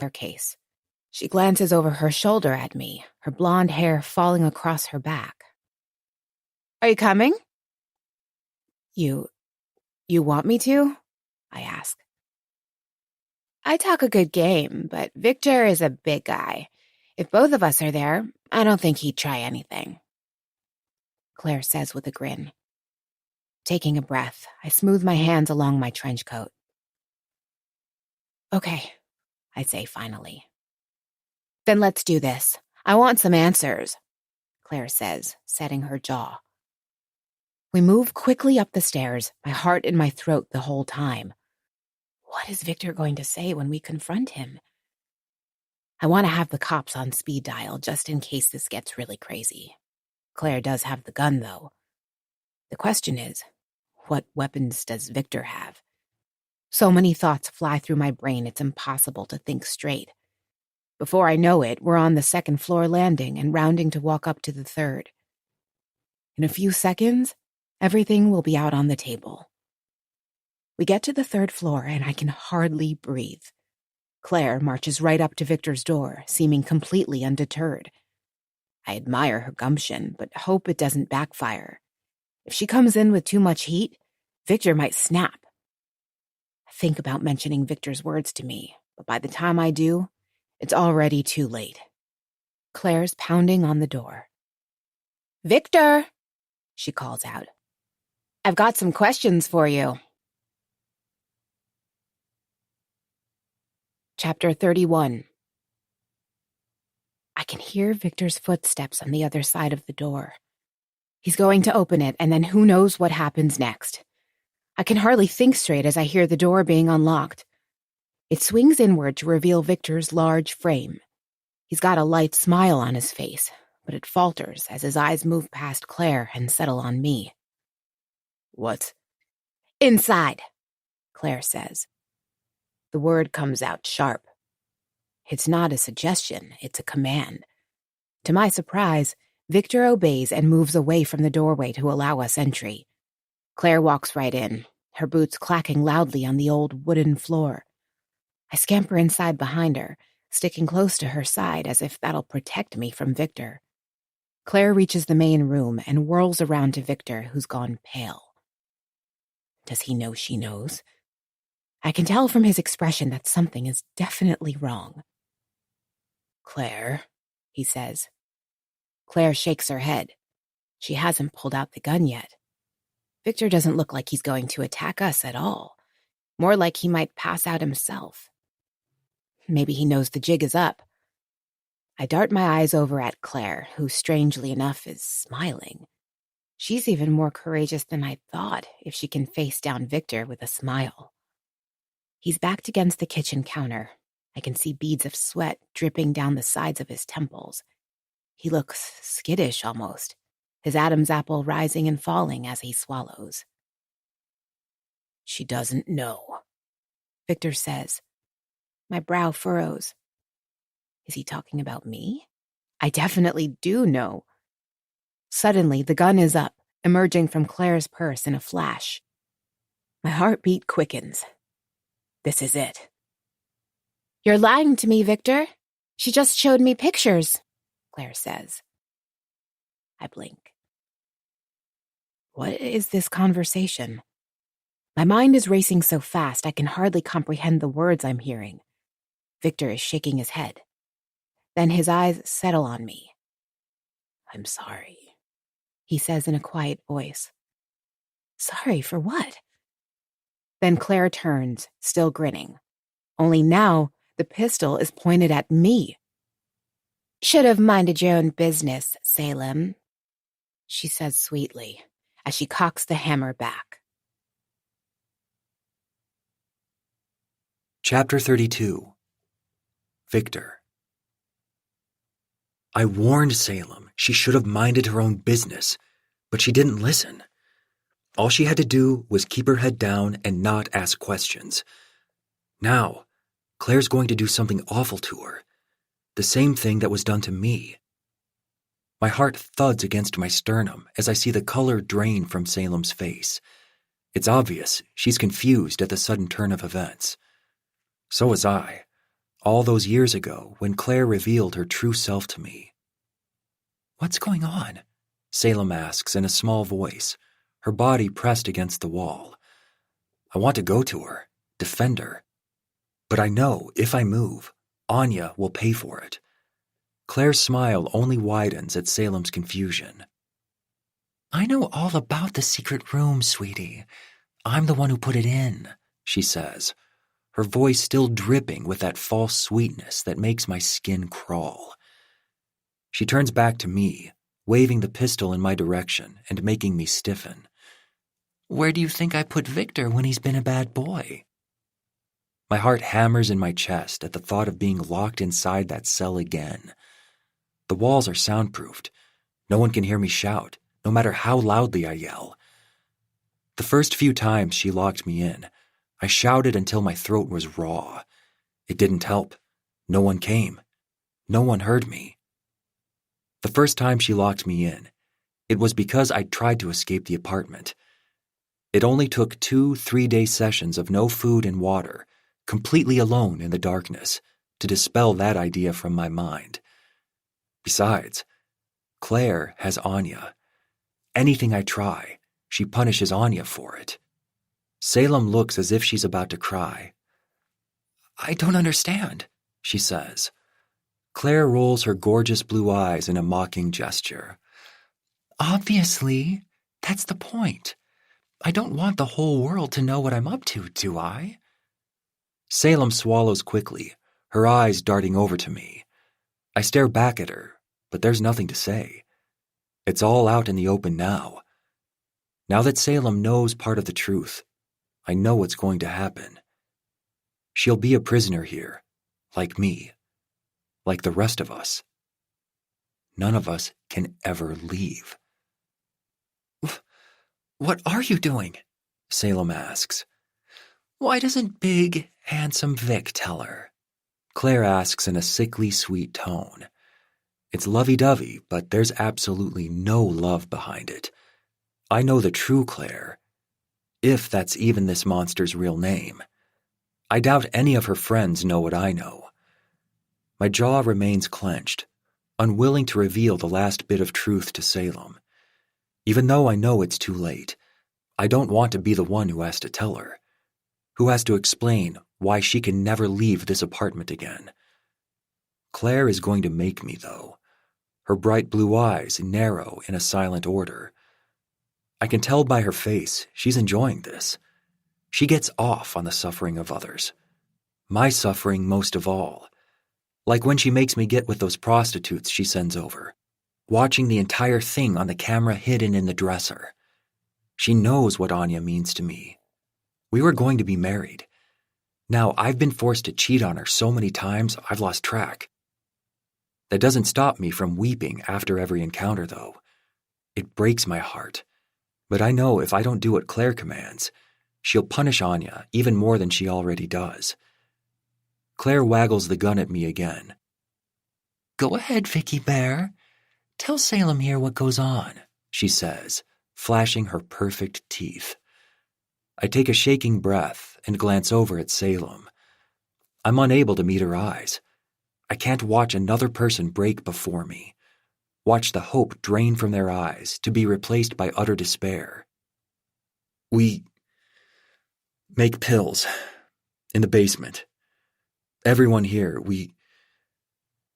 staircase. She glances over her shoulder at me, her blonde hair falling across her back. Are you coming? You want me to? I ask. I talk a good game, but Victor is a big guy. If both of us are there, I don't think he'd try anything. Claire says with a grin. Taking a breath, I smooth my hands along my trench coat. Okay, I say finally. Then let's do this. I want some answers, Claire says, setting her jaw. We move quickly up the stairs, my heart in my throat the whole time. What is Victor going to say when we confront him? I want to have the cops on speed dial just in case this gets really crazy. Claire does have the gun, though. The question is, what weapons does Victor have? So many thoughts fly through my brain it's impossible to think straight. Before I know it, we're on the second floor landing and rounding to walk up to the third. In a few seconds, everything will be out on the table. We get to the third floor and I can hardly breathe. Claire marches right up to Victor's door, seeming completely undeterred. I admire her gumption, but hope it doesn't backfire. If she comes in with too much heat, Victor might snap. I think about mentioning Victor's words to me, but by the time I do, it's already too late. Claire's pounding on the door. Victor, she calls out. I've got some questions for you. Chapter 31. I can hear Victor's footsteps on the other side of the door. He's going to open it, and then who knows what happens next. I can hardly think straight as I hear the door being unlocked. It swings inward to reveal Victor's large frame. He's got a light smile on his face, but it falters as his eyes move past Claire and settle on me. What? Inside, Claire says. The word comes out sharp. It's not a suggestion, it's a command. To my surprise, Victor obeys and moves away from the doorway to allow us entry. Claire walks right in, her boots clacking loudly on the old wooden floor. I scamper inside behind her, sticking close to her side as if that'll protect me from Victor. Claire reaches the main room and whirls around to Victor, who's gone pale. Does he know she knows? I can tell from his expression that something is definitely wrong. Claire, he says. Claire shakes her head. She hasn't pulled out the gun yet. Victor doesn't look like he's going to attack us at all. More like he might pass out himself. Maybe he knows the jig is up. I dart my eyes over at Claire, who strangely enough is smiling. She's even more courageous than I thought if she can face down Victor with a smile. He's backed against the kitchen counter. I can see beads of sweat dripping down the sides of his temples. He looks skittish almost, his Adam's apple rising and falling as he swallows. She doesn't know, Victor says. My brow furrows. Is he talking about me? I definitely do know. Suddenly, the gun is up, emerging from Claire's purse in a flash. My heartbeat quickens. This is it. You're lying to me, Victor. She just showed me pictures, Claire says. I blink. What is this conversation? My mind is racing so fast I can hardly comprehend the words I'm hearing. Victor is shaking his head. Then his eyes settle on me. I'm sorry, he says in a quiet voice. Sorry for what? Then Claire turns, still grinning. Only now, the pistol is pointed at me. Should have minded your own business, Salem, she says sweetly, as she cocks the hammer back. Chapter 32. Victor. I warned Salem she should have minded her own business, but she didn't listen. All she had to do was keep her head down and not ask questions. Now, Claire's going to do something awful to her. The same thing that was done to me. My heart thuds against my sternum as I see the color drain from Salem's face. It's obvious she's confused at the sudden turn of events. So was I. all those years ago when Claire revealed her true self to me. "What's going on?" Salem asks in a small voice, her body pressed against the wall. I want to go to her, defend her. But I know if I move, Anya will pay for it. Claire's smile only widens at Salem's confusion. "I know all about the secret room, sweetie. I'm the one who put it in," she says, her voice still dripping with that false sweetness that makes my skin crawl. She turns back to me, waving the pistol in my direction and making me stiffen. "Where do you think I put Victor when he's been a bad boy?" My heart hammers in my chest at the thought of being locked inside that cell again. The walls are soundproofed. No one can hear me shout, no matter how loudly I yell. The first few times she locked me in, I shouted until my throat was raw. It didn't help. No one came. No one heard me. The first time she locked me in, it was because I tried to escape the apartment. It only took 2 3-day sessions of no food and water, completely alone in the darkness, to dispel that idea from my mind. Besides, Claire has Anya. Anything I try, she punishes Anya for it. Salem looks as if she's about to cry. "I don't understand," she says. Claire rolls her gorgeous blue eyes in a mocking gesture. "Obviously, that's the point. I don't want the whole world to know what I'm up to, do I?" Salem swallows quickly, her eyes darting over to me. I stare back at her, but there's nothing to say. It's all out in the open now. Now that Salem knows part of the truth, I know what's going to happen. She'll be a prisoner here, like me, like the rest of us. None of us can ever leave. "What are you doing?" Salem asks. "Why doesn't big, handsome Vic tell her?" Claire asks in a sickly sweet tone. It's lovey-dovey, but there's absolutely no love behind it. I know the true Claire, if that's even this monster's real name. I doubt any of her friends know what I know. My jaw remains clenched, unwilling to reveal the last bit of truth to Salem. Even though I know it's too late, I don't want to be the one who has to tell her, who has to explain why she can never leave this apartment again. Claire is going to make me, though. Her bright blue eyes narrow in a silent order. I can tell by her face she's enjoying this. She gets off on the suffering of others. My suffering most of all. Like when she makes me get with those prostitutes she sends over, watching the entire thing on the camera hidden in the dresser. She knows what Anya means to me. We were going to be married. Now I've been forced to cheat on her so many times I've lost track. That doesn't stop me from weeping after every encounter, though. It breaks my heart. But I know if I don't do what Claire commands, she'll punish Anya even more than she already does. Claire waggles the gun at me again. "Go ahead, Vicky Bear. Tell Salem here what goes on," she says, flashing her perfect teeth. I take a shaking breath and glance over at Salem. I'm unable to meet her eyes. I can't watch another person break before me, watch the hope drain from their eyes to be replaced by utter despair. "We make pills in the basement. Everyone here, we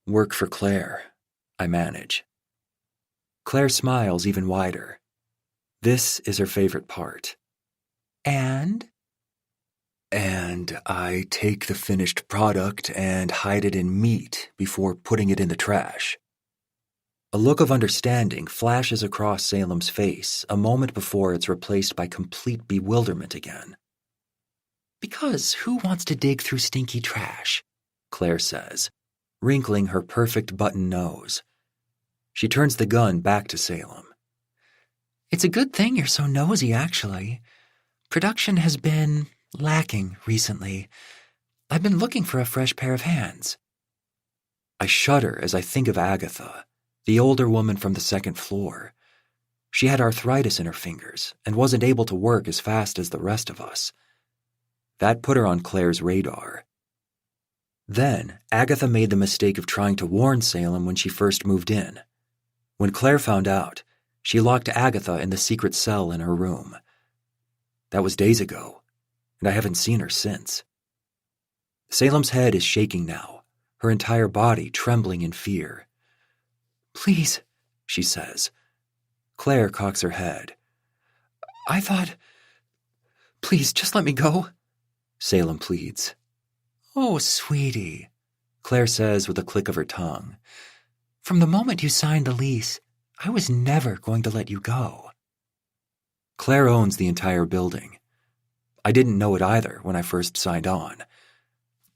work for Claire," I manage. Claire smiles even wider. This is her favorite part. "And I take the finished product and hide it in meat before putting it in the trash." A look of understanding flashes across Salem's face a moment before it's replaced by complete bewilderment again. "Because who wants to dig through stinky trash?" Claire says, wrinkling her perfect button nose. She turns the gun back to Salem. "It's a good thing you're so nosy, actually. Production has been lacking recently. I've been looking for a fresh pair of hands." I shudder as I think of Agatha, the older woman from the second floor. She had arthritis in her fingers and wasn't able to work as fast as the rest of us. That put her on Claire's radar. Then, Agatha made the mistake of trying to warn Salem when she first moved in. When Claire found out, she locked Agatha in the secret cell in her room. That was days ago, and I haven't seen her since. Salem's head is shaking now, her entire body trembling in fear. "Please," she says. Claire cocks her head. "I thought... Please, just let me go," Salem pleads. "Oh, sweetie," Claire says with a click of her tongue. "From the moment you signed the lease, I was never going to let you go." Claire owns the entire building. I didn't know it either when I first signed on.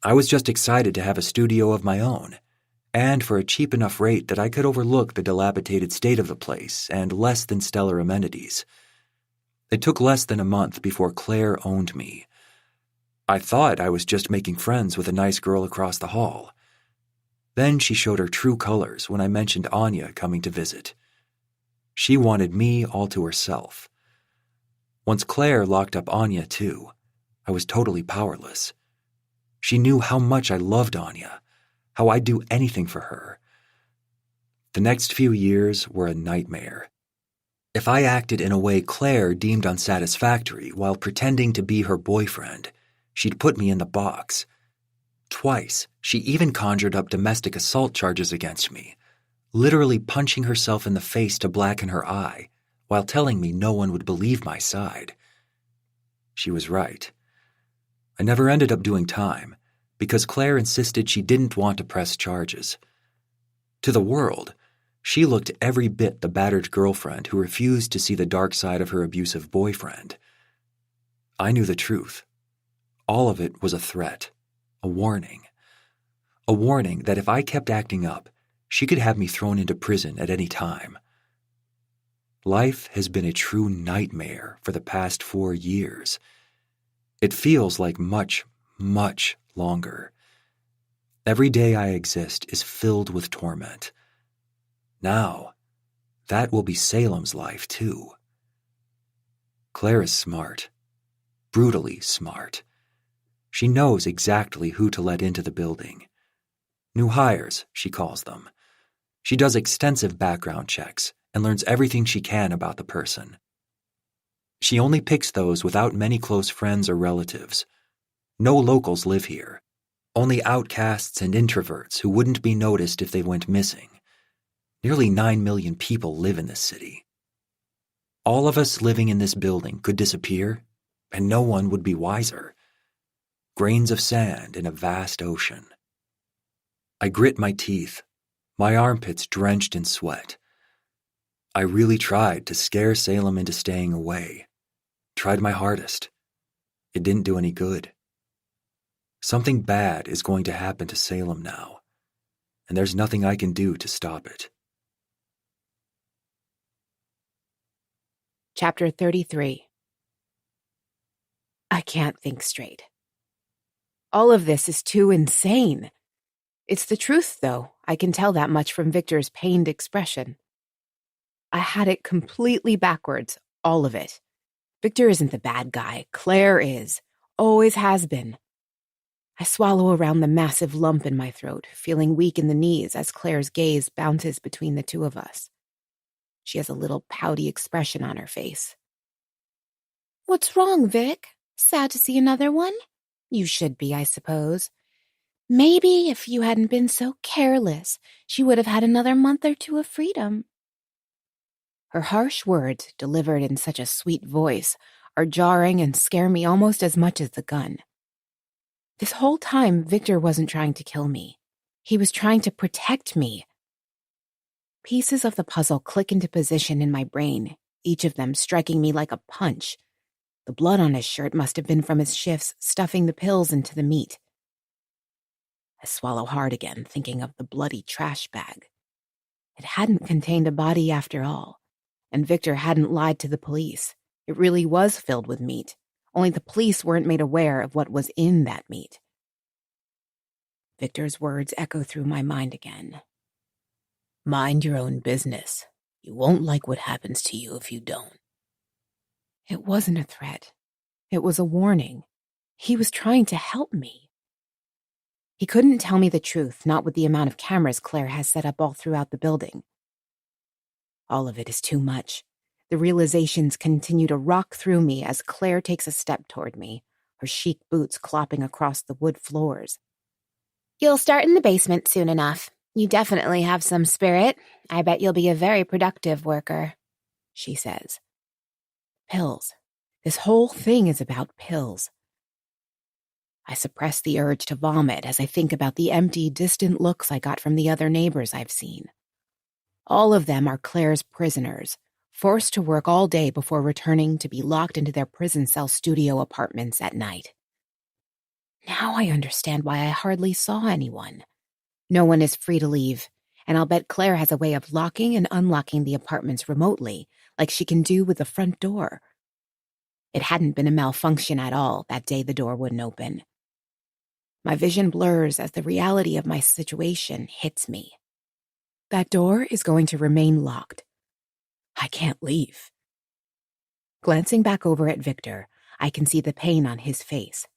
I was just excited to have a studio of my own, and for a cheap enough rate that I could overlook the dilapidated state of the place and less than stellar amenities. It took less than a month before Claire owned me. I thought I was just making friends with a nice girl across the hall. Then she showed her true colors when I mentioned Anya coming to visit. She wanted me all to herself. Once Claire locked up Anya, too, I was totally powerless. She knew how much I loved Anya, how I'd do anything for her. The next few years were a nightmare. If I acted in a way Claire deemed unsatisfactory while pretending to be her boyfriend, she'd put me in the box. Twice, she even conjured up domestic assault charges against me, literally punching herself in the face to blacken her eye, while telling me no one would believe my side. She was right. I never ended up doing time, because Claire insisted she didn't want to press charges. To the world, she looked every bit the battered girlfriend who refused to see the dark side of her abusive boyfriend. I knew the truth. All of it was a threat, a warning. A warning that if I kept acting up, she could have me thrown into prison at any time. Life has been a true nightmare for the past 4 years. It feels like much, much longer. Every day I exist is filled with torment. Now, that will be Salem's life, too. Claire is smart, brutally smart. She knows exactly who to let into the building. New hires, she calls them. She does extensive background checks and learns everything she can about the person. She only picks those without many close friends or relatives. No locals live here, only outcasts and introverts who wouldn't be noticed if they went missing. Nearly 9 million people live in this city. All of us living in this building could disappear, and no one would be wiser. Grains of sand in a vast ocean. I grit my teeth, my armpits drenched in sweat. I really tried to scare Salem into staying away. Tried my hardest. It didn't do any good. Something bad is going to happen to Salem now, and there's nothing I can do to stop it. Chapter 33. I can't think straight. All of this is too insane. It's the truth, though. I can tell that much from Victor's pained expression. I had it completely backwards, all of it. Victor isn't the bad guy. Claire is. Always has been. I swallow around the massive lump in my throat, feeling weak in the knees as Claire's gaze bounces between the two of us. She has a little pouty expression on her face. "What's wrong, Vic? Sad to see another one? You should be, I suppose. Maybe if you hadn't been so careless, she would have had another month or 2 of freedom." Her harsh words, delivered in such a sweet voice, are jarring and scare me almost as much as the gun. This whole time, Victor wasn't trying to kill me. He was trying to protect me. Pieces of the puzzle click into position in my brain, each of them striking me like a punch. The blood on his shirt must have been from his shifts stuffing the pills into the meat. I swallow hard again, thinking of the bloody trash bag. It hadn't contained a body after all, and Victor hadn't lied to the police. It really was filled with meat, only the police weren't made aware of what was in that meat. Victor's words echo through my mind again. "Mind your own business. You won't like what happens to you if you don't." It wasn't a threat. It was a warning. He was trying to help me. He couldn't tell me the truth, not with the amount of cameras Claire has set up all throughout the building. All of it is too much. The realizations continue to rock through me as Claire takes a step toward me, her chic boots clopping across the wood floors. You'll start in the basement soon enough. You definitely have some spirit. I bet you'll be a very productive worker, she says. Pills. This whole thing is about pills. I suppress the urge to vomit as I think about the empty, distant looks I got from the other neighbors I've seen. All of them are Claire's prisoners, forced to work all day before returning to be locked into their prison cell studio apartments at night. Now I understand why I hardly saw anyone. No one is free to leave, and I'll bet Claire has a way of locking and unlocking the apartments remotely, like she can do with the front door. It hadn't been a malfunction at all that day the door wouldn't open. My vision blurs as the reality of my situation hits me. That door is going to remain locked. I can't leave. Glancing back over at Victor, I can see the pain on his face.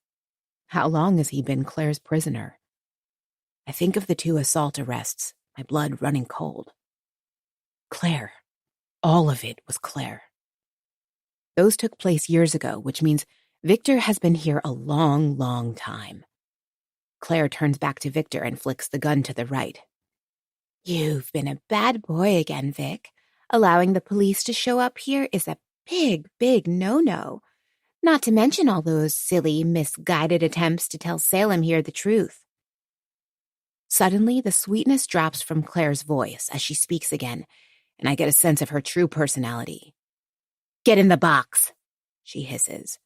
How long has he been Claire's prisoner? I think of the 2 assault arrests, my blood running cold. Claire. All of it was Claire. Those took place years ago, which means Victor has been here a long, long time. Claire turns back to Victor and flicks the gun to the right. You've been a bad boy again, Vic. Allowing the police to show up here is a big, big no-no. Not to mention all those silly, misguided attempts to tell Salem here the truth. Suddenly, the sweetness drops from Claire's voice as she speaks again, and I get a sense of her true personality. Get in the box, she hisses.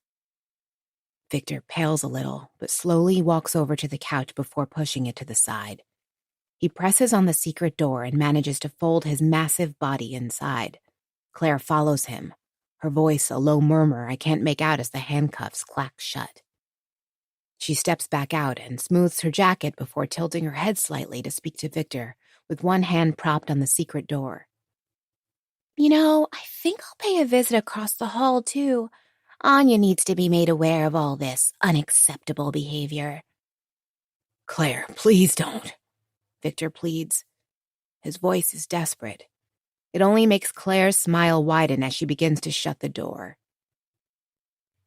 Victor pales a little, but slowly walks over to the couch before pushing it to the side. He presses on the secret door and manages to fold his massive body inside. Claire follows him, her voice a low murmur I can't make out as the handcuffs clack shut. She steps back out and smooths her jacket before tilting her head slightly to speak to Victor, with one hand propped on the secret door. You know, I think I'll pay a visit across the hall, too. Anya needs to be made aware of all this unacceptable behavior. Claire, please don't, Victor pleads. His voice is desperate. It only makes Claire's smile widen as she begins to shut the door.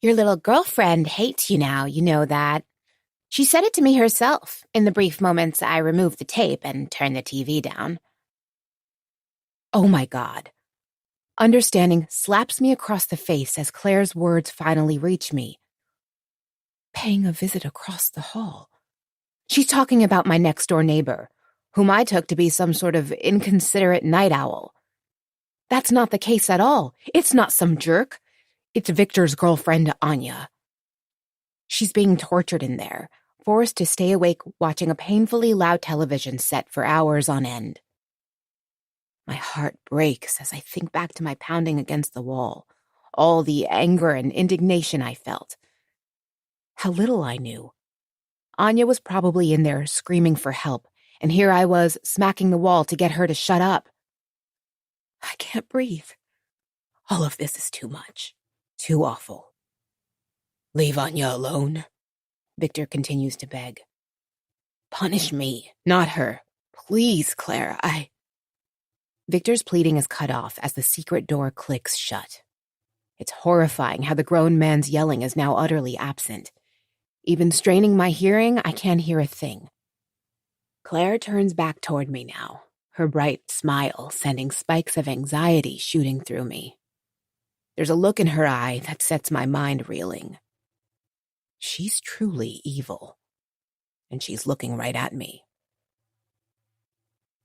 Your little girlfriend hates you now, you know that. She said it to me herself in the brief moments I removed the tape and turned the TV down. Oh my God. Understanding slaps me across the face as Claire's words finally reach me. Paying a visit across the hall. She's talking about my next-door neighbor, whom I took to be some sort of inconsiderate night owl. That's not the case at all. It's not some jerk. It's Victor's girlfriend, Anya. She's being tortured in there, forced to stay awake watching a painfully loud television set for hours on end. My heart breaks as I think back to my pounding against the wall, all the anger and indignation I felt. How little I knew. Anya was probably in there screaming for help, and here I was smacking the wall to get her to shut up. I can't breathe. All of this is too much. Too awful. Leave Anya alone, Victor continues to beg. Punish me, not her. Please, Claire, Victor's pleading is cut off as the secret door clicks shut. It's horrifying how the grown man's yelling is now utterly absent. Even straining my hearing, I can't hear a thing. Claire turns back toward me now, her bright smile sending spikes of anxiety shooting through me. There's a look in her eye that sets my mind reeling. She's truly evil, and she's looking right at me.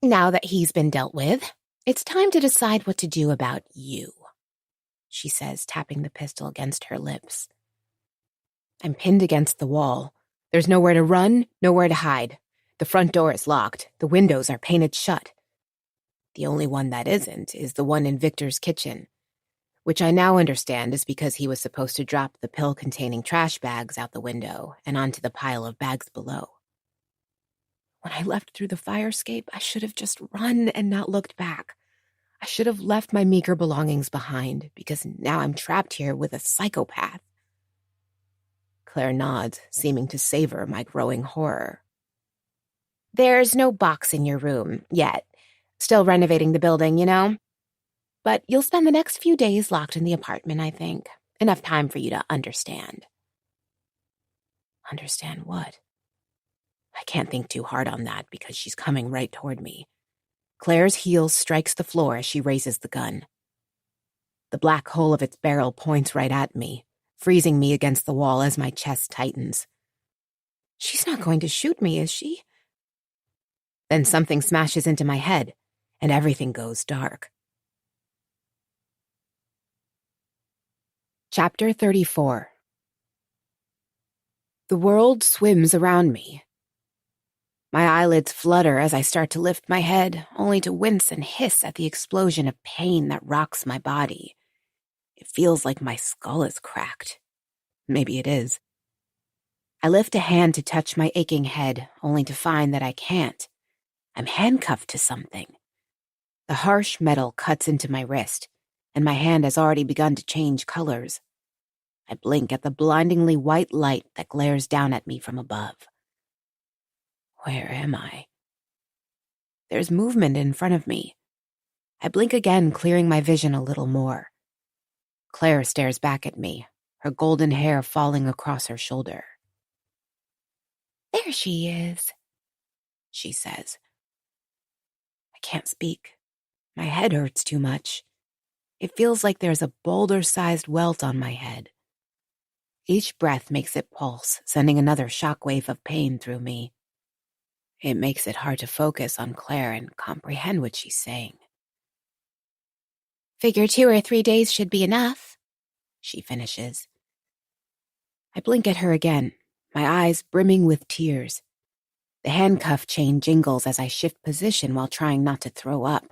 Now that he's been dealt with, it's time to decide what to do about you, she says, tapping the pistol against her lips. I'm pinned against the wall. There's nowhere to run, nowhere to hide. The front door is locked. The windows are painted shut. The only one that isn't is the one in Victor's kitchen, which I now understand is because he was supposed to drop the pill-containing trash bags out the window and onto the pile of bags below. When I left through the fire escape, I should have just run and not looked back. I should have left my meager belongings behind, because now I'm trapped here with a psychopath. Claire nods, seeming to savor my growing horror. There's no box in your room yet. Still renovating the building, you know? But you'll spend the next few days locked in the apartment, I think. Enough time for you to understand. Understand what? I can't think too hard on that because she's coming right toward me. Claire's heel strikes the floor as she raises the gun. The black hole of its barrel points right at me, freezing me against the wall as my chest tightens. She's not going to shoot me, is she? Then something smashes into my head, and everything goes dark. Chapter 34. The world swims around me. My eyelids flutter as I start to lift my head, only to wince and hiss at the explosion of pain that rocks my body. It feels like my skull is cracked. Maybe it is. I lift a hand to touch my aching head, only to find that I can't. I'm handcuffed to something. The harsh metal cuts into my wrist, and my hand has already begun to change colors. I blink at the blindingly white light that glares down at me from above. Where am I? There's movement in front of me. I blink again, clearing my vision a little more. Claire stares back at me, her golden hair falling across her shoulder. There she is, she says. I can't speak. My head hurts too much. It feels like there's a boulder-sized welt on my head. Each breath makes it pulse, sending another shockwave of pain through me. It makes it hard to focus on Claire and comprehend what she's saying. Figure 2 or 3 days should be enough, she finishes. I blink at her again, my eyes brimming with tears. The handcuff chain jingles as I shift position while trying not to throw up.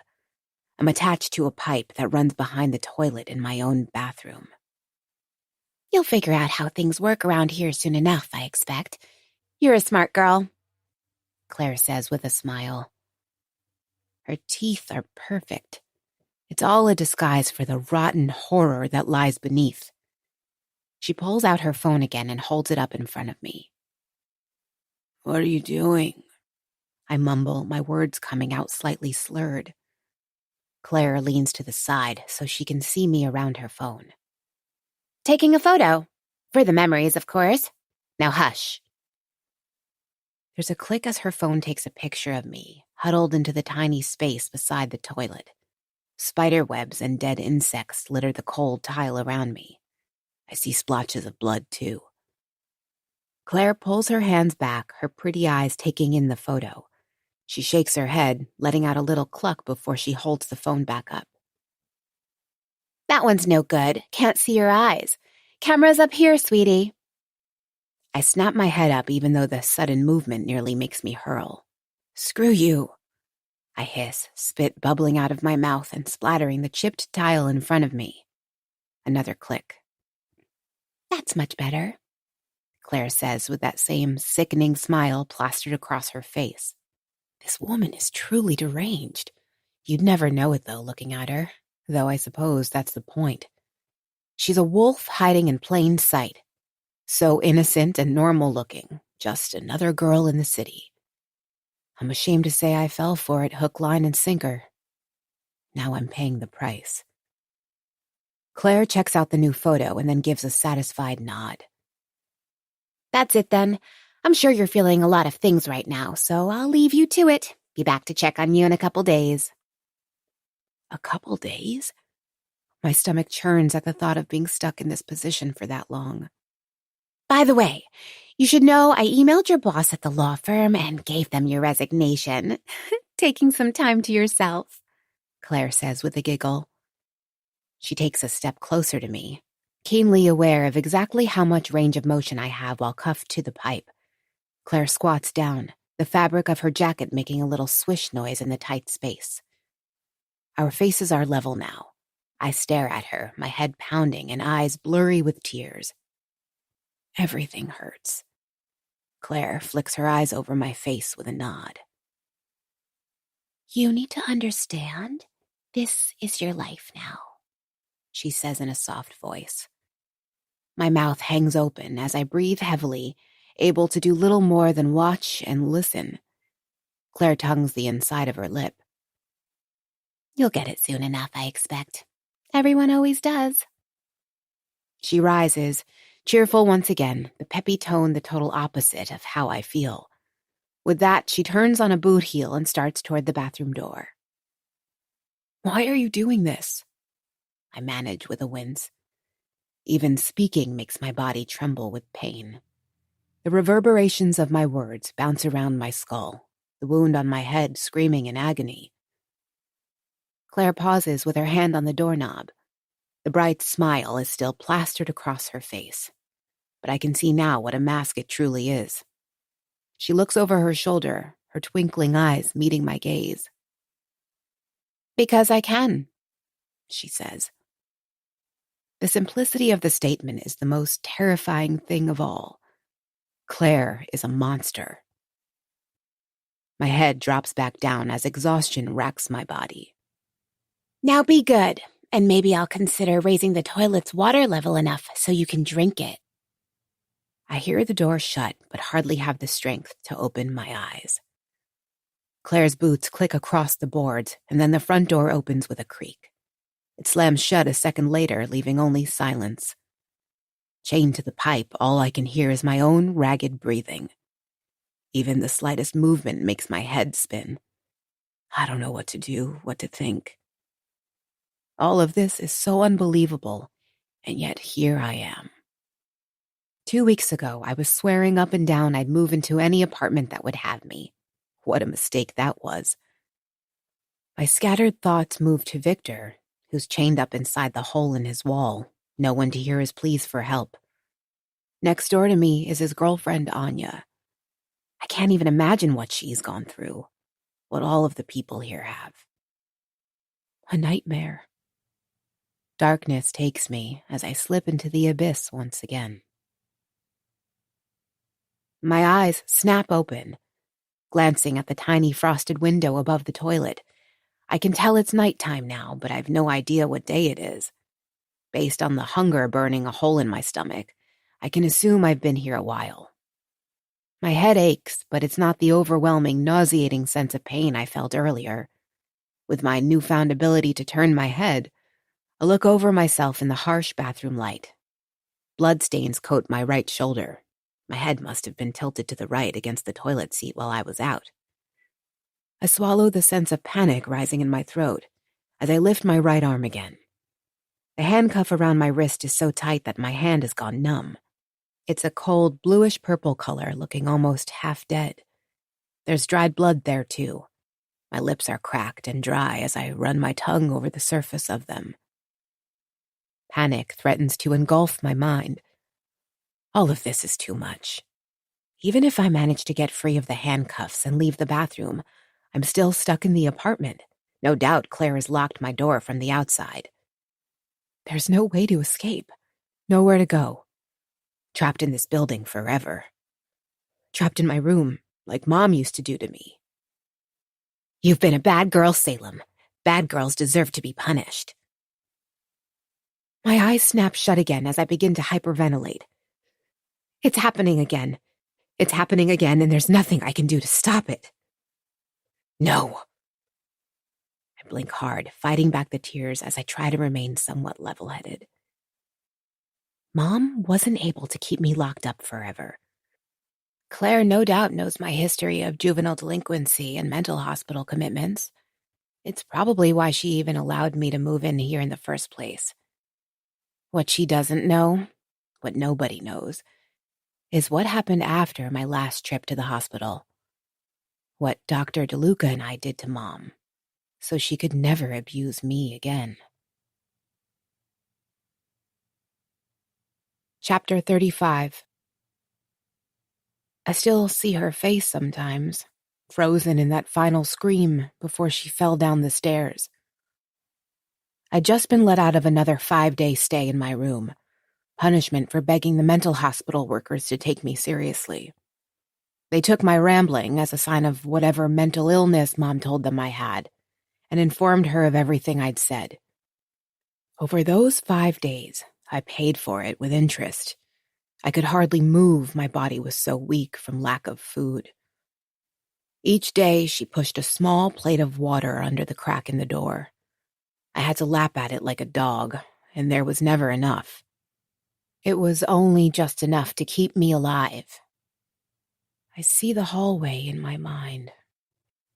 I'm attached to a pipe that runs behind the toilet in my own bathroom. You'll figure out how things work around here soon enough, I expect. You're a smart girl, Claire says with a smile. Her teeth are perfect. It's all a disguise for the rotten horror that lies beneath. She pulls out her phone again and holds it up in front of me. What are you doing? I mumble, my words coming out slightly slurred. Claire leans to the side so she can see me around her phone. Taking a photo. For the memories, of course. Now hush. There's a click as her phone takes a picture of me, huddled into the tiny space beside the toilet. Spider webs and dead insects litter the cold tile around me. I see splotches of blood, too. Claire pulls her hands back, her pretty eyes taking in the photo. She shakes her head, letting out a little cluck before she holds the phone back up. That one's no good. Can't see your eyes. Camera's up here, sweetie. I snap my head up even though the sudden movement nearly makes me hurl. Screw you, I hiss, spit bubbling out of my mouth and splattering the chipped tile in front of me. Another click. That's much better, Claire says with that same sickening smile plastered across her face. This woman is truly deranged. You'd never know it, though, looking at her, though I suppose that's the point. She's a wolf hiding in plain sight. So innocent and normal-looking, just another girl in the city. I'm ashamed to say I fell for it hook, line, and sinker. Now I'm paying the price. Claire checks out the new photo and then gives a satisfied nod. That's it, then. I'm sure you're feeling a lot of things right now, so I'll leave you to it. Be back to check on you in a couple days. A couple days? My stomach churns at the thought of being stuck in this position for that long. By the way, you should know I emailed your boss at the law firm and gave them your resignation. Taking some time to yourself, Claire says with a giggle. She takes a step closer to me, keenly aware of exactly how much range of motion I have while cuffed to the pipe. Claire squats down, the fabric of her jacket making a little swish noise in the tight space. Our faces are level now. I stare at her, my head pounding and eyes blurry with tears. Everything hurts. Claire flicks her eyes over my face with a nod. You need to understand, this is your life now, she says in a soft voice. My mouth hangs open as I breathe heavily, able to do little more than watch and listen. Claire tongues the inside of her lip. You'll get it soon enough, I expect. Everyone always does. She rises, cheerful once again, the peppy tone the total opposite of how I feel. With that, she turns on a boot heel and starts toward the bathroom door. Why are you doing this? I manage with a wince. Even speaking makes my body tremble with pain. The reverberations of my words bounce around my skull, the wound on my head screaming in agony. Claire pauses with her hand on the doorknob. The bright smile is still plastered across her face, but I can see now what a mask it truly is. She looks over her shoulder, her twinkling eyes meeting my gaze. Because I can, she says. The simplicity of the statement is the most terrifying thing of all. Claire is a monster. My head drops back down as exhaustion racks my body. Now be good, and maybe I'll consider raising the toilet's water level enough so you can drink it. I hear the door shut, but hardly have the strength to open my eyes. Claire's boots click across the boards, and then the front door opens with a creak. It slams shut a second later, leaving only silence. Chained to the pipe, all I can hear is my own ragged breathing. Even the slightest movement makes my head spin. I don't know what to do, what to think. All of this is so unbelievable, and yet here I am. 2 weeks ago, I was swearing up and down I'd move into any apartment that would have me. What a mistake that was. My scattered thoughts move to Victor, who's chained up inside the hole in his wall, no one to hear his pleas for help. Next door to me is his girlfriend, Anya. I can't even imagine what she's gone through, what all of the people here have. A nightmare. Darkness takes me as I slip into the abyss once again. My eyes snap open. Glancing at the tiny frosted window above the toilet, I can tell it's nighttime now, but I've no idea what day it is. Based on the hunger burning a hole in my stomach, I can assume I've been here a while. My head aches, but it's not the overwhelming, nauseating sense of pain I felt earlier. With my newfound ability to turn my head, I look over myself in the harsh bathroom light. Bloodstains coat my right shoulder. My head must have been tilted to the right against the toilet seat while I was out. I swallow the sense of panic rising in my throat as I lift my right arm again. The handcuff around my wrist is so tight that my hand has gone numb. It's a cold, bluish-purple color, looking almost half dead. There's dried blood there, too. My lips are cracked and dry as I run my tongue over the surface of them. Panic threatens to engulf my mind. All of this is too much. Even if I manage to get free of the handcuffs and leave the bathroom, I'm still stuck in the apartment. No doubt Claire has locked my door from the outside. There's no way to escape. Nowhere to go. Trapped in this building forever. Trapped in my room, like Mom used to do to me. You've been a bad girl, Salem. Bad girls deserve to be punished. My eyes snap shut again as I begin to hyperventilate. It's happening again. It's happening again, and there's nothing I can do to stop it. No. I blink hard, fighting back the tears as I try to remain somewhat level-headed. Mom wasn't able to keep me locked up forever. Claire no doubt knows my history of juvenile delinquency and mental hospital commitments. It's probably why she even allowed me to move in here in the first place. What she doesn't know, what nobody knows, is what happened after my last trip to the hospital. What Dr. DeLuca and I did to Mom, so she could never abuse me again. Chapter 35. I still see her face sometimes, frozen in that final scream before she fell down the stairs. I'd just been let out of another 5-day stay in my room, punishment for begging the mental hospital workers to take me seriously. They took my rambling as a sign of whatever mental illness Mom told them I had, and informed her of everything I'd said. Over those 5 days, I paid for it with interest. I could hardly move, my body was so weak from lack of food. Each day, she pushed a small plate of water under the crack in the door. I had to lap at it like a dog, and there was never enough. It was only just enough to keep me alive. I see the hallway in my mind.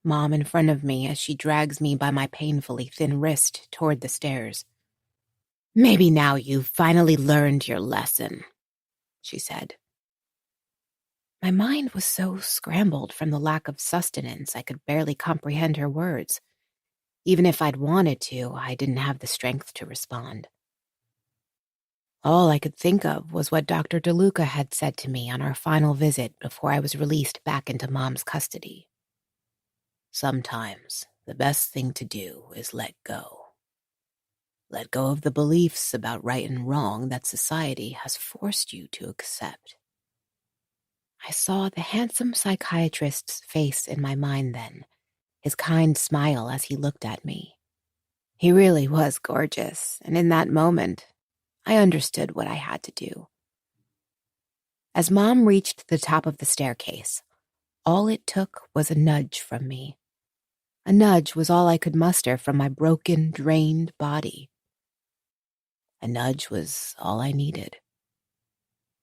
Mom in front of me as she drags me by my painfully thin wrist toward the stairs. "Maybe now you've finally learned your lesson," she said. My mind was so scrambled from the lack of sustenance I could barely comprehend her words. Even if I'd wanted to, I didn't have the strength to respond. All I could think of was what Dr. DeLuca had said to me on our final visit before I was released back into Mom's custody. Sometimes the best thing to do is let go. Let go of the beliefs about right and wrong that society has forced you to accept. I saw the handsome psychiatrist's face in my mind then, his kind smile as he looked at me. He really was gorgeous, and in that moment, I understood what I had to do. As Mom reached the top of the staircase, all it took was a nudge from me. A nudge was all I could muster from my broken, drained body. A nudge was all I needed.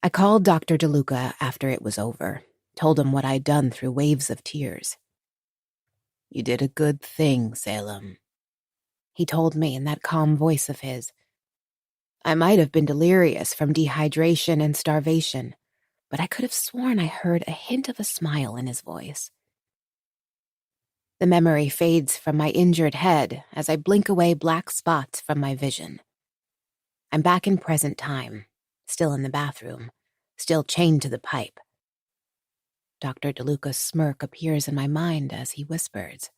I called Dr. DeLuca after it was over, told him what I'd done through waves of tears. "You did a good thing, Salem," he told me in that calm voice of his. I might have been delirious from dehydration and starvation, but I could have sworn I heard a hint of a smile in his voice. The memory fades from my injured head as I blink away black spots from my vision. I'm back in present time, still in the bathroom, still chained to the pipe. Dr. DeLuca's smirk appears in my mind as he whispers,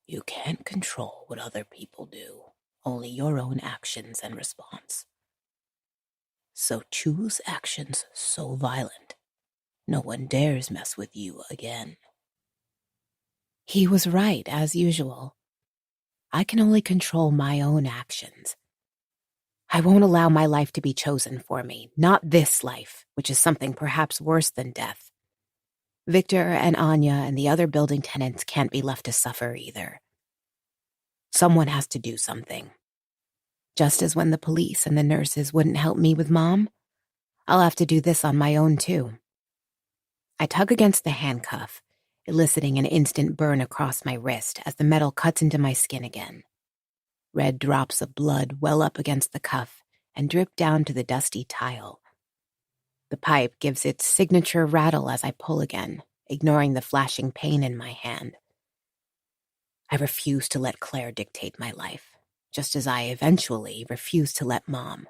"You can't control what other people do, only your own actions and response. So choose actions so violent, no one dares mess with you again." He was right, as usual. I can only control my own actions. I won't allow my life to be chosen for me, not this life, which is something perhaps worse than death. Victor and Anya and the other building tenants can't be left to suffer either. Someone has to do something. Just as when the police and the nurses wouldn't help me with Mom, I'll have to do this on my own too. I tug against the handcuff, eliciting an instant burn across my wrist as the metal cuts into my skin again. Red drops of blood well up against the cuff and drip down to the dusty tile. The pipe gives its signature rattle as I pull again, ignoring the flashing pain in my hand. I refuse to let Claire dictate my life, just as I eventually refuse to let Mom.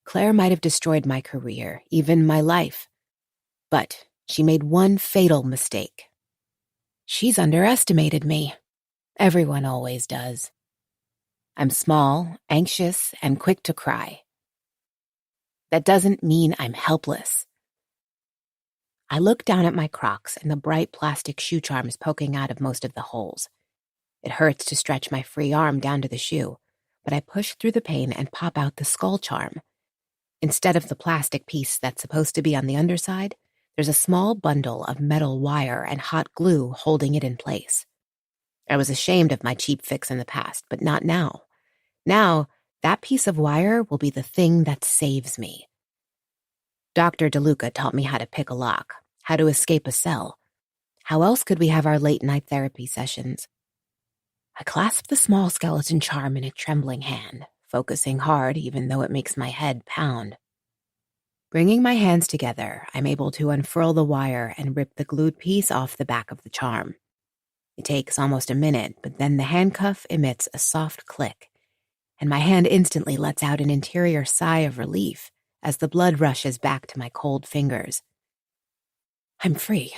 Claire might have destroyed my career, even my life, but she made one fatal mistake. She's underestimated me. Everyone always does. I'm small, anxious, and quick to cry. That doesn't mean I'm helpless. I look down at my Crocs and the bright plastic shoe charms poking out of most of the holes. It hurts to stretch my free arm down to the shoe, but I push through the pain and pop out the skull charm. Instead of the plastic piece that's supposed to be on the underside, there's a small bundle of metal wire and hot glue holding it in place. I was ashamed of my cheap fix in the past, but not now. Now, that piece of wire will be the thing that saves me. Dr. DeLuca taught me how to pick a lock, how to escape a cell. How else could we have our late-night therapy sessions? I clasp the small skeleton charm in a trembling hand, focusing hard even though it makes my head pound. Bringing my hands together, I'm able to unfurl the wire and rip the glued piece off the back of the charm. It takes almost a minute, but then the handcuff emits a soft click, and my hand instantly lets out an interior sigh of relief as the blood rushes back to my cold fingers. I'm free.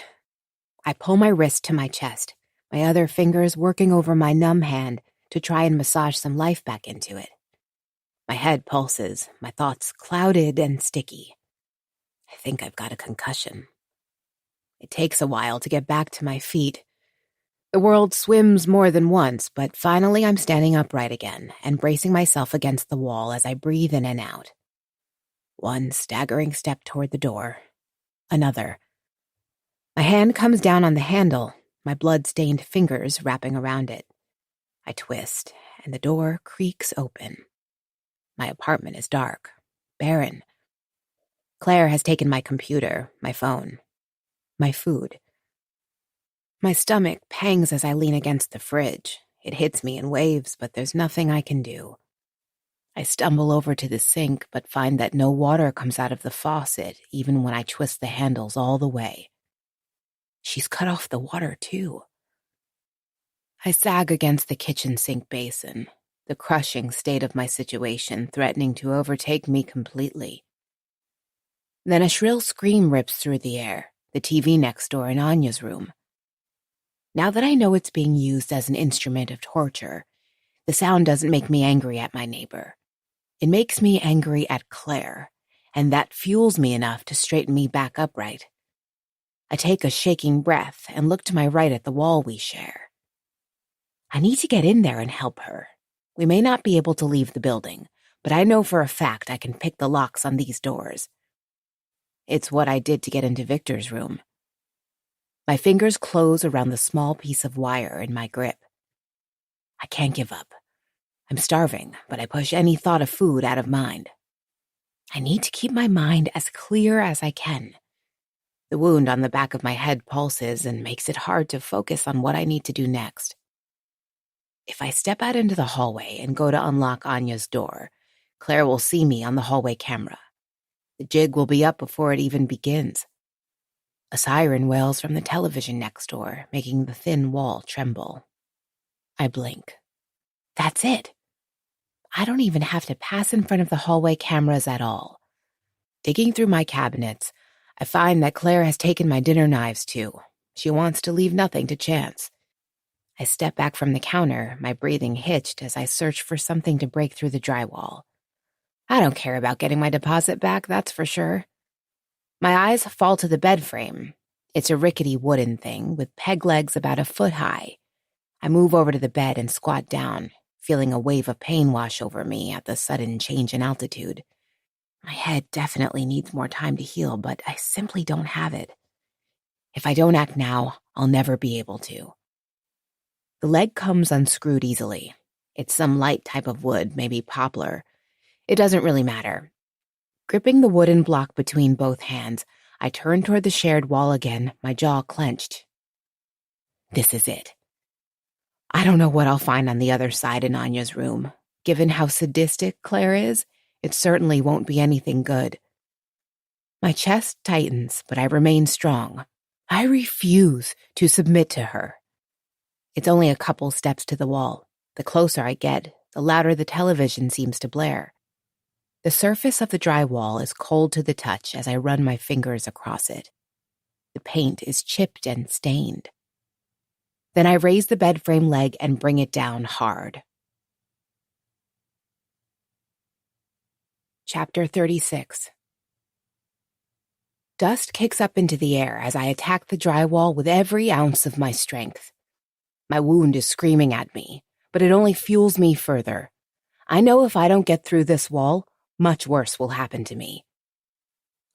I pull my wrist to my chest, my other fingers working over my numb hand to try and massage some life back into it. My head pulses, my thoughts clouded and sticky. I think I've got a concussion. It takes a while to get back to my feet. The world swims more than once, but finally I'm standing upright again and bracing myself against the wall as I breathe in and out. One staggering step toward the door. Another. My hand comes down on the handle, my blood-stained fingers wrapping around it. I twist, and the door creaks open. My apartment is dark, barren. Claire has taken my computer, my phone, my food. My stomach pangs as I lean against the fridge. It hits me in waves, but there's nothing I can do. I stumble over to the sink, but find that no water comes out of the faucet, even when I twist the handles all the way. She's cut off the water, too. I sag against the kitchen sink basin, the crushing state of my situation threatening to overtake me completely. Then a shrill scream rips through the air, the TV next door in Anya's room. Now that I know it's being used as an instrument of torture, the sound doesn't make me angry at my neighbor. It makes me angry at Claire, and that fuels me enough to straighten me back upright. I take a shaking breath and look to my right at the wall we share. I need to get in there and help her. We may not be able to leave the building, but I know for a fact I can pick the locks on these doors. It's what I did to get into Victor's room. My fingers close around the small piece of wire in my grip. I can't give up. I'm starving, but I push any thought of food out of mind. I need to keep my mind as clear as I can. The wound on the back of my head pulses and makes it hard to focus on what I need to do next. If I step out into the hallway and go to unlock Anya's door, Claire will see me on the hallway camera. The jig will be up before it even begins. A siren wails from the television next door, making the thin wall tremble. I blink. That's it. I don't even have to pass in front of the hallway cameras at all. Digging through my cabinets, I find that Claire has taken my dinner knives too. She wants to leave nothing to chance. I step back from the counter, my breathing hitched as I search for something to break through the drywall. I don't care about getting my deposit back, that's for sure. My eyes fall to the bed frame. It's a rickety wooden thing with peg legs about a foot high. I move over to the bed and squat down, feeling a wave of pain wash over me at the sudden change in altitude. My head definitely needs more time to heal, but I simply don't have it. If I don't act now, I'll never be able to. The leg comes unscrewed easily. It's some light type of wood, maybe poplar. It doesn't really matter. Gripping the wooden block between both hands, I turn toward the shared wall again, my jaw clenched. This is it. I don't know what I'll find on the other side in Anya's room. Given how sadistic Claire is, it certainly won't be anything good. My chest tightens, but I remain strong. I refuse to submit to her. It's only a couple steps to the wall. The closer I get, the louder the television seems to blare. The surface of the drywall is cold to the touch as I run my fingers across it. The paint is chipped and stained. Then I raise the bed frame leg and bring it down hard. Chapter 36. Dust kicks up into the air as I attack the drywall with every ounce of my strength. My wound is screaming at me, but it only fuels me further. I know if I don't get through this wall, much worse will happen to me.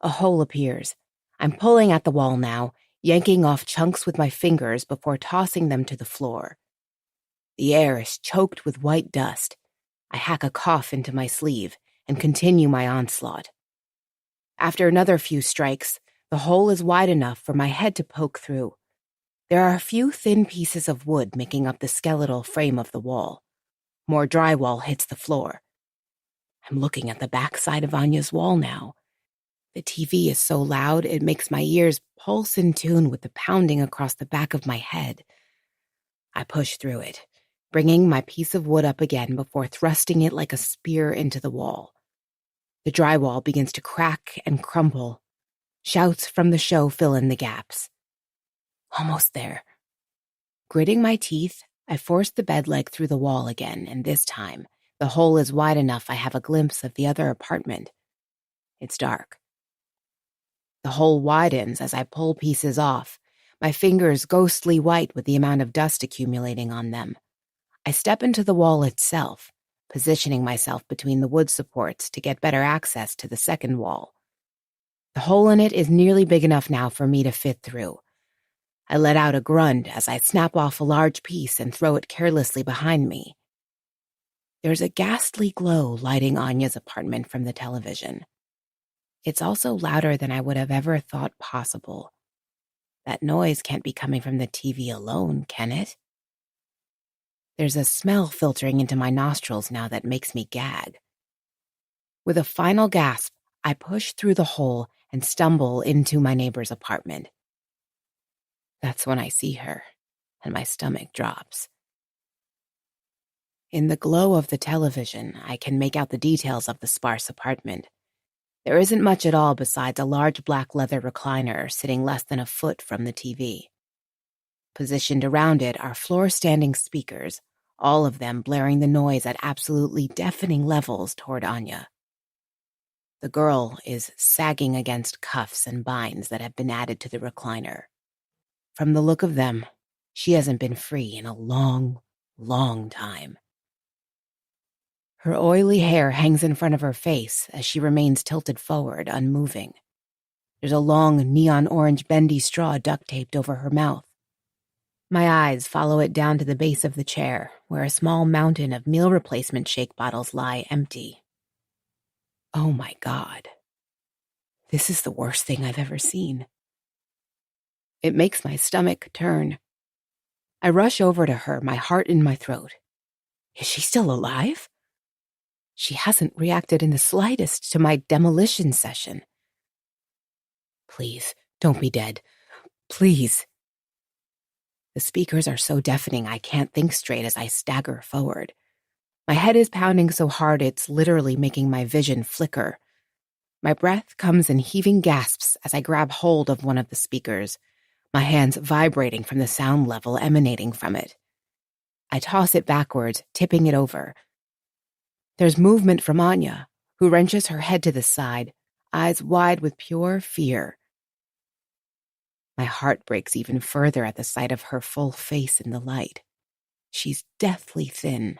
A hole appears. I'm pulling at the wall now, yanking off chunks with my fingers before tossing them to the floor. The air is choked with white dust. I hack a cough into my sleeve and continue my onslaught. After another few strikes, the hole is wide enough for my head to poke through. There are a few thin pieces of wood making up the skeletal frame of the wall. More drywall hits the floor. I'm looking at the backside of Anya's wall now. The TV is so loud it makes my ears pulse in tune with the pounding across the back of my head. I push through it, bringing my piece of wood up again before thrusting it like a spear into the wall. The drywall begins to crack and crumble. Shouts from the show fill in the gaps. Almost there. Gritting my teeth, I force the bed leg through the wall again, and this time, the hole is wide enough I have a glimpse of the other apartment. It's dark. The hole widens as I pull pieces off, my fingers ghostly white with the amount of dust accumulating on them. I step into the wall itself, positioning myself between the wood supports to get better access to the second wall. The hole in it is nearly big enough now for me to fit through. I let out a grunt as I snap off a large piece and throw it carelessly behind me. There's a ghastly glow lighting Anya's apartment from the television. It's also louder than I would have ever thought possible. That noise can't be coming from the TV alone, can it? There's a smell filtering into my nostrils now that makes me gag. With a final gasp, I push through the hole and stumble into my neighbor's apartment. That's when I see her, and my stomach drops. In the glow of the television, I can make out the details of the sparse apartment. There isn't much at all besides a large black leather recliner sitting less than a foot from the TV. Positioned around it are floor-standing speakers, all of them blaring the noise at absolutely deafening levels toward Anya. The girl is sagging against cuffs and binds that have been added to the recliner. From the look of them, she hasn't been free in a long, long time. Her oily hair hangs in front of her face as she remains tilted forward, unmoving. There's a long neon orange bendy straw duct-taped over her mouth. My eyes follow it down to the base of the chair, where a small mountain of meal replacement shake bottles lie empty. Oh my God. This is the worst thing I've ever seen. It makes my stomach turn. I rush over to her, my heart in my throat. Is she still alive? She hasn't reacted in the slightest to my demolition session. Please, don't be dead. Please. The speakers are so deafening I can't think straight as I stagger forward. My head is pounding so hard it's literally making my vision flicker. My breath comes in heaving gasps as I grab hold of one of the speakers, my hands vibrating from the sound level emanating from it. I toss it backwards, tipping it over. There's movement from Anya, who wrenches her head to the side, eyes wide with pure fear. My heart breaks even further at the sight of her full face in the light. She's deathly thin,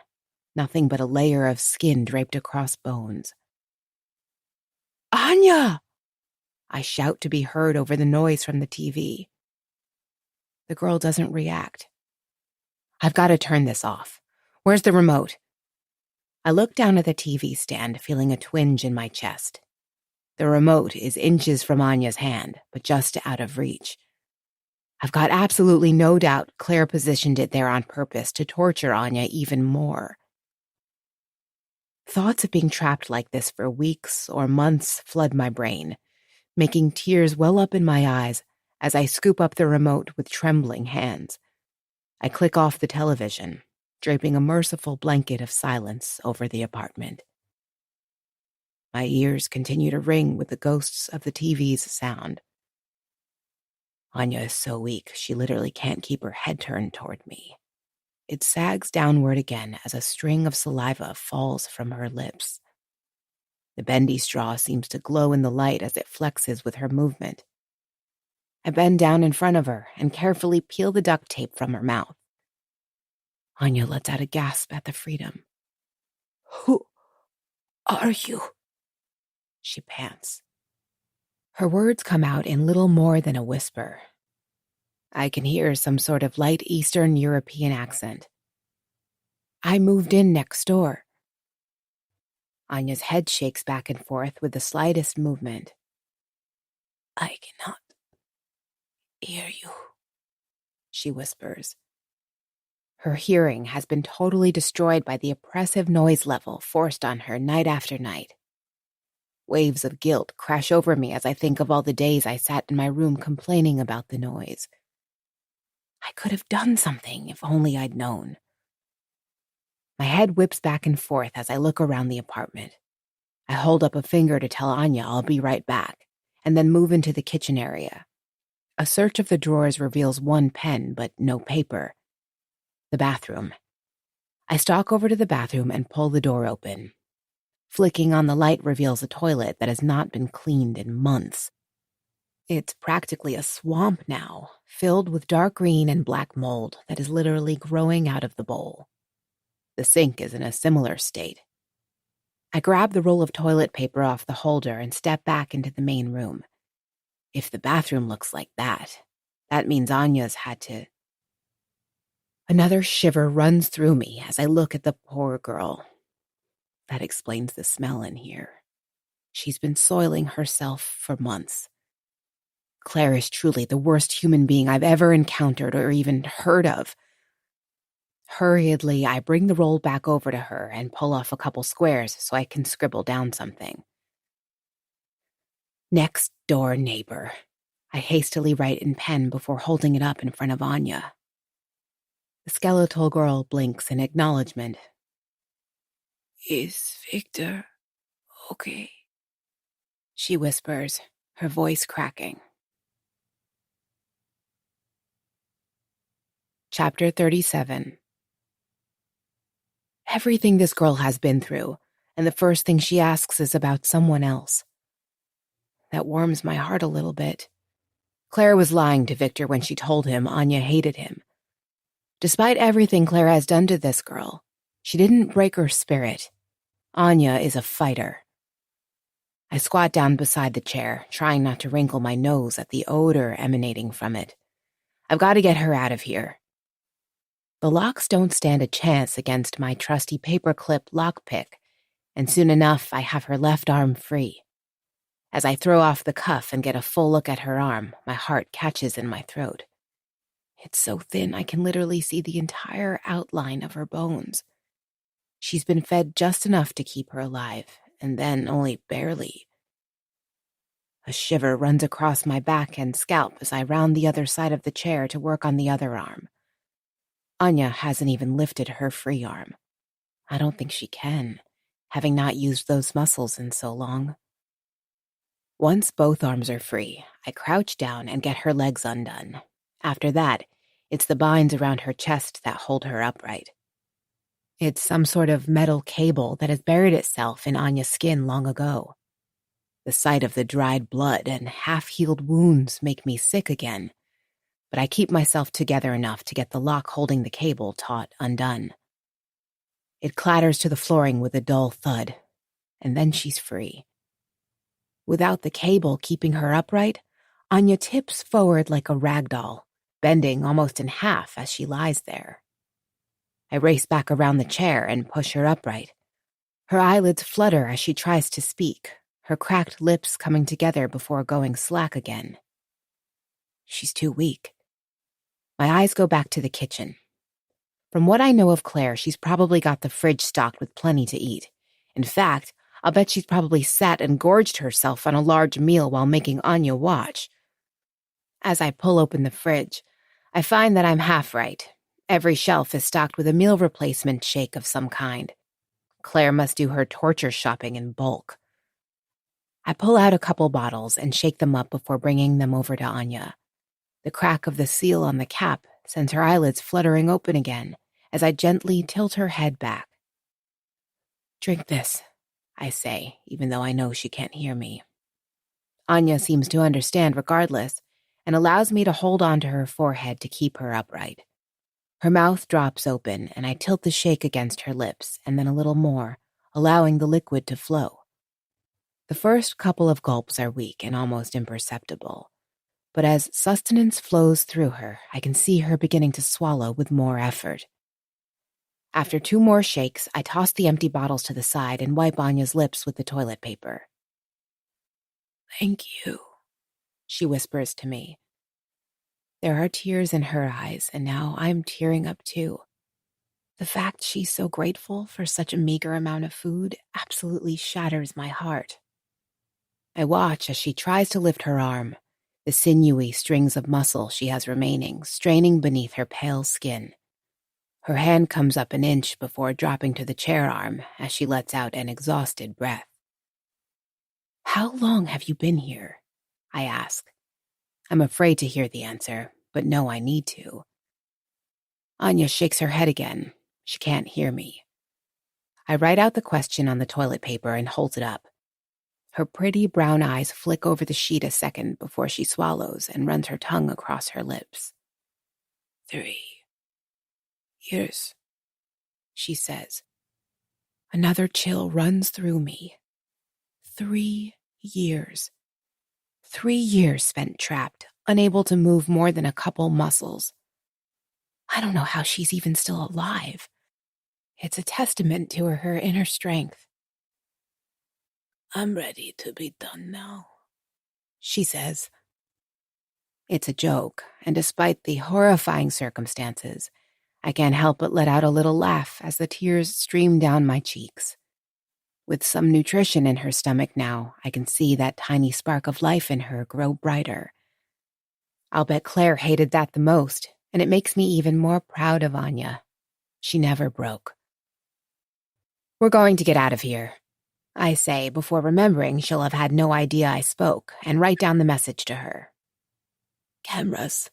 nothing but a layer of skin draped across bones. Anya! I shout to be heard over the noise from the TV. The girl doesn't react. I've got to turn this off. Where's the remote? I look down at the TV stand, feeling a twinge in my chest. The remote is inches from Anya's hand, but just out of reach. I've got absolutely no doubt Claire positioned it there on purpose to torture Anya even more. Thoughts of being trapped like this for weeks or months flood my brain, making tears well up in my eyes as I scoop up the remote with trembling hands. I click off the television, draping a merciful blanket of silence over the apartment. My ears continue to ring with the ghosts of the TV's sound. Anya is so weak, she literally can't keep her head turned toward me. It sags downward again as a string of saliva falls from her lips. The bendy straw seems to glow in the light as it flexes with her movement. I bend down in front of her and carefully peel the duct tape from her mouth. Anya lets out a gasp at the freedom. Who are you? She pants. Her words come out in little more than a whisper. I can hear some sort of light Eastern European accent. I moved in next door. Anya's head shakes back and forth with the slightest movement. I cannot hear you, she whispers. Her hearing has been totally destroyed by the oppressive noise level forced on her night after night. Waves of guilt crash over me as I think of all the days I sat in my room complaining about the noise. I could have done something if only I'd known. My head whips back and forth as I look around the apartment. I hold up a finger to tell Anya I'll be right back, and then move into the kitchen area. A search of the drawers reveals one pen, but no paper. The bathroom. I stalk over to the bathroom and pull the door open. Flicking on the light reveals a toilet that has not been cleaned in months. It's practically a swamp now, filled with dark green and black mold that is literally growing out of the bowl. The sink is in a similar state. I grab the roll of toilet paper off the holder and step back into the main room. If the bathroom looks like that, That means Anya's had to. Another shiver runs through me as I look at the poor girl. That explains the smell in here. She's been soiling herself for months. Claire is truly the worst human being I've ever encountered or even heard of. Hurriedly, I bring the roll back over to her and pull off a couple squares so I can scribble down something. Next door neighbor. I hastily write in pen before holding it up in front of Anya. The skeletal girl blinks in acknowledgement. Is Victor okay? She whispers, her voice cracking. Chapter 37. Everything this girl has been through, and the first thing she asks is about someone else. That warms my heart a little bit. Claire was lying to Victor when she told him Anya hated him. Despite everything Claire has done to this girl, she didn't break her spirit. Anya is a fighter. I squat down beside the chair, trying not to wrinkle my nose at the odor emanating from it. I've got to get her out of here. The locks don't stand a chance against my trusty paperclip lockpick, and soon enough I have her left arm free. As I throw off the cuff and get a full look at her arm, my heart catches in my throat. It's so thin I can literally see the entire outline of her bones. She's been fed just enough to keep her alive, and then only barely. A shiver runs across my back and scalp as I round the other side of the chair to work on the other arm. Anya hasn't even lifted her free arm. I don't think she can, having not used those muscles in so long. Once both arms are free, I crouch down and get her legs undone. After that, it's the binds around her chest that hold her upright. It's some sort of metal cable that has buried itself in Anya's skin long ago. The sight of the dried blood and half-healed wounds make me sick again, but I keep myself together enough to get the lock holding the cable taut undone. It clatters to the flooring with a dull thud, and then she's free. Without the cable keeping her upright, Anya tips forward like a rag doll, bending almost in half as she lies there. I race back around the chair and push her upright. Her eyelids flutter as she tries to speak, her cracked lips coming together before going slack again. She's too weak. My eyes go back to the kitchen. From what I know of Claire, she's probably got the fridge stocked with plenty to eat. In fact, I'll bet she's probably sat and gorged herself on a large meal while making Anya watch. As I pull open the fridge, I find that I'm half right. Every shelf is stocked with a meal replacement shake of some kind. Claire must do her torture shopping in bulk. I pull out a couple bottles and shake them up before bringing them over to Anya. The crack of the seal on the cap sends her eyelids fluttering open again as I gently tilt her head back. "Drink this," I say, even though I know she can't hear me. Anya seems to understand regardless, and allows me to hold onto her forehead to keep her upright. Her mouth drops open, and I tilt the shake against her lips, and then a little more, allowing the liquid to flow. The first couple of gulps are weak and almost imperceptible, but as sustenance flows through her, I can see her beginning to swallow with more effort. After 2 more shakes, I toss the empty bottles to the side and wipe Anya's lips with the toilet paper. "Thank you," she whispers to me. There are tears in her eyes, and now I'm tearing up too. The fact she's so grateful for such a meager amount of food absolutely shatters my heart. I watch as she tries to lift her arm, the sinewy strings of muscle she has remaining straining beneath her pale skin. Her hand comes up an inch before dropping to the chair arm as she lets out an exhausted breath. "How long have you been here?" I ask. I'm afraid to hear the answer, but know I need to. Anya shakes her head again. She can't hear me. I write out the question on the toilet paper and hold it up. Her pretty brown eyes flick over the sheet a second before she swallows and runs her tongue across her lips. 3 years, she says. Another chill runs through me. 3 years. 3 years spent trapped, unable to move more than a couple muscles. I don't know how she's even still alive. It's a testament to her inner strength. I'm ready to be done now, she says. It's a joke, and despite the horrifying circumstances, I can't help but let out a little laugh as the tears stream down my cheeks. With some nutrition in her stomach now, I can see that tiny spark of life in her grow brighter. I'll bet Claire hated that the most, and it makes me even more proud of Anya. She never broke. We're going to get out of here, I say before remembering she'll have had no idea I spoke, and write down the message to her. Cameras,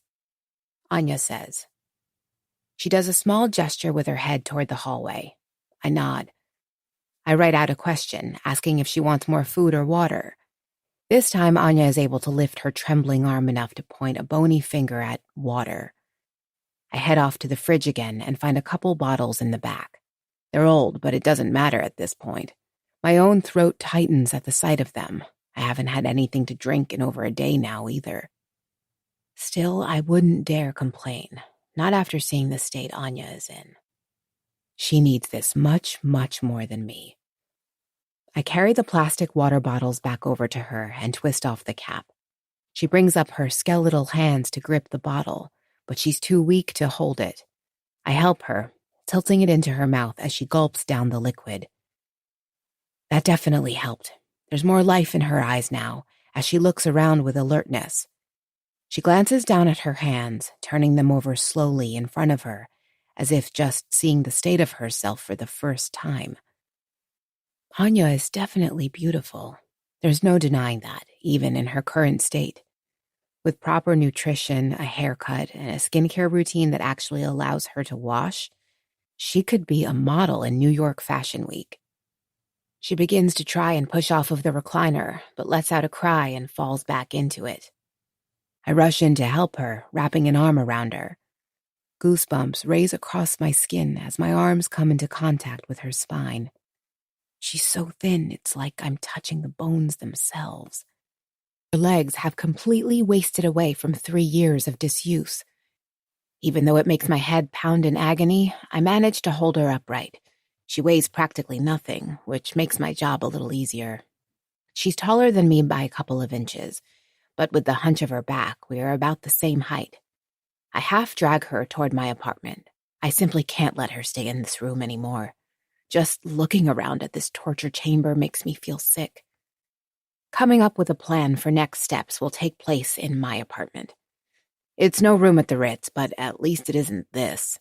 Anya says. She does a small gesture with her head toward the hallway. I nod. I write out a question, asking if she wants more food or water. This time, Anya is able to lift her trembling arm enough to point a bony finger at water. I head off to the fridge again and find a couple bottles in the back. They're old, but it doesn't matter at this point. My own throat tightens at the sight of them. I haven't had anything to drink in over a day now, either. Still, I wouldn't dare complain, not after seeing the state Anya is in. She needs this much, much more than me. I carry the plastic water bottles back over to her and twist off the cap. She brings up her skeletal hands to grip the bottle, but she's too weak to hold it. I help her, tilting it into her mouth as she gulps down the liquid. That definitely helped. There's more life in her eyes now, as she looks around with alertness. She glances down at her hands, turning them over slowly in front of her, as if just seeing the state of herself for the first time. Anya is definitely beautiful. There's no denying that, even in her current state. With proper nutrition, a haircut, and a skincare routine that actually allows her to wash, she could be a model in New York Fashion Week. She begins to try and push off of the recliner, but lets out a cry and falls back into it. I rush in to help her, wrapping an arm around her. Goosebumps race across my skin as my arms come into contact with her spine. She's so thin, it's like I'm touching the bones themselves. Her legs have completely wasted away from 3 years of disuse. Even though it makes my head pound in agony, I manage to hold her upright. She weighs practically nothing, which makes my job a little easier. She's taller than me by a couple of inches, but with the hunch of her back, we are about the same height. I half drag her toward my apartment. I simply can't let her stay in this room anymore. Just looking around at this torture chamber makes me feel sick. Coming up with a plan for next steps will take place in my apartment. It's no room at the Ritz, but at least it isn't this.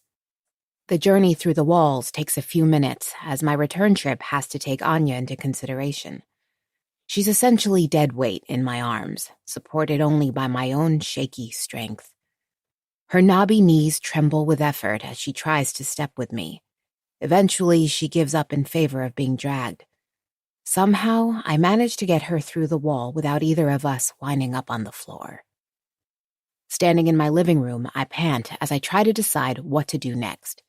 The journey through the walls takes a few minutes, as my return trip has to take Anya into consideration. She's essentially dead weight in my arms, supported only by my own shaky strength. Her knobby knees tremble with effort as she tries to step with me. Eventually, she gives up in favor of being dragged. Somehow, I manage to get her through the wall without either of us winding up on the floor. Standing in my living room, I pant as I try to decide what to do next.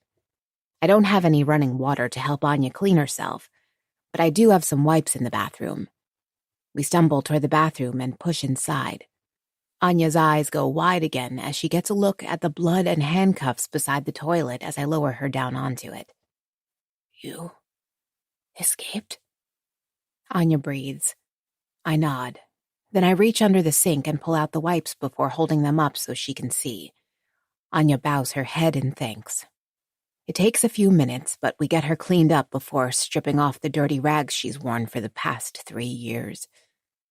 I don't have any running water to help Anya clean herself, but I do have some wipes in the bathroom. We stumble toward the bathroom and push inside. Anya's eyes go wide again as she gets a look at the blood and handcuffs beside the toilet as I lower her down onto it. You escaped? Anya breathes. I nod. Then I reach under the sink and pull out the wipes before holding them up so she can see. Anya bows her head in thanks. It takes a few minutes, but we get her cleaned up before stripping off the dirty rags she's worn for the past 3 years.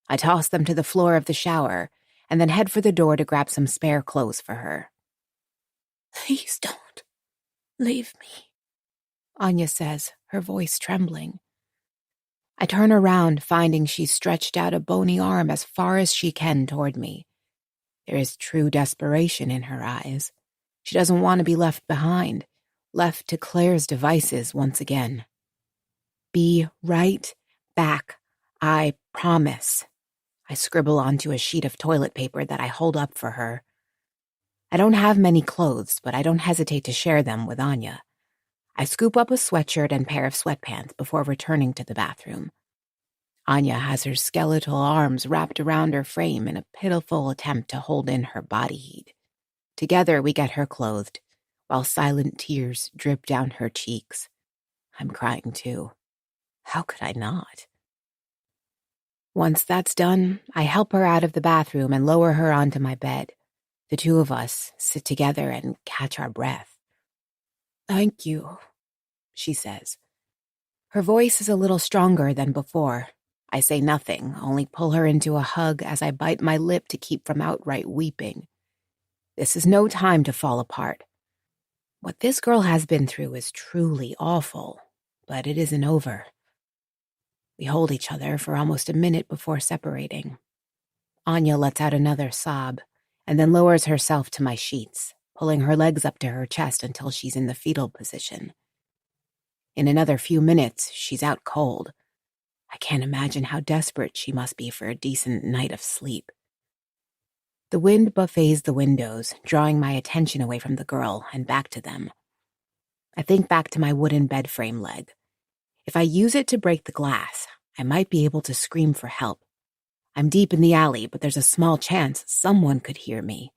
I toss them to the floor of the shower and then head for the door to grab some spare clothes for her. Please don't leave me, Anya says, her voice trembling. I turn around, finding she's stretched out a bony arm as far as she can toward me. There is true desperation in her eyes. She doesn't want to be left behind, left to Claire's devices once again. Be right back, I promise. I scribble onto a sheet of toilet paper that I hold up for her. I don't have many clothes, but I don't hesitate to share them with Anya. I scoop up a sweatshirt and pair of sweatpants before returning to the bathroom. Anya has her skeletal arms wrapped around her frame in a pitiful attempt to hold in her body heat. Together we get her clothed, while silent tears drip down her cheeks. I'm crying too. How could I not? Once that's done, I help her out of the bathroom and lower her onto my bed. The two of us sit together and catch our breath. "Thank you," she says. Her voice is a little stronger than before. I say nothing, only pull her into a hug as I bite my lip to keep from outright weeping. This is no time to fall apart. What this girl has been through is truly awful, but it isn't over. We hold each other for almost a minute before separating. Anya lets out another sob, and then lowers herself to my sheets, pulling her legs up to her chest until she's in the fetal position. In another few minutes, she's out cold. I can't imagine how desperate she must be for a decent night of sleep. The wind buffets the windows, drawing my attention away from the girl and back to them. I think back to my wooden bed frame leg. If I use it to break the glass, I might be able to scream for help. I'm deep in the alley, but there's a small chance someone could hear me.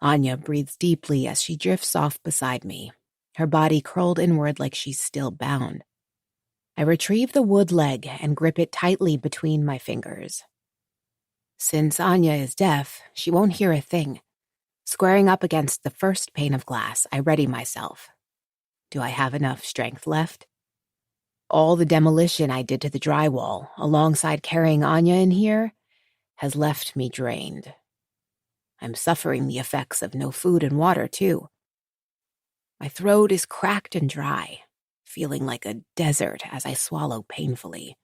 Anya breathes deeply as she drifts off beside me, her body curled inward like she's still bound. I retrieve the wood leg and grip it tightly between my fingers. Since Anya is deaf, she won't hear a thing. Squaring up against the first pane of glass, I ready myself. Do I have enough strength left? All the demolition I did to the drywall, alongside carrying Anya in here, has left me drained. I'm suffering the effects of no food and water, too. My throat is cracked and dry, feeling like a desert as I swallow painfully.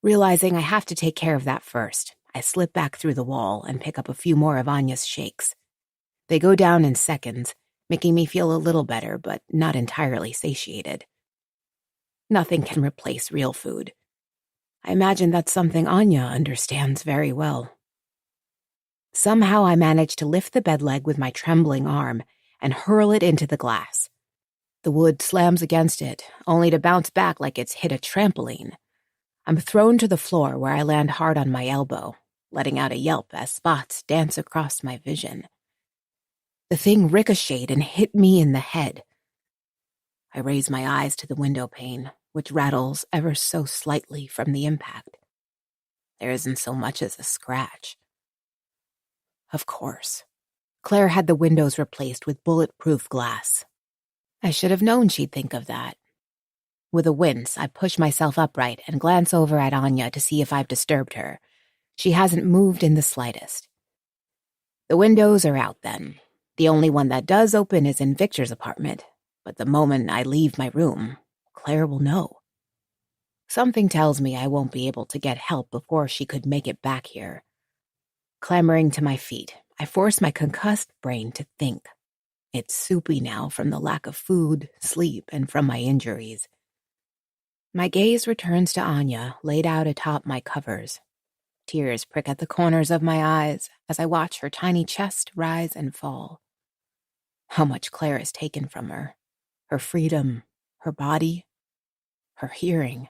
Realizing I have to take care of that first, I slip back through the wall and pick up a few more of Anya's shakes. They go down in seconds, making me feel a little better, but not entirely satiated. Nothing can replace real food. I imagine that's something Anya understands very well. Somehow I manage to lift the bed leg with my trembling arm and hurl it into the glass. The wood slams against it, only to bounce back like it's hit a trampoline. I'm thrown to the floor where I land hard on my elbow, letting out a yelp as spots dance across my vision. The thing ricocheted and hit me in the head. I raise my eyes to the window pane, which rattles ever so slightly from the impact. There isn't so much as a scratch. Of course, Claire had the windows replaced with bulletproof glass. I should have known she'd think of that. With a wince, I push myself upright and glance over at Anya to see if I've disturbed her. She hasn't moved in the slightest. The windows are out then. The only one that does open is in Victor's apartment, but the moment I leave my room, Claire will know. Something tells me I won't be able to get help before she could make it back here. Clambering to my feet, I force my concussed brain to think. It's soupy now from the lack of food, sleep, and from my injuries. My gaze returns to Anya, laid out atop my covers. Tears prick at the corners of my eyes as I watch her tiny chest rise and fall. How much Claire has taken from her. Her freedom, her body, her hearing.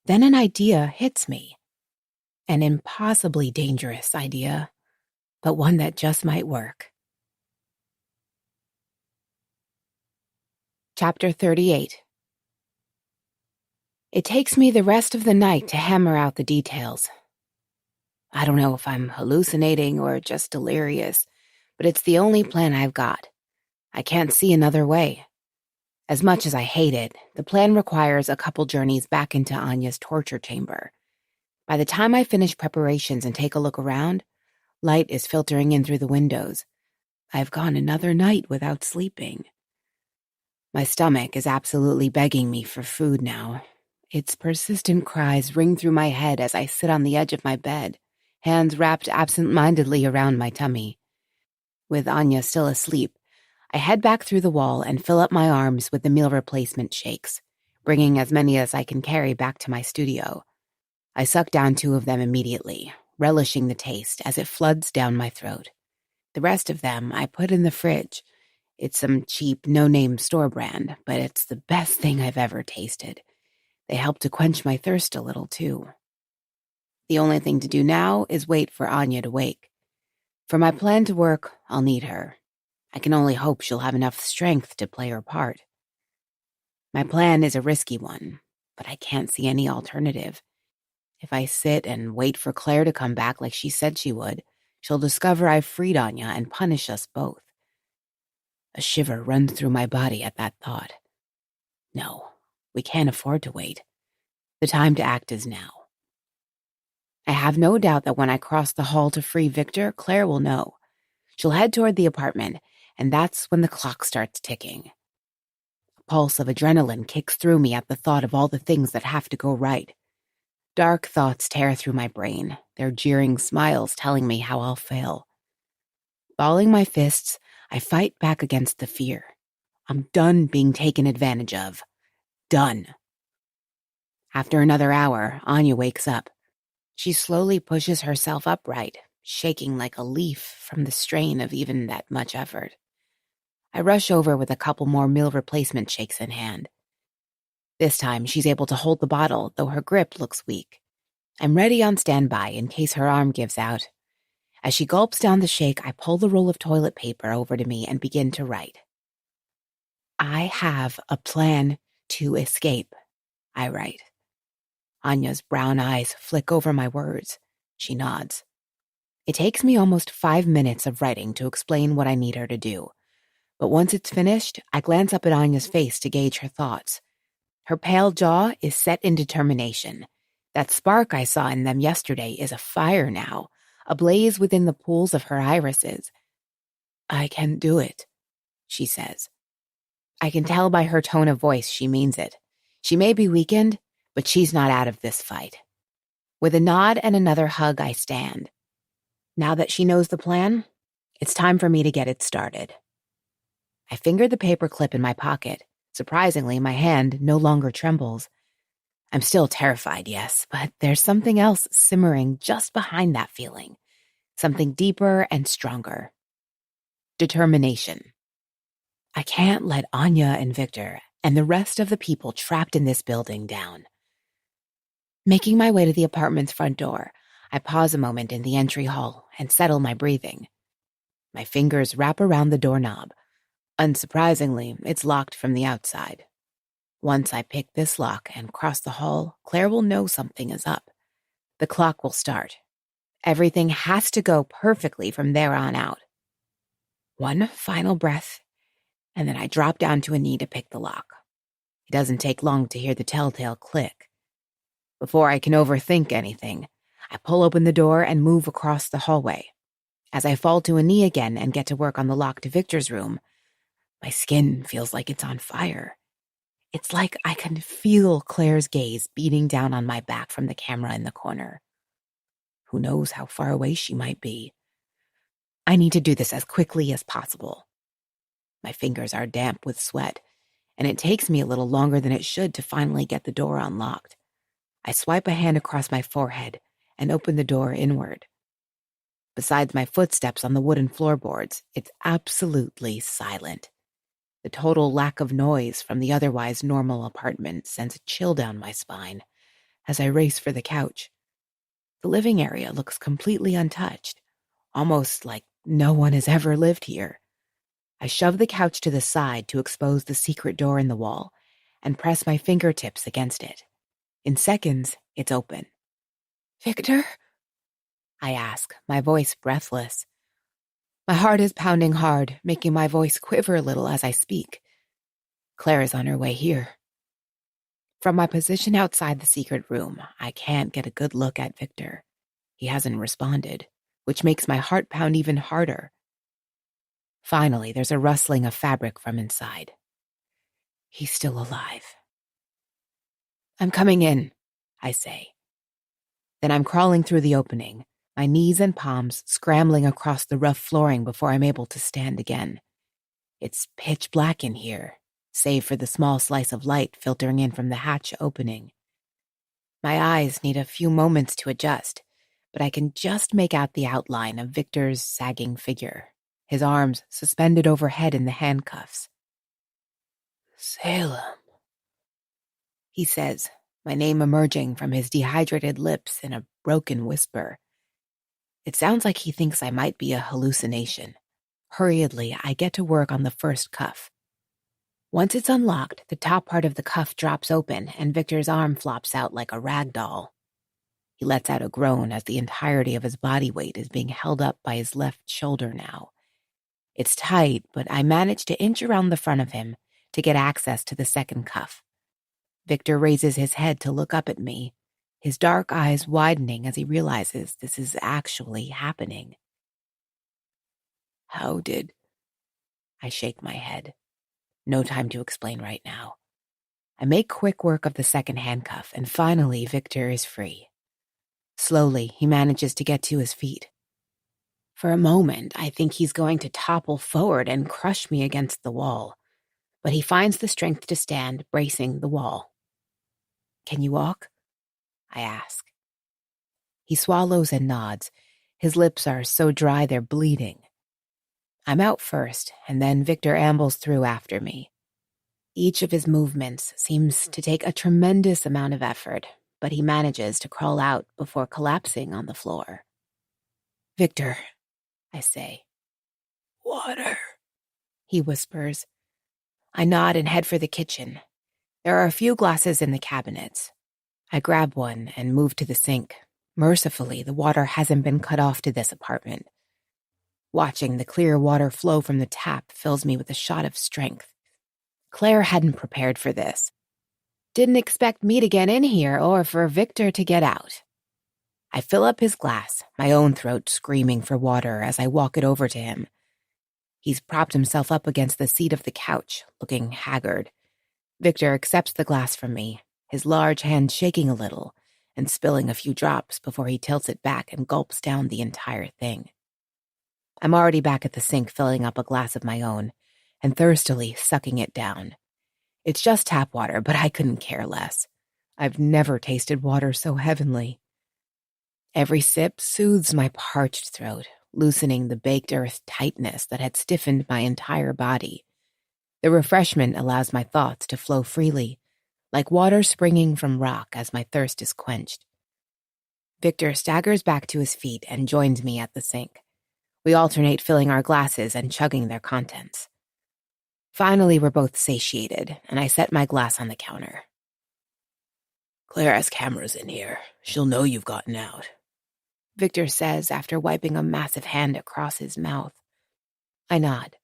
Then an idea hits me. An impossibly dangerous idea, but one that just might work. Chapter 38. It takes me the rest of the night to hammer out the details. I don't know if I'm hallucinating or just delirious, but it's the only plan I've got. I can't see another way. As much as I hate it, the plan requires a couple journeys back into Anya's torture chamber. By the time I finish preparations and take a look around, light is filtering in through the windows. I've gone another night without sleeping. My stomach is absolutely begging me for food now. Its persistent cries ring through my head as I sit on the edge of my bed, hands wrapped absent-mindedly around my tummy. With Anya still asleep, I head back through the wall and fill up my arms with the meal replacement shakes, bringing as many as I can carry back to my studio. I suck down 2 of them immediately, relishing the taste as it floods down my throat. The rest of them I put in the fridge. It's some cheap, no-name store brand, but it's the best thing I've ever tasted. They help to quench my thirst a little, too. The only thing to do now is wait for Anya to wake. For my plan to work, I'll need her. I can only hope she'll have enough strength to play her part. My plan is a risky one, but I can't see any alternative. If I sit and wait for Claire to come back like she said she would, she'll discover I've freed Anya and punish us both. A shiver runs through my body at that thought. No, we can't afford to wait. The time to act is now. I have no doubt that when I cross the hall to free Victor, Claire will know. She'll head toward the apartment, and that's when the clock starts ticking. A pulse of adrenaline kicks through me at the thought of all the things that have to go right. Dark thoughts tear through my brain, their jeering smiles telling me how I'll fail. Balling my fists, I fight back against the fear. I'm done being taken advantage of. Done. After another hour, Anya wakes up. She slowly pushes herself upright, shaking like a leaf from the strain of even that much effort. I rush over with a couple more meal replacement shakes in hand. This time, she's able to hold the bottle, though her grip looks weak. I'm ready on standby in case her arm gives out. As she gulps down the shake, I pull the roll of toilet paper over to me and begin to write. I have a plan to escape, I write. Anya's brown eyes flick over my words. She nods. It takes me almost 5 minutes of writing to explain what I need her to do. But once it's finished, I glance up at Anya's face to gauge her thoughts. Her pale jaw is set in determination. That spark I saw in them yesterday is afire now, ablaze within the pools of her irises. I can do it, she says. I can tell by her tone of voice she means it. She may be weakened, but she's not out of this fight. With a nod and another hug, I stand. Now that she knows the plan, it's time for me to get it started. I finger the paperclip in my pocket. Surprisingly, my hand no longer trembles. I'm still terrified, yes, but there's something else simmering just behind that feeling. Something deeper and stronger. Determination. I can't let Anya and Victor and the rest of the people trapped in this building down. Making my way to the apartment's front door, I pause a moment in the entry hall and settle my breathing. My fingers wrap around the doorknob. Unsurprisingly, it's locked from the outside. Once I pick this lock and cross the hall, Claire will know something is up. The clock will start. Everything has to go perfectly from there on out. One final breath, and then I drop down to a knee to pick the lock. It doesn't take long to hear the telltale click. Before I can overthink anything, I pull open the door and move across the hallway. As I fall to a knee again and get to work on the lock to Victor's room, my skin feels like it's on fire. It's like I can feel Claire's gaze beating down on my back from the camera in the corner. Who knows how far away she might be? I need to do this as quickly as possible. My fingers are damp with sweat, and it takes me a little longer than it should to finally get the door unlocked. I swipe a hand across my forehead and open the door inward. Besides my footsteps on the wooden floorboards, it's absolutely silent. The total lack of noise from the otherwise normal apartment sends a chill down my spine as I race for the couch. The living area looks completely untouched, almost like no one has ever lived here. I shove the couch to the side to expose the secret door in the wall and press my fingertips against it. In seconds, it's open. "Victor?" I ask, my voice breathless. My heart is pounding hard, making my voice quiver a little as I speak. Claire is on her way here. From my position outside the secret room, I can't get a good look at Victor. He hasn't responded, which makes my heart pound even harder. Finally, there's a rustling of fabric from inside. He's still alive. "I'm coming in," I say. Then I'm crawling through the opening, my knees and palms scrambling across the rough flooring before I'm able to stand again. It's pitch black in here, save for the small slice of light filtering in from the hatch opening. My eyes need a few moments to adjust, but I can just make out the outline of Victor's sagging figure, his arms suspended overhead in the handcuffs. "Salem," he says, my name emerging from his dehydrated lips in a broken whisper. It sounds like he thinks I might be a hallucination. Hurriedly, I get to work on the first cuff. Once it's unlocked, the top part of the cuff drops open and Victor's arm flops out like a rag doll. He lets out a groan as the entirety of his body weight is being held up by his left shoulder now. It's tight, but I manage to inch around the front of him to get access to the second cuff. Victor raises his head to look up at me, his dark eyes widening as he realizes this is actually happening. How did... I shake my head. No time to explain right now. I make quick work of the second handcuff, and finally Victor is free. Slowly, he manages to get to his feet. For a moment, I think he's going to topple forward and crush me against the wall, but he finds the strength to stand, bracing the wall. Can you walk? I ask. He swallows and nods. His lips are so dry they're bleeding. I'm out first, and then Victor ambles through after me. Each of his movements seems to take a tremendous amount of effort, but he manages to crawl out before collapsing on the floor. Victor, I say. Water, he whispers. I nod and head for the kitchen. There are a few glasses in the cabinets. I grab one and move to the sink. Mercifully, the water hasn't been cut off to this apartment. Watching the clear water flow from the tap fills me with a shot of strength. Claire hadn't prepared for this. Didn't expect me to get in here or for Victor to get out. I fill up his glass, my own throat screaming for water as I walk it over to him. He's propped himself up against the seat of the couch, looking haggard. Victor accepts the glass from me, his large hand shaking a little and spilling a few drops before he tilts it back and gulps down the entire thing. I'm already back at the sink filling up a glass of my own and thirstily sucking it down. It's just tap water, but I couldn't care less. I've never tasted water so heavenly. Every sip soothes my parched throat, loosening the baked earth tightness that had stiffened my entire body. The refreshment allows my thoughts to flow freely, like water springing from rock as my thirst is quenched. Victor staggers back to his feet and joins me at the sink. We alternate filling our glasses and chugging their contents. Finally, we're both satiated, and I set my glass on the counter. Claire has cameras in here. She'll know you've gotten out, Victor says after wiping a massive hand across his mouth. I nod.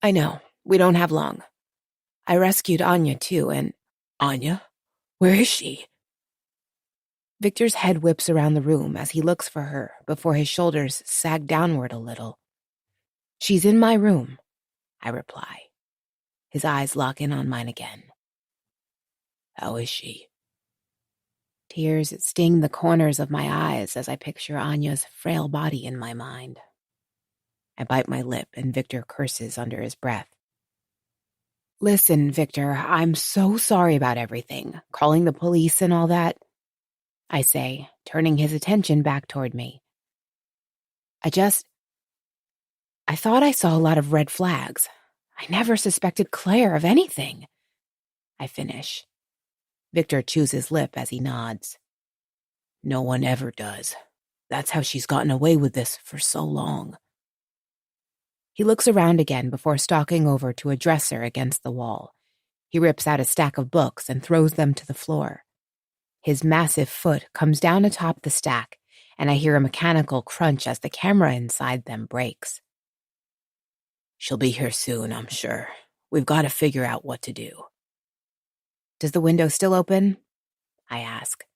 I know, we don't have long. I rescued Anya too, and... Anya? Where is she? Victor's head whips around the room as he looks for her before his shoulders sag downward a little. She's in my room, I reply. His eyes lock in on mine again. How is she? Tears sting the corners of my eyes as I picture Anya's frail body in my mind. I bite my lip and Victor curses under his breath. Listen, Victor, I'm so sorry about everything, calling the police and all that, I say, turning his attention back toward me. I thought I saw a lot of red flags. I never suspected Claire of anything. I finish. Victor chews his lip as he nods. No one ever does. That's how she's gotten away with this for so long. He looks around again before stalking over to a dresser against the wall. He rips out a stack of books and throws them to the floor. His massive foot comes down atop the stack, and I hear a mechanical crunch as the camera inside them breaks. She'll be here soon, I'm sure. We've got to figure out what to do. Does the window still open? I ask.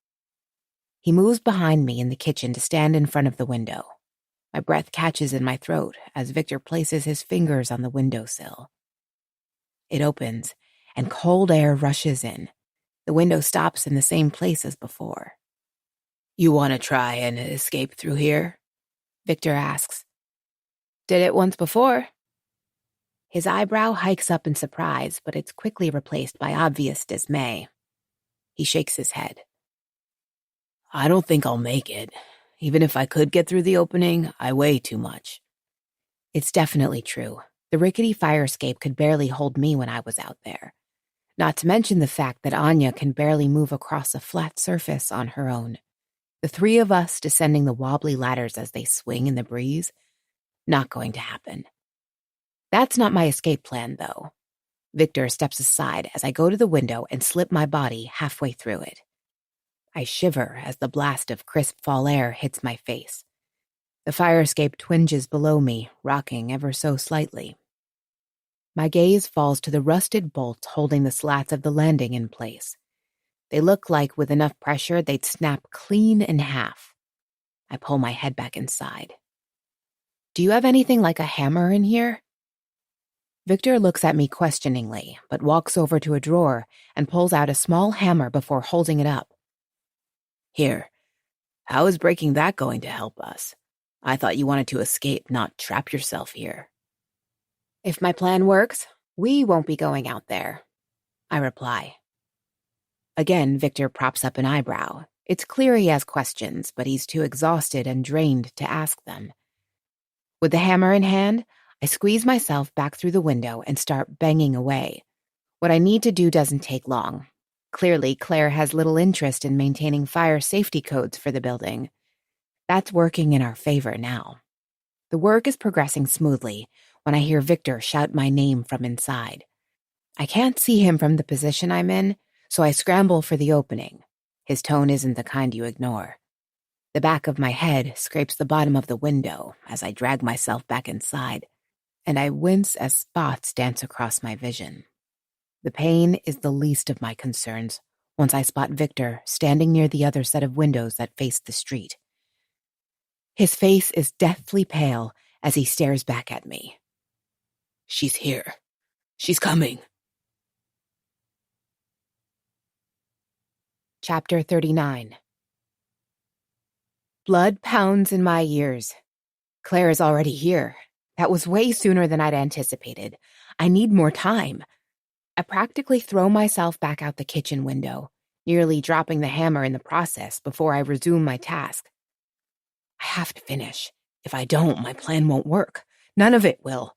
He moves behind me in the kitchen to stand in front of the window. My breath catches in my throat as Victor places his fingers on the windowsill. It opens, and cold air rushes in. The window stops in the same place as before. You want to try and escape through here? Victor asks. Did it once before. His eyebrow hikes up in surprise, but it's quickly replaced by obvious dismay. He shakes his head. I don't think I'll make it. Even if I could get through the opening, I weigh too much. It's definitely true. The rickety fire escape could barely hold me when I was out there. Not to mention the fact that Anya can barely move across a flat surface on her own. The three of us descending the wobbly ladders as they swing in the breeze, not going to happen. That's not my escape plan, though. Victor steps aside as I go to the window and slip my body halfway through it. I shiver as the blast of crisp fall air hits my face. The fire escape twinges below me, rocking ever so slightly. My gaze falls to the rusted bolts holding the slats of the landing in place. They look like with enough pressure they'd snap clean in half. I pull my head back inside. Do you have anything like a hammer in here? Victor looks at me questioningly, but walks over to a drawer and pulls out a small hammer before holding it up. Here, how is breaking that going to help us? I thought you wanted to escape, not trap yourself here. If my plan works, we won't be going out there, I reply. Again, Victor props up an eyebrow. It's clear he has questions, but he's too exhausted and drained to ask them. With the hammer in hand, I squeeze myself back through the window and start banging away. What I need to do doesn't take long. Clearly, Claire has little interest in maintaining fire safety codes for the building. That's working in our favor now. The work is progressing smoothly when I hear Victor shout my name from inside. I can't see him from the position I'm in, so I scramble for the opening. His tone isn't the kind you ignore. The back of my head scrapes the bottom of the window as I drag myself back inside, and I wince as spots dance across my vision. The pain is the least of my concerns once I spot Victor standing near the other set of windows that face the street. His face is deathly pale as he stares back at me. She's here. She's coming. Chapter 39. Blood pounds in my ears. Claire is already here. That was way sooner than I'd anticipated. I need more time. I practically throw myself back out the kitchen window, nearly dropping the hammer in the process before I resume my task. I have to finish. If I don't, my plan won't work. None of it will.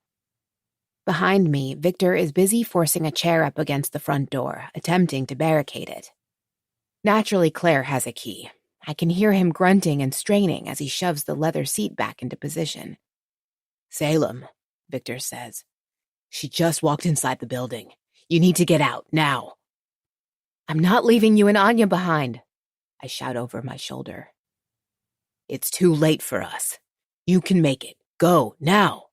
Behind me, Victor is busy forcing a chair up against the front door, attempting to barricade it. Naturally, Claire has a key. I can hear him grunting and straining as he shoves the leather seat back into position. Salem, Victor says. She just walked inside the building. You need to get out, now. I'm not leaving you and Anya behind, I shout over my shoulder. It's too late for us. You can make it. Go, now.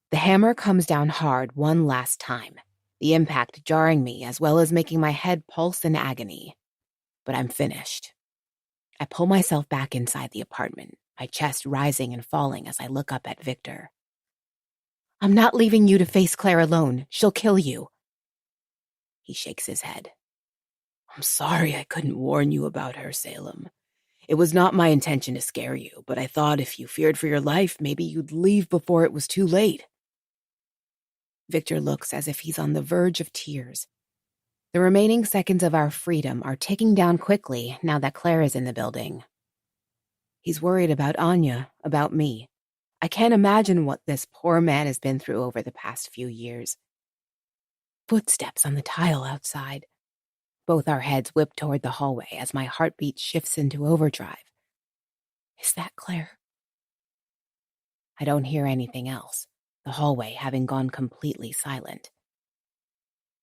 The hammer comes down hard one last time, the impact jarring me as well as making my head pulse in agony. But I'm finished. I pull myself back inside the apartment, my chest rising and falling as I look up at Victor. I'm not leaving you to face Claire alone. She'll kill you. He shakes his head. I'm sorry I couldn't warn you about her, Salem. It was not my intention to scare you, but I thought if you feared for your life, maybe you'd leave before it was too late. Victor looks as if he's on the verge of tears. The remaining seconds of our freedom are ticking down quickly now that Claire is in the building. He's worried about Anya, about me. I can't imagine what this poor man has been through over the past few years. Footsteps on the tile outside. Both our heads whip toward the hallway as my heartbeat shifts into overdrive. Is that Claire? I don't hear anything else, the hallway having gone completely silent.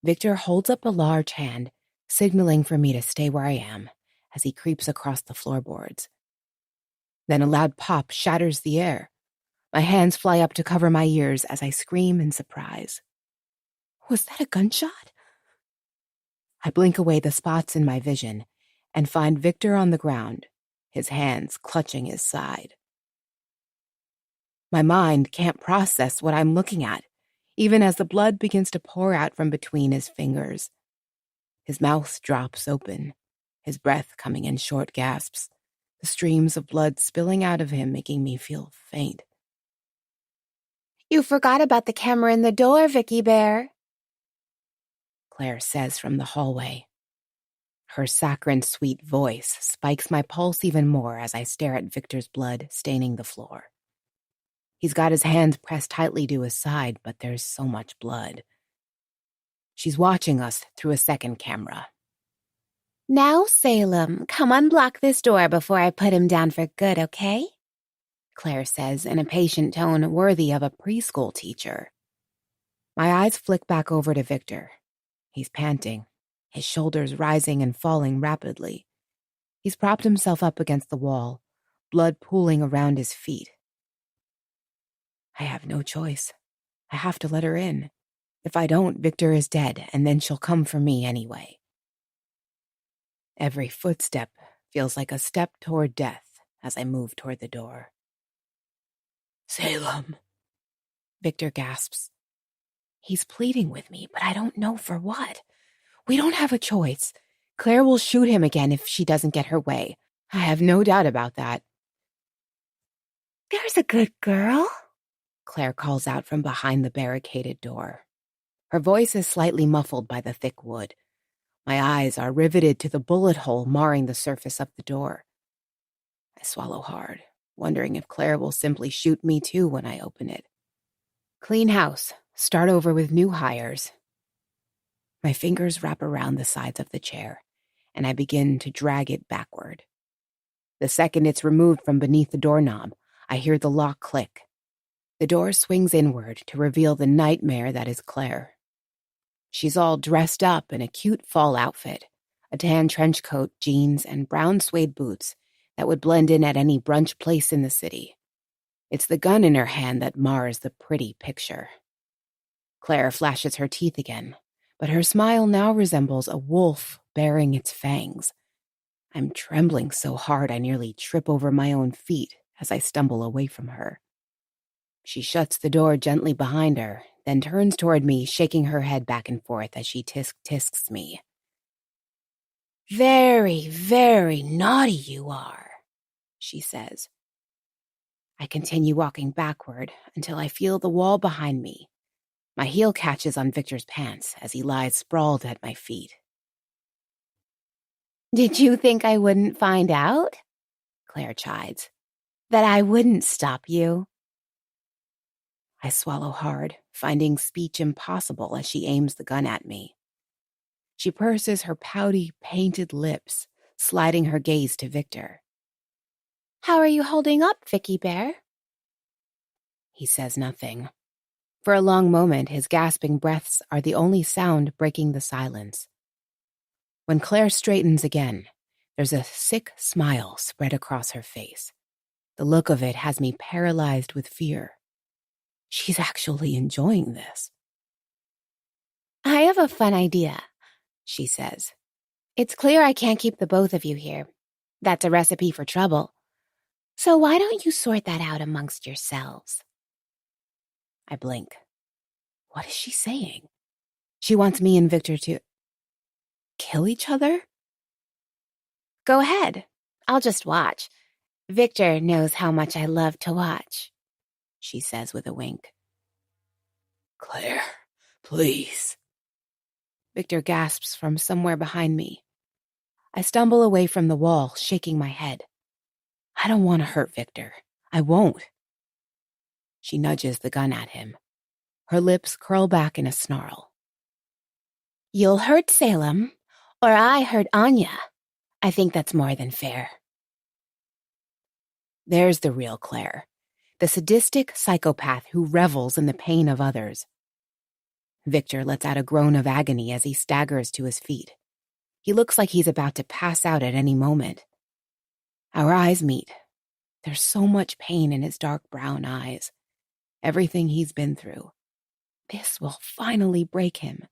Victor holds up a large hand, signaling for me to stay where I am as he creeps across the floorboards. Then a loud pop shatters the air. My hands fly up to cover my ears as I scream in surprise. Was that a gunshot? I blink away the spots in my vision and find Victor on the ground, his hands clutching his side. My mind can't process what I'm looking at, even as the blood begins to pour out from between his fingers. His mouth drops open, his breath coming in short gasps, the streams of blood spilling out of him making me feel faint. You forgot about the camera in the door, Vicky Bear, Claire says from the hallway. Her saccharine sweet voice spikes my pulse even more as I stare at Victor's blood staining the floor. He's got his hands pressed tightly to his side, but there's so much blood. She's watching us through a second camera. Now, Salem, come unblock this door before I put him down for good, okay? Claire says in a patient tone worthy of a preschool teacher. My eyes flick back over to Victor. He's panting, his shoulders rising and falling rapidly. He's propped himself up against the wall, blood pooling around his feet. I have no choice. I have to let her in. If I don't, Victor is dead, and then she'll come for me anyway. Every footstep feels like a step toward death as I move toward the door. Salem, Victor gasps. He's pleading with me, but I don't know for what. We don't have a choice. Claire will shoot him again if she doesn't get her way. I have no doubt about that. There's a good girl, Claire calls out from behind the barricaded door. Her voice is slightly muffled by the thick wood. My eyes are riveted to the bullet hole marring the surface of the door. I swallow hard, wondering if Claire will simply shoot me too when I open it. Clean house. Start over with new hires. My fingers wrap around the sides of the chair, and I begin to drag it backward. The second it's removed from beneath the doorknob, I hear the lock click. The door swings inward to reveal the nightmare that is Claire. She's all dressed up in a cute fall outfit, a tan trench coat, jeans, and brown suede boots that would blend in at any brunch place in the city. It's the gun in her hand that mars the pretty picture. Claire flashes her teeth again, but her smile now resembles a wolf baring its fangs. I'm trembling so hard I nearly trip over my own feet as I stumble away from her. She shuts the door gently behind her, then turns toward me, shaking her head back and forth as she tisks me. Very, very naughty you are, she says. I continue walking backward until I feel the wall behind me. My heel catches on Victor's pants as he lies sprawled at my feet. Did you think I wouldn't find out? Claire chides. That I wouldn't stop you? I swallow hard, finding speech impossible as she aims the gun at me. She purses her pouty, painted lips, sliding her gaze to Victor. How are you holding up, Vicky Bear? He says nothing. For a long moment, his gasping breaths are the only sound breaking the silence. When Claire straightens again, there's a sick smile spread across her face. The look of it has me paralyzed with fear. She's actually enjoying this. I have a fun idea, she says. It's clear I can't keep the both of you here. That's a recipe for trouble. So why don't you sort that out amongst yourselves? I blink. What is she saying? She wants me and Victor to kill each other? Go ahead. I'll just watch. Victor knows how much I love to watch, she says with a wink. Claire, please. Victor gasps from somewhere behind me. I stumble away from the wall, shaking my head. I don't want to hurt Victor. I won't. She nudges the gun at him. Her lips curl back in a snarl. You'll hurt Salem, or I hurt Anya. I think that's more than fair. There's the real Claire, the sadistic psychopath who revels in the pain of others. Victor lets out a groan of agony as he staggers to his feet. He looks like he's about to pass out at any moment. Our eyes meet. There's so much pain in his dark brown eyes. Everything he's been through. This will finally break him.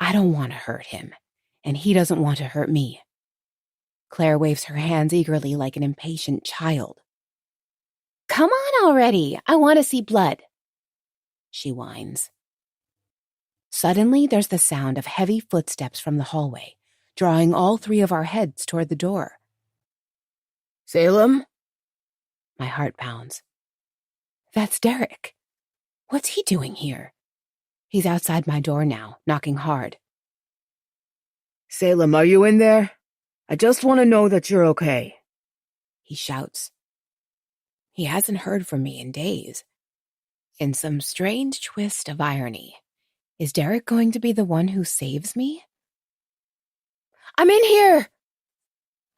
I don't want to hurt him, and he doesn't want to hurt me. Claire waves her hands eagerly like an impatient child. Come on already. I want to see blood, she whines. Suddenly, there's the sound of heavy footsteps from the hallway, drawing all three of our heads toward the door. Salem? My heart pounds. That's Derek. What's he doing here? He's outside my door now, knocking hard. Salem, are you in there? I just want to know that you're okay, he shouts. He hasn't heard from me in days. In some strange twist of irony, Is Derek going to be the one who saves me? I'm in here!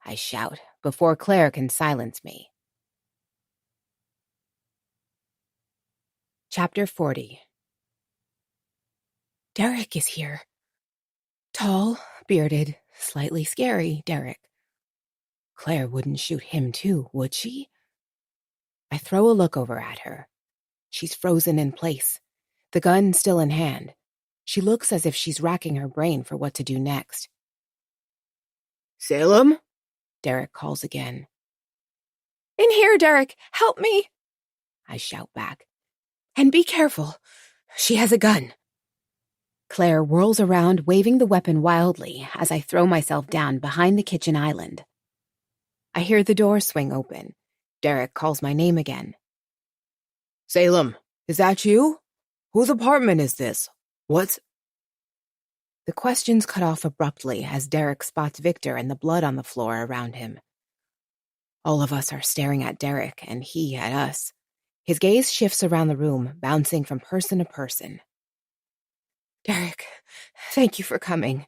I shout before Claire can silence me. Chapter 40. Derek is here. Tall, bearded, slightly scary Derek. Claire wouldn't shoot him too, would she? I throw a look over at her. She's frozen in place, the gun still in hand. She looks as if she's racking her brain for what to do next. Salem? Derek calls again. In here, Derek! Help me! I shout back. And be careful. She has a gun. Claire whirls around, waving the weapon wildly as I throw myself down behind the kitchen island. I hear the door swing open. Derek calls my name again. Salem, is that you? Whose apartment is this? What's... The questions cut off abruptly as Derek spots Victor and the blood on the floor around him. All of us are staring at Derek, and he at us. His gaze shifts around the room, bouncing from person to person. Derek, thank you for coming,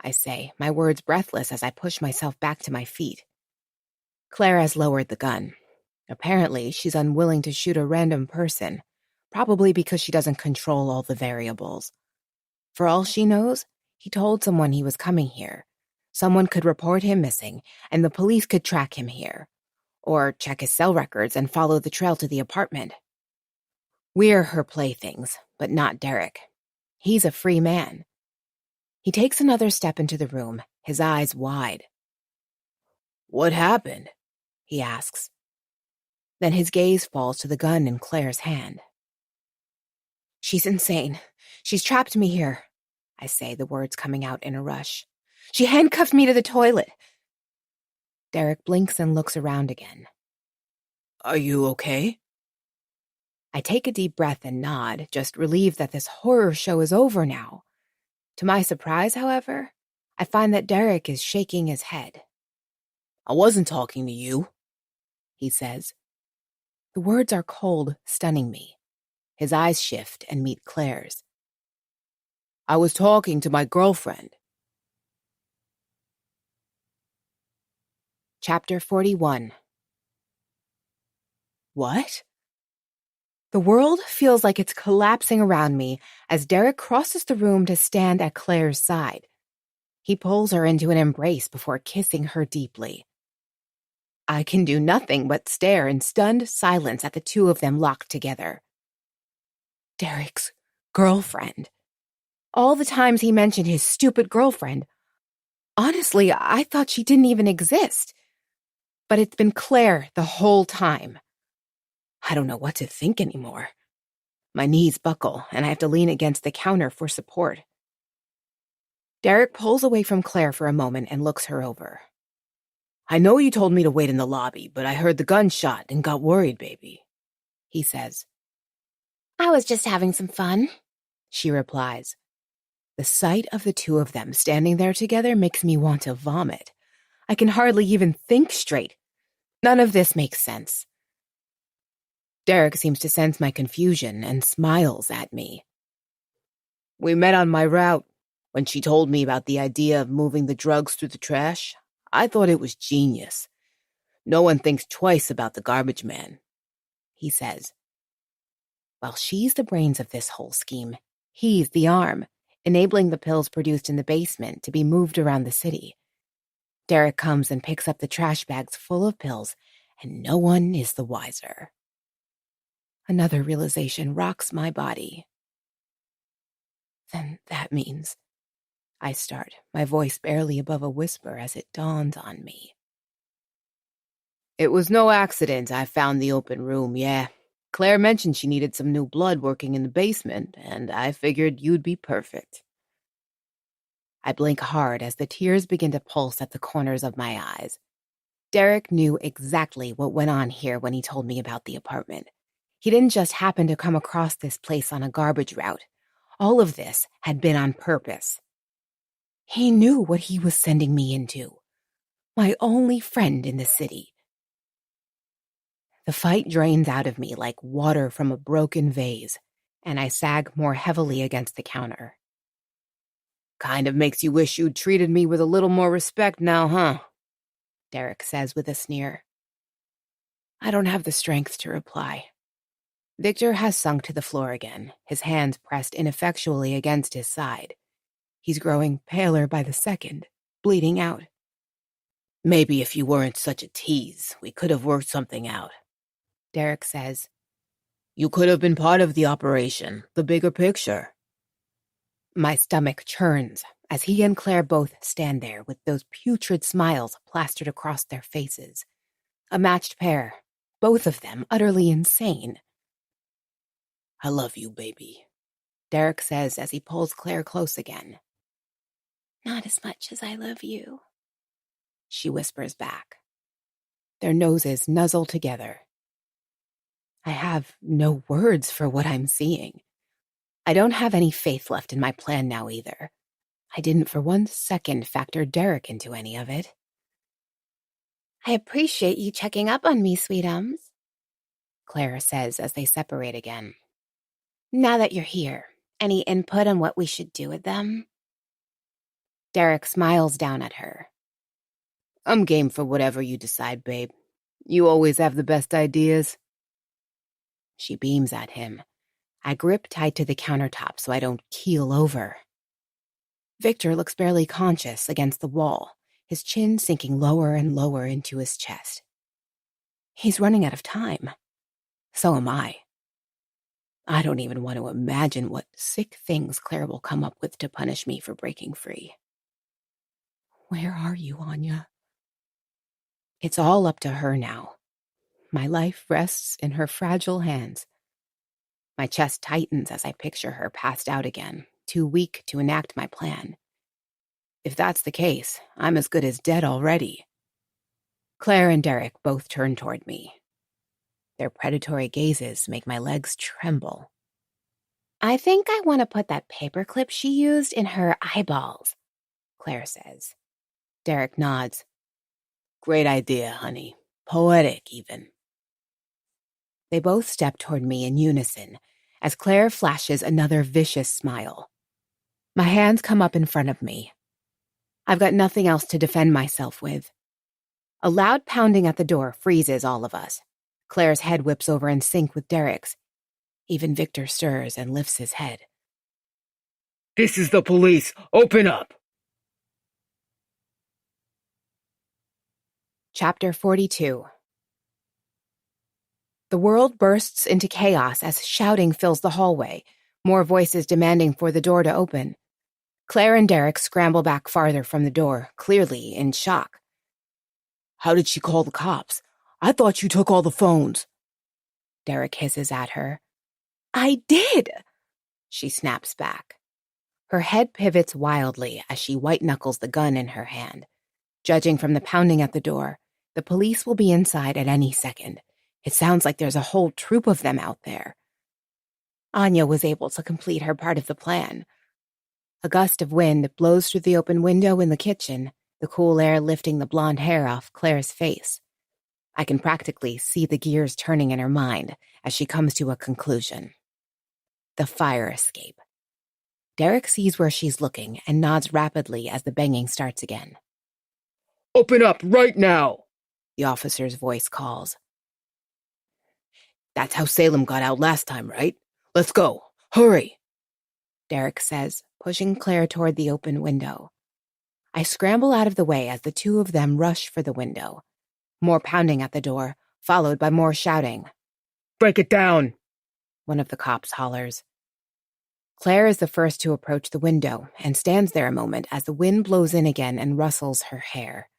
I say, my words breathless as I push myself back to my feet. Claire has lowered the gun. Apparently, she's unwilling to shoot a random person, probably because she doesn't control all the variables. For all she knows, he told someone he was coming here. Someone could report him missing, and the police could track him here. Or check his cell records and follow the trail to the apartment. We're her playthings, but not Derek. He's a free man. He takes another step into the room, his eyes wide. What happened? He asks. Then his gaze falls to the gun in Claire's hand. She's insane. She's trapped me here, I say, the words coming out in a rush. She handcuffed me to the toilet. Derek blinks and looks around again. Are you okay? I take a deep breath and nod, just relieved that this horror show is over now. To my surprise, however, I find that Derek is shaking his head. I wasn't talking to you, he says. The words are cold, stunning me. His eyes shift and meet Claire's. I was talking to my girlfriend. Chapter 41. What? The world feels like it's collapsing around me as Derek crosses the room to stand at Claire's side. He pulls her into an embrace before kissing her deeply. I can do nothing but stare in stunned silence at the two of them locked together. Derek's girlfriend. All the times he mentioned his stupid girlfriend. Honestly, I thought she didn't even exist. But it's been Claire the whole time. I don't know what to think anymore. My knees buckle, and I have to lean against the counter for support. Derek pulls away from Claire for a moment and looks her over. I know you told me to wait in the lobby, but I heard the gunshot and got worried, baby, he says. I was just having some fun, she replies. The sight of the two of them standing there together makes me want to vomit. I can hardly even think straight. None of this makes sense. Derek seems to sense my confusion and smiles at me. We met on my route. When she told me about the idea of moving the drugs through the trash, I thought it was genius. No one thinks twice about the garbage man, he says. While she's the brains of this whole scheme, he's the arm, enabling the pills produced in the basement to be moved around the city. Derek comes and picks up the trash bags full of pills, and no one is the wiser. Another realization rocks my body. Then that means... I start, my voice barely above a whisper as it dawns on me. It was no accident I found the open room, yeah. Claire mentioned she needed some new blood working in the basement, and I figured you'd be perfect. I blink hard as the tears begin to pulse at the corners of my eyes. Derek knew exactly what went on here when he told me about the apartment. He didn't just happen to come across this place on a garbage route. All of this had been on purpose. He knew what he was sending me into. My only friend in the city. The fight drains out of me like water from a broken vase, and I sag more heavily against the counter. Kind of makes you wish you'd treated me with a little more respect now, huh? Derek says with a sneer. I don't have the strength to reply. Victor has sunk to the floor again, his hands pressed ineffectually against his side. He's growing paler by the second, bleeding out. Maybe if you weren't such a tease, we could have worked something out, Derek says. You could have been part of the operation, the bigger picture. My stomach churns as he and Claire both stand there with those putrid smiles plastered across their faces. A matched pair, both of them utterly insane. I love you, baby, Derek says as he pulls Claire close again. Not as much as I love you, she whispers back. Their noses nuzzle together. I have no words for what I'm seeing. I don't have any faith left in my plan now either. I didn't for 1 second factor Derek into any of it. I appreciate you checking up on me, sweetums, Claire says as they separate again. Now that you're here, any input on what we should do with them? Derek smiles down at her. I'm game for whatever you decide, babe. You always have the best ideas. She beams at him. I grip tight to the countertop so I don't keel over. Victor looks barely conscious against the wall, his chin sinking lower and lower into his chest. He's running out of time. So am I. I don't even want to imagine what sick things Claire will come up with to punish me for breaking free. Where are you, Anya? It's all up to her now. My life rests in her fragile hands. My chest tightens as I picture her passed out again, too weak to enact my plan. If that's the case, I'm as good as dead already. Claire and Derek both turn toward me. Their predatory gazes make my legs tremble. I think I want to put that paperclip she used in her eyeballs, Claire says. Derek nods. Great idea, honey. Poetic, even. They both step toward me in unison as Claire flashes another vicious smile. My hands come up in front of me. I've got nothing else to defend myself with. A loud pounding at the door freezes all of us. Claire's head whips over in sync with Derek's. Even Victor stirs and lifts his head. This is the police. Open up! Chapter 42. The world bursts into chaos as shouting fills the hallway, more voices demanding for the door to open. Claire and Derek scramble back farther from the door, clearly in shock. How did she call the cops? I thought you took all the phones. Derek hisses at her. I did, she snaps back. Her head pivots wildly as she white-knuckles the gun in her hand. Judging from the pounding at the door, the police will be inside at any second. It sounds like there's a whole troop of them out there. Anya was able to complete her part of the plan. A gust of wind blows through the open window in the kitchen, the cool air lifting the blonde hair off Claire's face. I can practically see the gears turning in her mind as she comes to a conclusion. The fire escape. Derek sees where she's looking and nods rapidly as the banging starts again. Open up right now, the officer's voice calls. That's how Salem got out last time, right? Let's go. Hurry, Derek says, pushing Claire toward the open window. I scramble out of the way as the two of them rush for the window. More pounding at the door, followed by more shouting. Break it down, one of the cops hollers. Claire is the first to approach the window and stands there a moment as the wind blows in again and rustles her hair.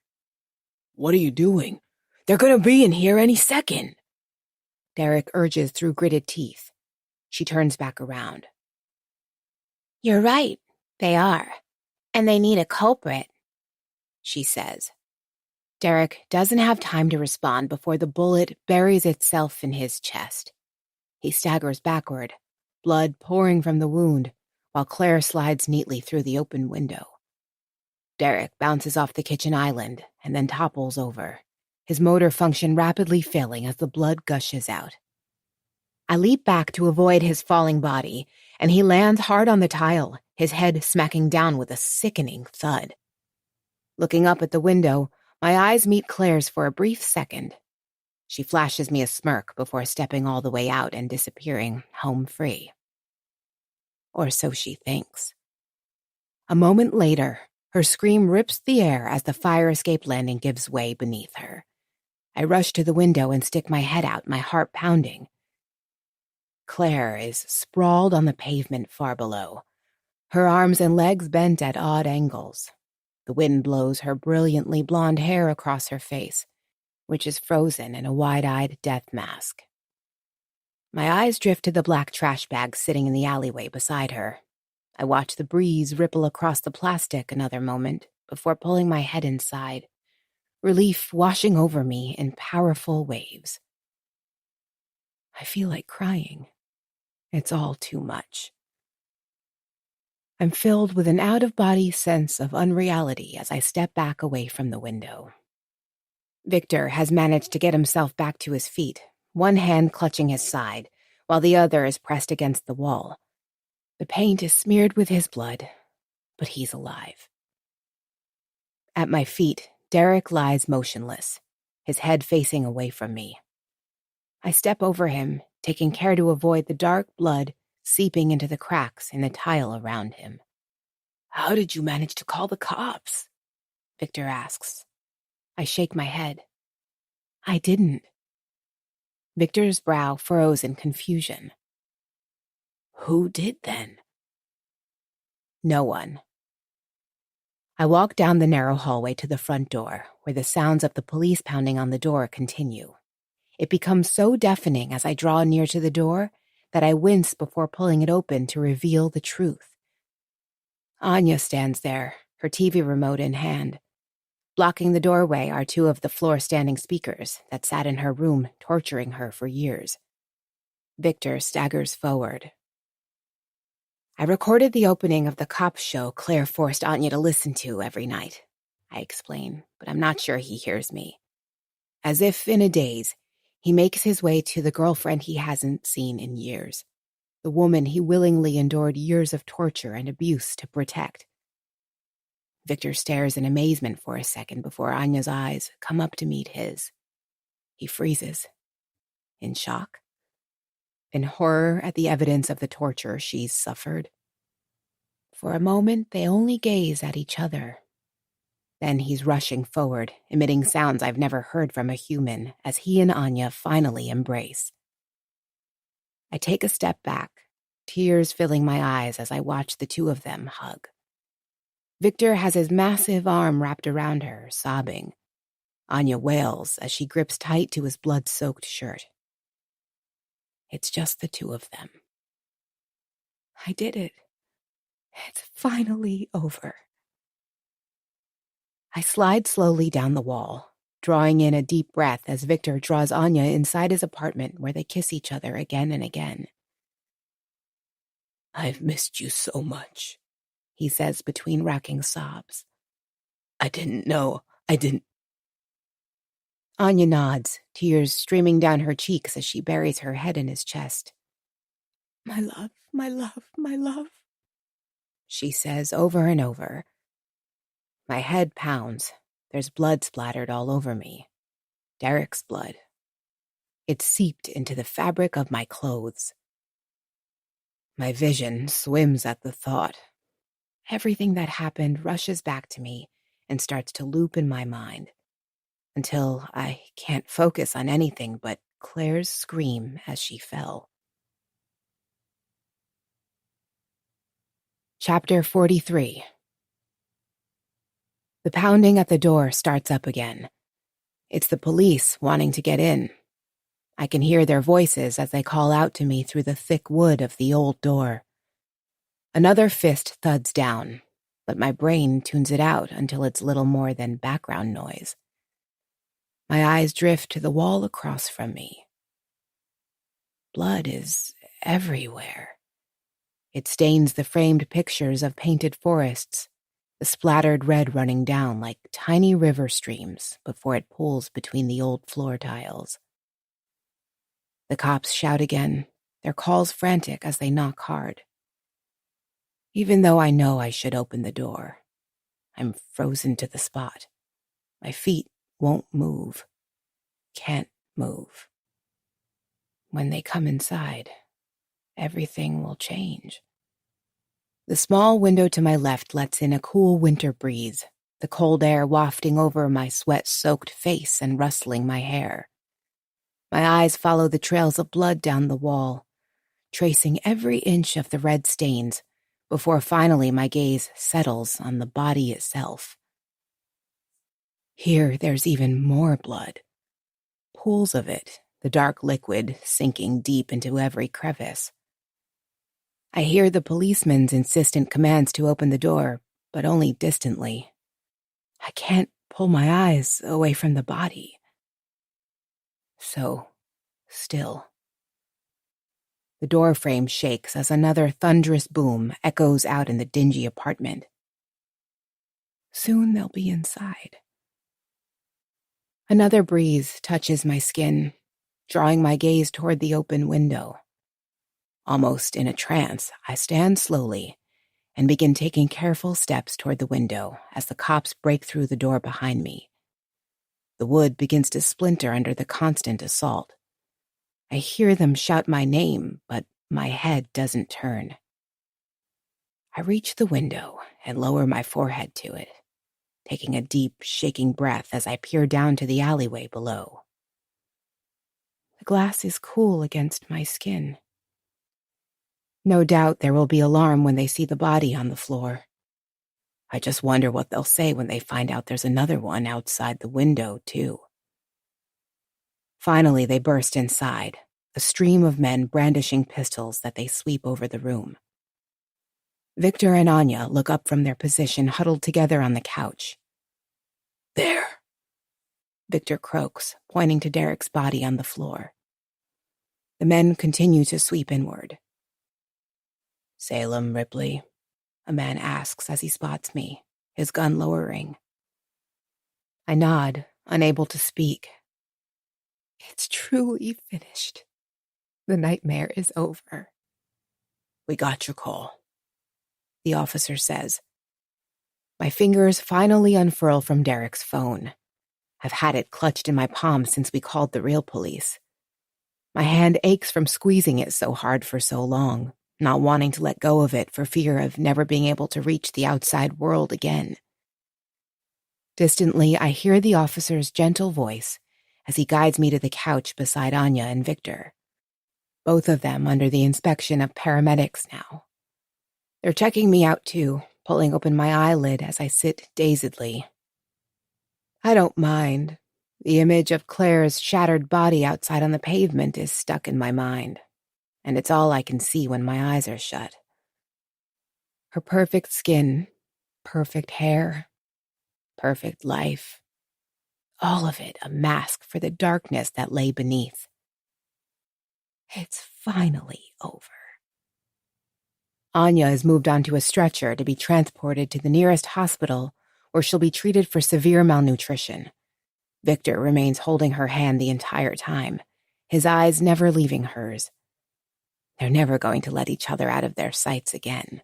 What are you doing? They're gonna be in here any second, Derek urges through gritted teeth. She turns back around. You're right, they are. And they need a culprit, she says. Derek doesn't have time to respond before the bullet buries itself in his chest. He staggers backward, blood pouring from the wound, while Claire slides neatly through the open window. Derek bounces off the kitchen island and then topples over, his motor function rapidly failing as the blood gushes out. I leap back to avoid his falling body, and he lands hard on the tile, his head smacking down with a sickening thud. Looking up at the window, my eyes meet Claire's for a brief second. She flashes me a smirk before stepping all the way out and disappearing home free. Or so she thinks. A moment later, her scream rips the air as the fire escape landing gives way beneath her. I rush to the window and stick my head out, my heart pounding. Claire is sprawled on the pavement far below, her arms and legs bent at odd angles. The wind blows her brilliantly blonde hair across her face, which is frozen in a wide-eyed death mask. My eyes drift to the black trash bag sitting in the alleyway beside her. I watch the breeze ripple across the plastic another moment before pulling my head inside, relief washing over me in powerful waves. I feel like crying. It's all too much. I'm filled with an out-of-body sense of unreality as I step back away from the window. Victor has managed to get himself back to his feet, one hand clutching his side, while the other is pressed against the wall. The paint is smeared with his blood, but he's alive. At my feet, Derek lies motionless, his head facing away from me. I step over him, taking care to avoid the dark blood seeping into the cracks in the tile around him. How did you manage to call the cops? Victor asks. I shake my head. I didn't. Victor's brow furrows in confusion. Who did then? No one. I walk down the narrow hallway to the front door, where the sounds of the police pounding on the door continue. It becomes so deafening as I draw near to the door that I wince before pulling it open to reveal the truth. Anya stands there, her TV remote in hand. Blocking the doorway are two of the floor-standing speakers that sat in her room torturing her for years. Victor staggers forward. I recorded the opening of the cop show Claire forced Anya to listen to every night, I explain, but I'm not sure he hears me. As if in a daze, he makes his way to the girlfriend he hasn't seen in years, the woman he willingly endured years of torture and abuse to protect. Victor stares in amazement for a second before Anya's eyes come up to meet his. He freezes. In shock? In horror at the evidence of the torture she's suffered? For a moment, they only gaze at each other. Then he's rushing forward, emitting sounds I've never heard from a human, as he and Anya finally embrace. I take a step back, tears filling my eyes as I watch the two of them hug. Victor has his massive arm wrapped around her, sobbing. Anya wails as she grips tight to his blood-soaked shirt. It's just the two of them. I did it. It's finally over. I slide slowly down the wall, drawing in a deep breath as Victor draws Anya inside his apartment where they kiss each other again and again. I've missed you so much, he says between racking sobs. I didn't know. I didn't. Anya nods, tears streaming down her cheeks as she buries her head in his chest. My love, my love, my love, she says over and over. My head pounds. There's blood splattered all over me. Derek's blood. It's seeped into the fabric of my clothes. My vision swims at the thought. Everything that happened rushes back to me and starts to loop in my mind, until I can't focus on anything but Claire's scream as she fell. Chapter 43. The pounding at the door starts up again. It's the police wanting to get in. I can hear their voices as they call out to me through the thick wood of the old door. Another fist thuds down, but my brain tunes it out until it's little more than background noise. My eyes drift to the wall across from me. Blood is everywhere. It stains the framed pictures of painted forests, the splattered red running down like tiny river streams before it pools between the old floor tiles. The cops shout again, their calls frantic as they knock hard. Even though I know I should open the door, I'm frozen to the spot. My feet won't move. Can't move. When they come inside, everything will change. The small window to my left lets in a cool winter breeze, the cold air wafting over my sweat-soaked face and rustling my hair. My eyes follow the trails of blood down the wall, tracing every inch of the red stains, before finally my gaze settles on the body itself. Here there's even more blood. Pools of it, the dark liquid sinking deep into every crevice. I hear the policeman's insistent commands to open the door, but only distantly. I can't pull my eyes away from the body. So still. The door frame shakes as another thunderous boom echoes out in the dingy apartment. Soon they'll be inside. Another breeze touches my skin, drawing my gaze toward the open window. Almost in a trance, I stand slowly and begin taking careful steps toward the window as the cops break through the door behind me. The wood begins to splinter under the constant assault. I hear them shout my name, but my head doesn't turn. I reach the window and lower my forehead to it, taking a deep, shaking breath as I peer down to the alleyway below. The glass is cool against my skin. No doubt there will be alarm when they see the body on the floor. I just wonder what they'll say when they find out there's another one outside the window, too. Finally, they burst inside, a stream of men brandishing pistols that they sweep over the room. Victor and Anya look up from their position huddled together on the couch. There, Victor croaks, pointing to Derek's body on the floor. The men continue to sweep inward. Salem, Ripley, a man asks as he spots me, his gun lowering. I nod, unable to speak. It's truly finished. The nightmare is over. We got your call, the officer says. My fingers finally unfurl from Derek's phone. I've had it clutched in my palm since we called the real police. My hand aches from squeezing it so hard for so long, not wanting to let go of it for fear of never being able to reach the outside world again. Distantly, I hear the officer's gentle voice as he guides me to the couch beside Anya and Victor, both of them under the inspection of paramedics now. They're checking me out too, pulling open my eyelid as I sit dazedly. I don't mind. The image of Claire's shattered body outside on the pavement is stuck in my mind, and it's all I can see when my eyes are shut. Her perfect skin, perfect hair, perfect life. All of it a mask for the darkness that lay beneath. It's finally over. Anya is moved onto a stretcher to be transported to the nearest hospital where she'll be treated for severe malnutrition. Victor remains holding her hand the entire time, his eyes never leaving hers. They're never going to let each other out of their sights again.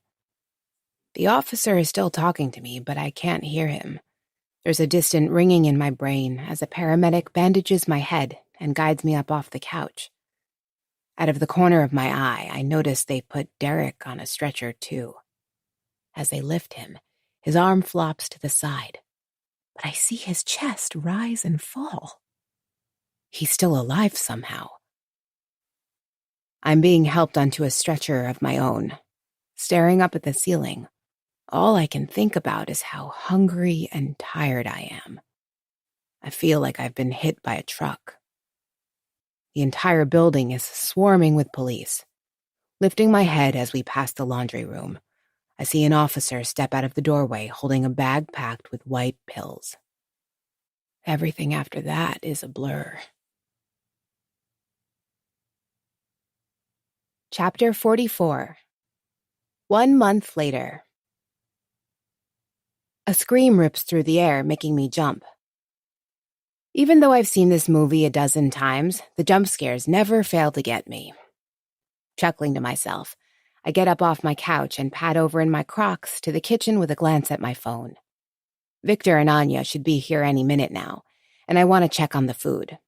The officer is still talking to me, but I can't hear him. There's a distant ringing in my brain as a paramedic bandages my head and guides me up off the couch. Out of the corner of my eye, I notice they put Derek on a stretcher too. As they lift him, his arm flops to the side, but I see his chest rise and fall. He's still alive somehow. I'm being helped onto a stretcher of my own. Staring up at the ceiling, all I can think about is how hungry and tired I am. I feel like I've been hit by a truck. The entire building is swarming with police. Lifting my head as we pass the laundry room, I see an officer step out of the doorway holding a bag packed with white pills. Everything after that is a blur. Chapter 44. 1 month later. A scream rips through the air, making me jump. Even though I've seen this movie a dozen times, the jump scares never fail to get me. Chuckling to myself, I get up off my couch and pad over in my Crocs to the kitchen with a glance at my phone. Victor and Anya should be here any minute now, and I want to check on the food.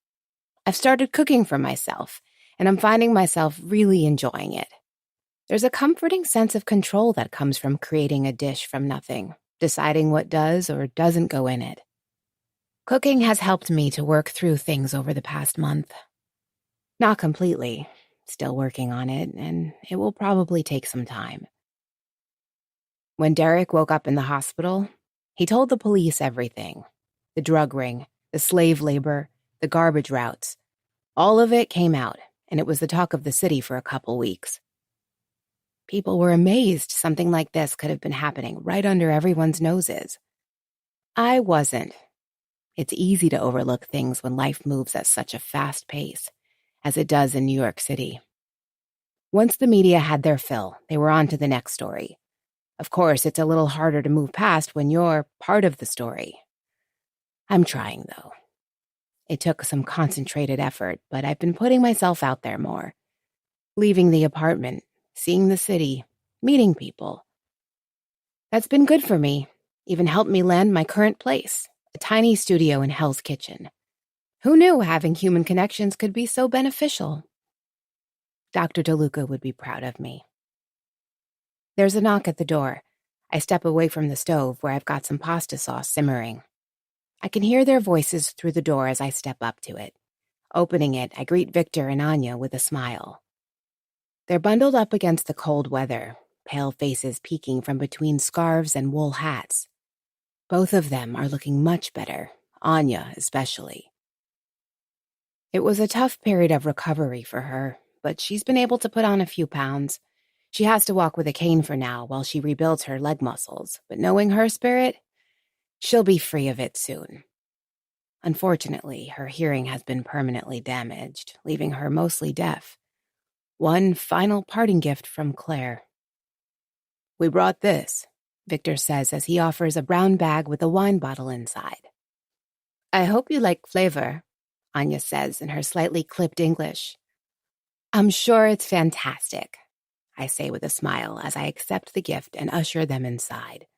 I've started cooking for myself, and I'm finding myself really enjoying it. There's a comforting sense of control that comes from creating a dish from nothing, deciding what does or doesn't go in it. Cooking has helped me to work through things over the past month. Not completely, still working on it, and it will probably take some time. When Derek woke up in the hospital, he told the police everything. The drug ring, the slave labor, the garbage routes. All of it came out, and it was the talk of the city for a couple weeks. People were amazed something like this could have been happening right under everyone's noses. I wasn't. It's easy to overlook things when life moves at such a fast pace, as it does in New York City. Once the media had their fill, they were on to the next story. Of course, it's a little harder to move past when you're part of the story. I'm trying, though. It took some concentrated effort, but I've been putting myself out there more. Leaving the apartment, seeing the city, meeting people. That's been good for me, even helped me land my current place, a tiny studio in Hell's Kitchen. Who knew having human connections could be so beneficial? Dr. DeLuca would be proud of me. There's a knock at the door. I step away from the stove where I've got some pasta sauce simmering. I can hear their voices through the door as I step up to it. Opening it, I greet Victor and Anya with a smile. They're bundled up against the cold weather, pale faces peeking from between scarves and wool hats. Both of them are looking much better, Anya especially. It was a tough period of recovery for her, but she's been able to put on a few pounds. She has to walk with a cane for now while she rebuilds her leg muscles, but knowing her spirit, she'll be free of it soon. Unfortunately, her hearing has been permanently damaged, leaving her mostly deaf. One final parting gift from Claire. "We brought this," Victor says as he offers a brown bag with a wine bottle inside. "I hope you like flavor," Anya says in her slightly clipped English. "I'm sure it's fantastic," I say with a smile as I accept the gift and usher them inside.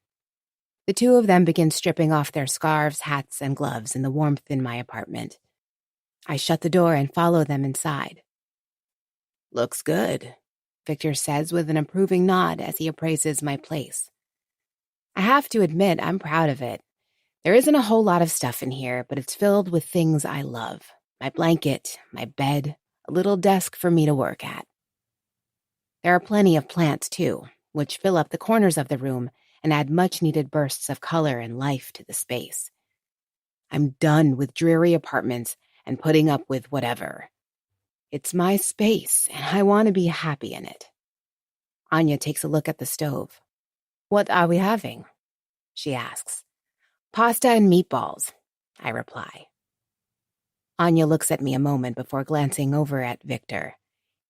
The two of them begin stripping off their scarves, hats, and gloves in the warmth in my apartment. I shut the door and follow them inside. "Looks good," Victor says with an approving nod as he appraises my place. I have to admit I'm proud of it. There isn't a whole lot of stuff in here, but it's filled with things I love. My blanket, my bed, a little desk for me to work at. There are plenty of plants, too, which fill up the corners of the room and add much-needed bursts of color and life to the space. I'm done with dreary apartments and putting up with whatever. It's my space, and I want to be happy in it. Anya takes a look at the stove. "What are we having?" she asks. "Pasta and meatballs," I reply. Anya looks at me a moment before glancing over at Victor.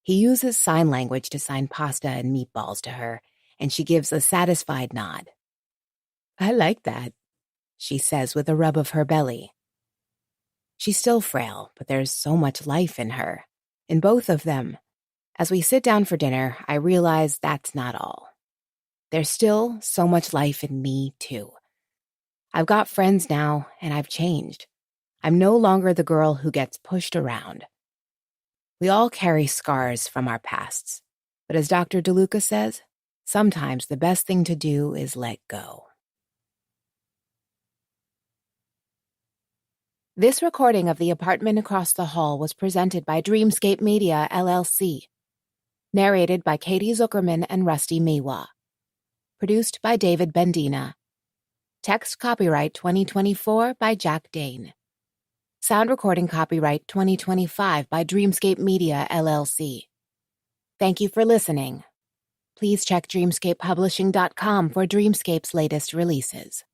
He uses sign language to sign pasta and meatballs to her, and she gives a satisfied nod. "I like that," she says with a rub of her belly. She's still frail, but there's so much life in her. In both of them. As we sit down for dinner, I realize that's not all. There's still so much life in me, too. I've got friends now, and I've changed. I'm no longer the girl who gets pushed around. We all carry scars from our pasts, but as Dr. DeLuca says, sometimes the best thing to do is let go. This recording of The Apartment Across the Hall was presented by Dreamscape Media, LLC. Narrated by Katie Zuckerman and Rusty Miwa. Produced by David Bendina. Text copyright 2024 by Jack Dane. Sound recording copyright 2025 by Dreamscape Media, LLC. Thank you for listening. Please check dreamscapepublishing.com for Dreamscape's latest releases.